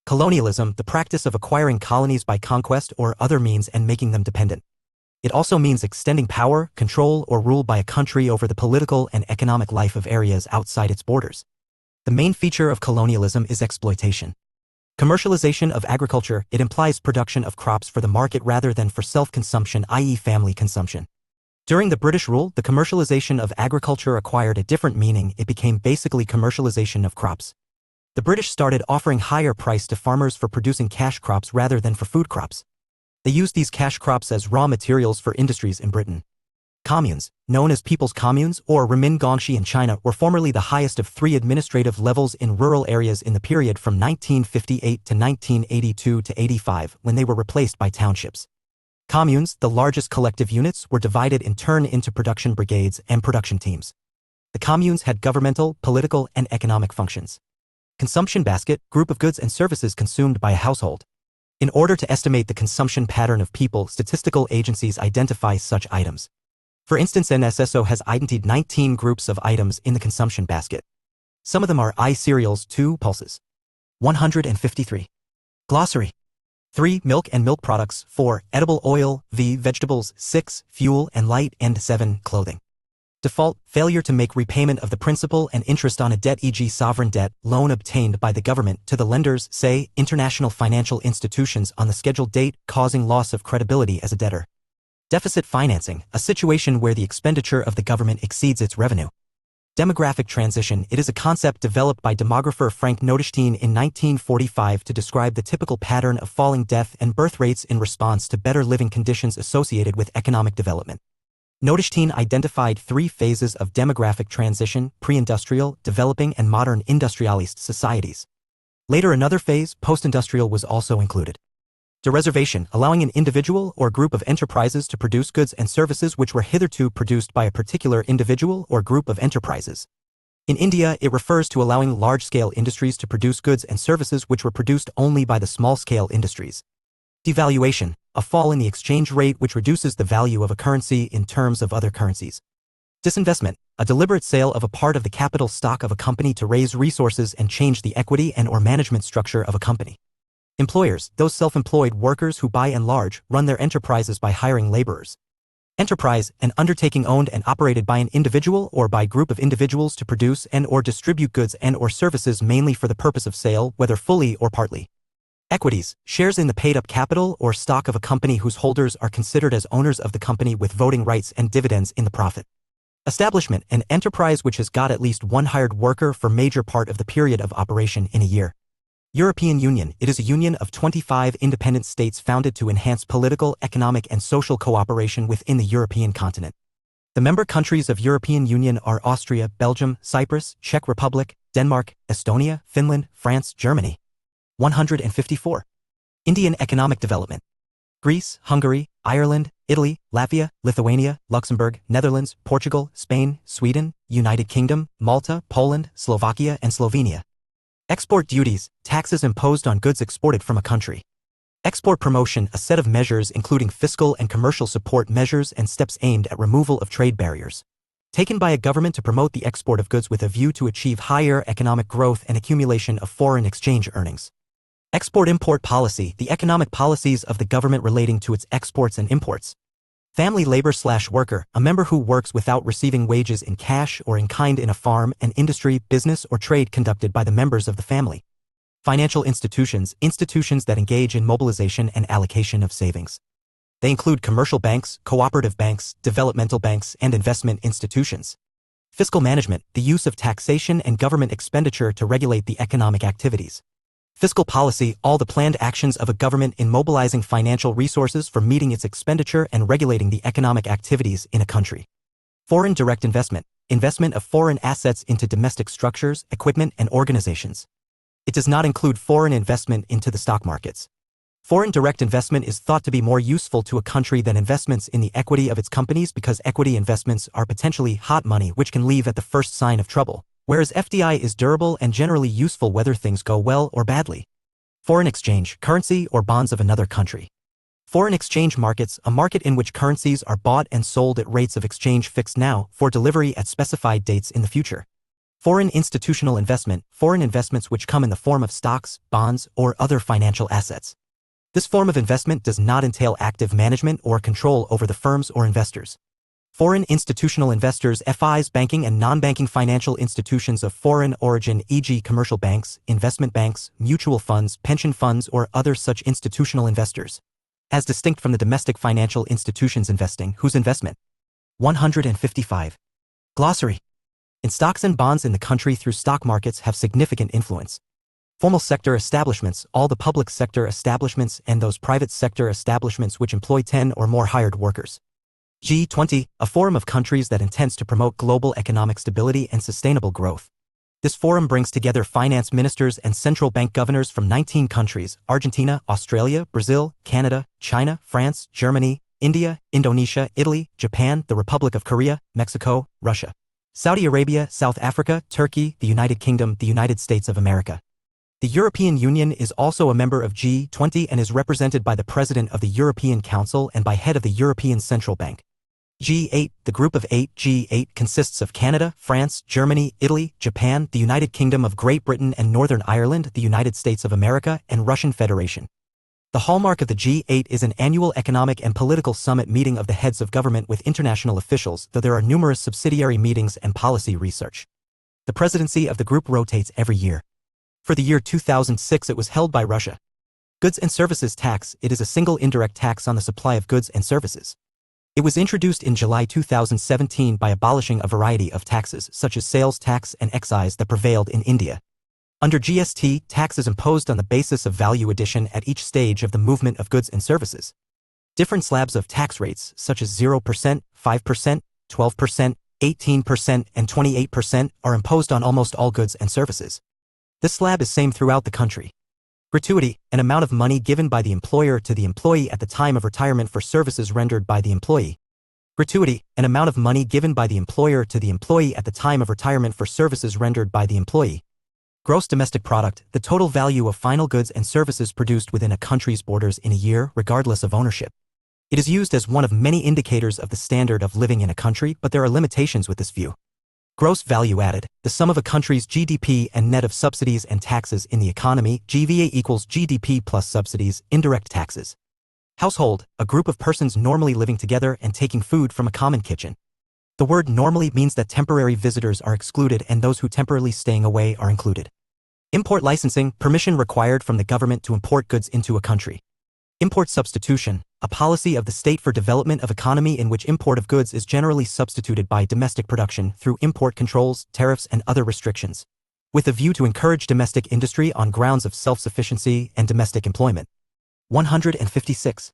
Colonialism, the practice of acquiring colonies by conquest or other means and making them dependent. It also means extending power, control, or rule by a country over the political and economic life of areas outside its borders. The main feature of colonialism is exploitation. Commercialization of agriculture, it implies production of crops for the market rather than for self-consumption, i.e. family consumption. During the British rule, the commercialization of agriculture acquired a different meaning. It became basically commercialization of crops. The British started offering higher price to farmers for producing cash crops rather than for food crops. They used these cash crops as raw materials for industries in Britain. Communes, known as people's communes or Renmin Gongxi in China, were formerly the highest of three administrative levels in rural areas in the period from 1958 to 1982 to 85, when they were replaced by townships. Communes, the largest collective units, were divided in turn into production brigades and production teams. The communes had governmental, political, and economic functions. Consumption basket, group of goods and services consumed by a household. In order to estimate the consumption pattern of people, statistical agencies identify such items. For instance, NSSO has identified 19 groups of items in the consumption basket. Some of them are I cereals, 2 pulses. 153. Glossary. 3 milk and milk products, 4 edible oil, v vegetables, 6 fuel and light, and 7 clothing. Default, failure to make repayment of the principal and interest on a debt, e.g. sovereign debt, loan obtained by the government to the lenders, say, international financial institutions on the scheduled date, causing loss of credibility as a debtor. Deficit financing, a situation where the expenditure of the government exceeds its revenue. Demographic transition, it is a concept developed by demographer Frank Notestein in 1945 to describe the typical pattern of falling death and birth rates in response to better living conditions associated with economic development. Notestein identified 3 phases of demographic transition: pre-industrial, developing, and modern industrialist societies. Later, another phase, post-industrial, was also included. Dereservation, allowing an individual or group of enterprises to produce goods and services which were hitherto produced by a particular individual or group of enterprises. In India, it refers to allowing large-scale industries to produce goods and services which were produced only by the small-scale industries. Devaluation, a fall in the exchange rate which reduces the value of a currency in terms of other currencies. Disinvestment, a deliberate sale of a part of the capital stock of a company to raise resources and change the equity and/or management structure of a company. Employers, those self-employed workers who by and large run their enterprises by hiring laborers. Enterprise, an undertaking owned and operated by an individual or by group of individuals to produce and/or distribute goods and/or services mainly for the purpose of sale, whether fully or partly. Equities, shares in the paid-up capital or stock of a company whose holders are considered as owners of the company with voting rights and dividends in the profit. Establishment, an enterprise which has got at least one hired worker for major part of the period of operation in a year. European Union, it is a union of 25 independent states founded to enhance political, economic, and social cooperation within the European continent. The member countries of European Union are Austria, Belgium, Cyprus, Czech Republic, Denmark, Estonia, Finland, France, Germany. 154. Indian economic development. Greece, Hungary, Ireland, Italy, Latvia, Lithuania, Luxembourg, Netherlands, Portugal, Spain, Sweden, United Kingdom, Malta, Poland, Slovakia, and Slovenia. Export duties, taxes imposed on goods exported from a country. Export promotion, a set of measures including fiscal and commercial support measures and steps aimed at removal of trade barriers, taken by a government to promote the export of goods with a view to achieve higher economic growth and accumulation of foreign exchange earnings. Export-import policy, the economic policies of the government relating to its exports and imports. Family labor/worker, a member who works without receiving wages in cash or in kind in a farm, an industry, business, or trade conducted by the members of the family. Financial institutions, institutions that engage in mobilization and allocation of savings. They include commercial banks, cooperative banks, developmental banks, and investment institutions. Fiscal management, the use of taxation and government expenditure to regulate the economic activities. Fiscal policy, all the planned actions of a government in mobilizing financial resources for meeting its expenditure and regulating the economic activities in a country. Foreign direct investment, investment of foreign assets into domestic structures, equipment, and organizations. It does not include foreign investment into the stock markets. Foreign direct investment is thought to be more useful to a country than investments in the equity of its companies because equity investments are potentially hot money which can leave at the first sign of trouble, whereas FDI is durable and generally useful whether things go well or badly. Foreign exchange, currency or bonds of another country. Foreign exchange markets, a market in which currencies are bought and sold at rates of exchange fixed now for delivery at specified dates in the future. Foreign institutional investment, foreign investments which come in the form of stocks, bonds, or other financial assets. This form of investment does not entail active management or control over the firms or investors. Foreign institutional investors, FIs, banking and non-banking financial institutions of foreign origin, e.g. commercial banks, investment banks, mutual funds, pension funds, or other such institutional investors, as distinct from the domestic financial institutions investing, whose investment. 155. Glossary. In stocks and bonds in the country through stock markets have significant influence. Formal sector establishments, all the public sector establishments and those private sector establishments which employ 10 or more hired workers. G20, a forum of countries that intends to promote global economic stability and sustainable growth. This forum brings together finance ministers and central bank governors from 19 countries: Argentina, Australia, Brazil, Canada, China, France, Germany, India, Indonesia, Italy, Japan, the Republic of Korea, Mexico, Russia, Saudi Arabia, South Africa, Turkey, the United Kingdom, the United States of America. The European Union is also a member of G20 and is represented by the President of the European Council and by head of the European Central Bank. G8, the group of 8, G8 consists of Canada, France, Germany, Italy, Japan, the United Kingdom of Great Britain and Northern Ireland, the United States of America, and Russian Federation. The hallmark of the G8 is an annual economic and political summit meeting of the heads of government with international officials, though there are numerous subsidiary meetings and policy research. The presidency of the group rotates every year. For the year 2006 it was held by Russia. Goods and Services Tax, it is a single indirect tax on the supply of goods and services. It was introduced in July 2017 by abolishing a variety of taxes such as sales tax and excise that prevailed in India. Under GST, tax is imposed on the basis of value addition at each stage of the movement of goods and services. Different slabs of tax rates such as 0%, 5%, 12%, 18%, and 28% are imposed on almost all goods and services. This slab is same throughout the country. Gratuity, an amount of money given by the employer to the employee at the time of retirement for services rendered by the employee. Gratuity, an amount of money given by the employer to the employee at the time of retirement for services rendered by the employee. Gross domestic product, the total value of final goods and services produced within a country's borders in a year, regardless of ownership. It is used as one of many indicators of the standard of living in a country, but there are limitations with this view. Gross value added, the sum of a country's GDP and net of subsidies and taxes in the economy, GVA equals GDP plus subsidies, indirect taxes. Household, a group of persons normally living together and taking food from a common kitchen. The word normally means that temporary visitors are excluded and those who temporarily staying away are included. Import licensing, permission required from the government to import goods into a country. Import substitution, a policy of the state for development of economy in which import of goods is generally substituted by domestic production through import controls, tariffs and other restrictions, with a view to encourage domestic industry on grounds of self-sufficiency and domestic employment. 156.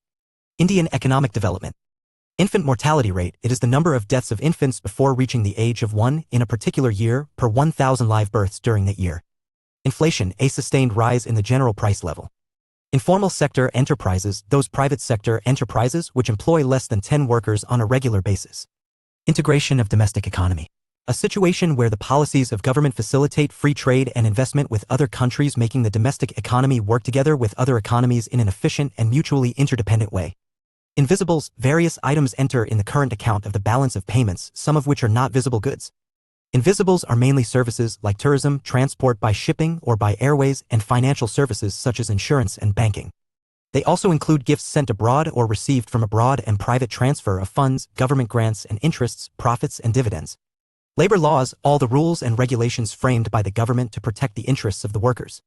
Indian economic development. Infant mortality rate, it is the number of deaths of infants before reaching the age of 1 in a particular year per 1,000 live births during that year. Inflation, a sustained rise in the general price level. Informal sector enterprises, those private sector enterprises which employ less than 10 workers on a regular basis. Integration of domestic economy. A situation where the policies of government facilitate free trade and investment with other countries, making the domestic economy work together with other economies in an efficient and mutually interdependent way. Invisibles, various items enter in the current account of the balance of payments, some of which are not visible goods. Invisibles are mainly services like tourism, transport by shipping or by airways, and financial services such as insurance and banking. They also include gifts sent abroad or received from abroad and private transfer of funds, government grants and interests, profits and dividends. Labor laws, all the rules and regulations framed by the government to protect the interests of the workers.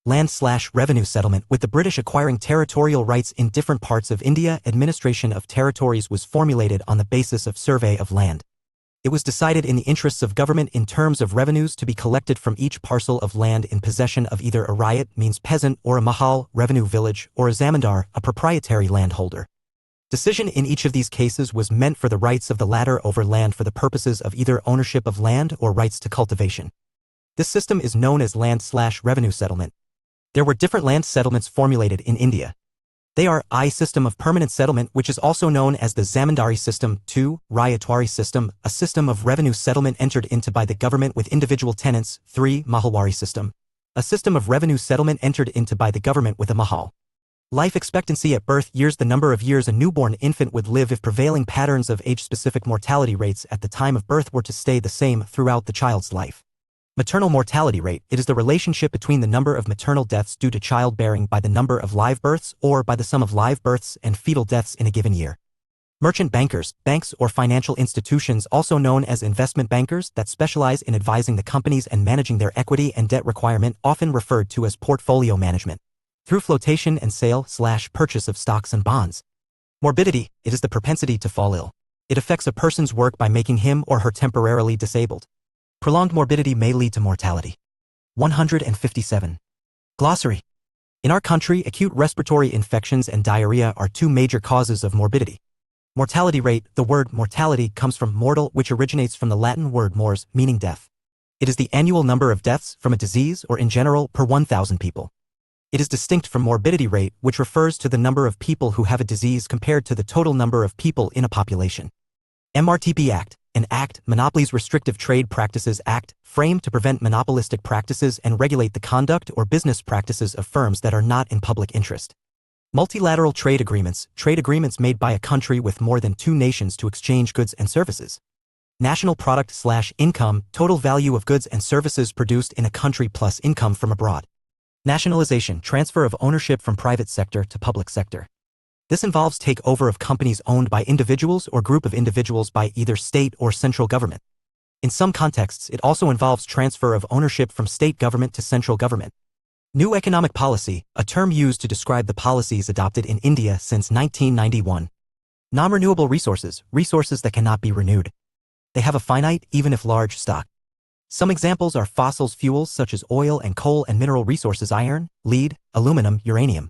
Land/revenue settlement, with the British acquiring territorial rights in different parts of India. Administration of territories was formulated on the basis of survey of land. It was decided in the interests of government in terms of revenues to be collected from each parcel of land in possession of either a ryot, means peasant, or a mahal, revenue village, or a zamindar, a proprietary landholder. Decision in each of these cases was meant for the rights of the latter over land for the purposes of either ownership of land or rights to cultivation. This system is known as land/revenue settlement. There were different land settlements formulated in India. They are I. System of permanent settlement, which is also known as the zamindari system. 2. Ryotwari system, a system of revenue settlement entered into by the government with individual tenants. 3. Mahalwari system, a system of revenue settlement entered into by the government with a mahal. Life expectancy at birth years, the number of years a newborn infant would live if prevailing patterns of age-specific mortality rates at the time of birth were to stay the same throughout the child's life. Maternal mortality rate, it is the relationship between the number of maternal deaths due to childbearing by the number of live births or by the sum of live births and fetal deaths in a given year. Merchant bankers, banks or financial institutions also known as investment bankers that specialize in advising the companies and managing their equity and debt requirement, often referred to as portfolio management, through flotation and sale/purchase of stocks and bonds. Morbidity, it is the propensity to fall ill. It affects a person's work by making him or her temporarily disabled. Prolonged morbidity may lead to mortality. 157. Glossary. In our country, acute respiratory infections and diarrhea are two major causes of morbidity. Mortality rate, the word mortality comes from mortal, which originates from the Latin word mors, meaning death. It is the annual number of deaths from a disease or in general per 1,000 people. It is distinct from morbidity rate, which refers to the number of people who have a disease compared to the total number of people in a population. MRTP Act, an act, Monopolies Restrictive Trade Practices Act, framed to prevent monopolistic practices and regulate the conduct or business practices of firms that are not in public interest. Multilateral trade agreements made by a country with more than two nations to exchange goods and services. National product/income, total value of goods and services produced in a country plus income from abroad. Nationalization, transfer of ownership from private sector to public sector. This involves takeover of companies owned by individuals or group of individuals by either state or central government. In some contexts, it also involves transfer of ownership from state government to central government. New economic policy, a term used to describe the policies adopted in India since 1991. Non-renewable resources, resources that cannot be renewed. They have a finite, even if large, stock. Some examples are fossil fuels such as oil and coal and mineral resources iron, lead, aluminum, uranium.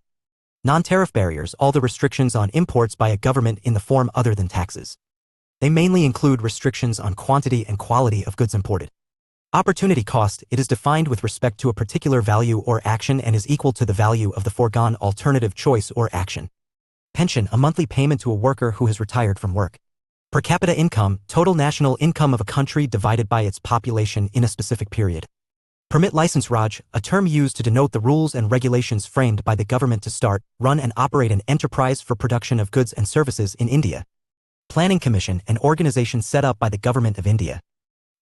Non-tariff barriers, all the restrictions on imports by a government in the form other than taxes. They mainly include restrictions on quantity and quality of goods imported. Opportunity cost, it is defined with respect to a particular value or action and is equal to the value of the foregone alternative choice or action. Pension, a monthly payment to a worker who has retired from work. Per capita income, total national income of a country divided by its population in a specific period. Permit license Raj, a term used to denote the rules and regulations framed by the government to start, run and operate an enterprise for production of goods and services in India. Planning Commission, an organization set up by the Government of India.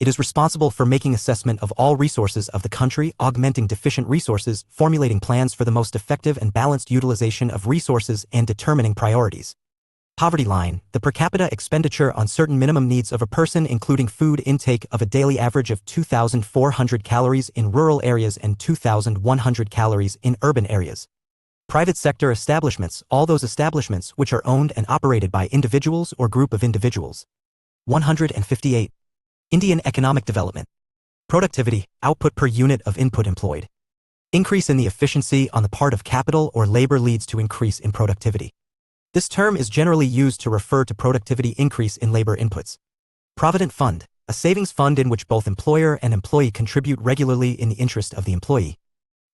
It is responsible for making assessment of all resources of the country, augmenting deficient resources, formulating plans for the most effective and balanced utilization of resources, and determining priorities. Poverty line, the per capita expenditure on certain minimum needs of a person including food intake of a daily average of 2,400 calories in rural areas and 2,100 calories in urban areas. Private sector establishments, all those establishments which are owned and operated by individuals or group of individuals. 158. Indian economic development. Productivity, output per unit of input employed. Increase in the efficiency on the part of capital or labor leads to increase in productivity. This term is generally used to refer to productivity increase in labor inputs. Provident fund, a savings fund in which both employer and employee contribute regularly in the interest of the employee.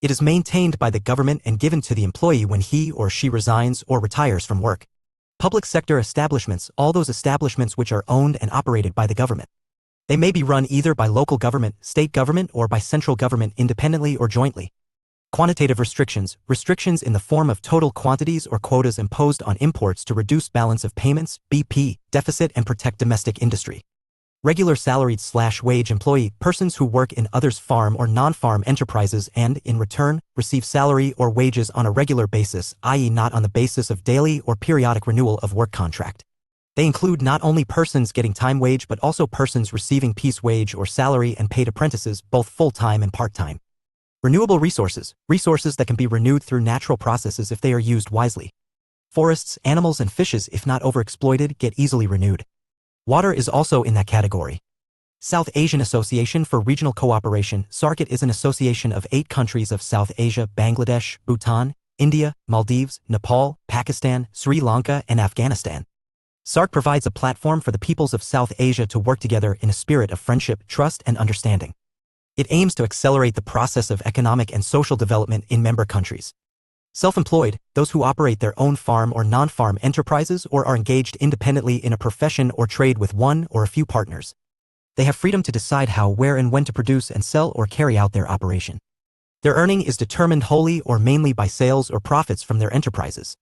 It is maintained by the government and given to the employee when he or she resigns or retires from work. Public sector establishments, all those establishments which are owned and operated by the government. They may be run either by local government, state government, or by central government independently or jointly. Quantitative restrictions, restrictions in the form of total quantities or quotas imposed on imports to reduce balance of payments, BP, deficit and protect domestic industry. Regular salaried/wage employee, persons who work in others' farm or non-farm enterprises and, in return, receive salary or wages on a regular basis, i.e. not on the basis of daily or periodic renewal of work contract. They include not only persons getting time wage but also persons receiving piece wage or salary and paid apprentices, both full-time and part-time. Renewable resources, resources that can be renewed through natural processes if they are used wisely. Forests, animals and fishes, if not overexploited, get easily renewed. Water is also in that category. South Asian Association for Regional Cooperation, SAARC is an association of 8 countries of South Asia: Bangladesh, Bhutan, India, Maldives, Nepal, Pakistan, Sri Lanka and Afghanistan. SAARC provides a platform for the peoples of South Asia to work together in a spirit of friendship, trust and understanding. It aims to accelerate the process of economic and social development in member countries. Self-employed, those who operate their own farm or non-farm enterprises or are engaged independently in a profession or trade with one or a few partners. They have freedom to decide how, where and when to produce and sell or carry out their operation. Their earning is determined wholly or mainly by sales or profits from their enterprises.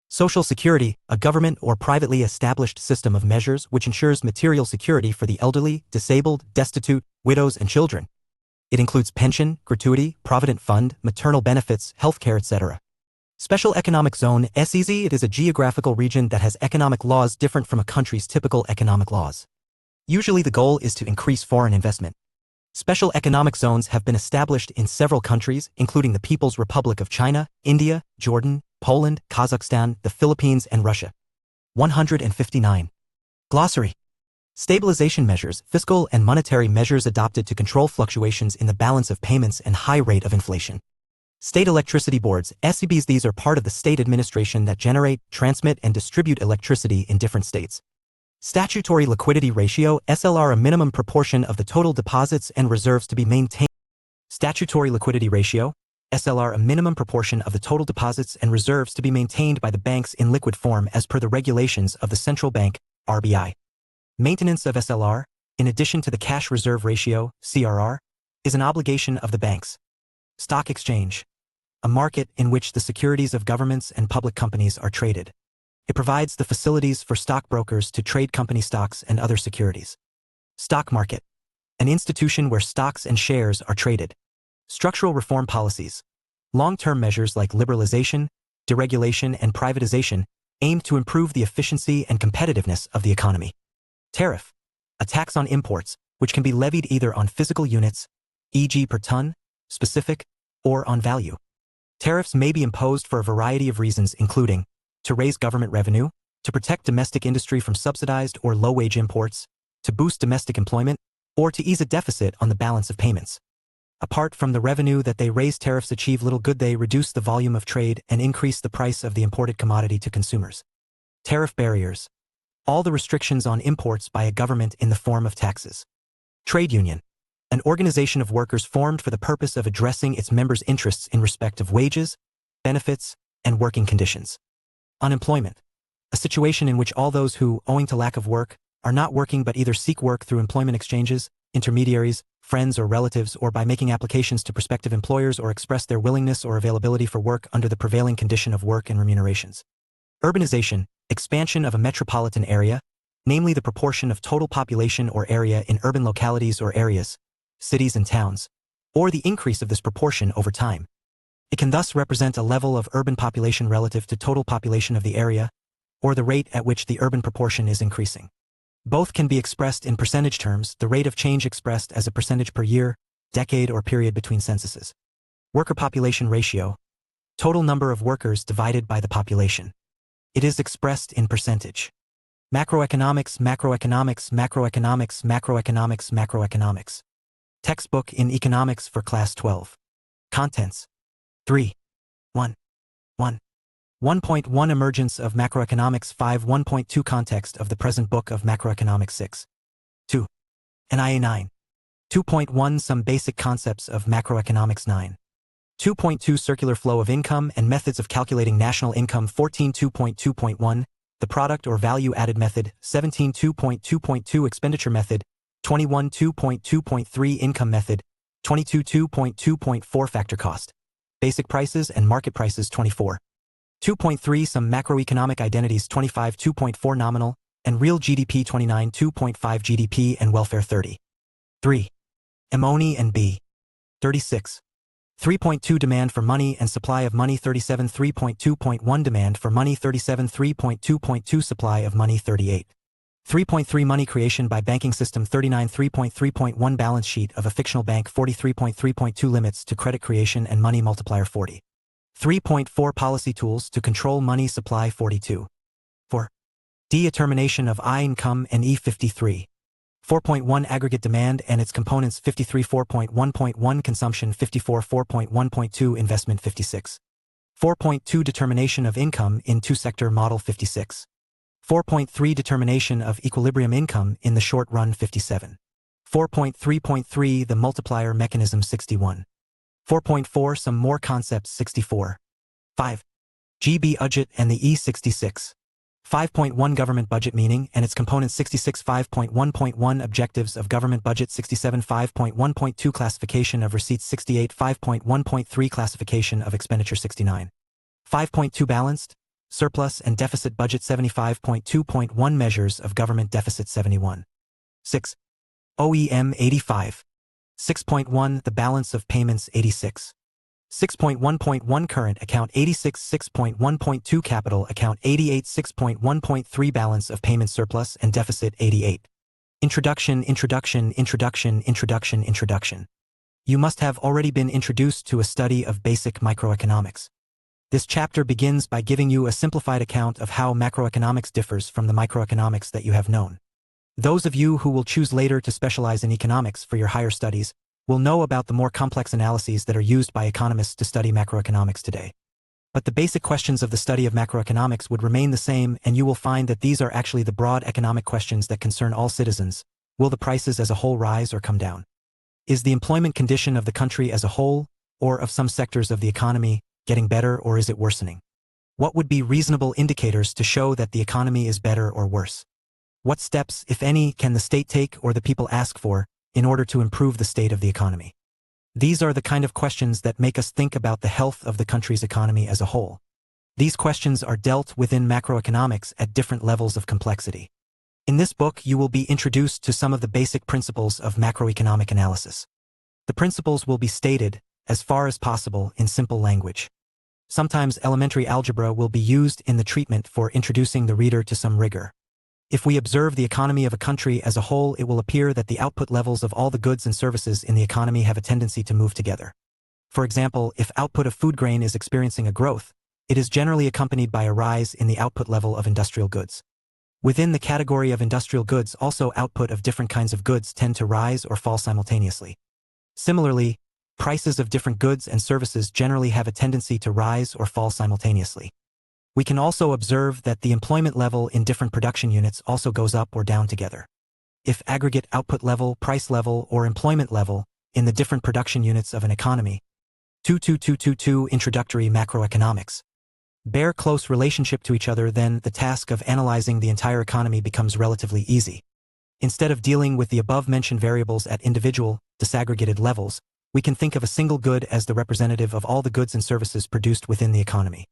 Social Security, a government or privately established system of measures which ensures material security for the elderly, disabled, destitute, widows and children. It includes pension, gratuity, provident fund, maternal benefits, healthcare, etc. Special Economic Zone, SEZ. It is a geographical region that has economic laws different from a country's typical economic laws. Usually the goal is to increase foreign investment. Special economic zones have been established in several countries, including the People's Republic of China, India, Jordan, Poland, Kazakhstan, the Philippines and Russia. 159. Glossary. Stabilization measures, fiscal and monetary measures adopted to control fluctuations in the balance of payments and high rate of inflation. State electricity boards, SEBs. These are part of the state administration that generate, transmit and distribute electricity in different states. Statutory liquidity ratio, SLR. A minimum proportion of the total deposits and reserves to be maintained. Statutory liquidity ratio, SLR. A minimum proportion of the total deposits and reserves to be maintained by the banks in liquid form as per the regulations of the central bank, RBI. Maintenance of SLR, in addition to the cash reserve ratio, CRR, is an obligation of the banks. Stock exchange, a market in which the securities of governments and public companies are traded. It provides the facilities for stockbrokers to trade company stocks and other securities. Stock market, an institution where stocks and shares are traded. Structural reform policies, long-term measures like liberalization, deregulation and privatization aim to improve the efficiency and competitiveness of the economy. Tariff, a tax on imports, which can be levied either on physical units, e.g. per ton, specific, or on value. Tariffs may be imposed for a variety of reasons, including to raise government revenue, to protect domestic industry from subsidized or low-wage imports, to boost domestic employment, or to ease a deficit on the balance of payments. Apart from the revenue that they raise, tariffs achieve little good. They reduce the volume of trade and increase the price of the imported commodity to consumers. Tariff barriers, all the restrictions on imports by a government in the form of taxes. Trade union, an organization of workers formed for the purpose of addressing its members' interests in respect of wages, benefits, and working conditions. Unemployment, a situation in which all those who, owing to lack of work, are not working but either seek work through employment exchanges, intermediaries, friends or relatives, or by making applications to prospective employers or express their willingness or availability for work under the prevailing condition of work and remunerations. Urbanization, expansion of a metropolitan area, namely the proportion of total population or area in urban localities or areas, cities and towns, or the increase of this proportion over time. It can thus represent a level of urban population relative to total population of the area, or the rate at which the urban proportion is increasing. Both can be expressed in percentage terms, the rate of change expressed as a percentage per year, decade or period between censuses. Worker population ratio, total number of workers divided by the population. It is expressed in percentage. Macroeconomics, macroeconomics, macroeconomics, macroeconomics, macroeconomics. Textbook in Economics for Class 12. Contents. 3. 1. 1.1 Emergence of Macroeconomics 5 1.2 Context of the present book of Macroeconomics 6. 2. NIA 9. 2.1 Some basic concepts of macroeconomics 9. 2.2 Circular flow of income and methods of calculating national income 14 2.2.1 The product or value added method 17 2.2.2 Expenditure method 21 2.2.3 Income method. 22 2.2.4 Factor cost. Basic prices and market prices. 24 2.3 Some macroeconomic identities. 25 2.4 Nominal and real GDP. 29 2.5 GDP and welfare. 30 3 Amoni and B. 36 3.2 Demand for money and supply of money. 37 3.2.1 Demand for money. 37 3.2.2 Supply of money. 38 3.3 Money creation by banking system. 39 3.3.1 Balance sheet of a fictional bank. 43.3.2 Limits to credit creation and money multiplier. 40 3.4 Policy tools to control money supply. 42 4 Determination of I income and E. 53 4.1 Aggregate demand and its components. 53 4.1.1 Consumption. 54 4.1.2 Investment. 56 4.2 Determination of income in two-sector model. 56 4.3 Determination of equilibrium income in the short run. 57 4.3.3 The multiplier mechanism. 61 4.4 Some more concepts. 64 5 GB budget and the E. 66 5.1 Government budget meaning and its components. 66 5.1.1 Objectives of government budget. 67 5.1.2 Classification of receipts. 68 5.1.3 Classification of expenditure. 69 5.2 Balanced, surplus and deficit budget. 75.2.1 Measures of government deficit. 71 6 OEM. 85 6.1 The balance of payments. 86 6.1.1 Current account. 86 6.1.2 Capital account. 88 6.1.3 Balance of payments, surplus and deficit. 88 Introduction. You must have already been introduced to a study of basic microeconomics. This chapter begins by giving you a simplified account of how macroeconomics differs from the microeconomics that you have known. Those of you who will choose later to specialize in economics for your higher studies will know about the more complex analyses that are used by economists to study macroeconomics today. But the basic questions of the study of macroeconomics would remain the same, and you will find that these are actually the broad economic questions that concern all citizens. Will the prices as a whole rise or come down? Is the employment condition of the country as a whole, or of some sectors of the economy, getting better or is it worsening? What would be reasonable indicators to show that the economy is better or worse? What steps, if any, can the state take or the people ask for in order to improve the state of the economy? These are the kind of questions that make us think about the health of the country's economy as a whole. These questions are dealt within macroeconomics at different levels of complexity. In this book, you will be introduced to some of the basic principles of macroeconomic analysis. The principles will be stated, as far as possible, in simple language. Sometimes elementary algebra will be used in the treatment for introducing the reader to some rigor. If we observe the economy of a country as a whole, it will appear that the output levels of all the goods and services in the economy have a tendency to move together. For example, if output of food grain is experiencing a growth, it is generally accompanied by a rise in the output level of industrial goods. Within the category of industrial goods, also output of different kinds of goods tend to rise or fall simultaneously. Similarly, prices of different goods and services generally have a tendency to rise or fall simultaneously. We can also observe that the employment level in different production units also goes up or down together. If aggregate output level, price level, or employment level in the different production units of an economy. 2.2.2.2 Introductory macroeconomics bear close relationship to each other, then the task of analyzing the entire economy becomes relatively easy. Instead of dealing with the above-mentioned variables at individual, disaggregated levels, we can think of a single good as the representative of all the goods and services produced within the economy.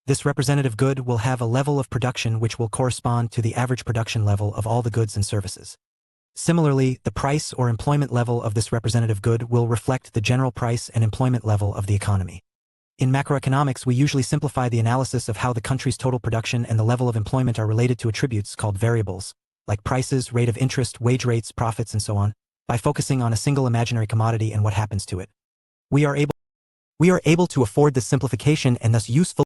This representative good will have a level of production which will correspond to the average production level of all the goods and services. Similarly, the price or employment level of this representative good will reflect the general price and employment level of the economy. In macroeconomics, we usually simplify the analysis of how the country's total production and the level of employment are related to attributes called variables, like prices, rate of interest, wage rates, profits, and so on, by focusing on a single imaginary commodity and what happens to it. We are able to afford this simplification and thus useful